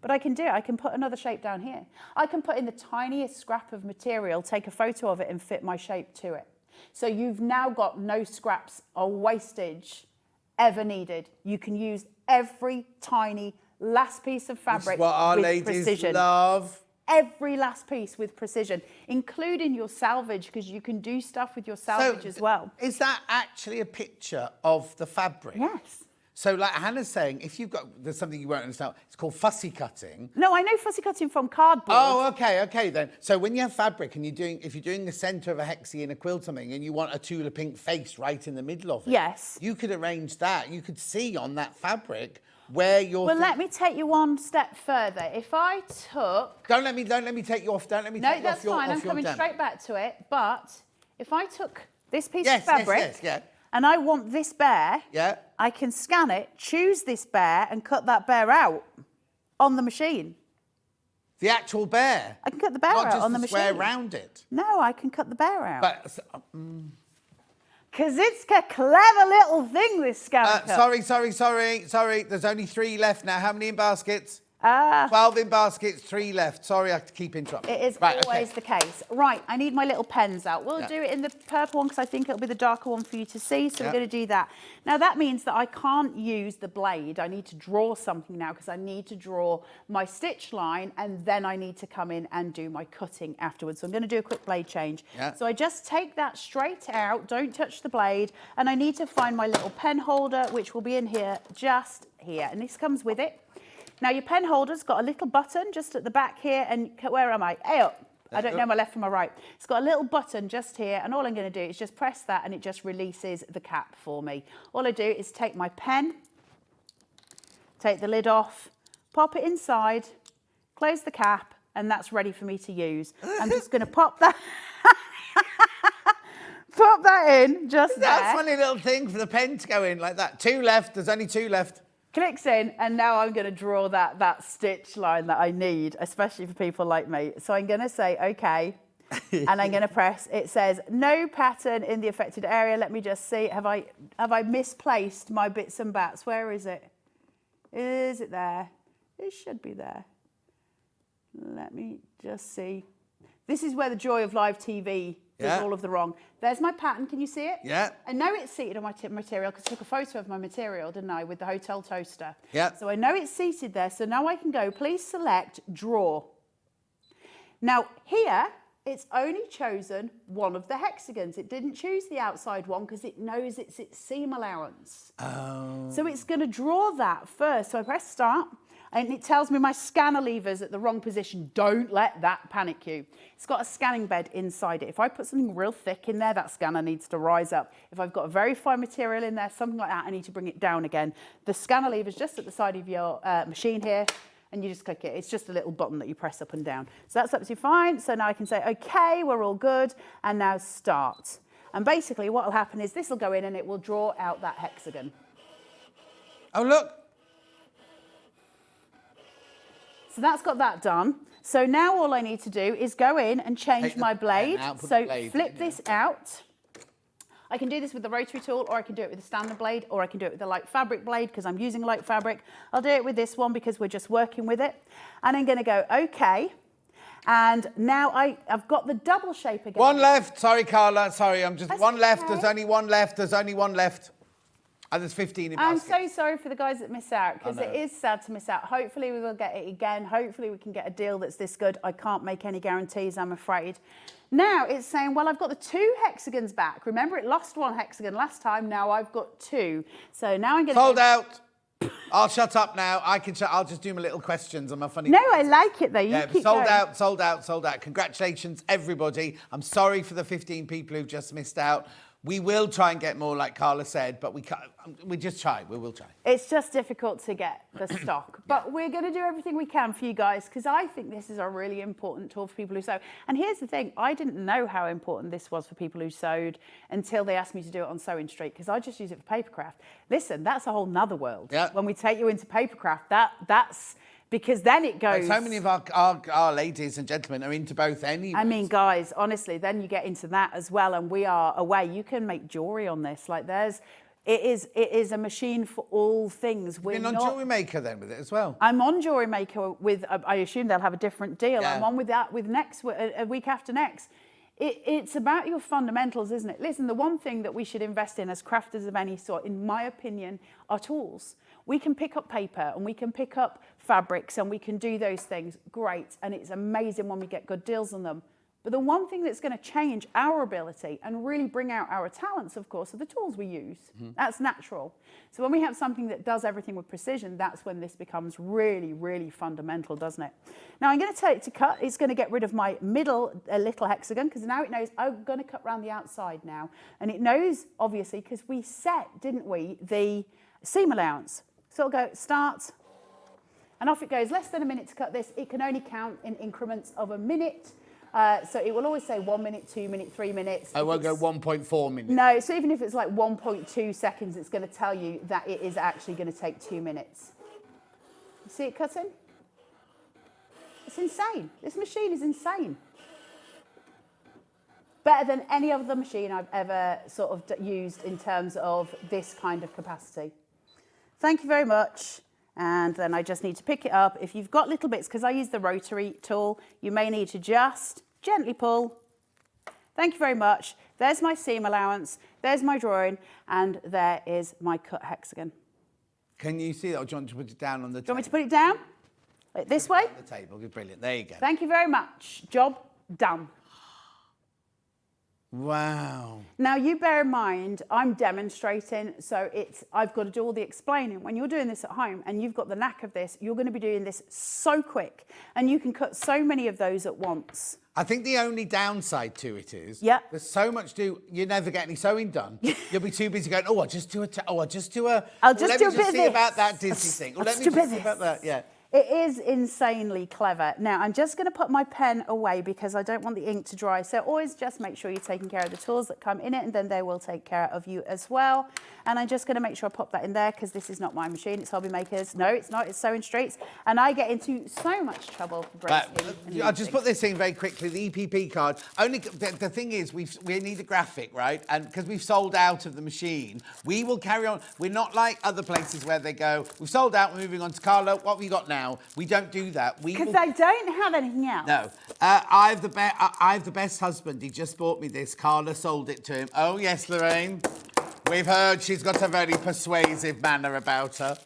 But I can do it. I can put another shape down here. I can put in the tiniest scrap of material, take a photo of it and fit my shape to it. So you've now got no scraps or wastage ever needed. You can use every tiny last piece of fabric what our with ladies precision. love. Every last piece with precision, including your salvage, because you can do stuff with your salvage as well. Is that actually a picture of the fabric? Yes. So like Hannah's saying, if you've got, there's something you won't understand, it's called fussy cutting. No, I know fussy cutting from cardboard. Oh, okay then. So when you have fabric and if you're doing the centre of a hexie in a quilt or something and you want a Tula pink face right in the middle of it. Yes. You could arrange that. You could see on that fabric where you're... Well, let me take you one step further. If I took... Don't let me take you off. Don't let me take you off your... No, that's fine. I'm coming straight back to it. But if I took this piece of fabric... and I want this bear, I can scan it, choose this bear and cut that bear out on the machine. The actual bear? I can cut the bear out on the machine. Not just the square round it? No, I can cut the bear out. But... Because it's a clever little thing, this ScanNcut. Sorry. There's only 3 left now. How many in baskets? 12 in baskets, 3 left. Sorry, I have to keep interrupting. It is always the case. Right, I need my little pens out. We'll do it in the purple one because I think it'll be the darker one for you to see. So we're going to do that. Now, that means that I can't use the blade. I need to draw something now because I need to draw my stitch line and then I need to come in and do my cutting afterwards. So I'm going to do a quick blade change. So I just take that straight out, don't touch the blade, and I need to find my little pen holder, which will be in here, just here. And this comes with it. Now your pen holder's got a little button just at the back here, and where am I? Hey up. I don't know my left from my right. It's got a little button just here, and all I'm going to do is just press that, and it just releases the cap for me. All I do is take my pen, take the lid off, pop it inside, close the cap, and that's ready for me to use. I'm just going to pop that pop that in just there. That's a funny little thing for the pen to go in like that. 2 left. There's only 2 left. Clicks in, and now I'm going to draw that stitch line that I need, especially for people like me. So I'm going to say, okay, and I'm going to press. It says, no pattern in the affected area. Let me just see. Have I misplaced my bits and bats? Where is it? Is it there? It should be there. Let me just see. This is where the joy of live TV does all of the wrong. There's my pattern. Can you see it? Yeah. I know it's seated on my material because I took a photo of my material, didn't I, with the hotel toaster. Yeah. So I know it's seated there. So now I can go, please select draw. Now here, it's only chosen one of the hexagons. It didn't choose the outside one because it knows it's its seam allowance. Oh. So it's going to draw that first. So I press start. And it tells me my scanner lever's at the wrong position. Don't let that panic you. It's got a scanning bed inside it. If I put something real thick in there, that scanner needs to rise up. If I've got a very fine material in there, something like that, I need to bring it down again. The scanner lever's just at the side of your machine here, and you just click it. It's just a little button that you press up and down. So that's absolutely fine. So now I can say, okay, we're all good, and now start. And basically what will happen is this will go in and it will draw out that hexagon. Oh, look. So that's got that done. So now all I need to do is go in and change my blade. So flip this out. I can do this with the rotary tool, or I can do it with a standard blade, or I can do it with a light fabric blade because I'm using light fabric. I'll do it with this one because we're just working with it. And I'm going to go, okay. And now I've got the double shape again. 1 left. Sorry, Carla. Sorry, I'm just... That's 1 left. okay. There's only 1 left. There's only 1 left. And there's 15 in I'm basket. so sorry for the guys that miss out, because it is sad to miss out. Hopefully we will get it again. Hopefully we can get a deal that's this good. I can't make any guarantees, I'm afraid. Now it's saying, well, I've got the 2 hexagons back. Remember, it lost 1 hexagon last time. Now I've got 2. So now I'm going to... Sold out. I'll shut up now. I'll just do my little questions on my funny... No, I like it, though. You keep sold going. out, sold out, sold out. Congratulations, everybody. I'm sorry for the 15 people who've just missed out. We will try and get more, like Carla said, but we can't. We just try. We will try. It's just difficult to get the stock. But we're going to do everything we can for you guys, because I think this is a really important tool for people who sew. And here's the thing. I didn't know how important this was for people who sewed until they asked me to do it on Sewing Street, because I just use it for papercraft. Listen, that's a whole nother world. Yeah. When we take you into papercraft, that's... Because then it goes... So many of our ladies and gentlemen are into both anyway. I mean, guys, honestly, then you get into that as well, and we are away. You can make jewellery on this. Like, it is a machine for all things. You've been on Jewellery Maker then with it as well? I'm on Jewellery Maker with, I assume they'll have a different deal. Yeah. I'm on with that with next, a week after next. It's about your fundamentals, isn't it? Listen, the one thing that we should invest in as crafters of any sort, in my opinion, are tools. We can pick up paper and we can pick up fabrics and we can do those things. Great. And it's amazing when we get good deals on them. But the one thing that's going to change our ability and really bring out our talents, of course, are the tools we use. Mm-hmm. That's natural. So when we have something that does everything with precision, that's when this becomes really, really fundamental, doesn't it? Now I'm going to tell it to cut. It's going to get rid of my middle little hexagon, because now it knows I'm going to cut around the outside now. And it knows, obviously, because we set, didn't we, the seam allowance. So it'll go start, and off it goes. Less than a minute to cut this. It can only count in increments of a minute. So it will always say 1 minute, 2 minutes, 3 minutes. I won't go 1.4 minutes. No, so even if it's like 1.2 seconds, it's going to tell you that it is actually going to take 2 minutes. You see it cutting? It's insane. This machine is insane. Better than any other machine I've ever sort of used in terms of this kind of capacity. Thank you very much. And then I just need to pick it up. If you've got little bits, because I use the rotary tool, you may need to just gently pull. Thank you very much. There's my seam allowance, there's my drawing, and there is my cut hexagon. Can you see that, or do you want to put it down on the table? Do you want me to put it down? Like this way? On the table, brilliant, there you go. Thank you very much. Job done. Wow. Now, you bear in mind, I'm demonstrating, so I've got to do all the explaining. When you're doing this at home and you've got the knack of this, you're going to be doing this so quick, and you can cut so many of those at once. I think the only downside to it is there's so much you never get any sewing done. You'll be too busy going, oh, I'll just do a let me just see about that Disney thing. Or let me just see about that, yeah. It is insanely clever. Now, I'm just going to put my pen away because I don't want the ink to dry. So always just make sure you're taking care of the tools that come in it, and then they will take care of you as well. And I'm just going to make sure I pop that in there because this is not my machine. It's Hobby Maker's. No, it's not. It's Sewing Street's. And I get into so much trouble for breaking. I'll just put this in very quickly. The EPP card. Only the thing is, we need a graphic, right? And because we've sold out of the machine, we will carry on. We're not like other places where they go, we've sold out, we're moving on to Carla. What have we got now? We don't do that. Because they don't have anything else. No. I have the best husband. He just bought me this. Carla sold it to him. Oh, yes, Lorraine. We've heard she's got a very persuasive manner about her.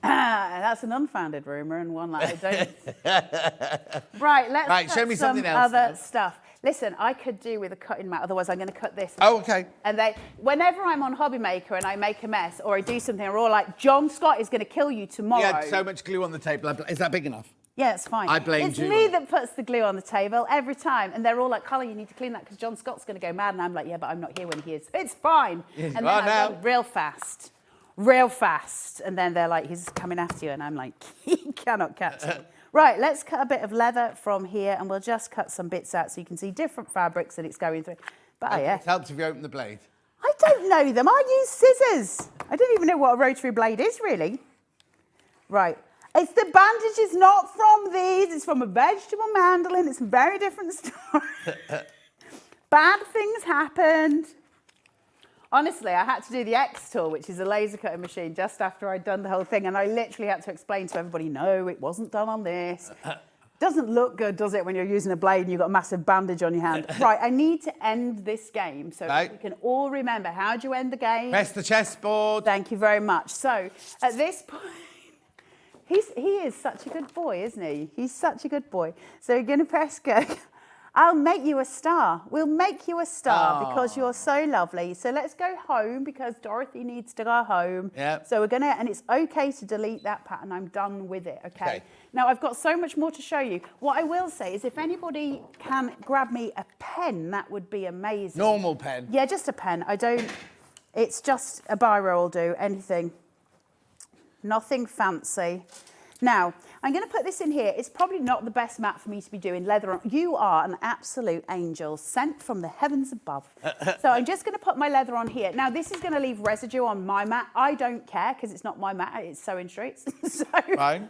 That's an unfounded rumour and one that I don't. Right, let's show me something else other stuff. Listen, I could do with a cutting mat, otherwise I'm going to cut this. Oh, okay. And whenever I'm on Hobby Maker and I make a mess or I do something, they're all like, John Scott is going to kill you tomorrow. You had so much glue on the table. Is that big enough? Yeah, it's fine. I blame you. It's me that puts the glue on the table every time. And they're all like, Carla, you need to clean that because John Scott's going to go mad. And I'm like, yeah, but I'm not here when he is. It's fine. And then I go real fast. And then they're like, he's coming after you. And I'm like, he cannot catch me. Right, let's cut a bit of leather from here and we'll just cut some bits out so you can see different fabrics that it's going through. But it helps if you open the blade. I don't know them. I use scissors. I don't even know what a rotary blade is, really. Right. It's the bandage is not from these. It's from a vegetable mandolin. It's a very different story. Bad things happened. Honestly, I had to do the X tool, which is a laser cutting machine, just after I'd done the whole thing. And I literally had to explain to everybody, no, it wasn't done on this. Doesn't look good, does it, when you're using a blade and you've got a massive bandage on your hand? Right, I need to end this game so we can all remember. How do you end the game? Press the chessboard. Thank you very much. So at this point, he is such a good boy, isn't he? He's such a good boy. So you're going to press go. I'll make you a star. We'll make you a star because you're so lovely. So let's go home because Dorothy needs to go home. Yep. So we're going to, and it's okay to delete that pattern. I'm done with it, okay? Now, I've got so much more to show you. What I will say is if anybody can grab me a pen, that would be amazing. Normal pen? Yeah, just a pen. It's just a biro will do, anything. Nothing fancy. Now, I'm going to put this in here. It's probably not the best mat for me to be doing leather on. You are an absolute angel sent from the heavens above. So I'm just going to put my leather on here. Now, this is going to leave residue on my mat. I don't care because it's not my mat. It's Sewing Street's. So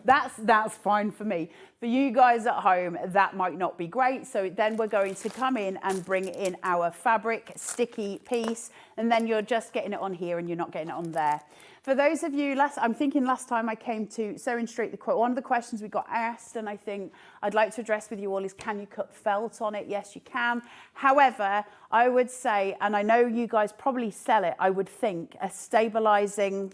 that's fine for me. For you guys at home, that might not be great. So then we're going to come in and bring in our fabric sticky piece. And then you're just getting it on here and you're not getting it on there. For those of you, I'm thinking last time I came to Sewing Street, one of the questions we got asked, and I think I'd like to address with you all is, can you cut felt on it? Yes, you can. However, I would say, and I know you guys probably sell it, I would think, a stabilising,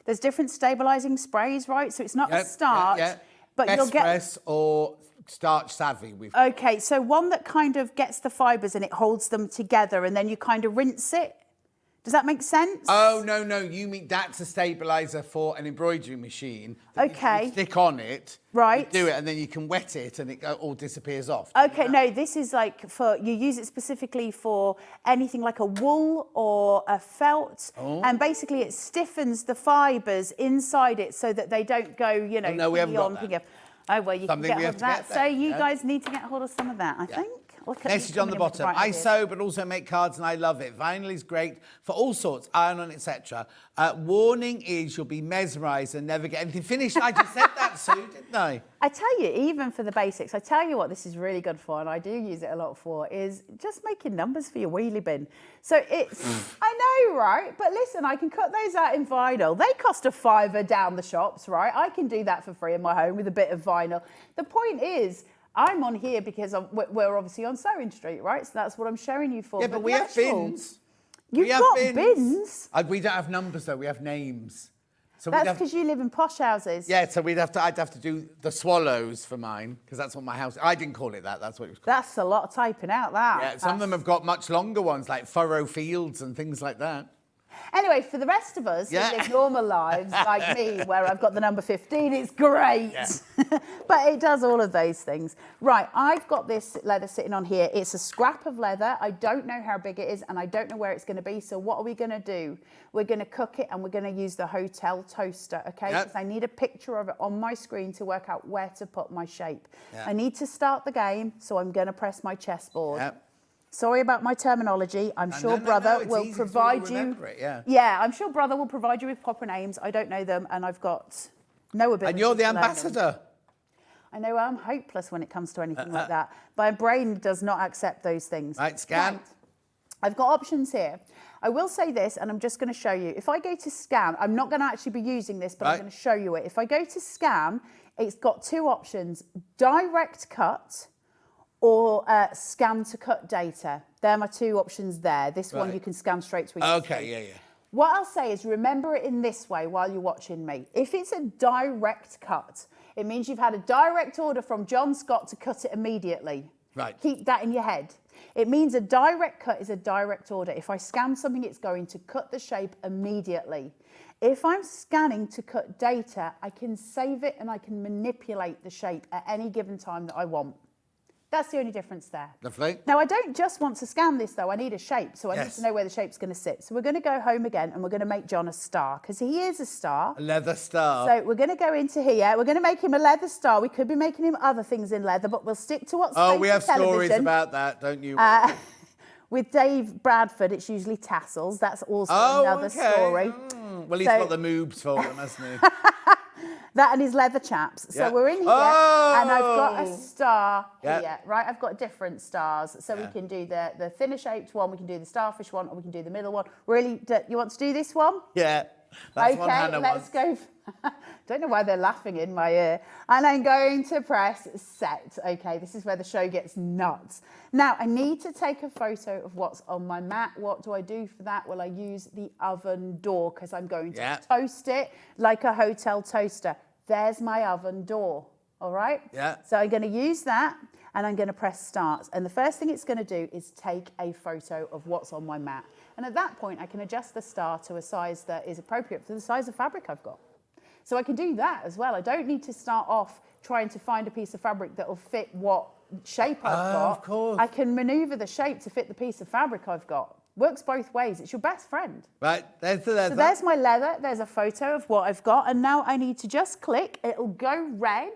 there's different stabilising sprays, right? So it's not a starch, but you'll get... Express or starch savvy. Okay, so one that kind of gets the fibres and it holds them together and then you kind of rinse it. Does that make sense? Oh, no. You mean that's a stabiliser for an embroidery machine. Okay. You stick on it. Right. You do it and then you can wet it and it all disappears off. Okay, no, this is like you use it specifically for anything like a wool or a felt. Oh. And basically it stiffens the fibres inside it so that they don't go, you know, no, we haven't got that. Oh, well, you can get hold of that. So you guys need to get hold of some of that, I think. Message on the bottom. I sew, but also make cards, and I love it. Vinyl is great for all sorts, iron-on, etc. Warning is you'll be mesmerised and never get anything finished. I just said that, Sue, didn't I? I tell you, even for the basics, I tell you what this is really good for, and I do use it a lot for, is just making numbers for your wheelie bin. So it's, I know, right? But listen, I can cut those out in vinyl. They cost a £5 down the shops, right? I can do that for free in my home with a bit of vinyl. The point is, I'm on here because we're obviously on Sewing Street, right? So that's what I'm showing you for. Yeah, but we have bins. You've got bins? We don't have numbers, though. We have names. So That's because you live in posh houses. Yeah, so I'd have to do the swallows for mine, because that's what my house... I didn't call it that, that's what it was called. That's a lot of typing out, that. Yeah, some of them have got much longer ones, like furrow fields and things like that. Anyway, for the rest of us who live normal lives, like me, where I've got the number 15, it's great. Yeah. But it does all of those things. Right, I've got this leather sitting on here. It's a scrap of leather. I don't know how big it is, and I don't know where it's going to be. So what are we going to do? We're going to cook it, and we're going to use the hotel toaster, okay? Because I need a picture of it on my screen to work out where to put my shape. I need to start the game, so I'm going to press my chessboard. Sorry about my terminology. I'm sure Brother will provide you. Yeah, I'm sure Brother will provide you with proper names. I don't know them, and I've got no ability. And you're the ambassador. I know I'm hopeless when it comes to anything like that. My brain does not accept those things. Right, scan. Right. I've got options here. I will say this, and I'm just going to show you. If I go to scan, I'm not going to actually be using this, but I'm going to show you it. If I go to scan, it's got two options: direct cut or scan to cut data. They're my two options there. This one you can scan straight to a yeah. What I'll say is remember it in this way while you're watching me. If it's a direct cut, it means you've had a direct order from John Scott to cut it immediately. Right. Keep that in your head. It means a direct cut is a direct order. If I scan something, it's going to cut the shape immediately. If I'm scanning to cut data, I can save it and I can manipulate the shape at any given time that I want. That's the only difference there. Lovely. Now, I don't just want to scan this, though. I need a shape, so I need to know where the shape's going to sit. So we're going to go home again, and we're going to make John a star, because he is a star. A leather star. So we're going to go into here. We're going to make him a leather star. We could be making him other things in leather, but we'll stick to what's we have television. stories about that, don't you? With Dave Bradford, it's usually tassels. That's also another story. Well, he's got the moobs for them, hasn't he? That and his leather chaps. So we're in here, and I've got a star here, right? I've got different stars. So we can do the thinner shaped one, we can do the starfish one, or we can do the middle one. Really, you want to do this one? Yeah. That's one Hannah let's go. Don't know why they're laughing in my ear. And I'm going to press set. Okay, this is where the show gets nuts. Now, I need to take a photo of what's on my mat. What do I do for that? Well, I use the oven door because I'm going to toast it like a hotel toaster. There's my oven door, all right? Yeah. So I'm going to use that and I'm going to press start. And the first thing it's going to do is take a photo of what's on my mat. And at that point, I can adjust the star to a size that is appropriate for the size of fabric I've got. So I can do that as well. I don't need to start off trying to find a piece of fabric that will fit what shape I've got. Of course. I can maneuver the shape to fit the piece of fabric I've got. Works both ways. It's your best friend. Right, there's the leather. So there's my leather. There's a photo of what I've got. And now I need to just click. It'll go red.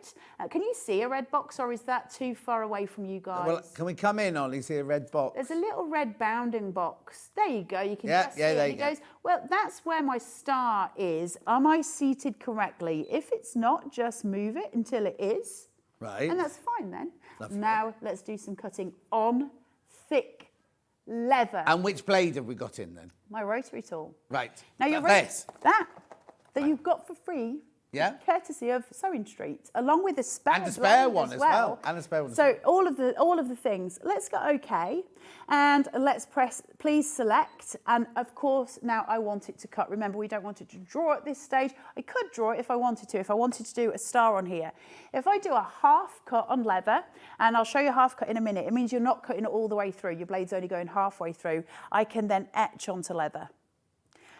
Can you see a red box, or is that too far away from you guys? Well, can we come in, Ollie, see a red box? There's a little red bounding box. There you go. You can just see there it. you go. Goes, well, that's where my star is. Am I seated correctly? If it's not, just move it until it is. Right. And that's fine then. Lovely. Now let's do some cutting on thick leather. And which blade have we got in then? My rotary tool. Right. Now you're ready. That you've got for free. Yeah. Courtesy of Sewing Street, along with a spare and a spare blade one as well. And a spare one. So all of the things. Let's go OK, and let's press please select. And of course now I want it to cut. Remember, we don't want it to draw at this stage. I could draw it if I wanted to. If I wanted to do a star on here, if I do a half cut on leather, and I'll show you half cut in a minute. It means you're not cutting it all the way through. Your blade's only going halfway through. I can then etch onto leather.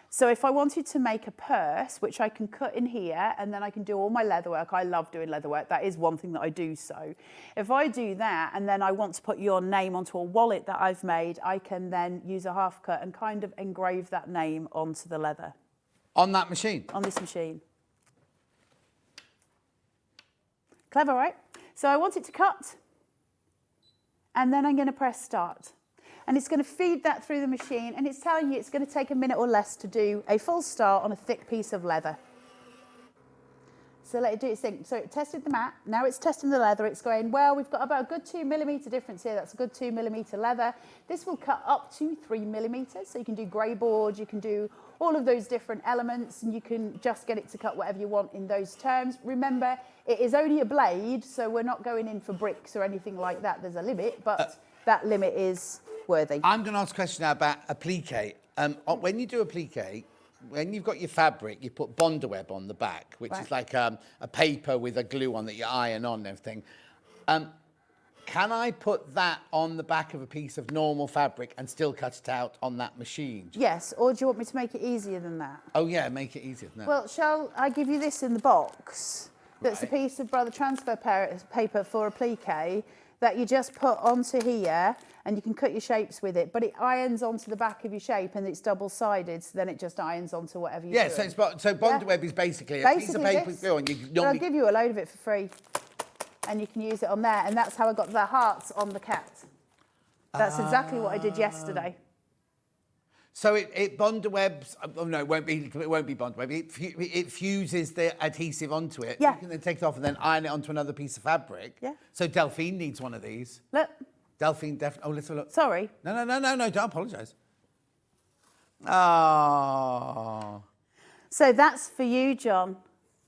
So if I wanted to make a purse, which I can cut in here, and then I can do all my leatherwork. I love doing leatherwork. That is one thing that I do sew. If I do that, and then I want to put your name onto a wallet that I've made, I can then use a half cut and kind of engrave that name onto the leather. On that machine? On this machine. Clever, right? So I want it to cut, and then I'm going to press start. And it's going to feed that through the machine, and it's telling you it's going to take a minute or less to do a full star on a thick piece of leather. So let it do its thing. So it tested the mat, now it's testing the leather. It's going, well, we've got about a good 2 millimetre difference here. That's a good 2 millimetre leather. This will cut up to 3 millimetres. So you can do grey board, you can do all of those different elements, and you can just get it to cut whatever you want in those terms. Remember, it is only a blade, so we're not going in for bricks or anything like that. There's a limit, but that limit is worthy. I'm going to ask a question now about applique. When you do applique, when you've got your fabric, you put Bondweb on the back, which is like a paper with a glue on that you iron on and everything. Can I put that on the back of a piece of normal fabric and still cut it out on that machine? Yes, or do you want me to make it easier than that? Oh, yeah, make it easier than that. Well, shall I give you this in the box? That's a piece of Brother transfer paper for applique that you just put onto here, and you can cut your shapes with it, but it irons onto the back of your shape, and it's double-sided, so then it just irons onto whatever you're doing. So Bondweb is basically a piece of paper with glue on. I'll give you a load of it for free, and you can use it on there, and that's how I got the hearts on the cat. That's exactly what I did yesterday. So it Bondwebs. Oh no, it won't be Bondweb. It fuses the adhesive onto it. Yeah. You can then take it off and then iron it onto another piece of fabric. Yeah. So Delphine needs one of these. Look. Delphine definitely. Oh, let's have a look. Sorry. No. Don't apologise. Oh. So that's for you, John.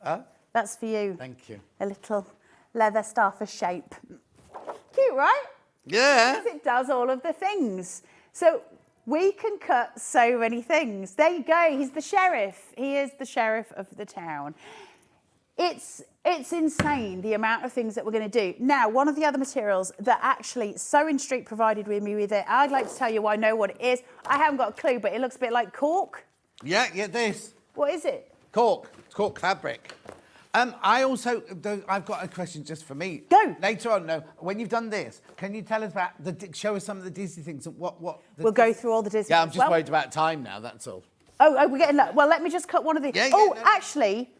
Huh? That's for you. Thank you. A little leather starfish shape. Cute, right? Yeah. Because it does all of the things. So we can cut so many things. There you go. He's the sheriff. He is the sheriff of the town. It's insane, the amount of things that we're going to do. Now, one of the other materials that actually Sewing Street provided with me with it, I'd like to tell you I know what it is. I haven't got a clue, but it looks a bit like cork. Yeah, this. What is it? Cork. It's cork fabric. I've got a question just for me. Go. Later on, when you've done this, can you tell us about show us some of the Disney things and We'll go through all the Disney. Yeah, I'm just worried about time now, that's all. Oh, we're getting that. Well, let me just cut one of these. Actually,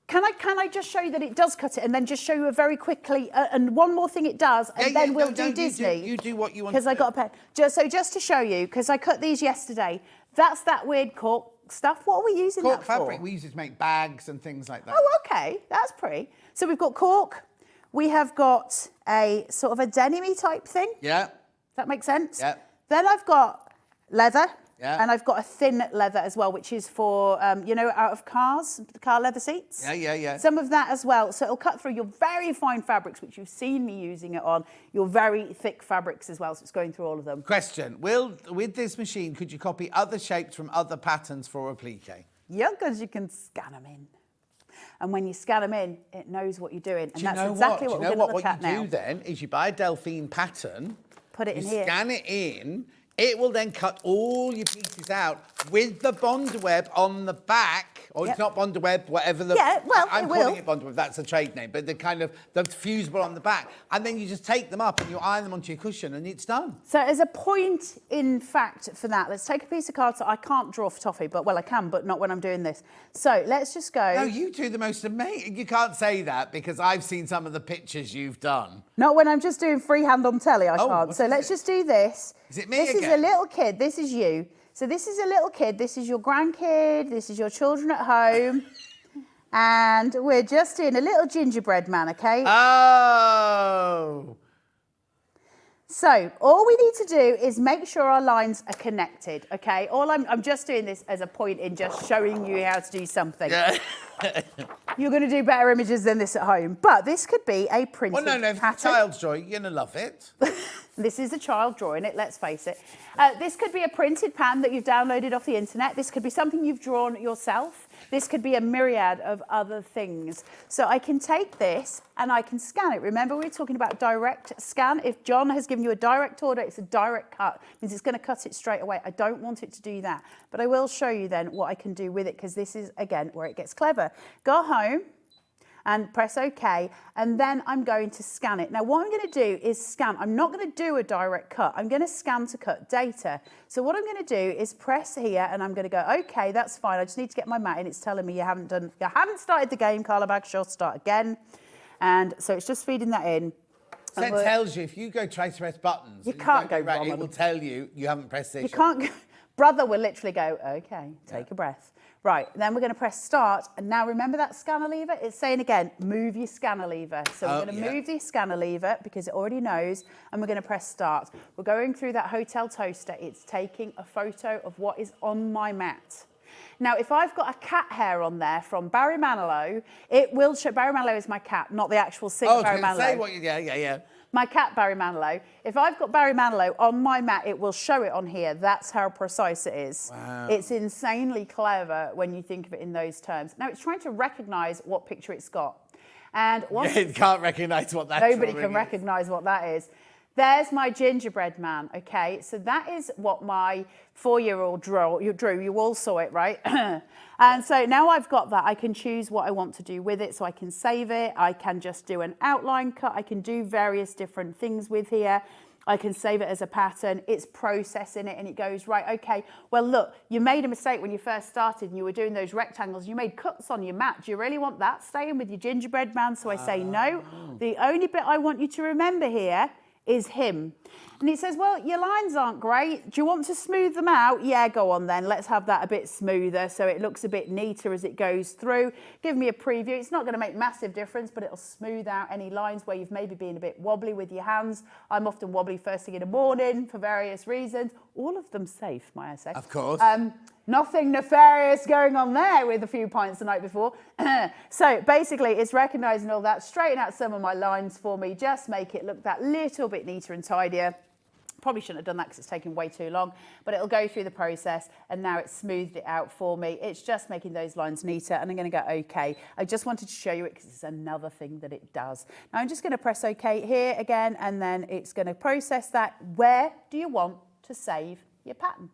can I just show you that it does cut it, and then just show you very quickly, and one more thing it does, and then we'll do Disney. You do what you want. Because I got a pen. Just to show you, because I cut these yesterday. That's that weird cork stuff. What are we using cork that fabric. for? We use it to make bags and things like that. Oh, okay, that's pretty. So we've got cork. We have got a sort of a denim-y type thing. Yeah. Does that make sense? Yeah. Then I've got leather. Yeah. And I've got a thin leather as well, which is for, out of cars, the car leather seats. Yeah. Some of that as well. So it'll cut through your very fine fabrics, which you've seen me using it on, your very thick fabrics as well. So it's going through all of them. Question. With this machine, could you copy other shapes from other patterns for applique? Yeah, because you can scan them in. And when you scan them in, it knows what you're doing. And that's exactly what we're going to look at now. What you do then is you buy a Delphine pattern. Put it in here. Scan it in. It will then cut all your pieces out with the Bondweb on the back, or it's not Bondweb, whatever the... Yeah, well, I'm calling it Bondweb, that's a trade name, but the kind of, the fusible on the back. And then you just take them up and you iron them onto your cushion and it's done. So as a point, in fact, for that, let's take a piece of card. So I can't draw for toffee, but, well, I can, but not when I'm doing this. So let's just go... No, you do the most amazing... You can't say that because I've seen some of the pictures you've done. Not when I'm just doing freehand on telly, I can't. So let's just do this. Is it me This again? is a little kid. This is you. So this is a little kid. This is your grandkid. This is your children at home. And we're just doing a little gingerbread man, okay? Oh! So all we need to do is make sure our lines are connected, okay? I'm just doing this as a point in just showing you how to do something. Yeah. You're going to do better images than this at home. But this could be a printed Well, no, if it's a pattern. child's drawing, you're going to love it. This is a child drawing it, let's face it. This could be a printed pan that you've downloaded off the internet. This could be something you've drawn yourself. This could be a myriad of other things. So I can take this and I can scan it. Remember, we were talking about direct scan. If John has given you a direct order, it's a direct cut. It means it's going to cut it straight away. I don't want it to do that. But I will show you then what I can do with it, because this is, again, where it gets clever. Go home and press OK, and then I'm going to scan it. Now, what I'm going to do is scan. I'm not going to do a direct cut. I'm going to scan to cut data. So what I'm going to do is press here, and I'm going to go, OK, that's fine. I just need to get my mat in. It's telling me you haven't started the game, Carla Bagshaw, start again. And so it's just feeding that in. So it tells you, if you go try to press buttons, you can't go wrong. It will tell you haven't pressed this. You can't go. Brother will literally go, OK, take a breath. Right, then we're going to press start. And now remember that scanner lever? It's saying again, move your scanner lever. So we're going to move the scanner lever because it already knows, and we're going to press start. We're going through that hotel toaster. It's taking a photo of what is on my mat. Now, if I've got a cat hair on there from Barry Manilow, it will show. Barry Manilow is my cat, not the actual singer Barry Manilow. Yeah. My cat, Barry Manilow. If I've got Barry Manilow on my mat, it will show it on here. That's how precise it is. Wow. It's insanely clever when you think of it in those terms. Now, it's trying to recognise what picture it's got. And once It can't recognise what that nobody drawing can is. recognise what that is. There's my gingerbread man, okay? So that is what my 4-year-old drew. You all saw it, right? And so now I've got that, I can choose what I want to do with it. So I can save it, I can just do an outline cut, I can do various different things with here. I can save it as a pattern, it's processing it and it goes, right, okay, well look, you made a mistake when you first started and you were doing those rectangles, you made cuts on your mat. Do you really want that staying with your gingerbread man? So I say no. The only bit I want you to remember here is him. And he says, well, your lines aren't great. Do you want to smooth them out? Yeah, go on then. Let's have that a bit smoother so it looks a bit neater as it goes through. Give me a preview. It's not going to make massive difference, but it'll smooth out any lines where you've maybe been a bit wobbly with your hands. I'm often wobbly first thing in the morning for various reasons. All of them safe, might I say. Of course. Nothing nefarious going on there with a few pints the night before. So basically it's recognising all that, straighten out some of my lines for me, just make it look that little bit neater and tidier. Probably shouldn't have done that because it's taken way too long, but it'll go through the process and now it's smoothed it out for me. It's just making those lines neater and I'm going to go OK. I just wanted to show you it because it's another thing that it does. Now I'm just going to press OK here again and then it's going to process that. Where do you want to save your pattern?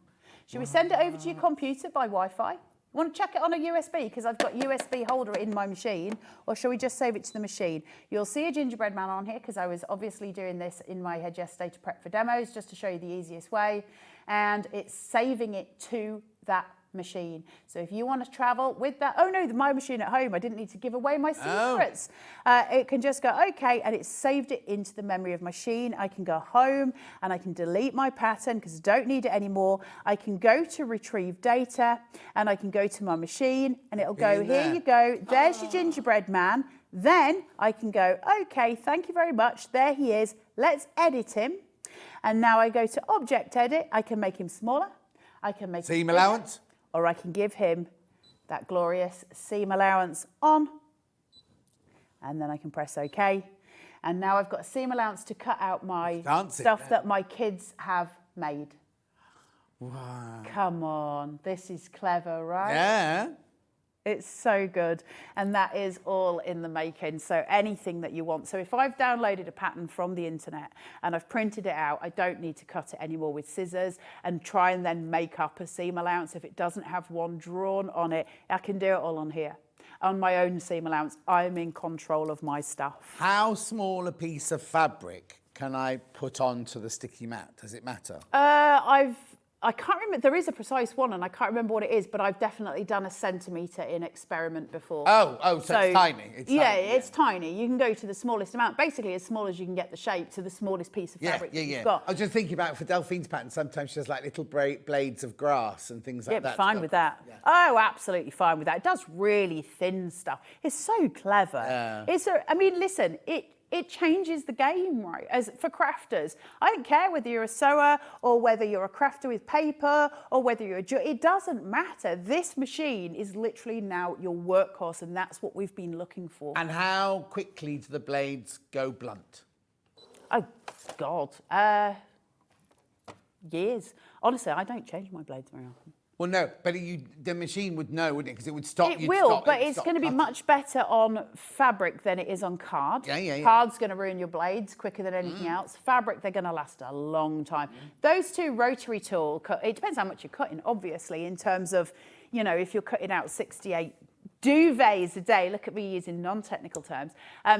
Should we send it over to your computer by Wi-Fi? Want to check it on a USB because I've got USB holder in my machine, or shall we just save it to the machine? You'll see a gingerbread man on here because I was obviously doing this in my head yesterday to prep for demos just to show you the easiest way, and it's saving it to that machine. So if you want to travel with that, oh no, my machine at home, I didn't need to give away my secrets. It can just go okay, and it's saved it into the memory of my machine. I can go home and I can delete my pattern because I don't need it anymore. I can go to retrieve data and I can go to my machine and it'll go, here you go, there's your gingerbread man. Then I can go, okay, thank you very much, there he is, let's edit him. And now I go to object edit, I can make him smaller, I can make seam allowance, or I can give him that glorious seam allowance on, and then I can press OK. And now I've got a seam allowance to cut out my stuff that my kids have made. Wow. Come on, this is clever, right? Yeah. It's so good. And that is all in the making. So anything that you want. So if I've downloaded a pattern from the internet and I've printed it out, I don't need to cut it anymore with scissors and try and then make up a seam allowance. If it doesn't have one drawn on it, I can do it all on here. On my own seam allowance, I'm in control of my stuff. How small a piece of fabric can I put onto the sticky mat? Does it matter? I can't remember, there is a precise one and I can't remember what it is, but I've definitely done a centimetre in experiment before. So it's tiny. It's tiny. You can go to the smallest amount, basically as small as you can get the shape to the smallest piece of fabric you've got. I was just thinking about for Delphine's pattern, sometimes she has like little blades of grass and things like that. Yeah, fine with that. Yeah. Oh, absolutely fine with that. It does really thin stuff. It's so clever. I mean, listen, it changes the game, right? As for crafters, I don't care whether you're a sewer or whether you're a crafter with paper or whether you're it doesn't matter. This machine is literally now your workhorse, and that's what we've been looking for. And how quickly do the blades go blunt? Oh, God. Years. Honestly, I don't change my blades very often. Well, no, but the machine would know, wouldn't it? Because it would stop. It will, but it's going to be much better on fabric than it is on card. Yeah. Card's going to ruin your blades quicker than anything else. Fabric, they're going to last a long time. Those two rotary tool, it depends how much you're cutting, obviously, in terms of, you know, if you're cutting out 68 duvets a day, look at me using non-technical terms,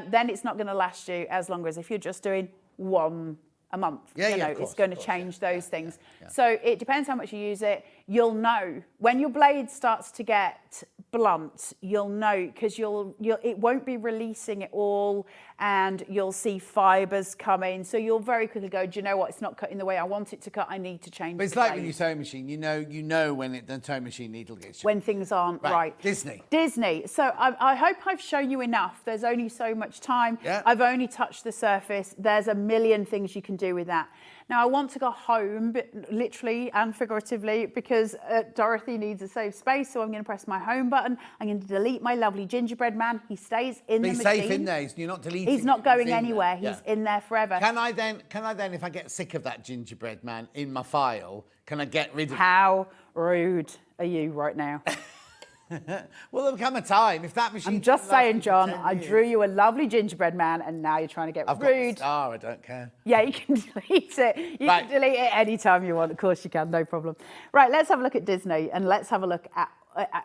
then it's not going to last you as long as if you're just doing one a month. It's going to change those things. Yeah. So it depends how much you use it. You'll know when your blade starts to get blunt. You'll know because it won't be releasing it all, and you'll see fibres coming. So you'll very quickly go, do you know what? It's not cutting the way I want it to cut. I need to change. But it's like with your sewing machine. You know when the sewing machine needle gets when things aren't right. Disney. So I hope I've shown you enough. There's only so much time. Yeah. I've only touched the surface. There's a million things you can do with that. Now I want to go home, literally and figuratively, because because Dorothy needs a safe space, so I'm going to press my home button. I'm going to delete my lovely gingerbread man. He stays in the machine. He's safe in there. You're not deleting. He's not going anywhere. Yeah. He's in there forever. Can I then, if I get sick of that gingerbread man in my file, can I get rid of? How rude are you right now? Well, there'll come a time if that machine. I'm just saying, John. I drew you a lovely gingerbread man, and now you're trying to get I've rude. got a star. I don't care. Yeah, you can delete it. You can delete it anytime you want. Of course you can. No problem. Right, let's have a look at Disney, and let's have a look at.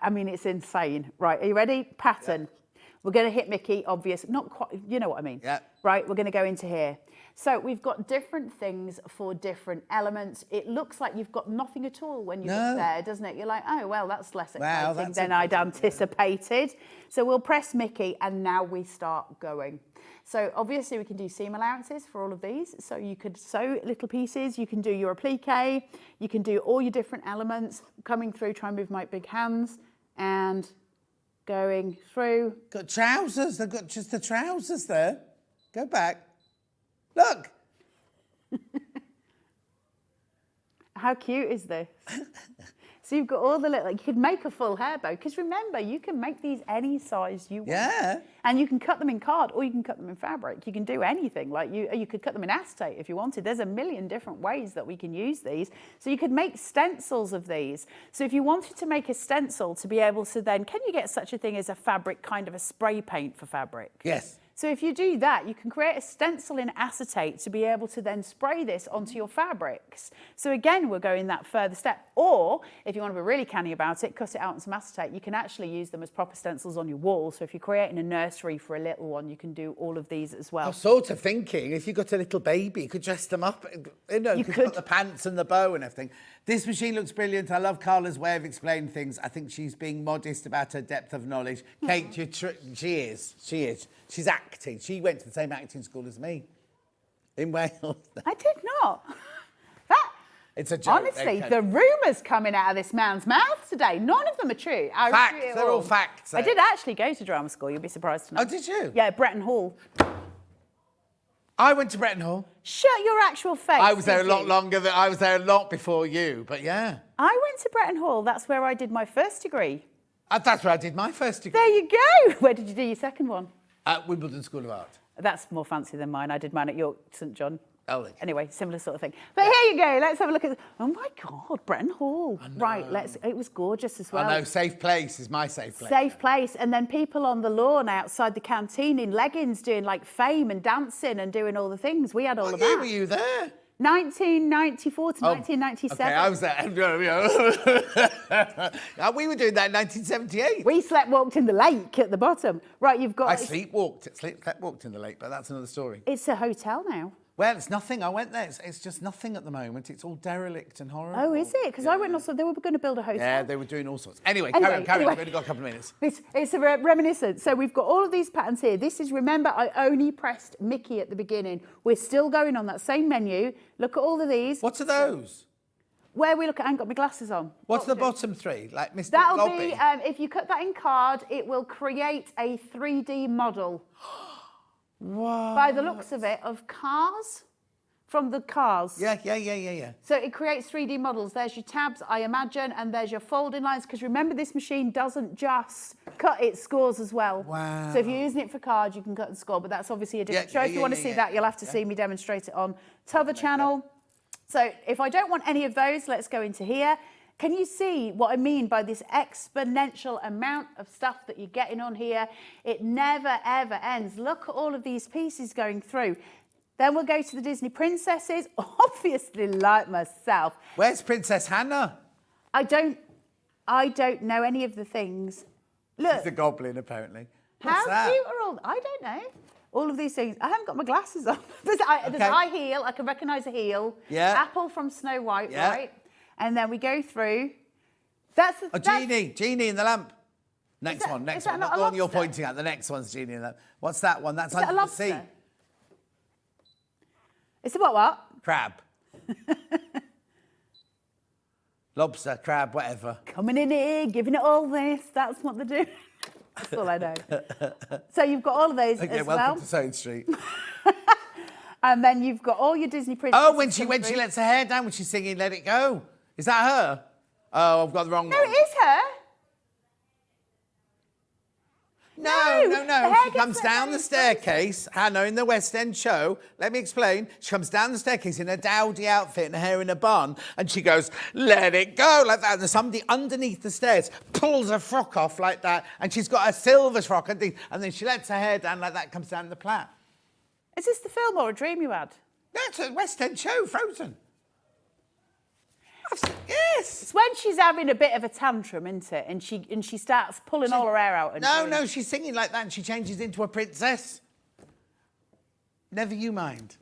I mean, it's insane. Right, are you ready? Pattern. Yeah. We're going to hit Mickey. Obvious. Not quite. You know what I mean. Yeah. Right. We're going to go into here. So we've got different things for different elements. It looks like you've got nothing at all when you look there, doesn't it? You're like, oh, well, that's less exciting than I'd anticipated. So we'll press Mickey, and now we start going. So obviously we can do seam allowances for all of these. So you could sew little pieces. You can do your applique. You can do all your different elements coming through. Try and move my big hands and going through. Got trousers. They've got just the trousers there. Go back. Look. How cute is this? So you've got all the little, you could make a full hair bow, because remember, you can make these any size you want. Yeah. And you can cut them in card, or you can cut them in fabric. You can do anything. Like you could cut them in acetate if you wanted. There's a million different ways that we can use these. So you could make stencils of these. So if you wanted to make a stencil to be able to then, can you get such a thing as a fabric, kind of a spray paint for fabric? Yes. So if you do that, you can create a stencil in acetate to be able to then spray this onto your fabrics. So again, we're going that further step. Or if you want to be really canny about it, cut it out in some acetate. You can actually use them as proper stencils on your wall. So if you're creating a nursery for a little one, you can do all of these as well. I was sort of thinking, if you've got a little baby, you could dress them up. You could put the pants and the bow and everything. This machine looks brilliant. I love Carla's way of explaining things. I think she's being modest about her depth of knowledge. Kate, she is. She's acting. She went to the same acting school as me in Wales. I did not. It's a joke. Honestly, the rumours coming out of this man's mouth today, none of them are true. Facts. They're all facts. I did actually go to drama school. You'll be surprised to know. Oh, did you? Yeah, Bretton Hall. I went to Bretton Hall. Shut your actual face. I was there a lot longer than I was there a lot before you, but yeah. I went to Bretton Hall. That's where I did my first degree. That's where I did my first degree. There you go. Where did you do your second one? At Wimbledon School of Art. That's more fancy than mine. I did mine at York St John. Oh, anyway, similar sort of thing. But here you go. Let's have a look at. Oh my God, Bretton Hall. Right. It was gorgeous as well. I know. Safe place is my safe place. Safe place, and then people on the lawn outside the canteen in leggings doing like fame and dancing and doing all the things. We had all of that. Were you there? 1994 to 1997. Okay, I was there. We were doing that in 1978. We walked in the lake at the bottom. Right, you've got. I sleepwalked in the lake, but that's another story. It's a hotel now. Well, it's nothing. I went there. It's just nothing at the moment. It's all derelict and horrible. Oh, is it? Because I went also. They were going to build a hotel. Yeah, they were doing all sorts. Anyway, carry on. We've only got a couple of minutes. It's a reminiscence. So we've got all of these patterns here. This is, remember, I only pressed Mickey at the beginning. We're still going on that same menu. Look at all of these. What are those? Where we look at, I ain't got my glasses on. What's the bottom three? Like Mr. That'll Lobby? be, if you cut that in card, it will create a 3D model. What? By the looks of it, of cars. From the cars. Yeah. So it creates 3D models. There's your tabs, I imagine, and there's your folding lines. Because remember, this machine doesn't just cut, it scores as well. Wow. So if you're using it for cards, you can cut and score, but that's obviously a different show. If you want to see that, you'll have to see me demonstrate it on t'other channel. So if I don't want any of those, let's go into here. Can you see what I mean by this exponential amount of stuff that you're getting on here? It never, ever ends. Look at all of these pieces going through. Then we'll go to the Disney princesses, obviously like myself. Where's Princess Hannah? I don't know any of the things. Look. She's the goblin, apparently. How What's that? cute are all? I don't know. All of these things. I haven't got my glasses on. There's high heel. I can recognise a heel. Yeah. Apple from Snow White, right? And then we go through. That's Genie in the lamp. Next one. Not the one you're pointing at. The next one's Genie in the lamp. What's that one? That's under the sea. It's a what? Crab. Lobster, crab, whatever. Coming in here, giving it all this. That's what they're doing. That's all I know. So you've got all of those as well. Welcome to Sewing Street. And then you've got all your Disney princesses. Oh, when she lets her hair down when she's singing Let It Go. Is that her? Oh, I've got the wrong No, one. it is her. No. She comes down the staircase, Hannah, in the West End show. Let me explain. She comes down the staircase in a dowdy outfit and her hair in a bun, and she goes, let it go, like that. And there's somebody underneath the stairs pulls her frock off like that, and she's got a silver frock underneath, and then she lets her hair down like that, comes down the plat. Is this the film or a dream you had? That's a West End show, Frozen. Yes. It's when she's having a bit of a tantrum, isn't it? And she starts pulling all her hair out. And No, she's singing like that and she changes into a princess. Never you mind.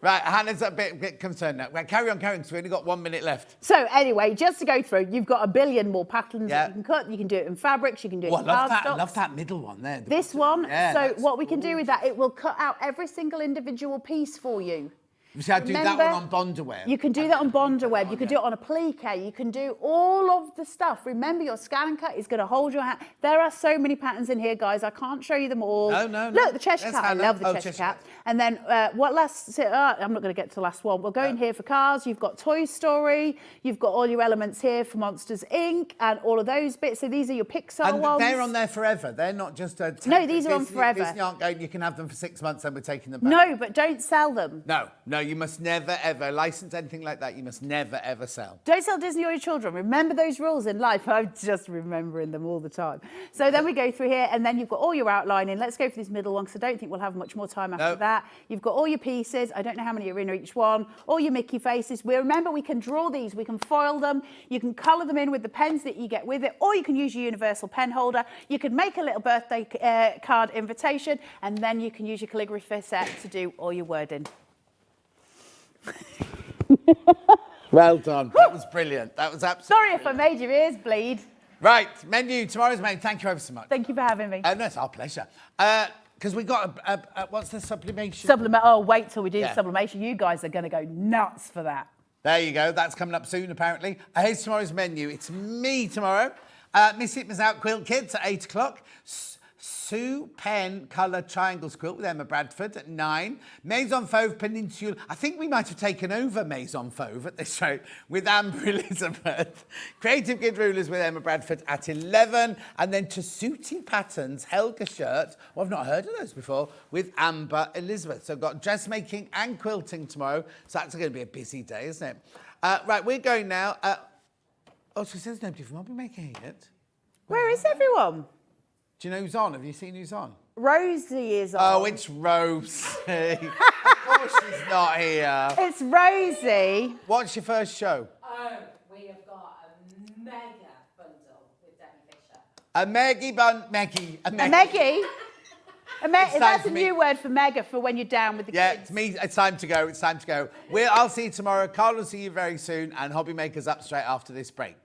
Right, Hannah's a bit concerned now. Right, carry on, because we've only got 1 minute left. So anyway, just to go through, you've got a billion more patterns that you can cut. You can do it in fabrics, you can do it in cardstock. I love that middle one there. This one, so what we can do with that, it will cut out every single individual piece for you. See, I do that one on Bonderweb. You can do that on Bonderweb. You can do it on a plique. You can do all of the stuff. Remember, your ScanNcut is going to hold your hand. There are so many patterns in here, guys. I can't show you them all. No. Look, the Cheshire Cat. I love the Cheshire Cat. And then what last? I'm not going to get to the last one. We'll go in here for cars. You've got Toy Story. You've got all your elements here for Monsters, Inc. and all of those bits. So these are your Pixar ones. They're on there forever. They're not just a... No, these are on forever. Disney aren't going, you can have them for 6 months and we're taking them back. No, but don't sell them. No, you must never, ever license anything like that. You must never, ever sell. Don't sell Disney or your children. Remember those rules in life. I'm just remembering them all the time. So then we go through here and then you've got all your outlining. Let's go for this middle one because I don't think we'll have much more time after that. You've got all your pieces. I don't know how many are in each one. All your Mickey faces. Remember, we can draw these. We can foil them. You can colour them in with the pens that you get with it, or you can use your universal pen holder. You can make a little birthday card invitation, and then you can use your calligraphy set to do all your wording. Well done. That was brilliant. That was absolutely Sorry if I made your ears bleed. Right, menu, tomorrow's menu. Thank you ever so much. Thank you for having me. No, it's our pleasure. Because we got what's the sublimation? Oh, wait till we do the sublimation. You guys are going to go nuts for that. There you go. That's coming up soon, apparently. Here's tomorrow's menu. It's me tomorrow. Miss It, Miss Out Quilt Kids at 8 o'clock. Sue Penn Colour Triangles Quilt with Emma Bradford at 9. Maison Fauve Peninsula. I think we might have taken over Maison Fauve at this rate with Amber Elizabeth. Creative Kid Rulers with Emma Bradford at 11. And then Tessuti Patterns Helga Shirt. Well, I've not heard of those before with Amber Elizabeth. So I've got dressmaking and quilting tomorrow. So that's going to be a busy day, isn't it? Right, we're going now. She says nobody from Hobby Maker yet. Where is everyone? Do you know who's on? Have you seen who's on? Rosie is on. Oh, it's Rosie. Of course she's not here. It's Rosie. What's your first show? We have got a mega bundle with Debbie Fisher. A Meggie. That's a new word for mega for when you're down with the kids. Yeah, it's me. It's time to go. I'll see you tomorrow. Carla will see you very soon. And Hobby Maker's up straight after this break.